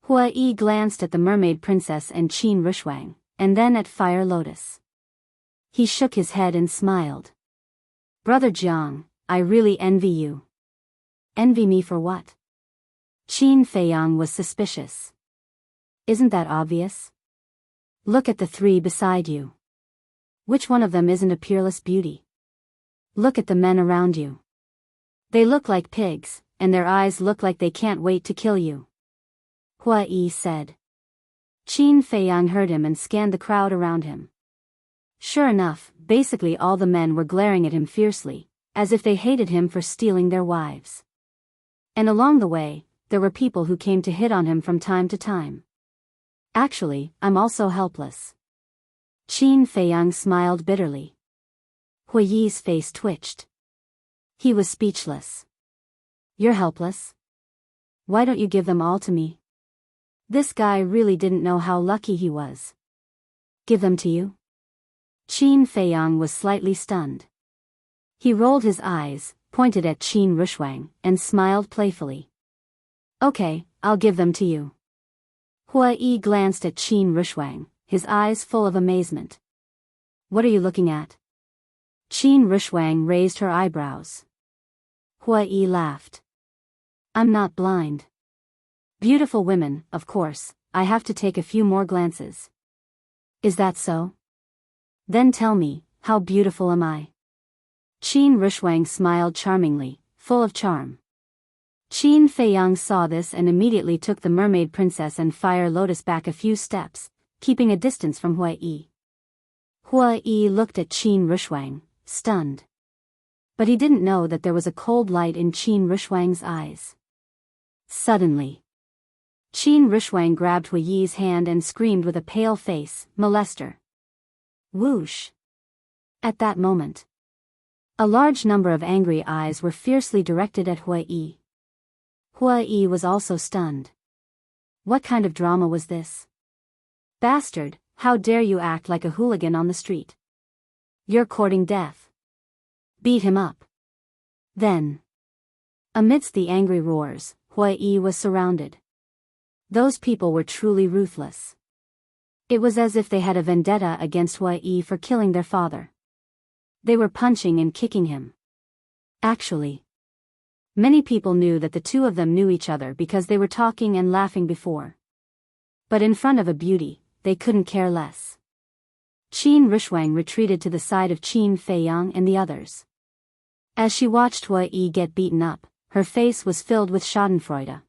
Hua Yi glanced at the mermaid princess and Qin Rushwang, and then at Fire Lotus. He shook his head and smiled. Brother Jiang, I really envy you. Envy me for what? Qin Feiyang was suspicious. Isn't that obvious? Look at the three beside you. Which one of them isn't a peerless beauty? Look at the men around you. They look like pigs, and their eyes look like they can't wait to kill you. Hua Yi said. Qin Feiyang heard him and scanned the crowd around him. Sure enough, basically all the men were glaring at him fiercely, as if they hated him for stealing their wives. And along the way, there were people who came to hit on him from time to time. Actually, I'm also helpless. Qin Feiyang smiled bitterly. Hua Yi's face twitched. He was speechless. You're helpless? Why don't you give them all to me? This guy really didn't know how lucky he was. Give them to you? Qin Feiyang was slightly stunned. He rolled his eyes, pointed at Qin Rushwang, and smiled playfully. Okay, I'll give them to you. Hua Yi glanced at Qin Rushwang, his eyes full of amazement. What are you looking at? Qin Rushwang raised her eyebrows. Hua Yi laughed. I'm not blind. Beautiful women, of course, I have to take a few more glances. Is that so? Then tell me, how beautiful am I? Qin Rushwang smiled charmingly, full of charm. Qin Feiyang saw this and immediately took the mermaid princess and Fire Lotus back a few steps, keeping a distance from Hua Yi. Hua Yi looked at Qin Rushwang, stunned. But he didn't know that there was a cold light in Qin Rushwang's eyes. Suddenly, Qin Rushwang grabbed Hua Yi's hand and screamed with a pale face, "Molester!" Whoosh! At that moment, a large number of angry eyes were fiercely directed at Hua Yi. Hua Yi was also stunned. What kind of drama was this? Bastard, how dare you act like a hooligan on the street? You're courting death. Beat him up. Then, amidst the angry roars, Hua Yi was surrounded. Those people were truly ruthless. It was as if they had a vendetta against Hua Yi for killing their father. They were punching and kicking him. Actually, many people knew that the two of them knew each other because they were talking and laughing before. But in front of a beauty, they couldn't care less. Qin Rushwang retreated to the side of Qin Feiyang and the others. As she watched Hua Yi get beaten up, her face was filled with schadenfreude.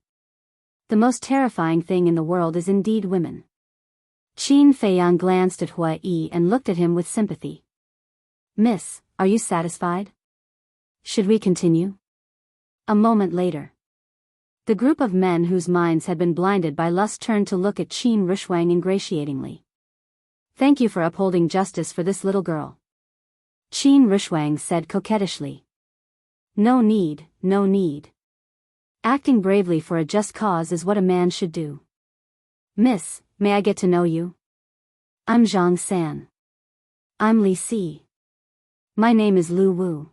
The most terrifying thing in the world is indeed women. Qin Feiyang glanced at Hua Yi and looked at him with sympathy. Miss, are you satisfied? Should we continue? A moment later, the group of men whose minds had been blinded by lust turned to look at Qin Rushwang ingratiatingly. Thank you for upholding justice for this little girl. Qin Rushwang said coquettishly. No need, no need. Acting bravely for a just cause is what a man should do. Miss, may I get to know you? I'm Zhang San. I'm Li Si. My name is Lu Wu.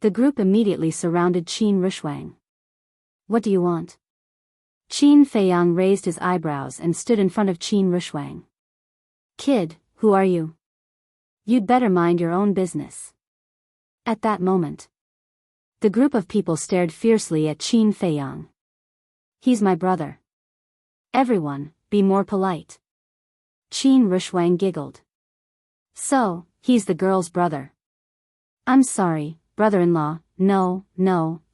The group immediately surrounded Qin Rushwang. What do you want? Qin Feiyang raised his eyebrows and stood in front of Qin Rushwang. Kid, who are you? You'd better mind your own business. At that moment, The group of people stared fiercely at Qin Feiyang. He's my brother. Everyone, be more polite. Qin Rushwang giggled. So, he's the girl's brother. I'm sorry, brother-in-law. No,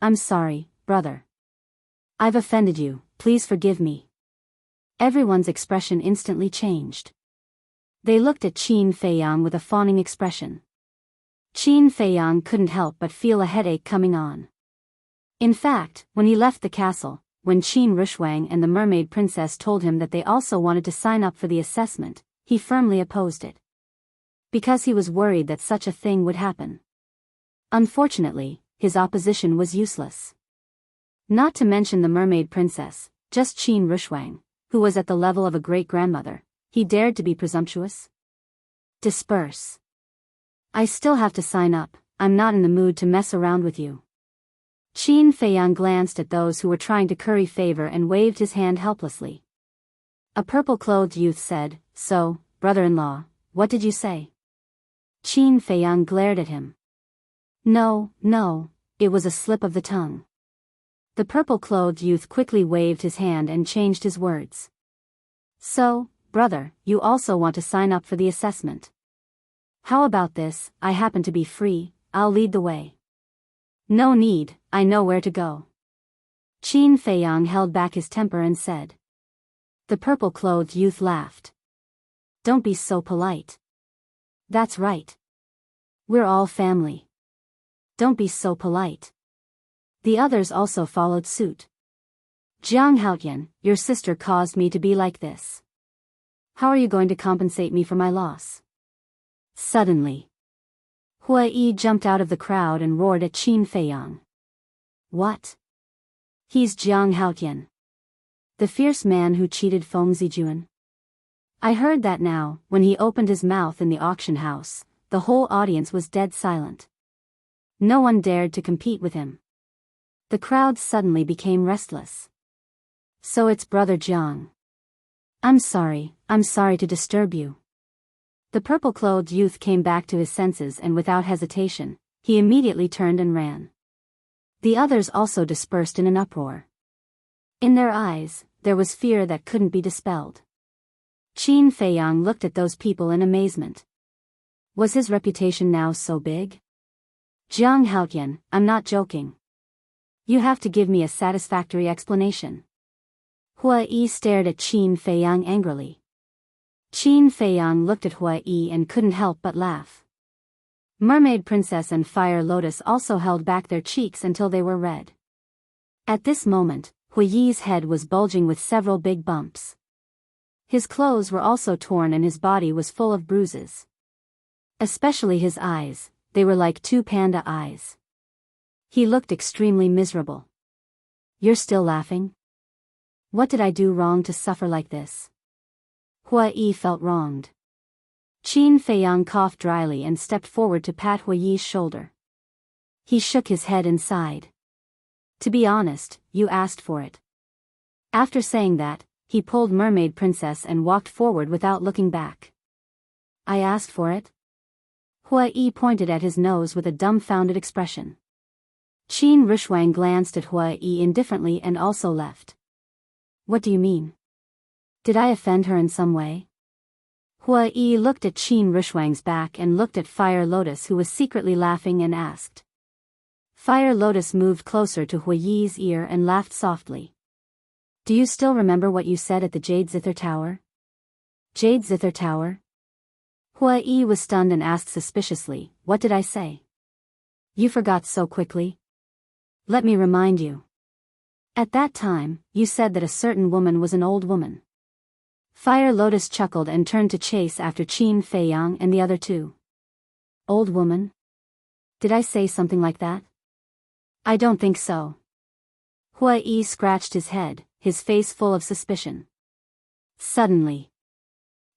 I'm sorry, brother. I've offended you, please forgive me. Everyone's expression instantly changed. They looked at Qin Feiyang with a fawning expression. Qin Feiyang couldn't help but feel a headache coming on. In fact, when he left the castle, when Qin Rushwang and the mermaid princess told him that they also wanted to sign up for the assessment, he firmly opposed it. Because he was worried that such a thing would happen. Unfortunately, his opposition was useless. Not to mention the mermaid princess, just Qin Rushwang, who was at the level of a great-grandmother, he dared to be presumptuous? Disperse. I still have to sign up, I'm not in the mood to mess around with you. Qin Feiyang glanced at those who were trying to curry favor and waved his hand helplessly. A purple-clothed youth said, So, brother-in-law, what did you say? Qin Feiyang glared at him. No, it was a slip of the tongue. The purple-clothed youth quickly waved his hand and changed his words. So, brother, you also want to sign up for the assessment. How about this, I happen to be free, I'll lead the way. No need, I know where to go. Qin Feiyang held back his temper and said. The purple-clothed youth laughed. Don't be so polite. That's right. We're all family. Don't be so polite. The others also followed suit. Jiang Haotian, your sister caused me to be like this. How are you going to compensate me for my loss? Suddenly, Hua Yi jumped out of the crowd and roared at Qin Feiyang. What? He's Jiang Haotian. The fierce man who cheated Feng Zijuan. I heard that now. When he opened his mouth in the auction house, the whole audience was dead silent. No one dared to compete with him. The crowd suddenly became restless. So it's Brother Jiang. I'm sorry to disturb you. The purple-clothed youth came back to his senses and without hesitation, he immediately turned and ran. The others also dispersed in an uproar. In their eyes, there was fear that couldn't be dispelled. Qin Feiyang looked at those people in amazement. Was his reputation now so big? Jiang Haotian, I'm not joking. You have to give me a satisfactory explanation. Hua Yi stared at Qin Feiyang angrily. Qin Feiyang looked at Hua Yi and couldn't help but laugh. Mermaid Princess and Fire Lotus also held back their cheeks until they were red. At this moment, Hua Yi's head was bulging with several big bumps. His clothes were also torn and his body was full of bruises. Especially his eyes, they were like two panda eyes. He looked extremely miserable. You're still laughing? What did I do wrong to suffer like this? Hua Yi felt wronged. Qin Feiyang coughed dryly and stepped forward to pat Hua Yi's shoulder. He shook his head and sighed. To be honest, you asked for it. After saying that, he pulled Mermaid Princess and walked forward without looking back. I asked for it? Hua Yi pointed at his nose with a dumbfounded expression. Qin Rushwang glanced at Hua Yi indifferently and also left. What do you mean? Did I offend her in some way? Hua Yi looked at Qin Rushwang's back and looked at Fire Lotus who was secretly laughing and asked. Fire Lotus moved closer to Hua Yi's ear and laughed softly. Do you still remember what you said at the Jade Zither Tower? Jade Zither Tower? Hua Yi was stunned and asked suspiciously, what did I say? You forgot so quickly? Let me remind you. At that time, you said that a certain woman was an old woman. Fire Lotus chuckled and turned to chase after Qin Feiyang and the other two. Old woman? Did I say something like that? I don't think so. Hua Yi scratched his head, his face full of suspicion. Suddenly,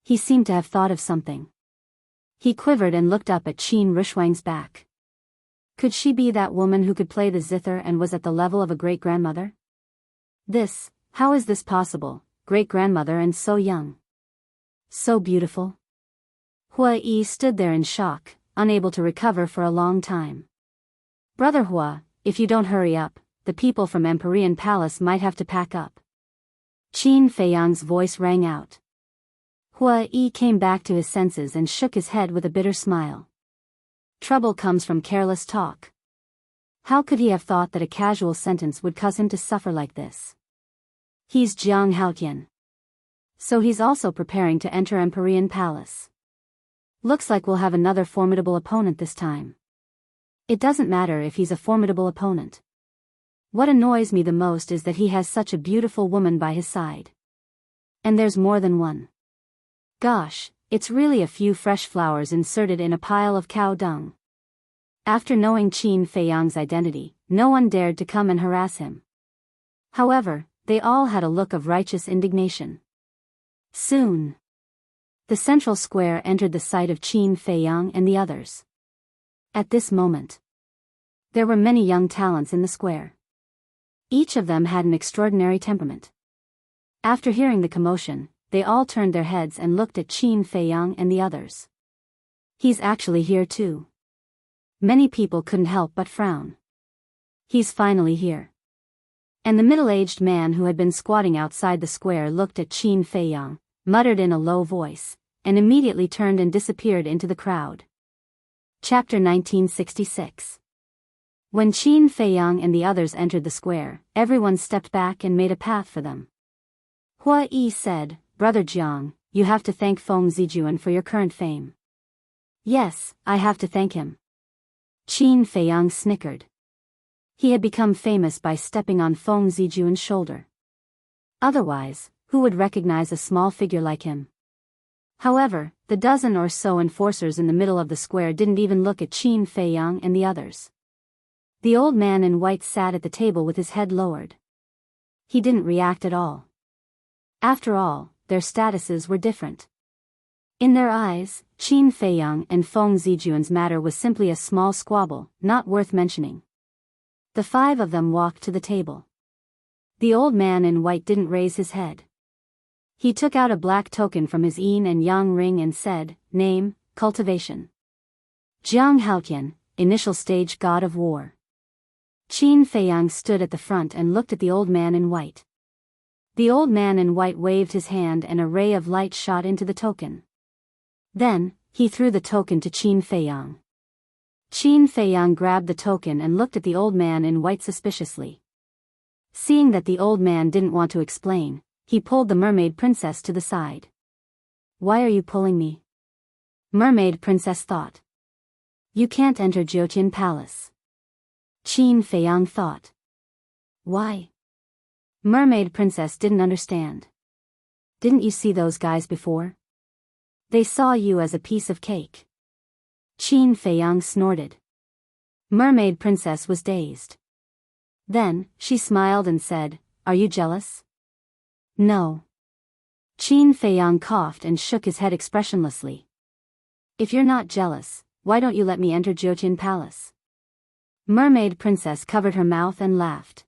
he seemed to have thought of something. He quivered and looked up at Qin Rushwang's back. Could she be that woman who could play the zither and was at the level of a great-grandmother? How is this possible, great-grandmother and so young? So beautiful? Hua Yi stood there in shock, unable to recover for a long time. Brother Hua, if you don't hurry up, the people from Empyrean Palace might have to pack up. Qin Feiyang's voice rang out. Hua Yi came back to his senses and shook his head with a bitter smile. Trouble comes from careless talk. How could he have thought that a casual sentence would cause him to suffer like this? He's Jiang Haotian. So he's also preparing to enter Empyrean Palace. Looks like we'll have another formidable opponent this time. It doesn't matter if he's a formidable opponent. What annoys me the most is that he has such a beautiful woman by his side. And there's more than one. Gosh, it's really a few fresh flowers inserted in a pile of cow dung. After knowing Qin Feiyang's identity, no one dared to come and harass him. However, they all had a look of righteous indignation. Soon, the central square entered the sight of Qin Feiyang and the others. At this moment, there were many young talents in the square. Each of them had an extraordinary temperament. After hearing the commotion, they all turned their heads and looked at Qin Feiyang and the others. He's actually here too. Many people couldn't help but frown. He's finally here. And the middle-aged man who had been squatting outside the square looked at Qin Feiyang, muttered in a low voice, and immediately turned and disappeared into the crowd. Chapter 1966. When Qin Feiyang and the others entered the square, everyone stepped back and made a path for them. Hua Yi said, "Brother Jiang, you have to thank Feng Zijuan for your current fame." "Yes, I have to thank him." Qin Feiyang snickered. He had become famous by stepping on Feng Zijuan's shoulder. Otherwise, who would recognize a small figure like him? However, the dozen or so enforcers in the middle of the square didn't even look at Qin Feiyang and the others. The old man in white sat at the table with his head lowered. He didn't react at all. After all, their statuses were different. In their eyes, Qin Feiyang and Feng Zijuan's matter was simply a small squabble, not worth mentioning. The five of them walked to the table. The old man in white didn't raise his head. He took out a black token from his yin and yang ring and said, "Name, cultivation. Jiang Haotian, initial stage god of war." Qin Feiyang stood at the front and looked at the old man in white. The old man in white waved his hand and a ray of light shot into the token. Then, he threw the token to Qin Feiyang. Qin Feiyang grabbed the token and looked at the old man in white suspiciously. Seeing that the old man didn't want to explain, he pulled the mermaid princess to the side. "Why are you pulling me?" Mermaid princess thought. "You can't enter Jiutian Palace." Qin Feiyang thought. "Why?" Mermaid princess didn't understand. "Didn't you see those guys before? They saw you as a piece of cake." Qin Feiyang snorted. Mermaid princess was dazed. Then, she smiled and said, "Are you jealous?" "No." Qin Feiyang coughed and shook his head expressionlessly. "If you're not jealous, why don't you let me enter Jiutian Palace?" Mermaid princess covered her mouth and laughed.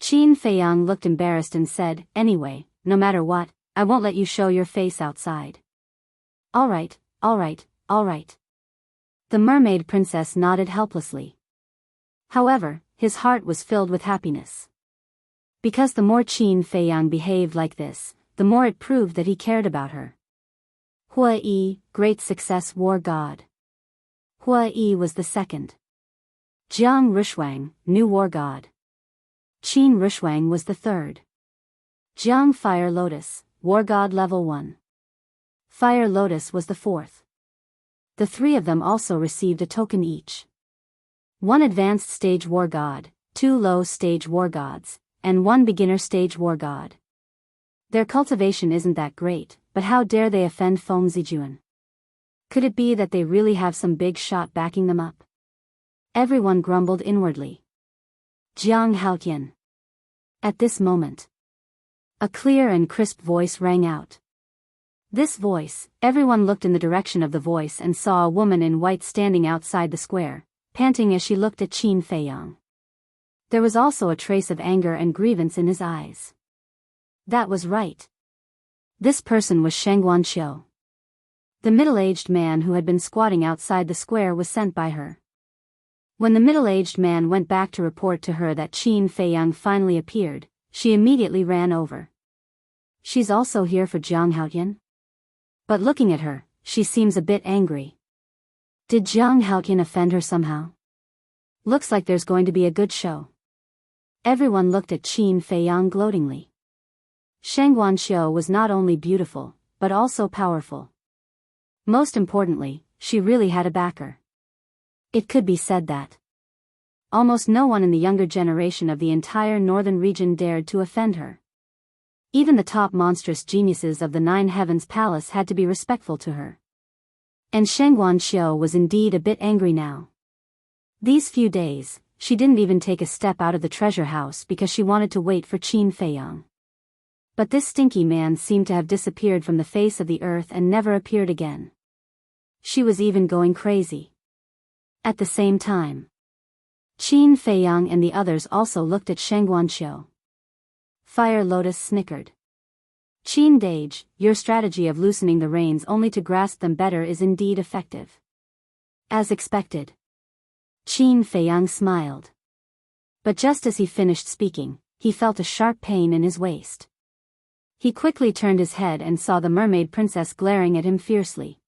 Qin Feiyang looked embarrassed and said, "Anyway, no matter what, I won't let you show your face outside." All right. The mermaid princess nodded helplessly. However, his heart was filled with happiness. Because the more Qin Feiyang behaved like this, the more it proved that he cared about her. Hua Yi, great success war god. Hua Yi was the second. Jiang Rushwang, new war god. Qin Rushwang was the third. Jiang Fire Lotus, war god level 1. Fire Lotus was the fourth. The three of them also received a token each. 1 advanced stage war god, 2 low stage war gods, and 1 beginner stage war god. Their cultivation isn't that great, but how dare they offend Feng Zijuan? Could it be that they really have some big shot backing them up? Everyone grumbled inwardly. Jiang Haotian. At this moment, a clear and crisp voice rang out. This voice, everyone looked in the direction of the voice and saw a woman in white standing outside the square, panting as she looked at Qin Feiyang. There was also a trace of anger and grievance in his eyes. That was right. This person was Shengguan Qiu. The middle-aged man who had been squatting outside the square was sent by her. When the middle-aged man went back to report to her that Qin Feiyang finally appeared, she immediately ran over. She's also here for Jiang Haotian? But looking at her, she seems a bit angry. Did Jiang Haotian offend her somehow? Looks like there's going to be a good show. Everyone looked at Qin Feiyang gloatingly. Sheng Guanxiu was not only beautiful, but also powerful. Most importantly, she really had a backer. It could be said that almost no one in the younger generation of the entire northern region dared to offend her. Even the top monstrous geniuses of the Nine Heavens Palace had to be respectful to her. And Sheng Guanxiu was indeed a bit angry now. These few days, she didn't even take a step out of the treasure house because she wanted to wait for Qin Feiyang. But this stinky man seemed to have disappeared from the face of the earth and never appeared again. She was even going crazy. At the same time, Qin Feiyang and the others also looked at Sheng Guanxiu. Fire Lotus snickered. Qin Dage, your strategy of loosening the reins only to grasp them better is indeed effective. As expected. Qin Feiyang smiled. But just as he finished speaking, he felt a sharp pain in his waist. He quickly turned his head and saw the mermaid princess glaring at him fiercely.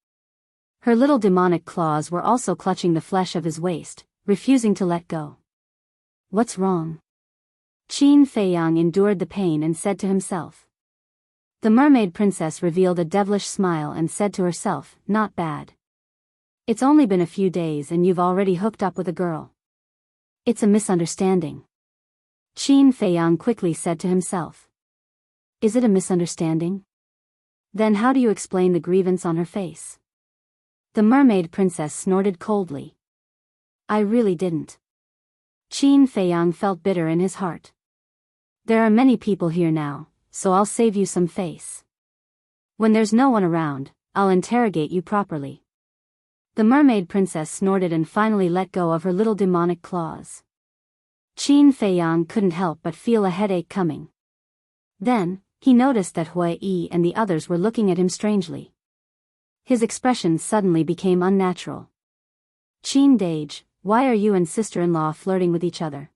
Her little demonic claws were also clutching the flesh of his waist, refusing to let go. What's wrong? Qin Feiyang endured the pain and said to himself. The mermaid princess revealed a devilish smile and said to herself, not bad. It's only been a few days and you've already hooked up with a girl. It's a misunderstanding. Qin Feiyang quickly said to himself. Is it a misunderstanding? Then how do you explain the grievance on her face? The mermaid princess snorted coldly. I really didn't. Qin Feiyang felt bitter in his heart. There are many people here now, so I'll save you some face. When there's no one around, I'll interrogate you properly. The mermaid princess snorted and finally let go of her little demonic claws. Qin Feiyang couldn't help but feel a headache coming. Then, he noticed that Hui Yi and the others were looking at him strangely. His expression suddenly became unnatural. Qin Dage, why are you and sister-in-law flirting with each other?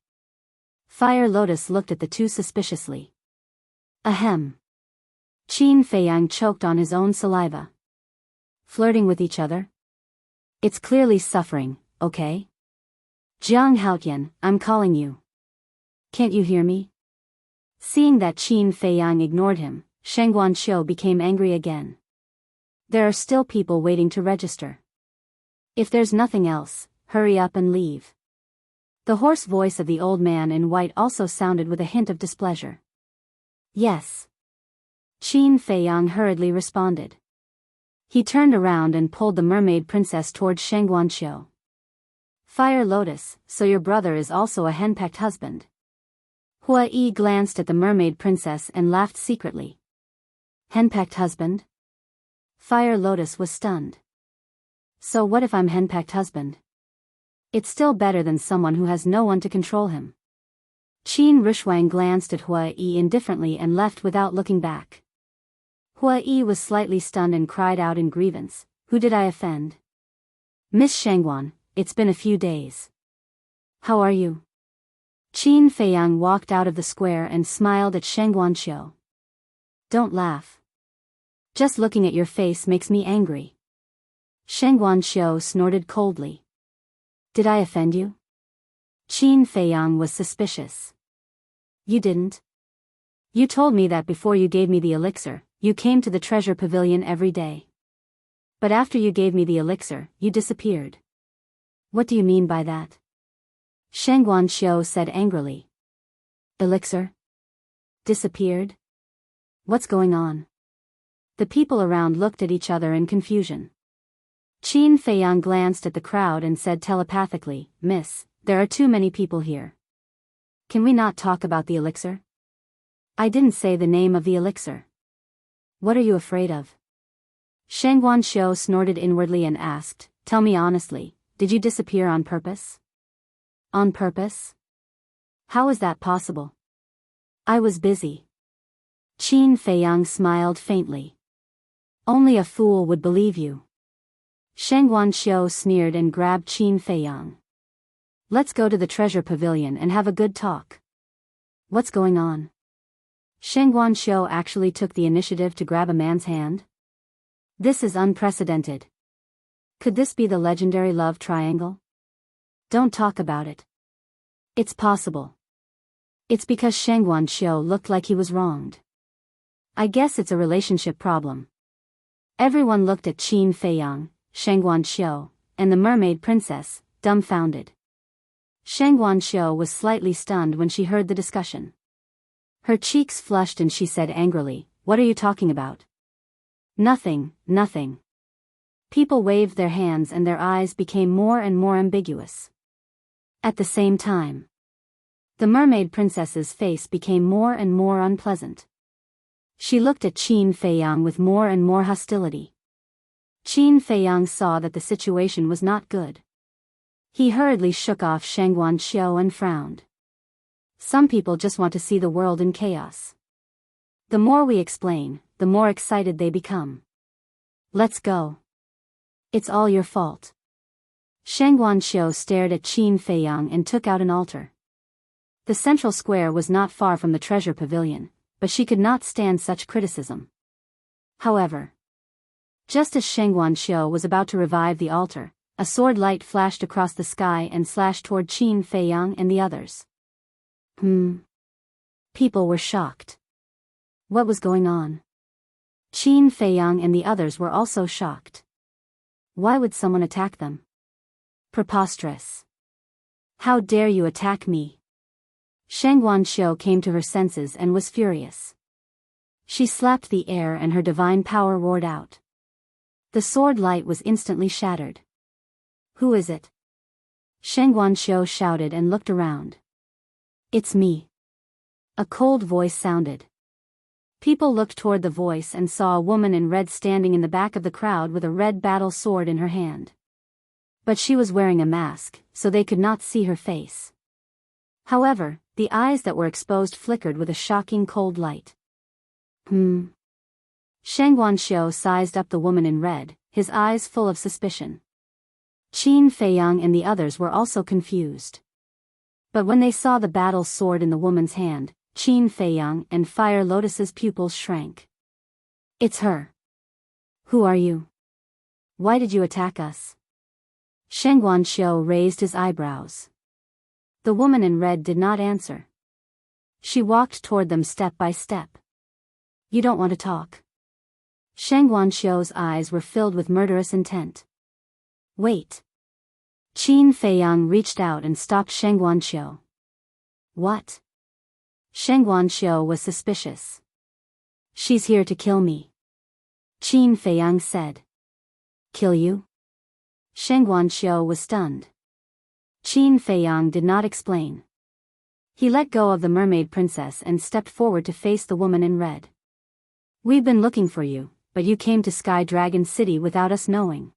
Fire Lotus looked at the two suspiciously. Ahem. Qin Feiyang choked on his own saliva. Flirting with each other? It's clearly suffering, okay? Jiang Haotian, I'm calling you. Can't you hear me? Seeing that Qin Feiyang ignored him, Sheng Guanxiu became angry again. There are still people waiting to register. If there's nothing else, hurry up and leave. The hoarse voice of the old man in white also sounded with a hint of displeasure. Yes. Qin Feiyang hurriedly responded. He turned around and pulled the mermaid princess towards Sheng Guanxiu. Fire Lotus, so your brother is also a henpecked husband. Hui Yi glanced at the mermaid princess and laughed secretly. Henpecked husband? Fire Lotus was stunned. So what if I'm henpecked husband? It's still better than someone who has no one to control him. Qin Rishuang glanced at Hui Yi indifferently and left without looking back. Hui Yi was slightly stunned and cried out in grievance, who did I offend? Miss Shangguan, it's been a few days. How are you? Qin Feiyang walked out of the square and smiled at Sheng Guanxiu. Don't laugh. Just looking at your face makes me angry. Sheng Guanxiu snorted coldly. Did I offend you? Qin Feiyang was suspicious. You didn't. You told me that before you gave me the elixir, you came to the treasure pavilion every day. But after you gave me the elixir, you disappeared. What do you mean by that? Sheng Guanxiu said angrily. Elixir? Disappeared? What's going on? The people around looked at each other in confusion. Qin Feiyang glanced at the crowd and said telepathically, Miss, there are too many people here. Can we not talk about the elixir? I didn't say the name of the elixir. What are you afraid of? Sheng Guanxiu snorted inwardly and asked, Tell me honestly, did you disappear on purpose? On purpose? How is that possible? I was busy. Qin Feiyang smiled faintly. Only a fool would believe you. Sheng Guanxiu sneered and grabbed Qin Feiyang. Let's go to the treasure pavilion and have a good talk. What's going on? Sheng Guanxiu actually took the initiative to grab a man's hand? This is unprecedented. Could this be the legendary love triangle? Don't talk about it. It's possible. It's because Sheng Guanxiu looked like he was wronged. I guess it's a relationship problem. Everyone looked at Qin Feiyang, Sheng Guanxiu, and the mermaid princess, dumbfounded. Sheng Guanxiu was slightly stunned when she heard the discussion. Her cheeks flushed and she said angrily, "What are you talking about?" "Nothing, nothing." People waved their hands and their eyes became more and more ambiguous. At the same time, the mermaid princess's face became more and more unpleasant. She looked at Qin Feiyang with more and more hostility. Qin Feiyang saw that the situation was not good. He hurriedly shook off Sheng Guanxiu and frowned. Some people just want to see the world in chaos. The more we explain, the more excited they become. Let's go. It's all your fault. Sheng Guanxiu stared at Qin Feiyang and took out an altar. The central square was not far from the treasure pavilion, but she could not stand such criticism. However, just as Sheng Guanxiu was about to revive the altar, a sword light flashed across the sky and slashed toward Qin Feiyang and the others. People were shocked. What was going on? Qin Feiyang and the others were also shocked. Why would someone attack them? Preposterous. How dare you attack me? Sheng Guanxiu came to her senses and was furious. She slapped the air and her divine power roared out. The sword light was instantly shattered. Who is it? Sheng Guanxiu shouted and looked around. It's me. A cold voice sounded. People looked toward the voice and saw a woman in red standing in the back of the crowd with a red battle sword in her hand. But she was wearing a mask, so they could not see her face. However, the eyes that were exposed flickered with a shocking cold light. Sheng Guanxiu sized up the woman in red, his eyes full of suspicion. Qin Feiyang and the others were also confused. But when they saw the battle sword in the woman's hand, Qin Feiyang and Fire Lotus's pupils shrank. It's her. Who are you? Why did you attack us? Sheng Guanxiu raised his eyebrows. The woman in red did not answer. She walked toward them step by step. You don't want to talk. Sheng Guanxiu's eyes were filled with murderous intent. Wait. Qin Feiyang reached out and stopped Sheng Guanxiu. What? Sheng Guanxiu was suspicious. She's here to kill me. Qin Feiyang said. Kill you? Sheng Guanxiu was stunned. Qin Feiyang did not explain. He let go of the mermaid princess and stepped forward to face the woman in red. We've been looking for you, but you came to Sky Dragon City without us knowing.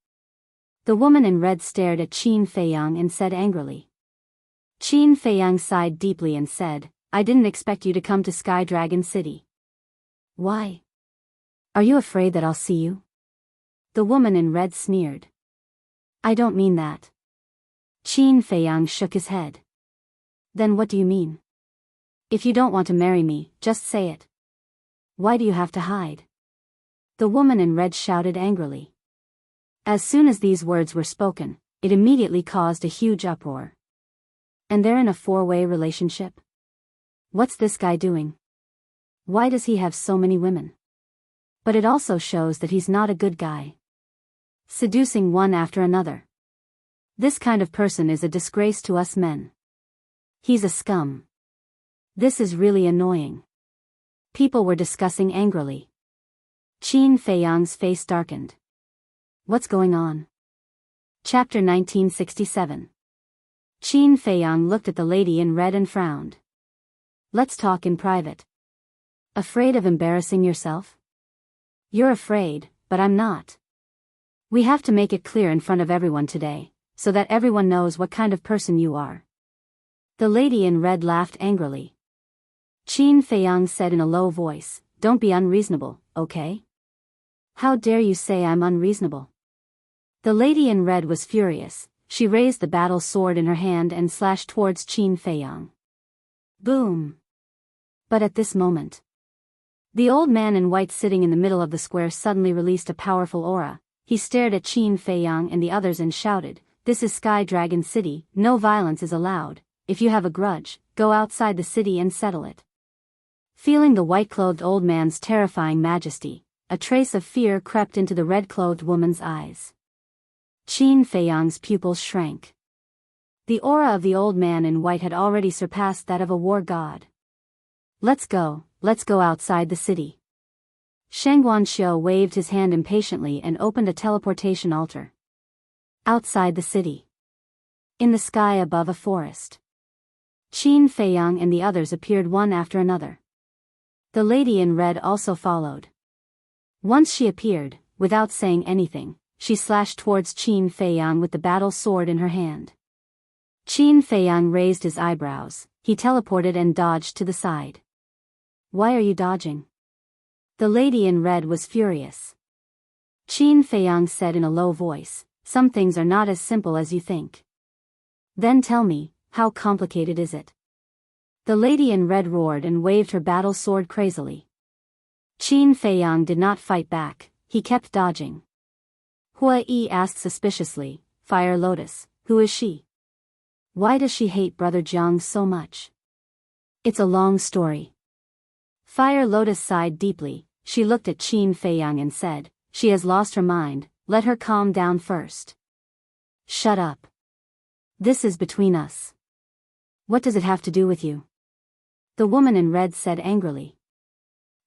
The woman in red stared at Qin Feiyang and said angrily. Qin Feiyang sighed deeply and said, I didn't expect you to come to Sky Dragon City. Why? Are you afraid that I'll see you? The woman in red sneered. I don't mean that. Qin Feiyang shook his head. Then what do you mean? If you don't want to marry me, just say it. Why do you have to hide? The woman in red shouted angrily. As soon as these words were spoken, it immediately caused a huge uproar. And they're in a four-way relationship? What's this guy doing? Why does he have so many women? But it also shows that he's not a good guy. Seducing one after another. This kind of person is a disgrace to us men. He's a scum. This is really annoying. People were discussing angrily. Qin Feiyang's face darkened. What's going on? Chapter 1967. Qin Feiyang looked at the lady in red and frowned. Let's talk in private. Afraid of embarrassing yourself? You're afraid, but I'm not. We have to make it clear in front of everyone today, so that everyone knows what kind of person you are. The lady in red laughed angrily. Qin Feiyang said in a low voice, Don't be unreasonable, okay? How dare you say I'm unreasonable? The lady in red was furious. she raised the battle sword in her hand and slashed towards Qin Feiyang. Boom! But at this moment, the old man in white sitting in the middle of the square suddenly released a powerful aura. He stared at Qin Feiyang and the others and shouted, "This is Sky Dragon City, no violence is allowed. If you have a grudge, go outside the city and settle it." Feeling the white-clothed old man's terrifying majesty, a trace of fear crept into the red-clothed woman's eyes. Qin Feiyang's pupils shrank. The aura of the old man in white had already surpassed that of a war god. Let's go outside the city." Sheng Guanxiu waved his hand impatiently and opened a teleportation altar. Outside the city, in the sky above a forest, Qin Feiyang and the others appeared one after another. The lady in red also followed. Once she appeared, without saying anything, she slashed towards Qin Feiyang with the battle sword in her hand. Qin Feiyang raised his eyebrows. He teleported and dodged to the side. "Why are you dodging?" The lady in red was furious. Qin Feiyang said in a low voice, "Some things are not as simple as you think." "Then tell me, how complicated is it?" The lady in red roared and waved her battle sword crazily. Qin Feiyang did not fight back, he kept dodging. Hua Yi asked suspiciously, "Fire Lotus, who is she? Why does she hate Brother Jiang so much?" "It's a long story." Fire Lotus sighed deeply. She looked at Qin Feiyang and said, "She has lost her mind, let her calm down first." "Shut up. This is between us. What does it have to do with you?" The woman in red said angrily.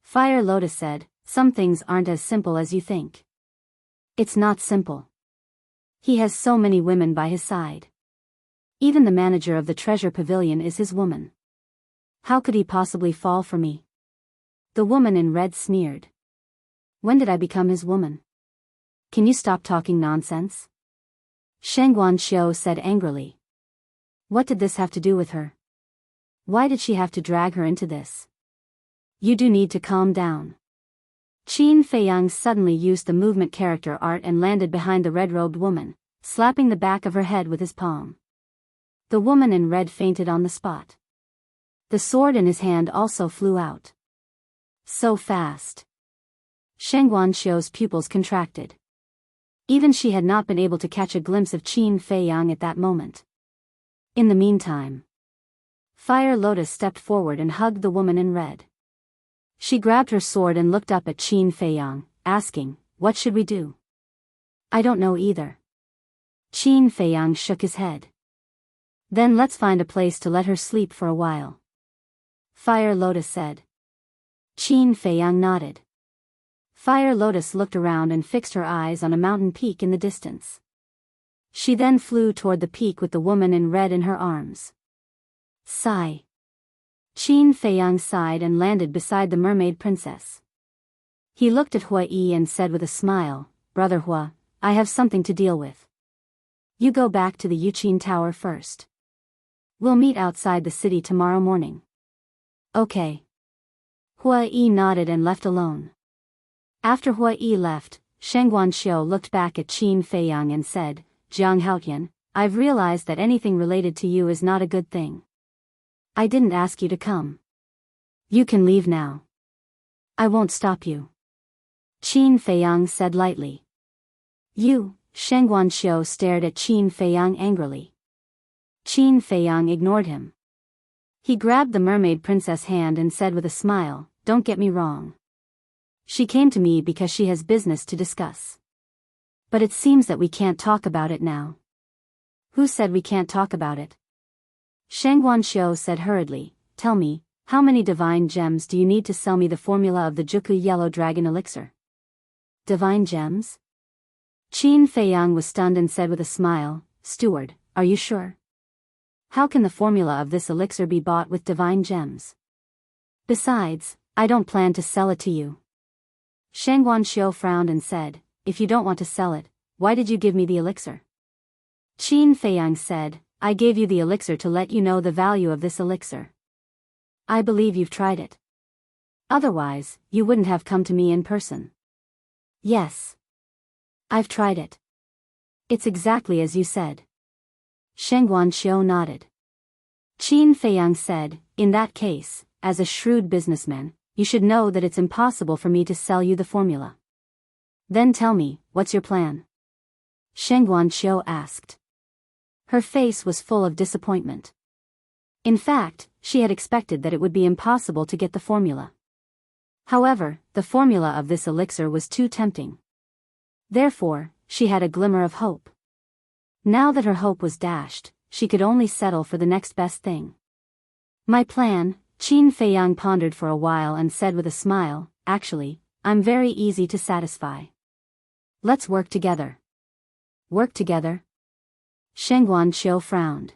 Fire Lotus said, "Some things aren't as simple as you think." "It's not simple. He has so many women by his side. Even the manager of the treasure pavilion is his woman. How could he possibly fall for me?" The woman in red sneered. "When did I become his woman? Can you stop talking nonsense?" Sheng Guanxiu said angrily. "What did this have to do with her? Why did she have to drag her into this? You do need to calm down." Qin Feiyang suddenly used the movement character art and landed behind the red-robed woman, slapping the back of her head with his palm. The woman in red fainted on the spot. The sword in his hand also flew out. So fast. Sheng Guanxiu's pupils contracted. Even she had not been able to catch a glimpse of Qin Feiyang at that moment. In the meantime, Fire Lotus stepped forward and hugged the woman in red. She grabbed her sword and looked up at Qin Feiyang, asking, "What should we do?" "I don't know either." Qin Feiyang shook his head. "Then let's find a place to let her sleep for a while," Fire Lotus said. Qin Feiyang nodded. Fire Lotus looked around and fixed her eyes on a mountain peak in the distance. She then flew toward the peak with the woman in red in her arms. Sigh. Qin Feiyang sighed and landed beside the mermaid princess. He looked at Hua Yi and said with a smile, "Brother Hua, I have something to deal with. You go back to the Yuqin Tower first. We'll meet outside the city tomorrow morning." "Okay." Hua Yi nodded and left alone. After Hua Yi left, Sheng Guanxiu looked back at Qin Feiyang and said, "Jiang Haotian, I've realized that anything related to you is not a good thing. I didn't ask you to come. You can leave now. I won't stop you." Qin Feiyang said lightly. "You," Sheng Guanxiu stared at Qin Feiyang angrily. Qin Feiyang ignored him. He grabbed the mermaid princess' hand and said with a smile, "Don't get me wrong. She came to me because she has business to discuss. But it seems that we can't talk about it now." "Who said we can't talk about it?" Sheng Guanxiu said hurriedly, "Tell me, how many divine gems do you need to sell me the formula of the Juku Yellow Dragon Elixir?" "Divine gems?" Qin Feiyang was stunned and said with a smile, "Steward, are you sure? How can the formula of this elixir be bought with divine gems? Besides, I don't plan to sell it to you." Sheng Guanxiu frowned and said, "If you don't want to sell it, why did you give me the elixir?" Qin Feiyang said, "I gave you the elixir to let you know the value of this elixir. I believe you've tried it. Otherwise, you wouldn't have come to me in person." "Yes. I've tried it. It's exactly as you said. Sheng Guanxiu nodded. Qin Feiyang said, in that case, as a shrewd businessman, you should know that it's impossible for me to sell you the formula. Then tell me, what's your plan? Sheng Guanxiu asked. Her face was full of disappointment. In fact, she had expected that it would be impossible to get the formula. However, the formula of this elixir was too tempting. Therefore, she had a glimmer of hope. Now that her hope was dashed, she could only settle for the next best thing. My plan, Qin Feiyang pondered for a while and said with a smile, actually, I'm very easy to satisfy. Let's work together. Work together? Sheng Guanxiu frowned.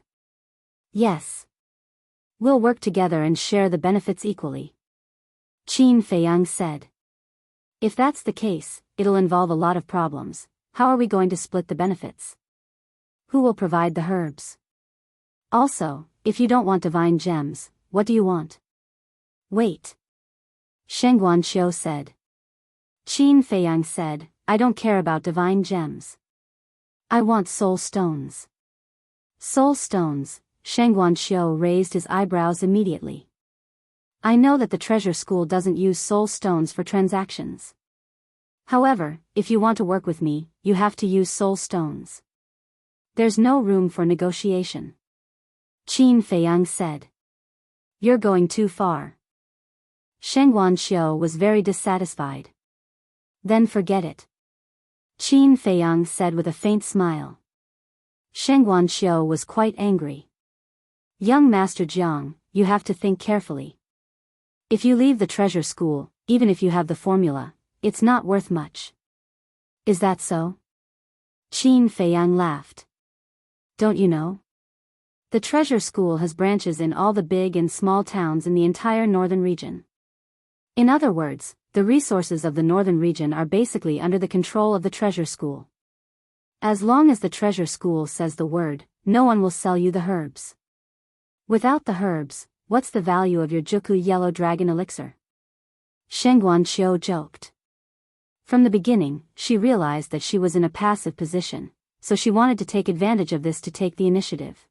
Yes. We'll work together and share the benefits equally. Qin Feiyang said. If that's the case, it'll involve a lot of problems. How are we going to split the benefits? Who will provide the herbs? Also, if you don't want divine gems, what do you want? Wait. Sheng Guanxiu said. Qin Feiyang said, I don't care about divine gems. I want soul stones. Soul stones, Sheng Guanxiu raised his eyebrows immediately. I know that the treasure school doesn't use soul stones for transactions. However, if you want to work with me, you have to use soul stones. There's no room for negotiation. Qin Feiyang said. You're going too far. Sheng Guanxiu was very dissatisfied. Then forget it. Qin Feiyang said with a faint smile. Sheng Guanxiu was quite angry. Young Master Jiang, you have to think carefully. If you leave the treasure school, even if you have the formula, it's not worth much. Is that so? Qin Feiyang laughed. Don't you know? The treasure school has branches in all the big and small towns in the entire northern region. In other words, the resources of the northern region are basically under the control of the treasure school. As long as the treasure school says the word, no one will sell you the herbs. Without the herbs, what's the value of your Juku Yellow Dragon elixir? Sheng Guanxiu joked. From the beginning, she realized that she was in a passive position, so she wanted to take advantage of this to take the initiative.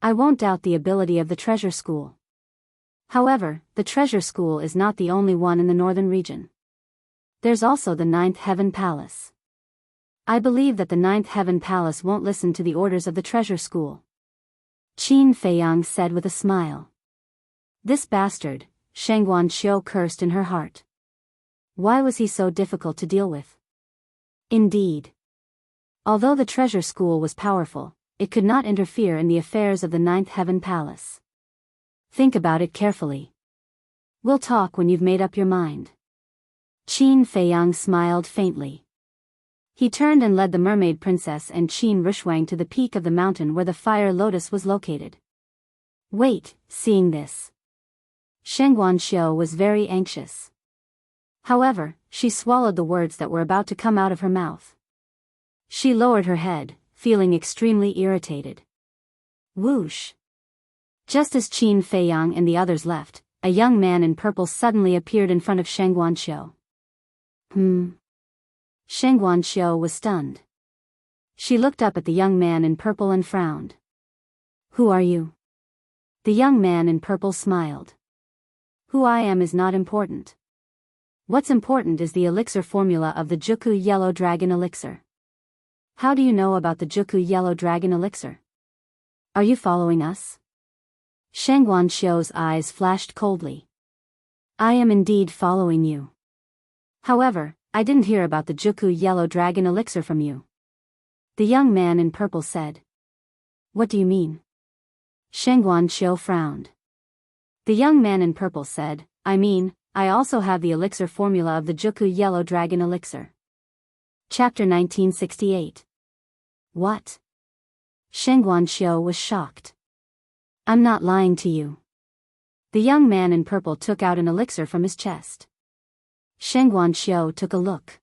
I won't doubt the ability of the treasure school. However, the treasure school is not the only one in the northern region. There's also the Ninth Heaven Palace. I believe that the Ninth Heaven Palace won't listen to the orders of the treasure school. Qin Feiyang said with a smile. This bastard, Sheng Guanxiu cursed in her heart. Why was he so difficult to deal with? Indeed. Although the treasure school was powerful, it could not interfere in the affairs of the Ninth Heaven Palace. Think about it carefully. We'll talk when you've made up your mind. Qin Feiyang smiled faintly. He turned and led the mermaid princess and Qin Rushwang to the peak of the mountain where the fire lotus was located. Wait, seeing this. Sheng Guanxiu was very anxious. However, she swallowed the words that were about to come out of her mouth. She lowered her head, feeling extremely irritated. Whoosh! Just as Qin Feiyang and the others left, a young man in purple suddenly appeared in front of Sheng Guanxiu. Sheng Guanxiu was stunned. She looked up at the young man in purple and frowned. Who are you? The young man in purple smiled. Who I am is not important. What's important is the elixir formula of the Juku Yellow Dragon elixir. How do you know about the Juku Yellow Dragon elixir? Are you following us? Sheng Guanxiu's eyes flashed coldly. I am indeed following you. However, I didn't hear about the Juku Yellow Dragon elixir from you. The young man in purple said. What do you mean? Sheng Guanxiu frowned. The young man in purple said, I mean, I also have the elixir formula of the Juku Yellow Dragon elixir. Chapter 1968. What? Sheng Guanxiu was shocked. I'm not lying to you. The young man in purple took out an elixir from his chest. Sheng Guanxiu took a look.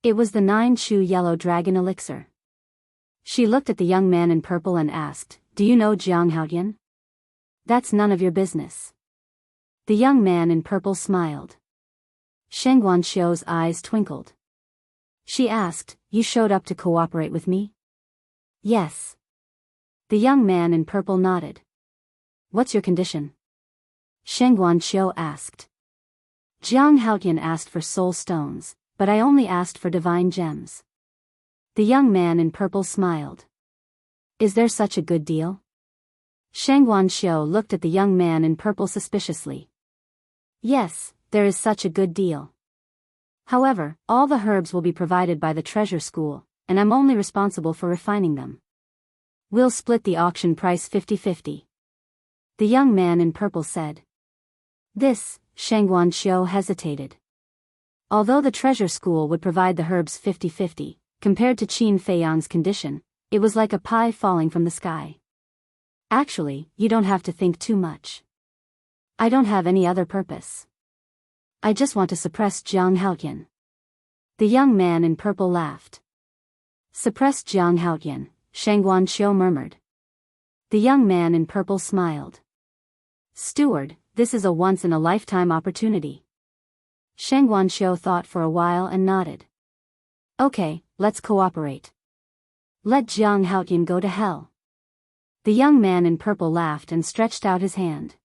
It was the 9-Chu Yellow Dragon elixir. She looked at the young man in purple and asked, Do you know Jiang Haotian? That's none of your business. The young man in purple smiled. Sheng Guanxiu's eyes twinkled. She asked, You showed up to cooperate with me? Yes. The young man in purple nodded. What's your condition? Sheng Guanqiu asked. Jiang Haotian asked for soul stones, but I only asked for divine gems. The young man in purple smiled. Is there such a good deal? Sheng Guanqiu looked at the young man in purple suspiciously. Yes, there is such a good deal. However, all the herbs will be provided by the treasure school, and I'm only responsible for refining them. We'll split the auction price 50-50. The young man in purple said. This, Sheng Guanqiu hesitated. Although the treasure school would provide the herbs 50-50, compared to Qin Feiyang's condition, it was like a pie falling from the sky. Actually, you don't have to think too much. I don't have any other purpose. I just want to suppress Jiang Haotian. The young man in purple laughed. Suppress Jiang Haotian, Sheng Guanqiu murmured. The young man in purple smiled. Steward, this is a once-in-a-lifetime opportunity. Sheng Guanqiu thought for a while and nodded. Okay, let's cooperate. Let Jiang Haotian go to hell. The young man in purple laughed and stretched out his hand.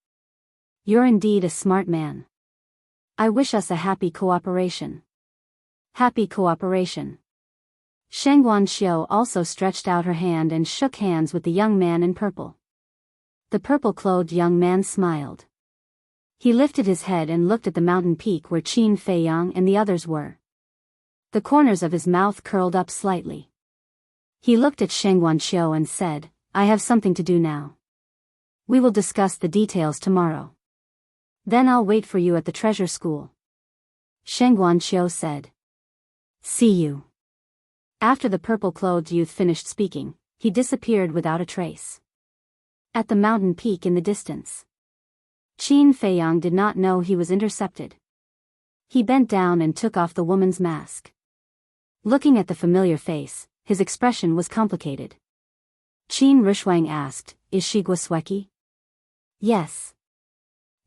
You're indeed a smart man. I wish us a happy cooperation. Happy cooperation. Sheng Guanqiu also stretched out her hand and shook hands with the young man in purple. The purple-clothed young man smiled. He lifted his head and looked at the mountain peak where Qin Feiyang and the others were. The corners of his mouth curled up slightly. He looked at Sheng Guanqiu and said, I have something to do now. We will discuss the details tomorrow. Then I'll wait for you at the treasure school. Sheng Guanqiu said. See you. After the purple-clothed youth finished speaking, he disappeared without a trace. At the mountain peak in the distance, Qin Feiyang did not know he was intercepted. He bent down and took off the woman's mask. Looking at the familiar face, his expression was complicated. Qin Rushwang asked, Is she Guosweki? Yes.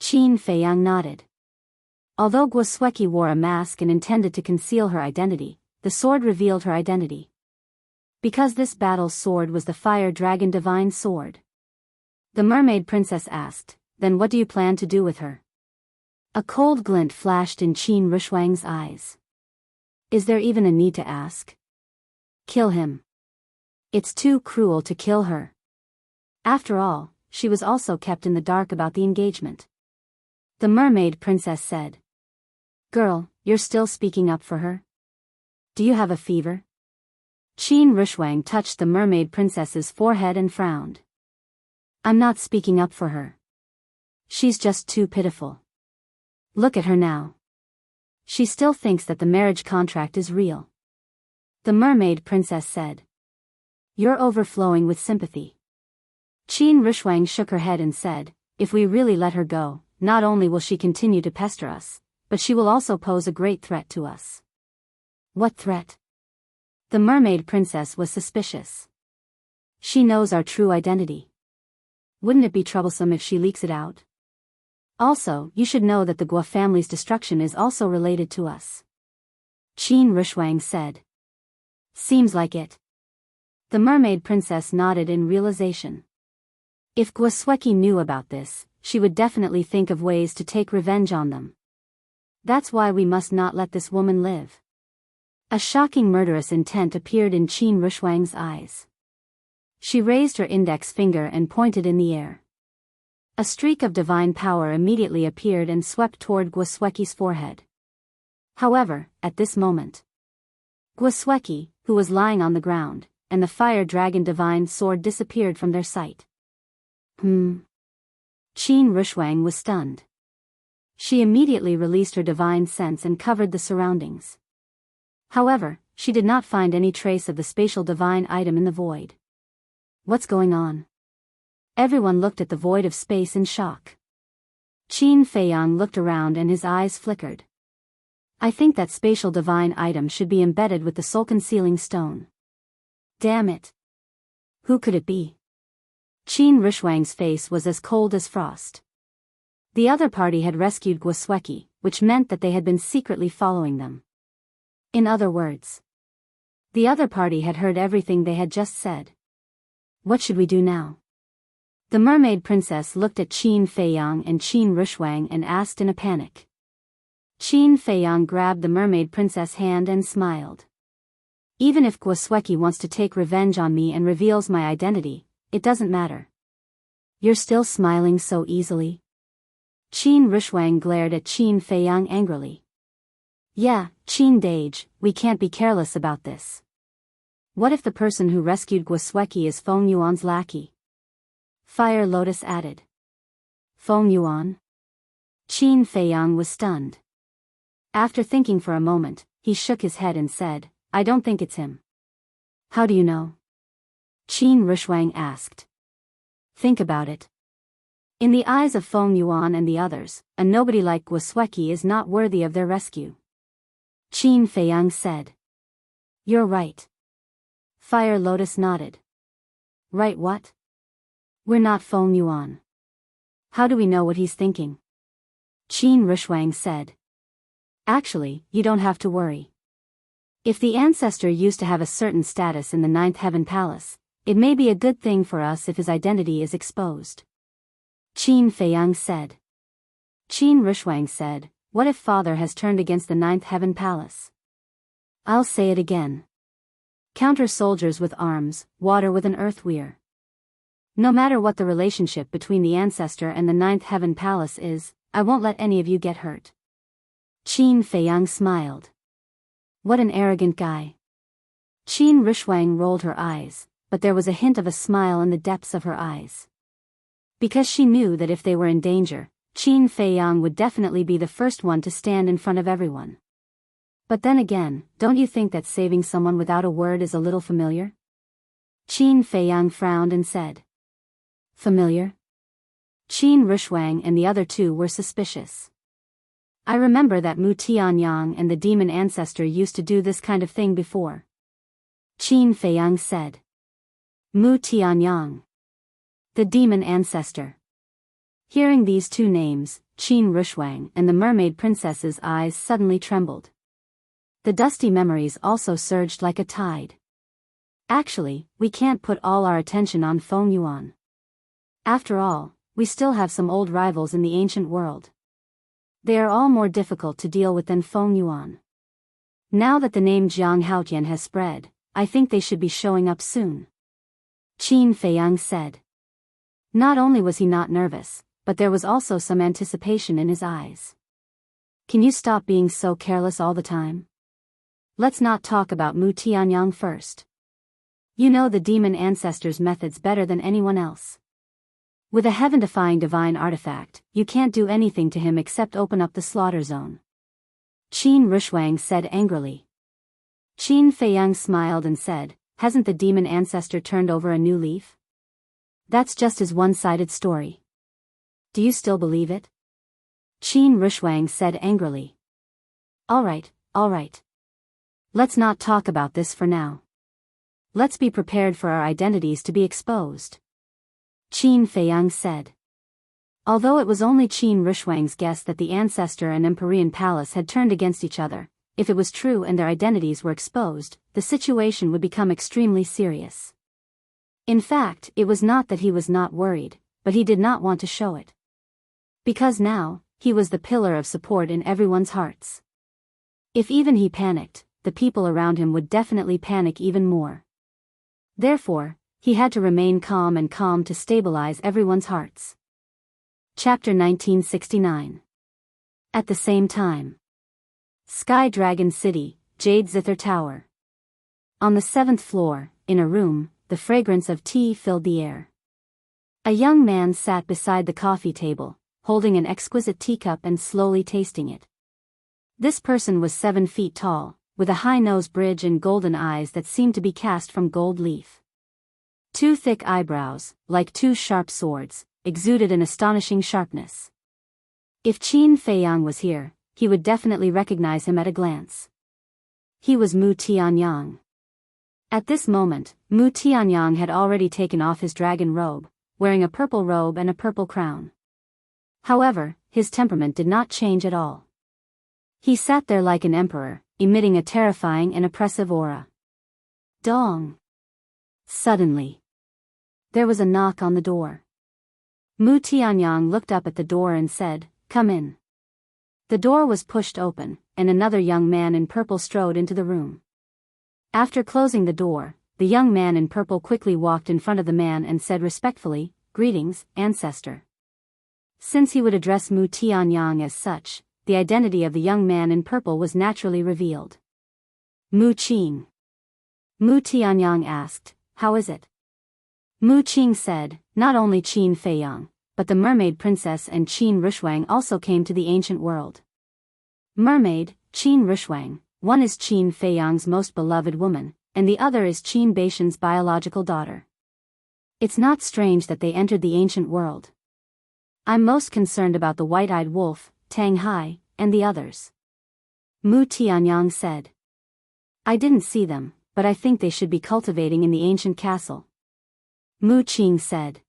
Qin Feiyang nodded. Although Guosweki wore a mask and intended to conceal her identity, the sword revealed her identity. Because this battle's sword was the Fire Dragon Divine Sword. The mermaid princess asked, Then what do you plan to do with her? A cold glint flashed in Qin Rushwang's eyes. Is there even a need to ask? Kill him. It's too cruel to kill her. After all, she was also kept in the dark about the engagement. The mermaid princess said. Girl, you're still speaking up for her? Do you have a fever? Qin Rushwang touched the mermaid princess's forehead and frowned. I'm not speaking up for her. She's just too pitiful. Look at her now. She still thinks that the marriage contract is real. The mermaid princess said. You're overflowing with sympathy. Qin Rushwang shook her head and said, If we really let her go, not only will she continue to pester us, but she will also pose a great threat to us. What threat? The mermaid princess was suspicious. She knows our true identity. Wouldn't it be troublesome if she leaks it out? Also, you should know that the Guo family's destruction is also related to us. Qin Rushwang said. Seems like it. The mermaid princess nodded in realization. If Guosweki knew about this, she would definitely think of ways to take revenge on them. That's why we must not let this woman live. A shocking murderous intent appeared in Qin Rushwang's eyes. She raised her index finger and pointed in the air. A streak of divine power immediately appeared and swept toward Guosweki's forehead. However, at this moment, Guosweki, who was lying on the ground, and the Fire Dragon Divine Sword disappeared from their sight. Qin Rushwang was stunned. She immediately released her divine sense and covered the surroundings. However, she did not find any trace of the spatial divine item in the void. What's going on? Everyone looked at the void of space in shock. Qin Feiyang looked around and his eyes flickered. I think that spatial divine item should be embedded with the soul-concealing stone. Damn it. Who could it be? Qin Rushwang's face was as cold as frost. The other party had rescued Guosweki, which meant that they had been secretly following them. In other words, the other party had heard everything they had just said. What should we do now? The mermaid princess looked at Qin Feiyang and Qin Rushwang and asked in a panic. Qin Feiyang grabbed the mermaid princess' hand and smiled. Even if Gwasweki wants to take revenge on me and reveals my identity, it doesn't matter. You're still smiling so easily? Qin Rushwang glared at Qin Feiyang angrily. Yeah, Qin Dage, we can't be careless about this. What if the person who rescued Gwasweki is Feng Yuan's lackey? Fire Lotus added. Feng Yuan? Qin Feiyang was stunned. After thinking for a moment, he shook his head and said, I don't think it's him. How do you know? Qin Rushwang asked. Think about it. In the eyes of Feng Yuan and the others, a nobody like Gwasweki is not worthy of their rescue. Qin Feiyang said. You're right. Fire Lotus nodded. Right what? We're not Feng Yuan. How do we know what he's thinking? Qin Rushwang said. Actually, you don't have to worry. If the ancestor used to have a certain status in the Ninth Heaven Palace, it may be a good thing for us if his identity is exposed. Qin Feiyang said. Qin Rushwang said, what if father has turned against the Ninth Heaven Palace? I'll say it again. Counter soldiers with arms, water with an earth weir. No matter what the relationship between the ancestor and the Ninth Heaven Palace is, I won't let any of you get hurt. Qin Feiyang smiled. What an arrogant guy. Qin Rushwang rolled her eyes, but there was a hint of a smile in the depths of her eyes. Because she knew that if they were in danger, Qin Feiyang would definitely be the first one to stand in front of everyone. But then again, don't you think that saving someone without a word is a little familiar? Qin Feiyang frowned and said. Familiar? Qin Rushwang and the other two were suspicious. I remember that Mu Tianyang and the demon ancestor used to do this kind of thing before. Qin Feiyang said. Mu Tianyang. The demon ancestor. Hearing these two names, Qin Rushwang and the mermaid princess's eyes suddenly trembled. The dusty memories also surged like a tide. Actually, we can't put all our attention on Feng Yuan. After all, we still have some old rivals in the ancient world. They are all more difficult to deal with than Feng Yuan. Now that the name Jiang Haotian has spread, I think they should be showing up soon. Qin Feiyang said. Not only was he not nervous, but there was also some anticipation in his eyes. Can you stop being so careless all the time? Let's not talk about Mu Tianyang first. You know the demon ancestor's methods better than anyone else. With a heaven-defying divine artifact, you can't do anything to him except open up the slaughter zone. Qin Rushwang said angrily. Qin Feiyang smiled and said, hasn't the demon ancestor turned over a new leaf? That's just his one-sided story. Do you still believe it? Qin Rushwang said angrily. All right. Let's not talk about this for now. Let's be prepared for our identities to be exposed. Qin Feiyang said. Although it was only Qin Rushwang's guess that the ancestor and Empyrean Palace had turned against each other, if it was true and their identities were exposed, the situation would become extremely serious. In fact, it was not that he was not worried, but he did not want to show it. Because now, he was the pillar of support in everyone's hearts. If even he panicked, the people around him would definitely panic even more. Therefore, he had to remain calm to stabilize everyone's hearts. Chapter 1969. At the same time. Sky Dragon City, Jade Zither Tower. On the 7th floor, in a room, the fragrance of tea filled the air. A young man sat beside the coffee table, holding an exquisite teacup and slowly tasting it. This person was 7 feet tall, with a high nose bridge and golden eyes that seemed to be cast from gold leaf. 2 thick eyebrows, like 2 sharp swords, exuded an astonishing sharpness. If Qin Feiyang was here, he would definitely recognize him at a glance. He was Mu Tianyang. At this moment, Mu Tianyang had already taken off his dragon robe, wearing a purple robe and a purple crown. However, his temperament did not change at all. He sat there like an emperor, emitting a terrifying and oppressive aura. Dong! Suddenly, There was a knock on the door. Mu Tianyang looked up at the door and said, "Come in." The door was pushed open, and another young man in purple strode into the room. After closing the door, the young man in purple quickly walked in front of the man and said respectfully, "Greetings, ancestor." Since he would address Mu Tianyang as such, the identity of the young man in purple was naturally revealed. Mu Qing. Mu Tianyang asked, "How is it?" Mu Qing said, "Not only Qin Feiyang, but the mermaid princess and Qin Rushwang also came to the ancient world. Mermaid, Qin Rushwang, one is Qin Feiyang's most beloved woman, and the other is Qin Baishan's biological daughter. It's not strange that they entered the ancient world. I'm most concerned about the white-eyed wolf, Tang Hai, and the others." Mu Tianyang said. "I didn't see them, but I think they should be cultivating in the ancient castle." Mu Qing said.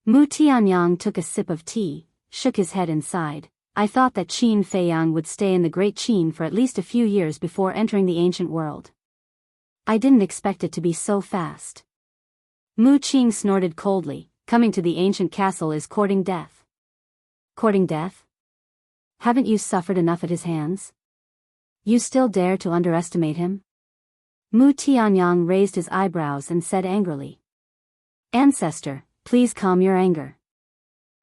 Mu Tianyang took a sip of tea, shook his head and sighed. "I thought that Qin Feiyang would stay in the Great Qin for at least a few years before entering the ancient world. I didn't expect it to be so fast." Mu Qing snorted coldly. "Coming to the ancient castle is courting death." "Courting death? Haven't you suffered enough at his hands? You still dare to underestimate him?" Mu Tianyang raised his eyebrows and said angrily. "Ancestor, please calm your anger."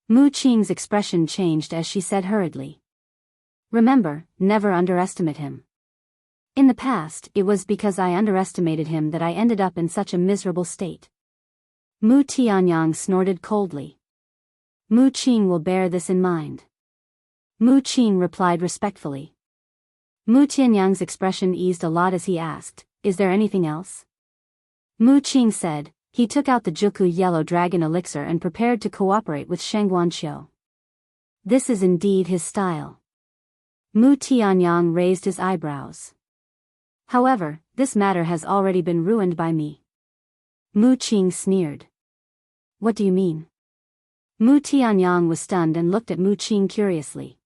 Mu Qing's expression changed as she said hurriedly. "Remember, never underestimate him. In the past, it was because I underestimated him that I ended up in such a miserable state." Mu Tianyang snorted coldly. "Mu Qing will bear this in mind." Mu Qing replied respectfully. Mu Tianyang's expression eased a lot as he asked, "Is there anything else?" Mu Qing said. He took out the Juku Yellow Dragon elixir and prepared to cooperate with Shengguanqiu. This is indeed his style. Mu Tianyang raised his eyebrows. "However, this matter has already been ruined by me." Mu Qing sneered. "What do you mean?" Mu Tianyang was stunned and looked at Mu Qing curiously.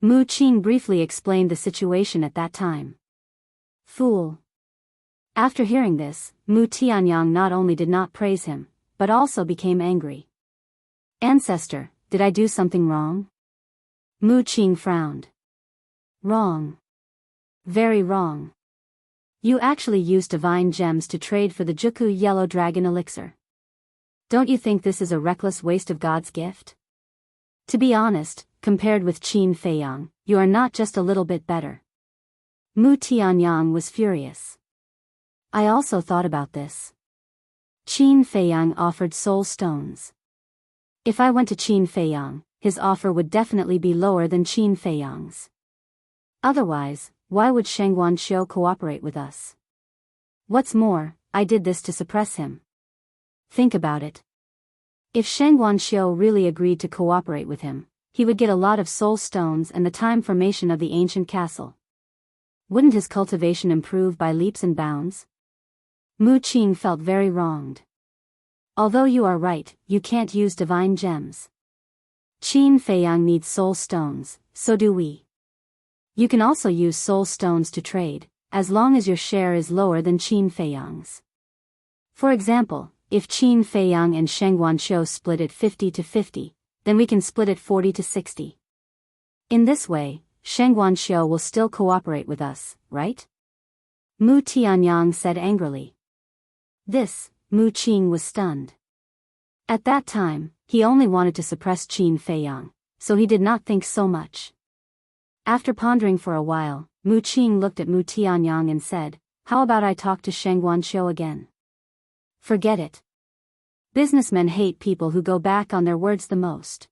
Mu Qing briefly explained the situation at that time. "Fool." After hearing this, Mu Tianyang not only did not praise him, but also became angry. "Ancestor, did I do something wrong?" Mu Qing frowned. "Wrong. Very wrong. You actually used divine gems to trade for the Juku Yellow Dragon elixir. Don't you think this is a reckless waste of God's gift? To be honest, compared with Qin Feiyang, you are not just a little bit better." Mu Tianyang was furious. "I also thought about this. Qin Feiyang offered soul stones. If I went to Qin Feiyang, his offer would definitely be lower than Qin Feiyang's. Otherwise, why would Shengguanqiu cooperate with us? What's more, I did this to suppress him. Think about it. If Shengguanqiu really agreed to cooperate with him, he would get a lot of soul stones and the time formation of the ancient castle. Wouldn't his cultivation improve by leaps and bounds?" Mu Qing felt very wronged. "Although you are right, you can't use divine gems. Qin Feiyang needs soul stones, so do we. You can also use soul stones to trade, as long as your share is lower than Qin Feiyang's. For example, if Qin Feiyang and Shengguanqiu split it 50-50, then we can split it 40-60. In this way, Shengguanqiu will still cooperate with us, right?" Mu Tianyang said angrily. This, Mu Qing was stunned. At that time, he only wanted to suppress Qin Feiyang, so he did not think so much. After pondering for a while, Mu Qing looked at Mu Tianyang and said, "How about I talk to Shengguanqiu again?" "Forget it. Businessmen hate people who go back on their words the most.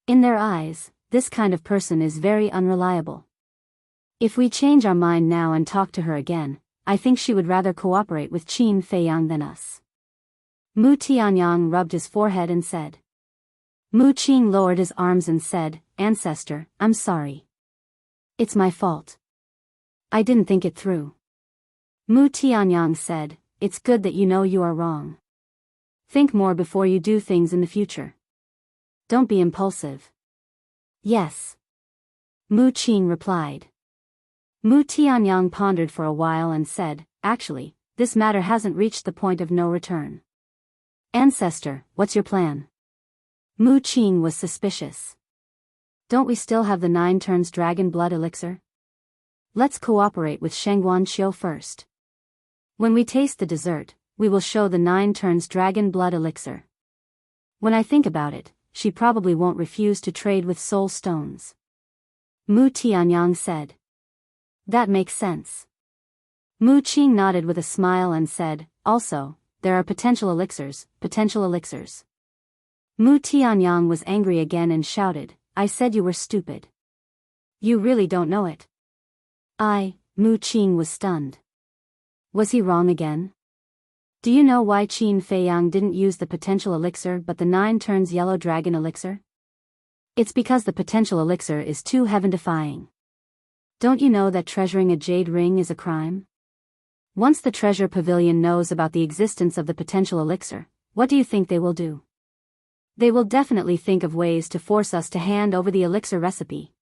In their eyes, this kind of person is very unreliable. If we change our mind now and talk to her again, I think she would rather cooperate with Qin Feiyang than us." Mu Tianyang rubbed his forehead and said. Mu Qing lowered his arms and said, "Ancestor, I'm sorry. It's my fault. I didn't think it through." Mu Tianyang said, "It's good that you know you are wrong. Think more before you do things in the future. Don't be impulsive." "Yes." Mu Qing replied. Mu Tianyang pondered for a while and said, "Actually, this matter hasn't reached the point of no return. Ancestor, what's your plan? Mu Qing was suspicious. Don't we still have the 9 turns dragon blood elixir? Let's cooperate with Shengguan Qiu first. When we taste the dessert, we will show the 9 turns dragon blood elixir. When I think about it, she probably won't refuse to trade with soul stones. Mu Tianyang said. That makes sense. Mu Qing nodded with a smile and said, also, there are potential elixirs. Mu Tianyang was angry again and shouted, I said you were stupid. You really don't know it. Mu Qing was stunned. Was he wrong again? Do you know why Qin Feiyang didn't use the potential elixir but the 9 turns yellow dragon elixir? It's because the potential elixir is too heaven-defying. Don't you know that treasuring a jade ring is a crime? Once the treasure pavilion knows about the existence of the potential elixir, what do you think they will do? They will definitely think of ways to force us to hand over the elixir recipe.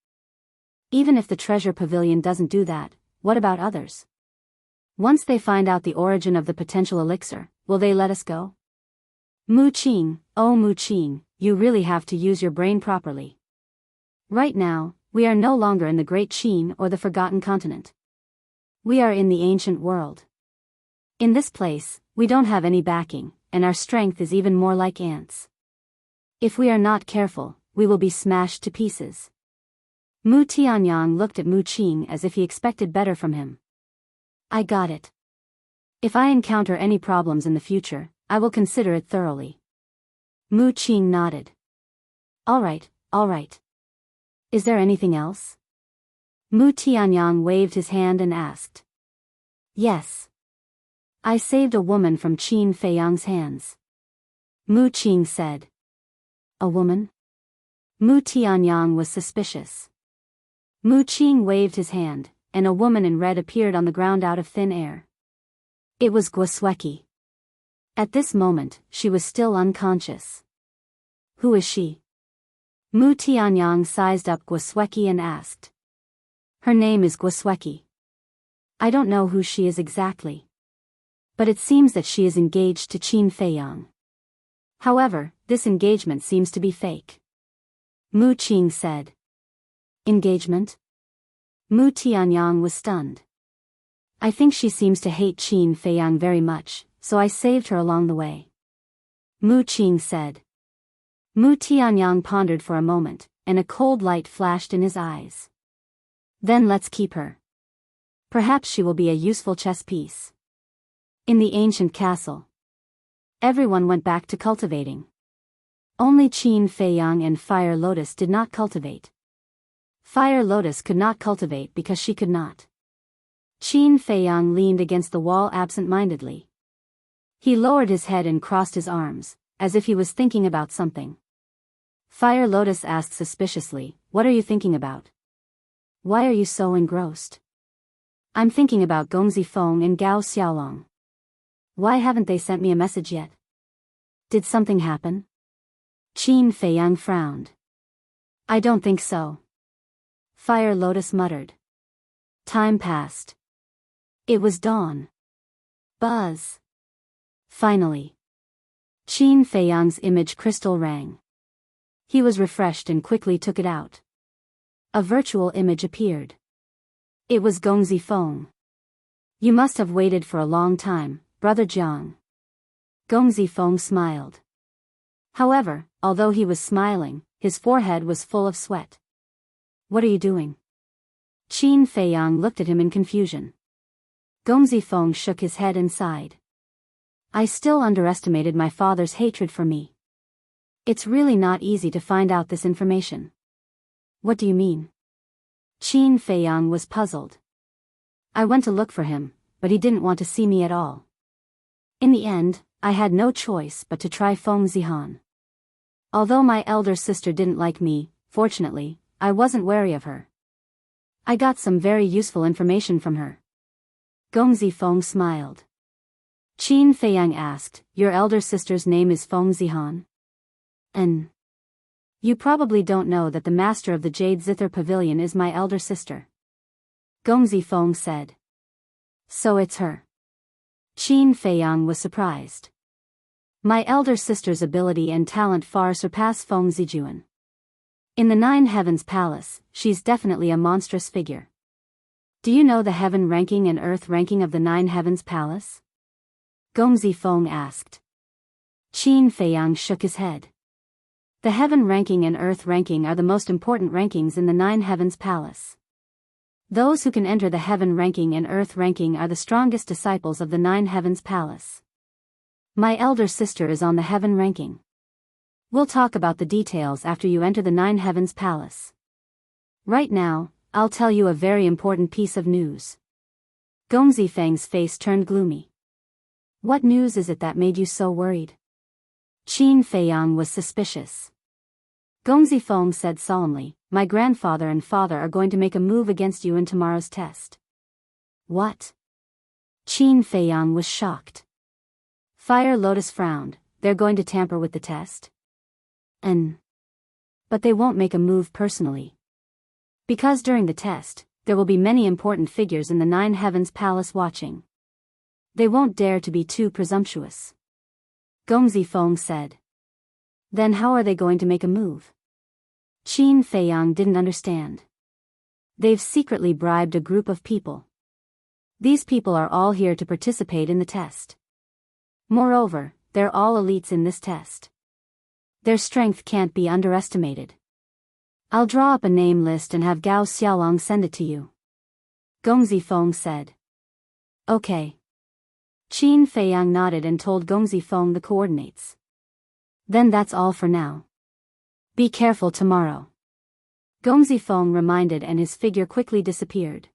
Even if the treasure pavilion doesn't do that, what about others? Once they find out the origin of the potential elixir, will they let us go? Mu Qing, oh Mu Qing, you really have to use your brain properly. Right now, we are no longer in the Great Qin or the Forgotten Continent. We are in the ancient world. In this place, we don't have any backing, and our strength is even more like ants. If we are not careful, we will be smashed to pieces. Mu Tianyang looked at Mu Qing as if he expected better from him. I got it. If I encounter any problems in the future, I will consider it thoroughly. Mu Qing nodded. All right. Is there anything else? Mu Tianyang waved his hand and asked. Yes. I saved a woman from Qin Feiyang's hands. Mu Qing said. A woman? Mu Tianyang was suspicious. Mu Qing waved his hand, and a woman in red appeared on the ground out of thin air. It was Guosweki. At this moment, she was still unconscious. Who is she? Mu Tianyang sized up Guosweki and asked. Her name is Guosweki. I don't know who she is exactly. But it seems that she is engaged to Qin Feiyang. However, this engagement seems to be fake. Mu Qing said. Engagement? Mu Tianyang was stunned. I think she seems to hate Qin Feiyang very much, so I saved her along the way. Mu Qing said. Mu Tianyang pondered for a moment, and a cold light flashed in his eyes. Then let's keep her. Perhaps she will be a useful chess piece. In the ancient castle, everyone went back to cultivating. Only Qin Feiyang and Fire Lotus did not cultivate. Fire Lotus could not cultivate because she could not. Qin Feiyang leaned against the wall absent-mindedly. He lowered his head and crossed his arms, as if he was thinking about something. Fire Lotus asked suspiciously, What are you thinking about? Why are you so engrossed? I'm thinking about Gongzi Feng and Gao Xiaolong. Why haven't they sent me a message yet? Did something happen? Qin Feiyang frowned. I don't think so. Fire Lotus muttered. Time passed. It was dawn. Buzz. Finally. Qin Feiyang's image crystal rang. He was refreshed and quickly took it out. A virtual image appeared. It was Gongzi Feng. You must have waited for a long time, Brother Jiang. Gongzi Feng smiled. However, although he was smiling, his forehead was full of sweat. What are you doing? Qin Feiyang looked at him in confusion. Gongzi Feng shook his head and sighed. I still underestimated my father's hatred for me. It's really not easy to find out this information. What do you mean? Qin Feiyang was puzzled. I went to look for him, but he didn't want to see me at all. In the end, I had no choice but to try Feng Zihan. Although my elder sister didn't like me, fortunately, I wasn't wary of her. I got some very useful information from her. Gongzi Feng smiled. Qin Feiyang asked, Your elder sister's name is Feng Zihan? You probably don't know that the master of the Jade Zither Pavilion is my elder sister. Gongzi Feng said. So it's her. Qin Feiyang was surprised. My elder sister's ability and talent far surpass Feng Zijuan. In the Nine Heavens Palace, she's definitely a monstrous figure. Do you know the heaven ranking and earth ranking of the Nine Heavens Palace? Gong Zifeng asked. Qin Feiyang shook his head. The heaven ranking and earth ranking are the most important rankings in the Nine Heavens Palace. Those who can enter the heaven ranking and earth ranking are the strongest disciples of the Nine Heavens Palace. My elder sister is on the heaven ranking. We'll talk about the details after you enter the Nine Heavens Palace. Right now, I'll tell you a very important piece of news. Gong Zifeng's face turned gloomy. What news is it that made you so worried? Qin Feiyang was suspicious. Gong Zifeng said solemnly, my grandfather and father are going to make a move against you in tomorrow's test. What? Qin Feiyang was shocked. Fire Lotus frowned, they're going to tamper with the test? But they won't make a move personally. Because during the test, there will be many important figures in the Nine Heavens Palace watching. They won't dare to be too presumptuous. Gong Zifeng said. Then how are they going to make a move? Qin Feiyang didn't understand. They've secretly bribed a group of people. These people are all here to participate in the test. Moreover, they're all elites in this test. Their strength can't be underestimated. I'll draw up a name list and have Gao Xiaolong send it to you. Gong Zifeng said. Okay. Qin Feiyang nodded and told Gong Zifeng the coordinates. Then that's all for now. Be careful tomorrow. Gong Zifeng reminded and his figure quickly disappeared.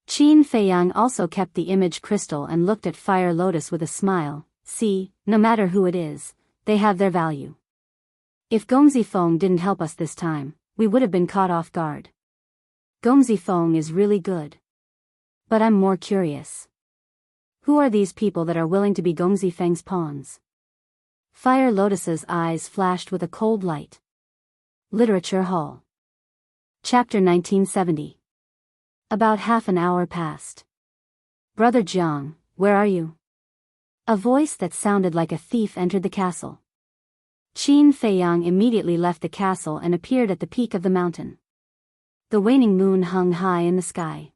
Qin Feiyang also kept the image crystal and looked at Fire Lotus with a smile. See, no matter who it is, they have their value. If Gong Zifeng didn't help us this time, we would have been caught off guard. Gong Zifeng is really good. But I'm more curious. Who are these people that are willing to be Gong Zifeng's pawns? Fire Lotus's eyes flashed with a cold light. Literature Hall. Chapter 1970. About half an hour passed. Brother Jiang, where are you? A voice that sounded like a thief entered the castle. Qin Feiyang immediately left the castle and appeared at the peak of the mountain. The waning moon hung high in the sky.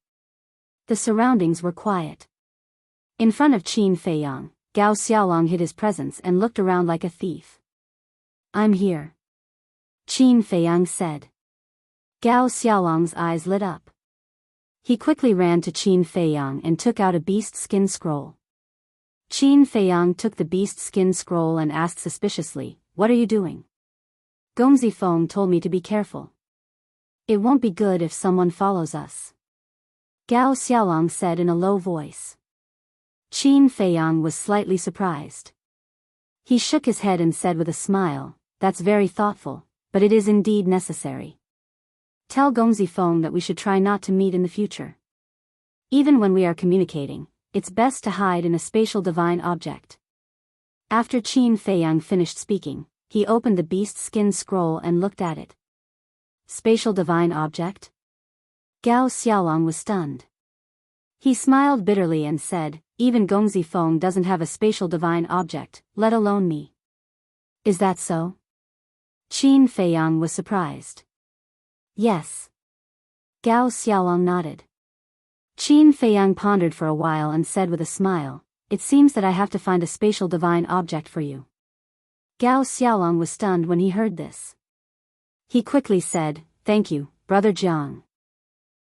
The surroundings were quiet. In front of Qin Feiyang, Gao Xiaolong hid his presence and looked around like a thief. I'm here. Qin Feiyang said. Gao Xiaolong's eyes lit up. He quickly ran to Qin Feiyang and took out a beast skin scroll. Qin Feiyang took the beast skin scroll and asked suspiciously, what are you doing? Gong Zifeng told me to be careful. It won't be good if someone follows us. Gao Xiaolong said in a low voice. Qin Feiyang was slightly surprised. He shook his head and said with a smile, that's very thoughtful, but it is indeed necessary. Tell Gong Zifeng that we should try not to meet in the future. Even when we are communicating, it's best to hide in a spatial divine object. After Qin Feiyang finished speaking, he opened the beast skin scroll and looked at it. Spatial divine object? Gao Xiaolong was stunned. He smiled bitterly and said, even Gong Zifeng doesn't have a spatial divine object, let alone me. Is that so? Qin Feiyang was surprised. Yes. Gao Xiaolong nodded. Qin Feiyang pondered for a while and said with a smile, it seems that I have to find a spatial divine object for you. Gao Xiaolong was stunned when he heard this. He quickly said, thank you, Brother Jiang.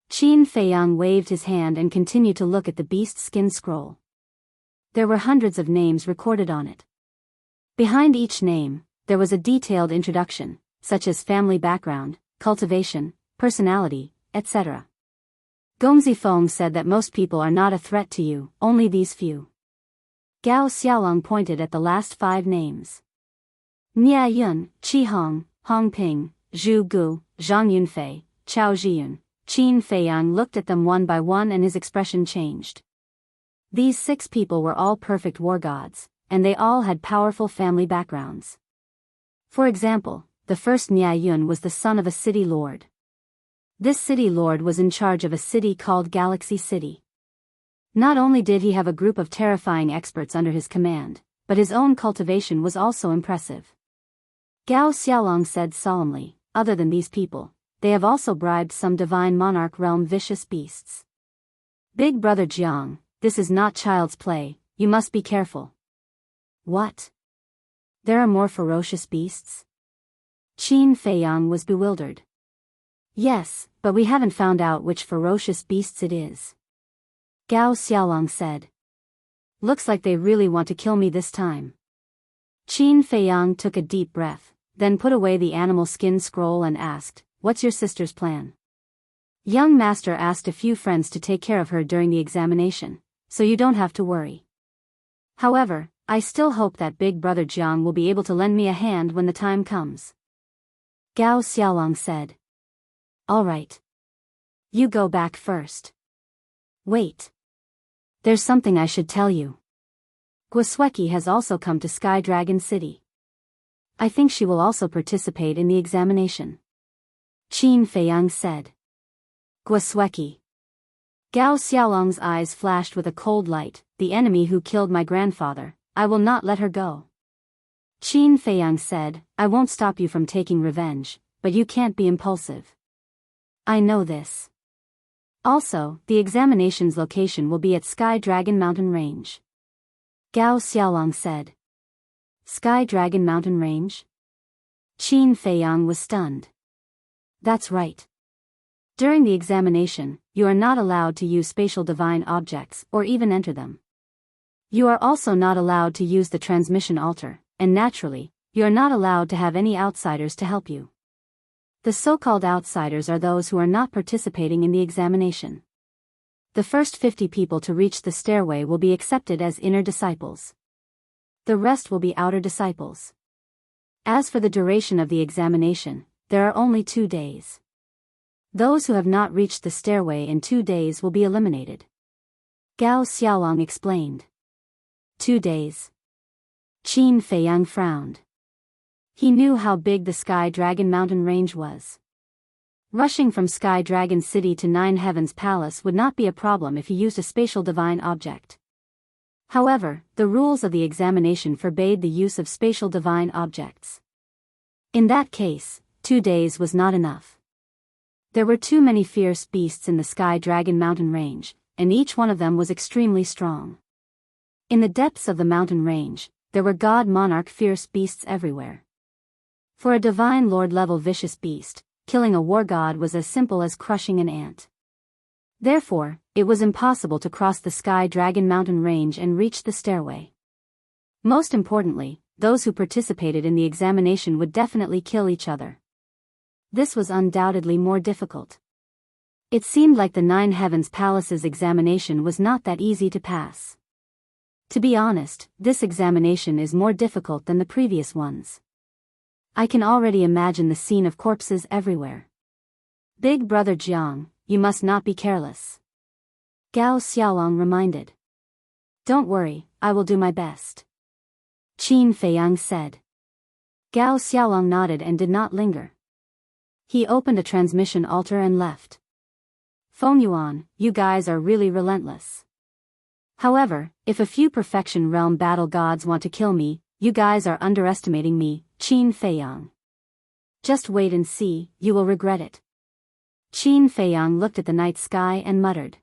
Qin Feiyang waved his hand and continued to look at the beast skin scroll. There were hundreds of names recorded on it. Behind each name, there was a detailed introduction, such as family background, cultivation, personality, etc. Gong Zifeng said that most people are not a threat to you, only these few. Gao Xiaolong pointed at the last 5 names. Nia Yun, Qi Hong, Hong Ping, Zhu Gu, Zhang Yunfei, Chao Zhiyun. Qin Feiyang looked at them one by one and his expression changed. These 6 people were all perfect war gods, and they all had powerful family backgrounds. For example, the first Nia Yun was the son of a city lord. This city lord was in charge of a city called Galaxy City. Not only did he have a group of terrifying experts under his command, but his own cultivation was also impressive. Gao Xiaolong said solemnly, other than these people, they have also bribed some divine monarch realm vicious beasts. Big brother Jiang, this is not child's play, you must be careful. What? There are more ferocious beasts? Qin Feiyang was bewildered. Yes, but we haven't found out which ferocious beasts it is. Gao Xiaolong said. Looks like they really want to kill me this time. Qin Feiyang took a deep breath, then put away the animal skin scroll and asked, "What's your sister's plan?" Young master asked a few friends to take care of her during the examination, so you don't have to worry. However, I still hope that big brother Jiang will be able to lend me a hand when the time comes. Gao Xiaolong said. All right. You go back first. Wait. There's something I should tell you. Guosweki has also come to Sky Dragon City. I think she will also participate in the examination. Qin Feiyang said. Guosweki. Gao Xiaolong's eyes flashed with a cold light, the enemy who killed my grandfather, I will not let her go. Qin Feiyang said, I won't stop you from taking revenge, but you can't be impulsive. I know this. Also, the examination's location will be at Sky Dragon Mountain Range. Gao Xiaolong said. Sky Dragon Mountain Range? Qin Feiyang was stunned. That's right. During the examination, you are not allowed to use spatial divine objects or even enter them. You are also not allowed to use the transmission altar, and naturally, you are not allowed to have any outsiders to help you. The so-called outsiders are those who are not participating in the examination. The first 50 people to reach the stairway will be accepted as inner disciples. The rest will be outer disciples. As for the duration of the examination, there are only 2 days. Those who have not reached the stairway in 2 days will be eliminated. Gao Xiaolong explained. 2 days. Qin Feiyang frowned. He knew how big the Sky Dragon Mountain Range was. Rushing from Sky Dragon City to Nine Heavens Palace would not be a problem if he used a spatial divine object. However, the rules of the examination forbade the use of spatial divine objects. In that case, 2 days was not enough. There were too many fierce beasts in the Sky Dragon Mountain Range, and each one of them was extremely strong. In the depths of the mountain range, there were god monarch fierce beasts everywhere. For a divine lord level vicious beast, killing a war god was as simple as crushing an ant. Therefore, it was impossible to cross the Sky Dragon Mountain Range and reach the stairway. Most importantly, those who participated in the examination would definitely kill each other. This was undoubtedly more difficult. It seemed like the Nine Heavens Palace's examination was not that easy to pass. To be honest, this examination is more difficult than the previous ones. I can already imagine the scene of corpses everywhere. Big brother Jiang, you must not be careless. Gao Xiaolong reminded. Don't worry, I will do my best. Qin Feiyang said. Gao Xiaolong nodded and did not linger. He opened a transmission altar and left. Feng Yuan, you guys are really relentless. However, if a few Perfection Realm battle gods want to kill me, you guys are underestimating me, Qin Feiyang. Just wait and see, you will regret it. Qin Feiyang looked at the night sky and muttered.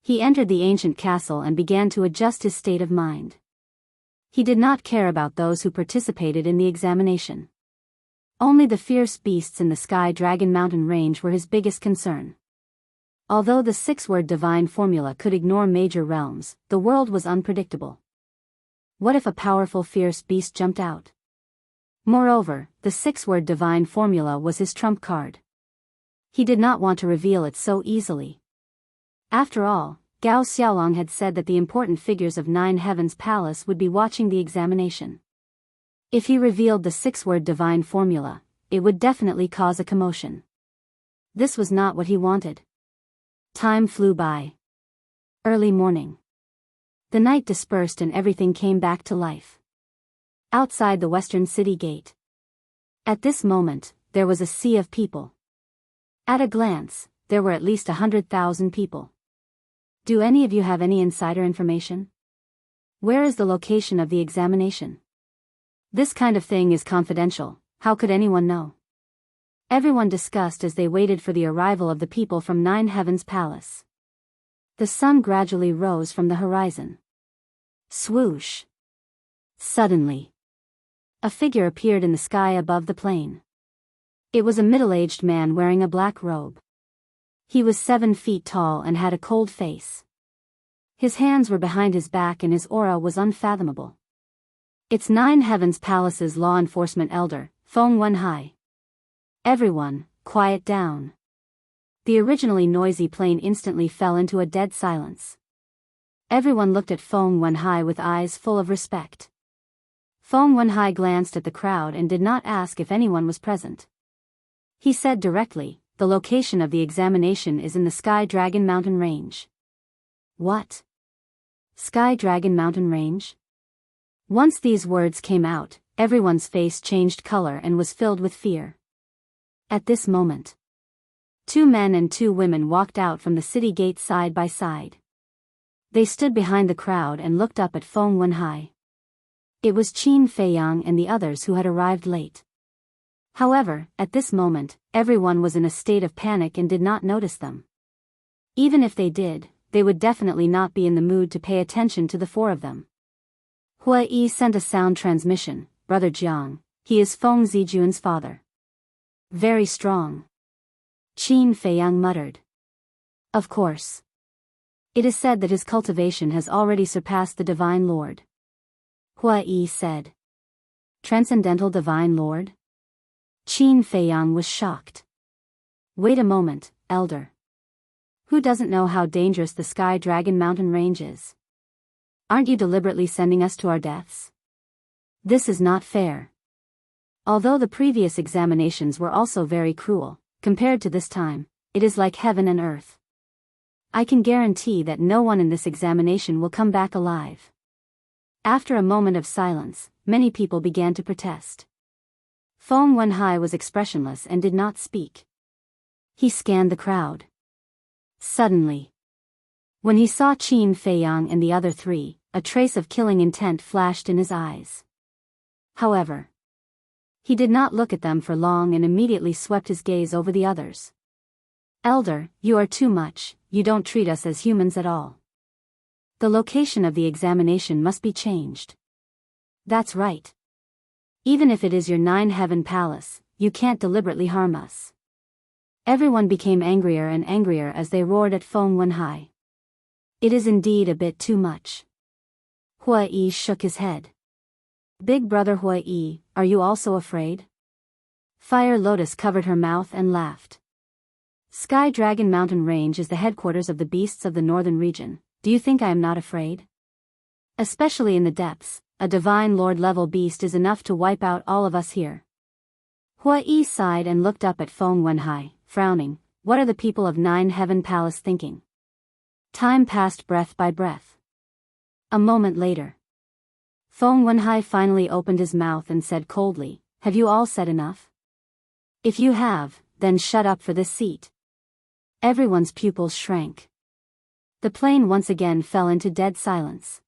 He entered the ancient castle and began to adjust his state of mind. He did not care about those who participated in the examination. Only the fierce beasts in the Sky Dragon Mountain Range were his biggest concern. Although the 6-word divine formula could ignore major realms, the world was unpredictable. What if a powerful fierce beast jumped out? Moreover, the 6-word divine formula was his trump card. He did not want to reveal it so easily. After all, Gao Xiaolong had said that the important figures of Nine Heavens Palace would be watching the examination. If he revealed the 6-word divine formula, it would definitely cause a commotion. This was not what he wanted. Time flew by. Early morning. The night dispersed and everything came back to life. Outside the western city gate. At this moment, there was a sea of people. At a glance, there were at least 100,000 people. Do any of you have any insider information? Where is the location of the examination? This kind of thing is confidential, how could anyone know? Everyone discussed as they waited for the arrival of the people from Nine Heavens Palace. The sun gradually rose from the horizon. Swoosh! Suddenly, a figure appeared in the sky above the plain. It was a middle-aged man wearing a black robe. He was 7 feet tall and had a cold face. His hands were behind his back and his aura was unfathomable. It's Nine Heavens Palace's law enforcement elder, Feng Wenhai. Everyone, quiet down. The originally noisy plane instantly fell into a dead silence. Everyone looked at Feng Wenhai with eyes full of respect. Feng Wenhai glanced at the crowd and did not ask if anyone was present. He said directly, the location of the examination is in the Sky Dragon Mountain Range. What? Sky Dragon Mountain Range? Once these words came out, everyone's face changed color and was filled with fear. At this moment, 2 men and 2 women walked out from the city gate side by side. They stood behind the crowd and looked up at Feng Wenhai. It was Qin Feiyang and the others who had arrived late. However, at this moment, everyone was in a state of panic and did not notice them. Even if they did, they would definitely not be in the mood to pay attention to the 4 of them. Hua Yi sent a sound transmission, Brother Jiang, he is Feng Zijuan's father. Very strong. Qin Feiyang muttered. Of course. It is said that his cultivation has already surpassed the Divine Lord. Hua Yi said. Transcendental Divine Lord? Qin Feiyang was shocked. Wait a moment, Elder. Who doesn't know how dangerous the Sky Dragon Mountain Range is? Aren't you deliberately sending us to our deaths? This is not fair. Although the previous examinations were also very cruel, compared to this time, it is like heaven and earth. I can guarantee that no one in this examination will come back alive. After a moment of silence, many people began to protest. Feng Wenhai was expressionless and did not speak. He scanned the crowd. Suddenly, when he saw Qin Feiyang and the other 3, a trace of killing intent flashed in his eyes. However, he did not look at them for long and immediately swept his gaze over the others. Elder, you are too much, you don't treat us as humans at all. The location of the examination must be changed. That's right. Even if it is your 9 Heaven Palace, you can't deliberately harm us. Everyone became angrier and angrier as they roared at Feng Wenhai. It is indeed a bit too much. Hua Yi shook his head. Big brother Hua Yi, are you also afraid? Fire Lotus covered her mouth and laughed. Sky Dragon Mountain Range is the headquarters of the beasts of the northern region. Do you think I am not afraid? Especially in the depths, a Divine Lord level beast is enough to wipe out all of us here. Hua Yi sighed and looked up at Feng Wenhai, frowning. What are the people of 9 Heaven Palace thinking? Time passed breath by breath. A moment later, Feng Wenhai finally opened his mouth and said coldly, have you all said enough? If you have, then shut up for this seat. Everyone's pupils shrank. The plane once again fell into dead silence.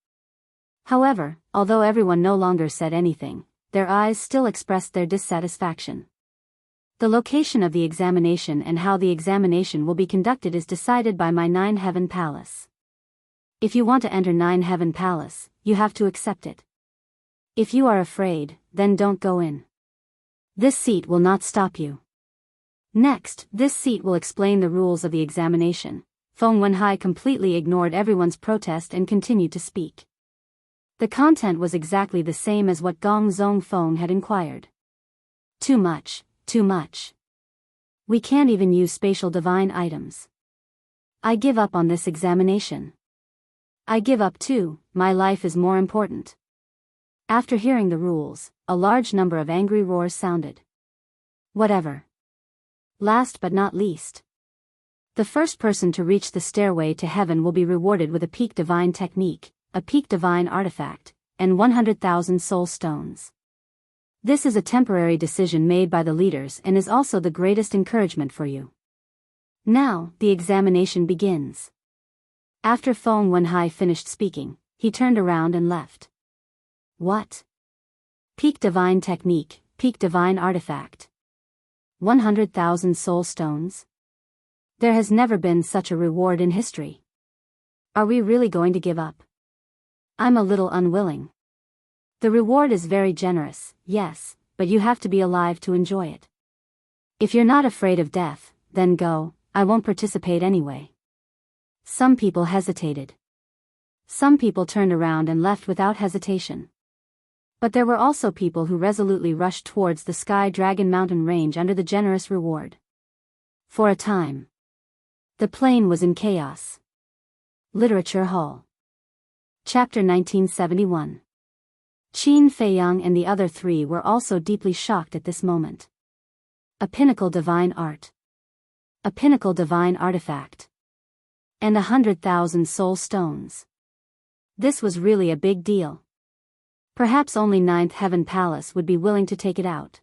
However, although everyone no longer said anything, their eyes still expressed their dissatisfaction. The location of the examination and how the examination will be conducted is decided by my 9 Heaven Palace. If you want to enter 9 Heaven Palace, you have to accept it. If you are afraid, then don't go in. This seat will not stop you. Next, this seat will explain the rules of the examination. Feng Wenhai completely ignored everyone's protest and continued to speak. The content was exactly the same as what Gong Zong Feng had inquired. Too much, too much. We can't even use spatial divine items. I give up on this examination. I give up too, my life is more important. After hearing the rules, a large number of angry roars sounded. Whatever. Last but not least, the first person to reach the stairway to heaven will be rewarded with a peak divine technique, a peak divine artifact, and 100,000 soul stones. This is a temporary decision made by the leaders and is also the greatest encouragement for you. Now, the examination begins. After Feng Wenhai finished speaking, he turned around and left. What? Peak divine technique, peak divine artifact. 100,000 soul stones? There has never been such a reward in history. Are we really going to give up? I'm a little unwilling. The reward is very generous, yes, but you have to be alive to enjoy it. If you're not afraid of death, then go, I won't participate anyway. Some people hesitated. Some people turned around and left without hesitation. But there were also people who resolutely rushed towards the Sky Dragon Mountain range under the generous reward. For a time, the plane was in chaos. Literature Hall. Chapter 1971. Qin Feiyang and the other three were also deeply shocked at this moment. A pinnacle divine art. A pinnacle divine artifact. And 100,000 soul stones. This was really a big deal. Perhaps only Ninth Heaven Palace would be willing to take it out.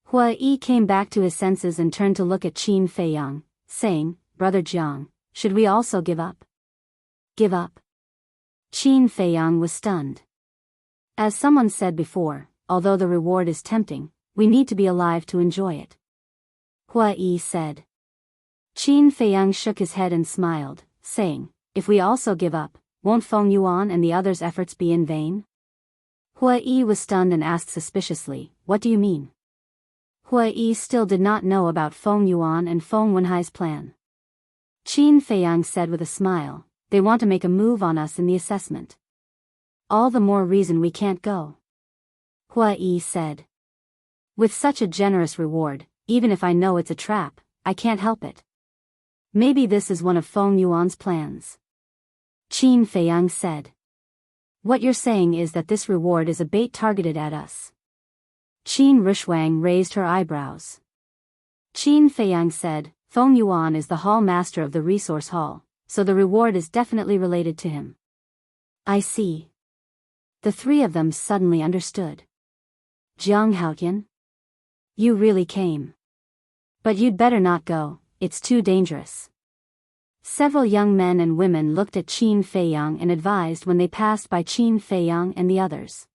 Hua Yi came back to his senses and turned to look at Qin Feiyang, saying, Brother Jiang, should we also give up? Give up? Qin Feiyang was stunned. As someone said before, although the reward is tempting, we need to be alive to enjoy it. Hua Yi said. Qin Feiyang shook his head and smiled, saying, if we also give up, won't Feng Yuan and the others' efforts be in vain? Hua Yi was stunned and asked suspiciously, what do you mean? Hua Yi still did not know about Feng Yuan and Feng Wenhai's plan. Qin Feiyang said with a smile, they want to make a move on us in the assessment. All the more reason we can't go. Hua Yi said. With such a generous reward, even if I know it's a trap, I can't help it. Maybe this is one of Feng Yuan's plans. Qin Feiyang said. What you're saying is that this reward is a bait targeted at us. Qin Rushwang raised her eyebrows. Qin Feiyang said, Feng Yuan is the hall master of the resource hall, so the reward is definitely related to him. I see. The three of them suddenly understood. Jiang Haotian? You really came. But you'd better not go, it's too dangerous. Several young men and women looked at Qin Feiyang and advised when they passed by Qin Feiyang and the others.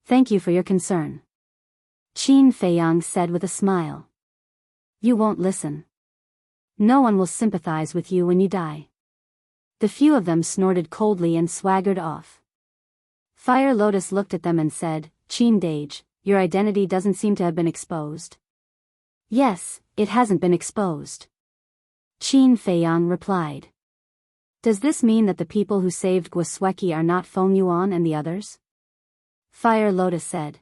Thank you for your concern. Qin Feiyang said with a smile. You won't listen. No one will sympathize with you when you die. The few of them snorted coldly and swaggered off. Fire Lotus looked at them and said, Qin Dage, your identity doesn't seem to have been exposed. Yes, it hasn't been exposed. Qin Feiyang replied. Does this mean that the people who saved Guosweki are not Feng Yuan and the others? Fire Lotus said.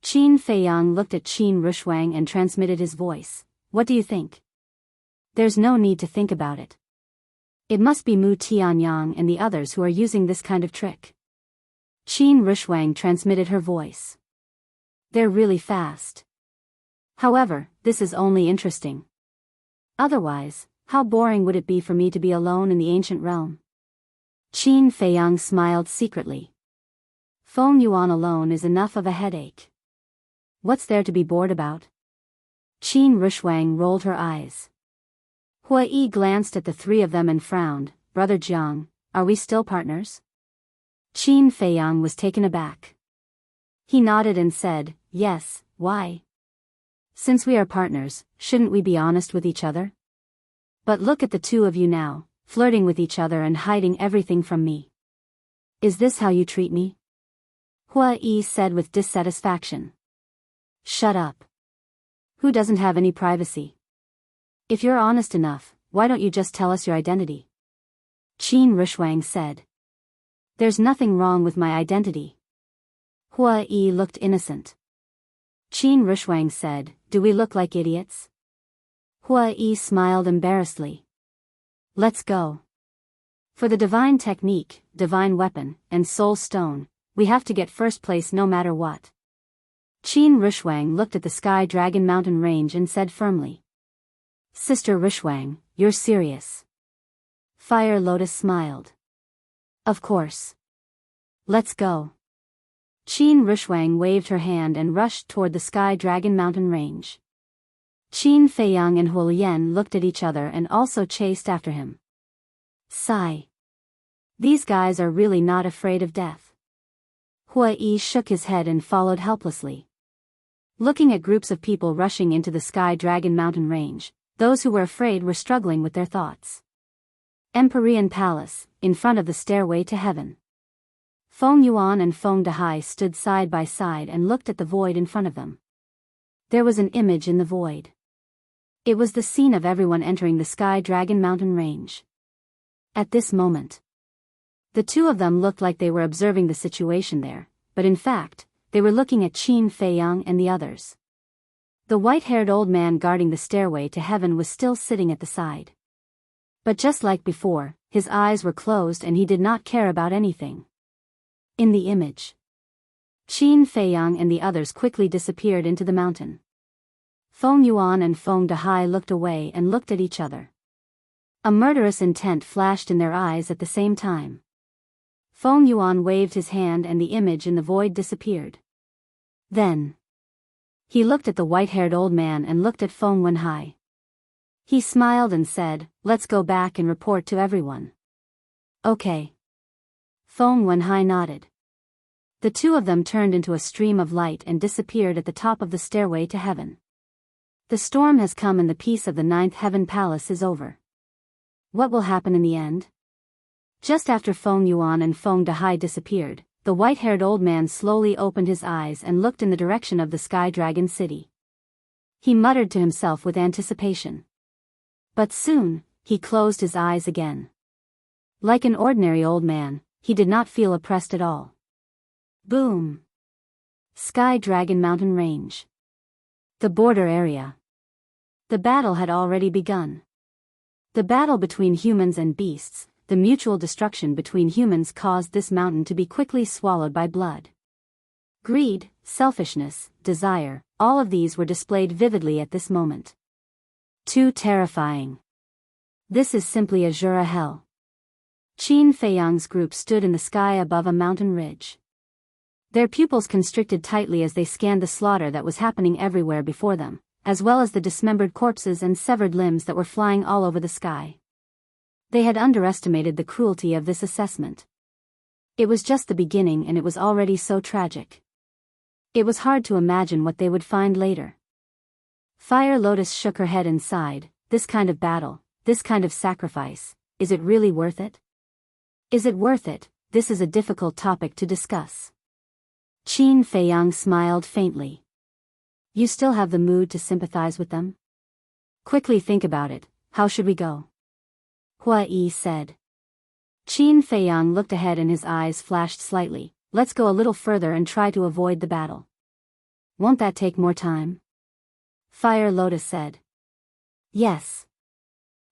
Qin Feiyang looked at Qin Rushwang and transmitted his voice. What do you think? There's no need to think about it. It must be Mu Tianyang and the others who are using this kind of trick. Qin Rushwang transmitted her voice. They're really fast. However, this is only interesting. Otherwise, how boring would it be for me to be alone in the ancient realm? Qin Feiyang smiled secretly. Feng Yuan alone is enough of a headache. What's there to be bored about? Qin Rushwang rolled her eyes. Hua Yi glanced at the three of them and frowned. Brother Jiang, are we still partners? Qin Feiyang was taken aback. He nodded and said, yes, why? Since we are partners, shouldn't we be honest with each other? But look at the two of you now, flirting with each other and hiding everything from me. Is this how you treat me? Hua Yi said with dissatisfaction. Shut up. Who doesn't have any privacy? If you're honest enough, why don't you just tell us your identity? Qin Rushwang said. There's nothing wrong with my identity. Hua Yi looked innocent. Qin Rushwang said, do we look like idiots? Hua Yi smiled embarrassedly. Let's go. For the divine technique, divine weapon, and soul stone, we have to get first place no matter what. Qin Rushwang looked at the Sky Dragon Mountain range and said firmly. Sister Rushwang, you're serious. Fire Lotus smiled. Of course. Let's go. Qin Rushwang waved her hand and rushed toward the Sky Dragon Mountain range. Qin Feiyang and Huolian looked at each other and also chased after him. Sigh. These guys are really not afraid of death. Hua Yi shook his head and followed helplessly. Looking at groups of people rushing into the Sky Dragon mountain range, those who were afraid were struggling with their thoughts. Empyrean Palace, in front of the stairway to heaven. Feng Yuan and Feng Dehai stood side by side and looked at the void in front of them. There was an image in the void. It was the scene of everyone entering the Sky Dragon mountain range. At this moment, the two of them looked like they were observing the situation there, but in fact, they were looking at Qin Feiyang and the others. The white-haired old man guarding the stairway to heaven was still sitting at the side. But just like before, his eyes were closed and he did not care about anything. In the image, Qin Feiyang and the others quickly disappeared into the mountain. Feng Yuan and Feng Dehai looked away and looked at each other. A murderous intent flashed in their eyes at the same time. Feng Yuan waved his hand and the image in the void disappeared. Then, he looked at the white-haired old man and looked at Feng Wenhai. He smiled and said, "Let's go back and report to everyone." "Okay." Feng Wenhai nodded. The two of them turned into a stream of light and disappeared at the top of the stairway to heaven. The storm has come and the peace of the ninth heaven palace is over. What will happen in the end? Just after Feng Yuan and Feng Dehai disappeared, the white-haired old man slowly opened his eyes and looked in the direction of the Sky Dragon city. He muttered to himself with anticipation. But soon, he closed his eyes again. Like an ordinary old man, he did not feel oppressed at all. Boom! Sky Dragon mountain range. The border area. The battle had already begun. The battle between humans and beasts, the mutual destruction between humans caused this mountain to be quickly swallowed by blood. Greed, selfishness, desire, all of these were displayed vividly at this moment. Too terrifying. This is simply Azura hell. Qin Feiyang's group stood in the sky above a mountain ridge. Their pupils constricted tightly as they scanned the slaughter that was happening everywhere before them, as well as the dismembered corpses and severed limbs that were flying all over the sky. They had underestimated the cruelty of this assessment. It was just the beginning and it was already so tragic. It was hard to imagine what they would find later. Fire Lotus shook her head and sighed. This kind of battle, this kind of sacrifice, is it really worth it? Is it worth it? This is a difficult topic to discuss. Qin Feiyang smiled faintly. You still have the mood to sympathize with them? Quickly think about it, how should we go? Hua Yi said. Qin Feiyang looked ahead and his eyes flashed slightly. Let's go a little further and try to avoid the battle. Won't that take more time? Fire Lotus said. Yes.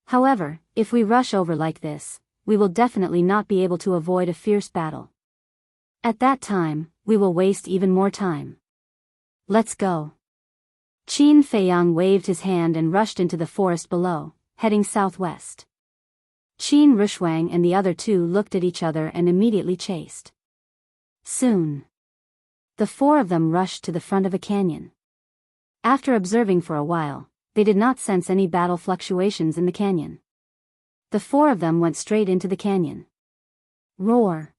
However, if we rush over like this, we will definitely not be able to avoid a fierce battle. At that time, we will waste even more time. Let's go. Qin Feiyang waved his hand and rushed into the forest below, heading southwest. Qin Rushwang and the other two looked at each other and immediately chased. Soon, the four of them rushed to the front of a canyon. After observing for a while, they did not sense any battle fluctuations in the canyon. The four of them went straight into the canyon. Roar!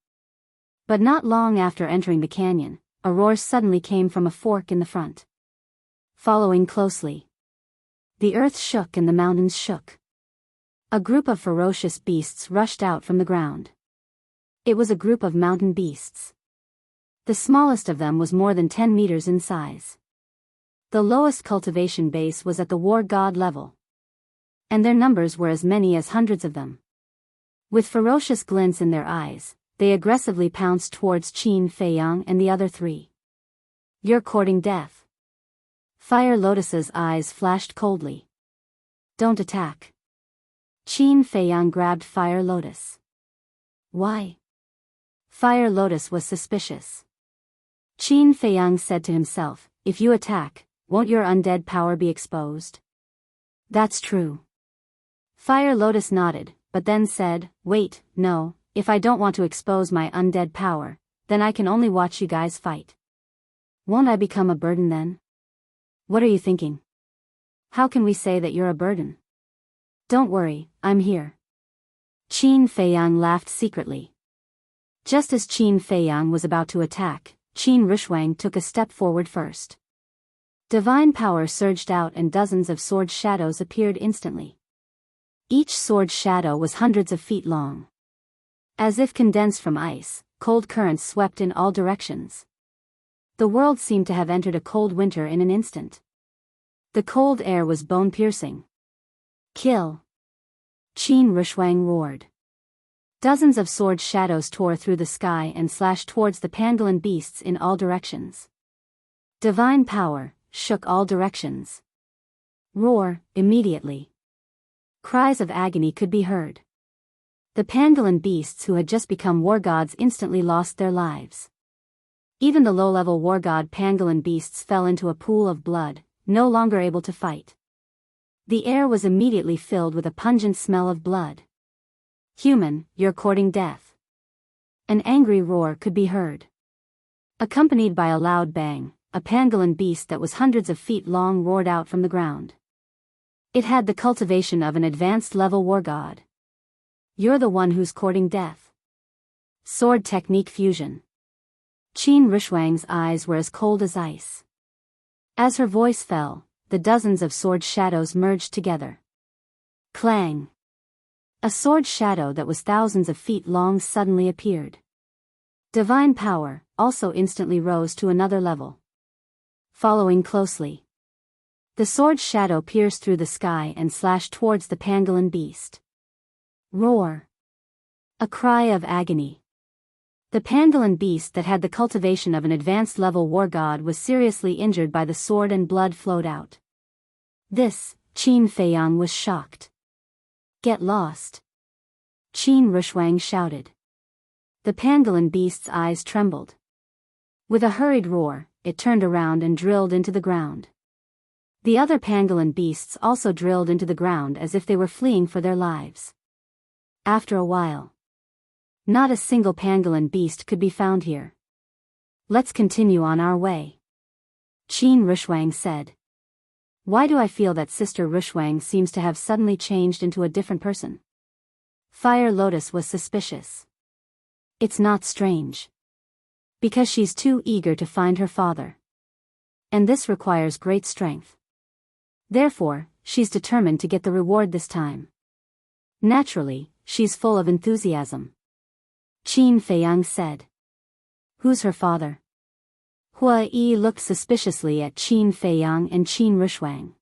But not long after entering the canyon, a roar suddenly came from a fork in the front. Following closely, the earth shook and the mountains shook. A group of ferocious beasts rushed out from the ground. It was a group of mountain beasts. The smallest of them was more than 10 meters in size. The lowest cultivation base was at the war god level. And their numbers were as many as hundreds of them. With ferocious glints in their eyes, they aggressively pounced towards Qin Feiyang and the other three. You're courting death. Fire Lotus's eyes flashed coldly. Don't attack. Qin Feiyang grabbed Fire Lotus. Why? Fire Lotus was suspicious. Qin Feiyang said to himself, if you attack, won't your undead power be exposed? That's true. Fire Lotus nodded, but then said, wait, no, if I don't want to expose my undead power, then I can only watch you guys fight. Won't I become a burden then? What are you thinking? How can we say that you're a burden? Don't worry, I'm here. Qin Feiyang laughed secretly. Just as Qin Feiyang was about to attack, Qin Rushwang took a step forward first. Divine power surged out and dozens of sword shadows appeared instantly. Each sword shadow was hundreds of feet long. As if condensed from ice, cold currents swept in all directions. The world seemed to have entered a cold winter in an instant. The cold air was bone-piercing. Kill! Qin Rushwang roared. Dozens of sword shadows tore through the sky and slashed towards the pangolin beasts in all directions. Divine power shook all directions. Roar, immediately. Cries of agony could be heard. The pangolin beasts who had just become war gods instantly lost their lives. Even the low-level war god pangolin beasts fell into a pool of blood, no longer able to fight. The air was immediately filled with a pungent smell of blood. Human, you're courting death. An angry roar could be heard. Accompanied by a loud bang, a pangolin beast that was hundreds of feet long roared out from the ground. It had the cultivation of an advanced level war god. You're the one who's courting death. Sword technique fusion. Qin Rushwang's eyes were as cold as ice. As her voice fell, the dozens of sword shadows merged together. Clang! A sword shadow that was thousands of feet long suddenly appeared. Divine power also instantly rose to another level. Following closely. The sword shadow pierced through the sky and slashed towards the pangolin beast. Roar! A cry of agony. The pangolin beast that had the cultivation of an advanced level war god was seriously injured by the sword and blood flowed out. This, Qin Feiyang was shocked. Get lost! Qin Rushwang shouted. The pangolin beast's eyes trembled. With a hurried roar, it turned around and drilled into the ground. The other pangolin beasts also drilled into the ground as if they were fleeing for their lives. After a while, not a single pangolin beast could be found here. Let's continue on our way. Qin Rushwang said. Why do I feel that Sister Rushwang seems to have suddenly changed into a different person? Fire Lotus was suspicious. It's not strange. Because she's too eager to find her father. And this requires great strength. Therefore, she's determined to get the reward this time. Naturally, she's full of enthusiasm. Qin Feiyang said. Who's her father? Hua Yi looked suspiciously at Qin Feiyang and Qin Rushwang.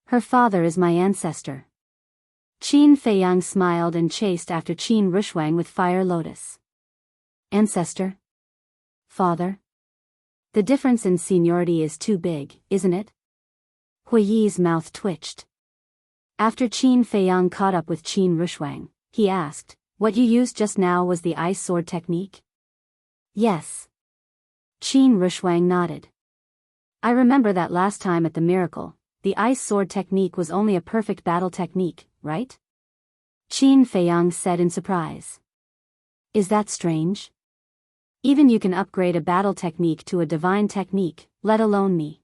Her father is my ancestor. Qin Feiyang smiled and chased after Qin Rushwang with Fire Lotus. Ancestor? Father? The difference in seniority is too big, isn't it? Hua Yi's mouth twitched. After Qin Feiyang caught up with Qin Rushwang, he asked, what you used just now was the ice sword technique? Yes. Qin Rushwang nodded. I remember that last time at the miracle, the ice sword technique was only a perfect battle technique, right? Qin Feiyang said in surprise. Is that strange? Even you can upgrade a battle technique to a divine technique, let alone me.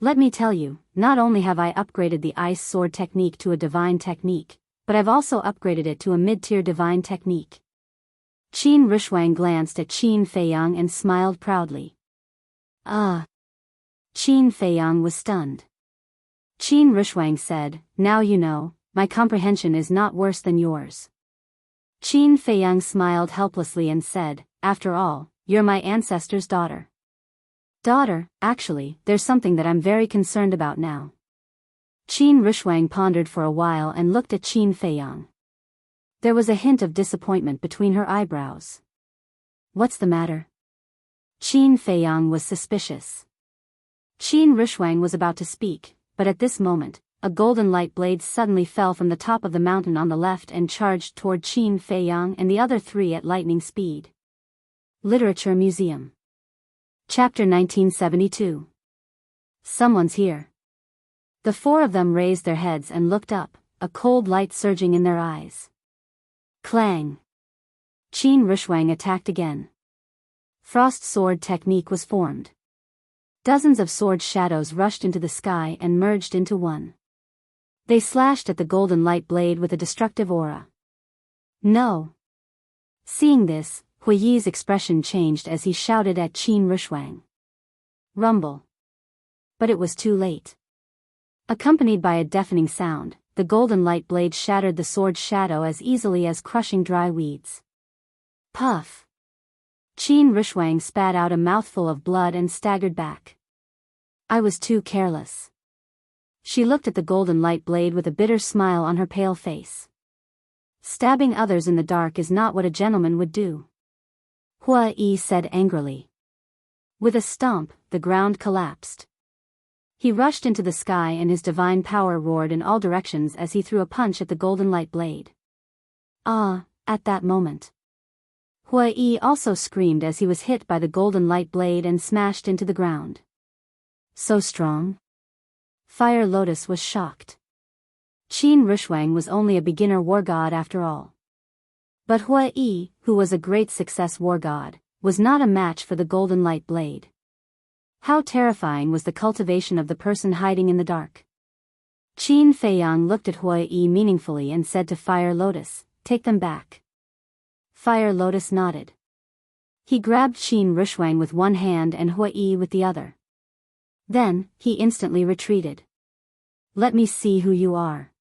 Let me tell you, not only have I upgraded the ice sword technique to a divine technique, but I've also upgraded it to a mid-tier divine technique. Qin Rushwang glanced at Qin Feiyang and smiled proudly. Ah! Qin Feiyang was stunned. Qin Rushwang said, now you know, my comprehension is not worse than yours. Qin Feiyang smiled helplessly and said, after all, you're my ancestor's daughter. Daughter, actually, there's something that I'm very concerned about now. Qin Rushwang pondered for a while and looked at Qin Feiyang. There was a hint of disappointment between her eyebrows. What's the matter? Qin Feiyang was suspicious. Qin Rushwang was about to speak, but at this moment, a golden light blade suddenly fell from the top of the mountain on the left and charged toward Qin Feiyang and the other three at lightning speed. Literature Museum. Chapter 1972. Someone's here. The four of them raised their heads and looked up, a cold light surging in their eyes. Clang! Qin Rushwang attacked again. Frost sword technique was formed. Dozens of sword shadows rushed into the sky and merged into one. They slashed at the golden light blade with a destructive aura. No! Seeing this, Huiyi's expression changed as he shouted at Qin Rushwang. Rumble. But it was too late. Accompanied by a deafening sound, the golden light blade shattered the sword's shadow as easily as crushing dry weeds. Puff! Qin Rushwang spat out a mouthful of blood and staggered back. I was too careless. She looked at the golden light blade with a bitter smile on her pale face. Stabbing others in the dark is not what a gentleman would do. Huiyi said angrily. With a stomp, the ground collapsed. He rushed into the sky and his divine power roared in all directions as he threw a punch at the golden light blade. At that moment. Huiyi also screamed as he was hit by the golden light blade and smashed into the ground. So strong? Fire Lotus was shocked. Qin Rushwang was only a beginner war god after all. But Huiyi, who was a great success war god, was not a match for the golden light blade. How terrifying was the cultivation of the person hiding in the dark. Qin Feiyang looked at Huiyi meaningfully and said to Fire Lotus, "Take them back." Fire Lotus nodded. He grabbed Qin Rushwang with one hand and Huiyi with the other. Then, he instantly retreated. Let me see who you are.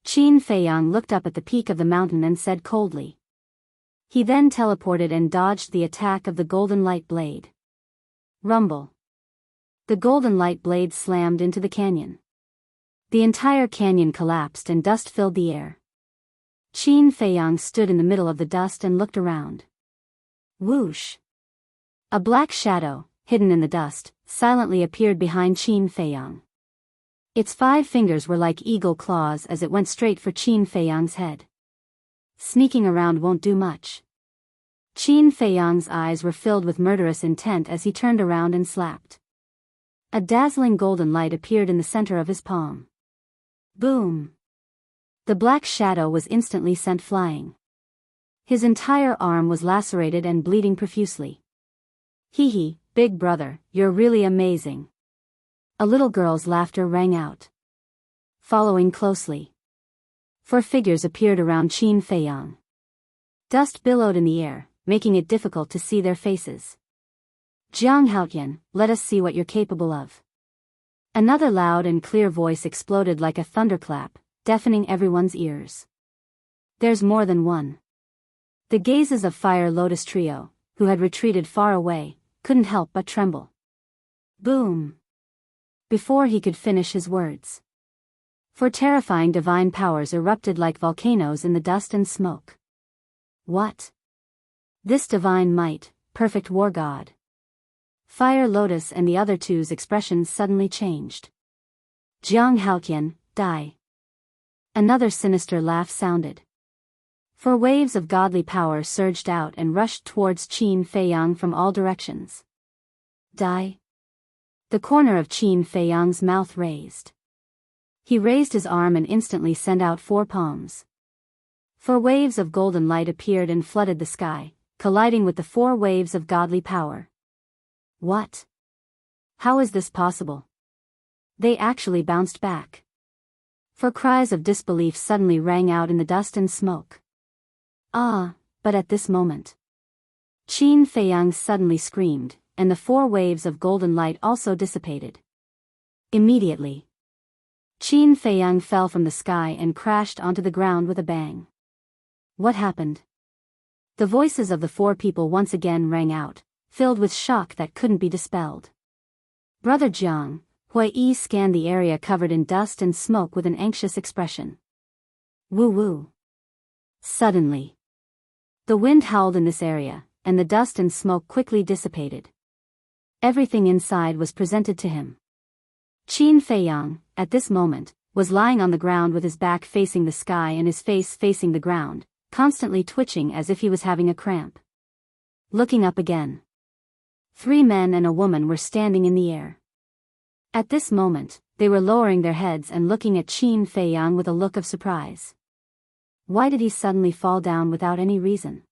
Qin Feiyang looked up at the peak of the mountain and said coldly. He then teleported and dodged the attack of the golden light blade. Rumble. The golden light blade slammed into the canyon. The entire canyon collapsed and dust filled the air. Qin Feiyang stood in the middle of the dust and looked around. Whoosh! A black shadow, hidden in the dust, silently appeared behind Qin Feiyang. Its 5 fingers were like eagle claws as it went straight for Qin Feiyang's head. Sneaking around won't do much. Qin Feiyang's eyes were filled with murderous intent as he turned around and slapped. A dazzling golden light appeared in the center of his palm. Boom! The black shadow was instantly sent flying. His entire arm was lacerated and bleeding profusely. Hee hee, big brother, you're really amazing. A little girl's laughter rang out. Following closely. 4 figures appeared around Qin Feiyang. Dust billowed in the air, making it difficult to see their faces. Jiang Haotian, let us see what you're capable of. Another loud and clear voice exploded like a thunderclap, deafening everyone's ears. There's more than one. The gazes of Fire Lotus Trio, who had retreated far away, couldn't help but tremble. Boom! Before he could finish his words. 4 terrifying divine powers erupted like volcanoes in the dust and smoke. What? This divine might, perfect war god. Fire Lotus and the other two's expressions suddenly changed. Jiang Haotian, die. Another sinister laugh sounded. 4 waves of godly power surged out and rushed towards Qin Feiyang from all directions. Die? The corner of Qin Feiyang's mouth raised. He raised his arm and instantly sent out 4 palms. 4 waves of golden light appeared and flooded the sky, colliding with the 4 waves of godly power. What? How is this possible? They actually bounced back. 4 cries of disbelief suddenly rang out in the dust and smoke. But at this moment, Qin Feiyang suddenly screamed, and the 4 waves of golden light also dissipated. Immediately, Qin Feiyang fell from the sky and crashed onto the ground with a bang. What happened? The voices of the 4 people once again rang out, filled with shock that couldn't be dispelled. Brother Jiang, Huiyi scanned the area covered in dust and smoke with an anxious expression. Woo-woo. Suddenly, the wind howled in this area, and the dust and smoke quickly dissipated. Everything inside was presented to him. Qin Feiyang, at this moment, was lying on the ground with his back facing the sky and his face facing the ground, constantly twitching as if he was having a cramp. Looking up again. 3 men and a woman were standing in the air. At this moment, they were lowering their heads and looking at Qin Feiyang with a look of surprise. Why did he suddenly fall down without any reason?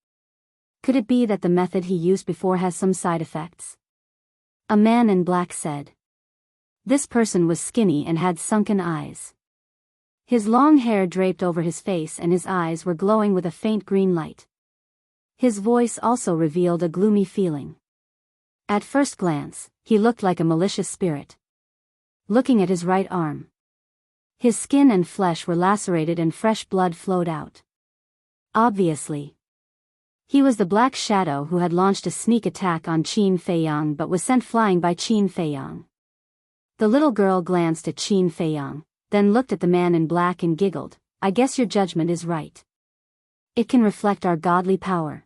Could it be that the method he used before has some side effects? A man in black said. This person was skinny and had sunken eyes. His long hair draped over his face and his eyes were glowing with a faint green light. His voice also revealed a gloomy feeling. At first glance, he looked like a malicious spirit. Looking at his right arm, his skin and flesh were lacerated and fresh blood flowed out. Obviously, he was the Black Shadow who had launched a sneak attack on Qin Feiyang but was sent flying by Qin Feiyang. The little girl glanced at Qin Feiyang, then looked at the man in black and giggled. I guess your judgment is right. It can reflect our godly power.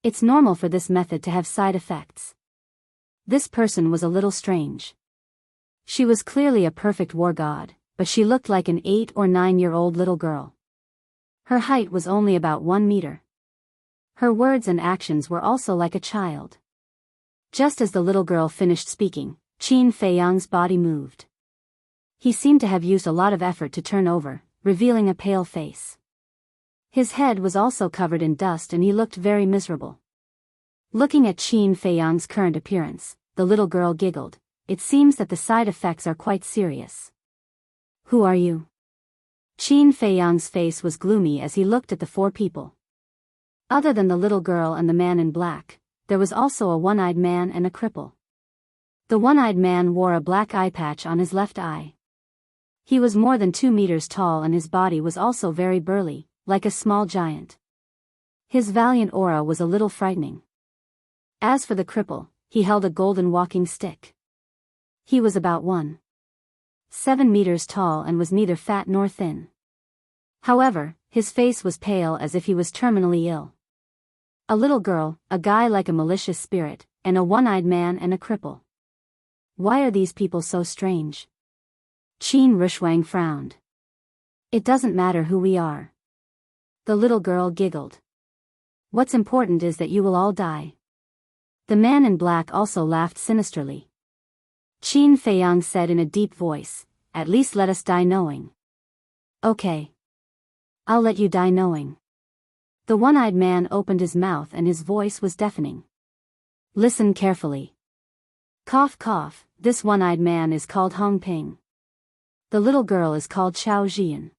It's normal for this method to have side effects. This person was a little strange. She was clearly a perfect war god, but she looked like an 8 or 9-year-old little girl. Her height was only about 1 meter. Her words and actions were also like a child. Just as the little girl finished speaking, Qin Feiyang's body moved. He seemed to have used a lot of effort to turn over, revealing a pale face. His head was also covered in dust and he looked very miserable. Looking at Qin Feiyang's current appearance, the little girl giggled. It seems that the side effects are quite serious. Who are you? Qin Feiyang's face was gloomy as he looked at the 4 people. Other than the little girl and the man in black, there was also a one-eyed man and a cripple. The one-eyed man wore a black eye patch on his left eye. He was more than 2 meters tall and his body was also very burly, like a small giant. His valiant aura was a little frightening. As for the cripple, he held a golden walking stick. He was about 1.7 meters tall and was neither fat nor thin. However, his face was pale as if he was terminally ill. A little girl, a guy like a malicious spirit, and a one-eyed man and a cripple. Why are these people so strange? Qin Rushwang frowned. It doesn't matter who we are. The little girl giggled. What's important is that you will all die. The man in black also laughed sinisterly. Qin Feiyang said in a deep voice, at least let us die knowing. Okay. I'll let you die knowing. The one-eyed man opened his mouth and his voice was deafening. Listen carefully. Cough cough, this one-eyed man is called Hong Ping. The little girl is called Xiao Jian.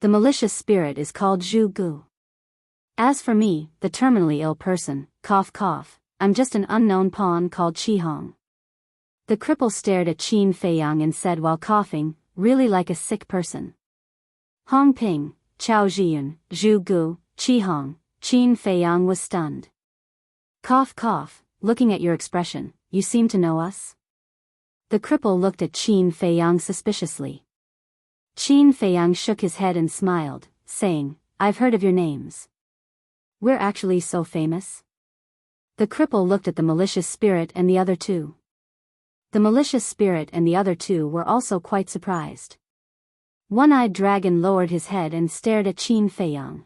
The malicious spirit is called Zhu Gu. As for me, the terminally ill person, cough cough, I'm just an unknown pawn called Qi Hong. The cripple stared at Qin Feiyang and said while coughing, really like a sick person. Hong Ping, Xiao Jian, Zhu Gu, Qi Hong, Qin Feiyang was stunned. Cough cough, looking at your expression, you seem to know us? The cripple looked at Qin Feiyang suspiciously. Qin Feiyang shook his head and smiled, saying, I've heard of your names. We're actually so famous? The cripple looked at the malicious spirit and the other 2. The malicious spirit and the other 2 were also quite surprised. One-eyed dragon lowered his head and stared at Qin Feiyang.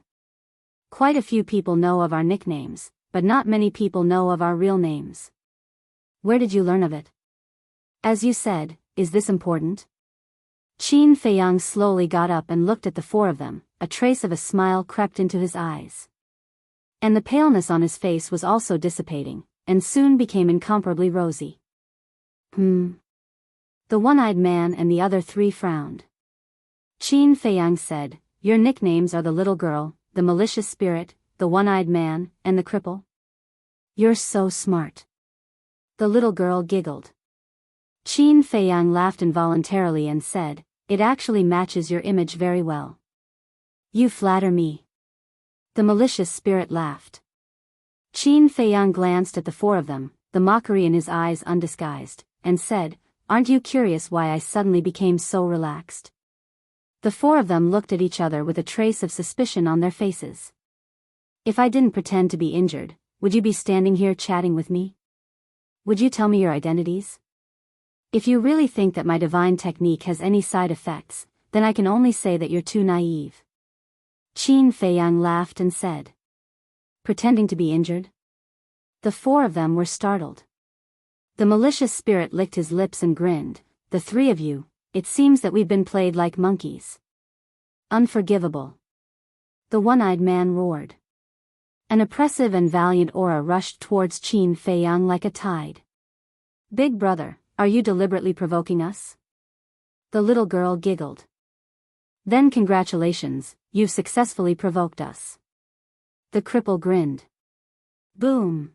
Quite a few people know of our nicknames, but not many people know of our real names. Where did you learn of it? As you said, is this important? Qin Feiyang slowly got up and looked at the 4 of them, a trace of a smile crept into his eyes. And the paleness on his face was also dissipating, and soon became incomparably rosy. The one-eyed man and the other 3 frowned. Qin Feiyang said, your nicknames are the little girl, the malicious spirit, the one-eyed man, and the cripple? You're so smart. The little girl giggled. Qin Feiyang laughed involuntarily and said, it actually matches your image very well. You flatter me. The malicious spirit laughed. Qin Feiyang glanced at the 4 of them, the mockery in his eyes undisguised, and said, aren't you curious why I suddenly became so relaxed? The 4 of them looked at each other with a trace of suspicion on their faces. If I didn't pretend to be injured, would you be standing here chatting with me? Would you tell me your identities? If you really think that my divine technique has any side effects, then I can only say that you're too naive. Qin Feiyang laughed and said. Pretending to be injured? The 4 of them were startled. The malicious spirit licked his lips and grinned, the 3 of you, it seems that we've been played like monkeys. Unforgivable. The one-eyed man roared. An oppressive and valiant aura rushed towards Qin Feiyang like a tide. Big brother, are you deliberately provoking us? The little girl giggled. Then congratulations, you've successfully provoked us. The cripple grinned. Boom!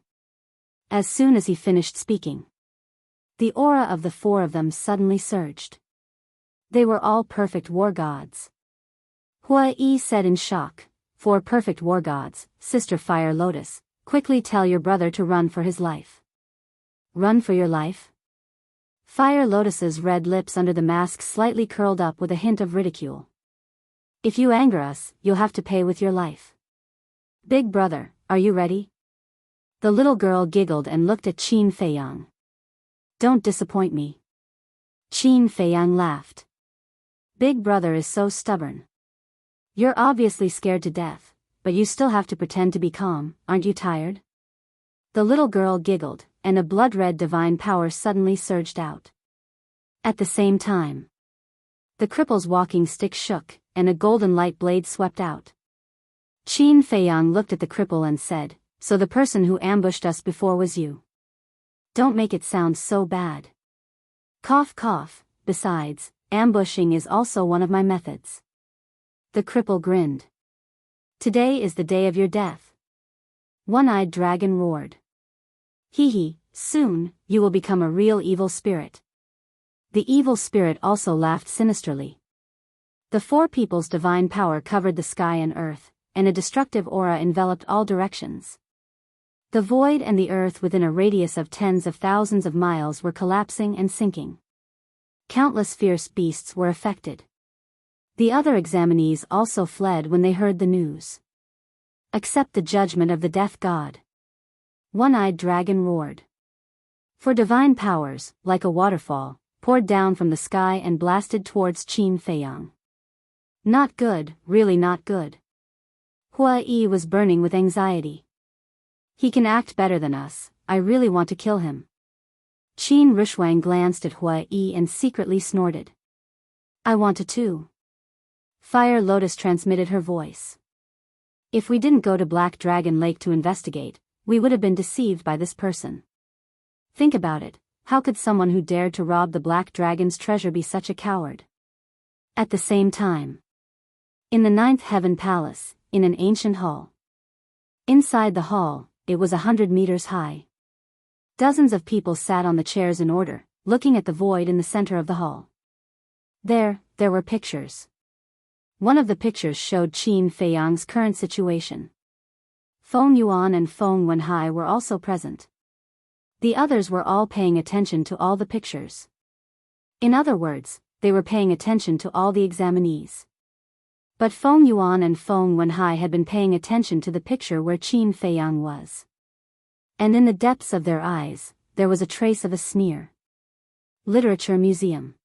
As soon as he finished speaking, the aura of the four of them suddenly surged. They were all perfect war gods. Hua-yi said in shock, "Four perfect war gods, Sister Fire Lotus, quickly tell your brother to run for his life." Run for your life? Fire Lotus's red lips under the mask slightly curled up with a hint of ridicule. If you anger us, you'll have to pay with your life. Big brother, are you ready? The little girl giggled and looked at Qin Feiyang. Don't disappoint me. Qin Feiyang laughed. Big brother is so stubborn. You're obviously scared to death, but you still have to pretend to be calm, aren't you tired? The little girl giggled, and a blood-red divine power suddenly surged out. At the same time, the cripple's walking stick shook, and a golden light blade swept out. Qin Feiyang looked at the cripple and said, "So the person who ambushed us before was you. Don't make it sound so bad." Cough cough, besides, ambushing is also one of my methods. The cripple grinned. Today is the day of your death. One-eyed dragon roared. Hee hee, soon, you will become a real evil spirit. The evil spirit also laughed sinisterly. The four people's divine power covered the sky and earth, and a destructive aura enveloped all directions. The void and the earth within a radius of tens of thousands of miles were collapsing and sinking. Countless fierce beasts were affected. The other examinees also fled when they heard the news. Accept the judgment of the death god. One-eyed dragon roared. For divine powers, like a waterfall, poured down from the sky and blasted towards Qin Feiyang. Not good, really not good. Hua-yi was burning with anxiety. He can act better than us, I really want to kill him. Qin Rushwang glanced at Hua-yi and secretly snorted. I want to too. Fire Lotus transmitted her voice. If we didn't go to Black Dragon Lake to investigate, we would have been deceived by this person. Think about it, how could someone who dared to rob the Black Dragon's treasure be such a coward? At the same time, in the Ninth Heaven Palace, in an ancient hall. Inside the hall, it was 100 meters high. Dozens of people sat on the chairs in order, looking at the void in the center of the hall. There were pictures. One of the pictures showed Qin Feiyang's current situation. Feng Yuan and Feng Wenhai were also present. The others were all paying attention to all the pictures. In other words, they were paying attention to all the examinees. But Feng Yuan and Feng Wenhai had been paying attention to the picture where Qin Feiyang was. And in the depths of their eyes, there was a trace of a sneer. Literature Museum.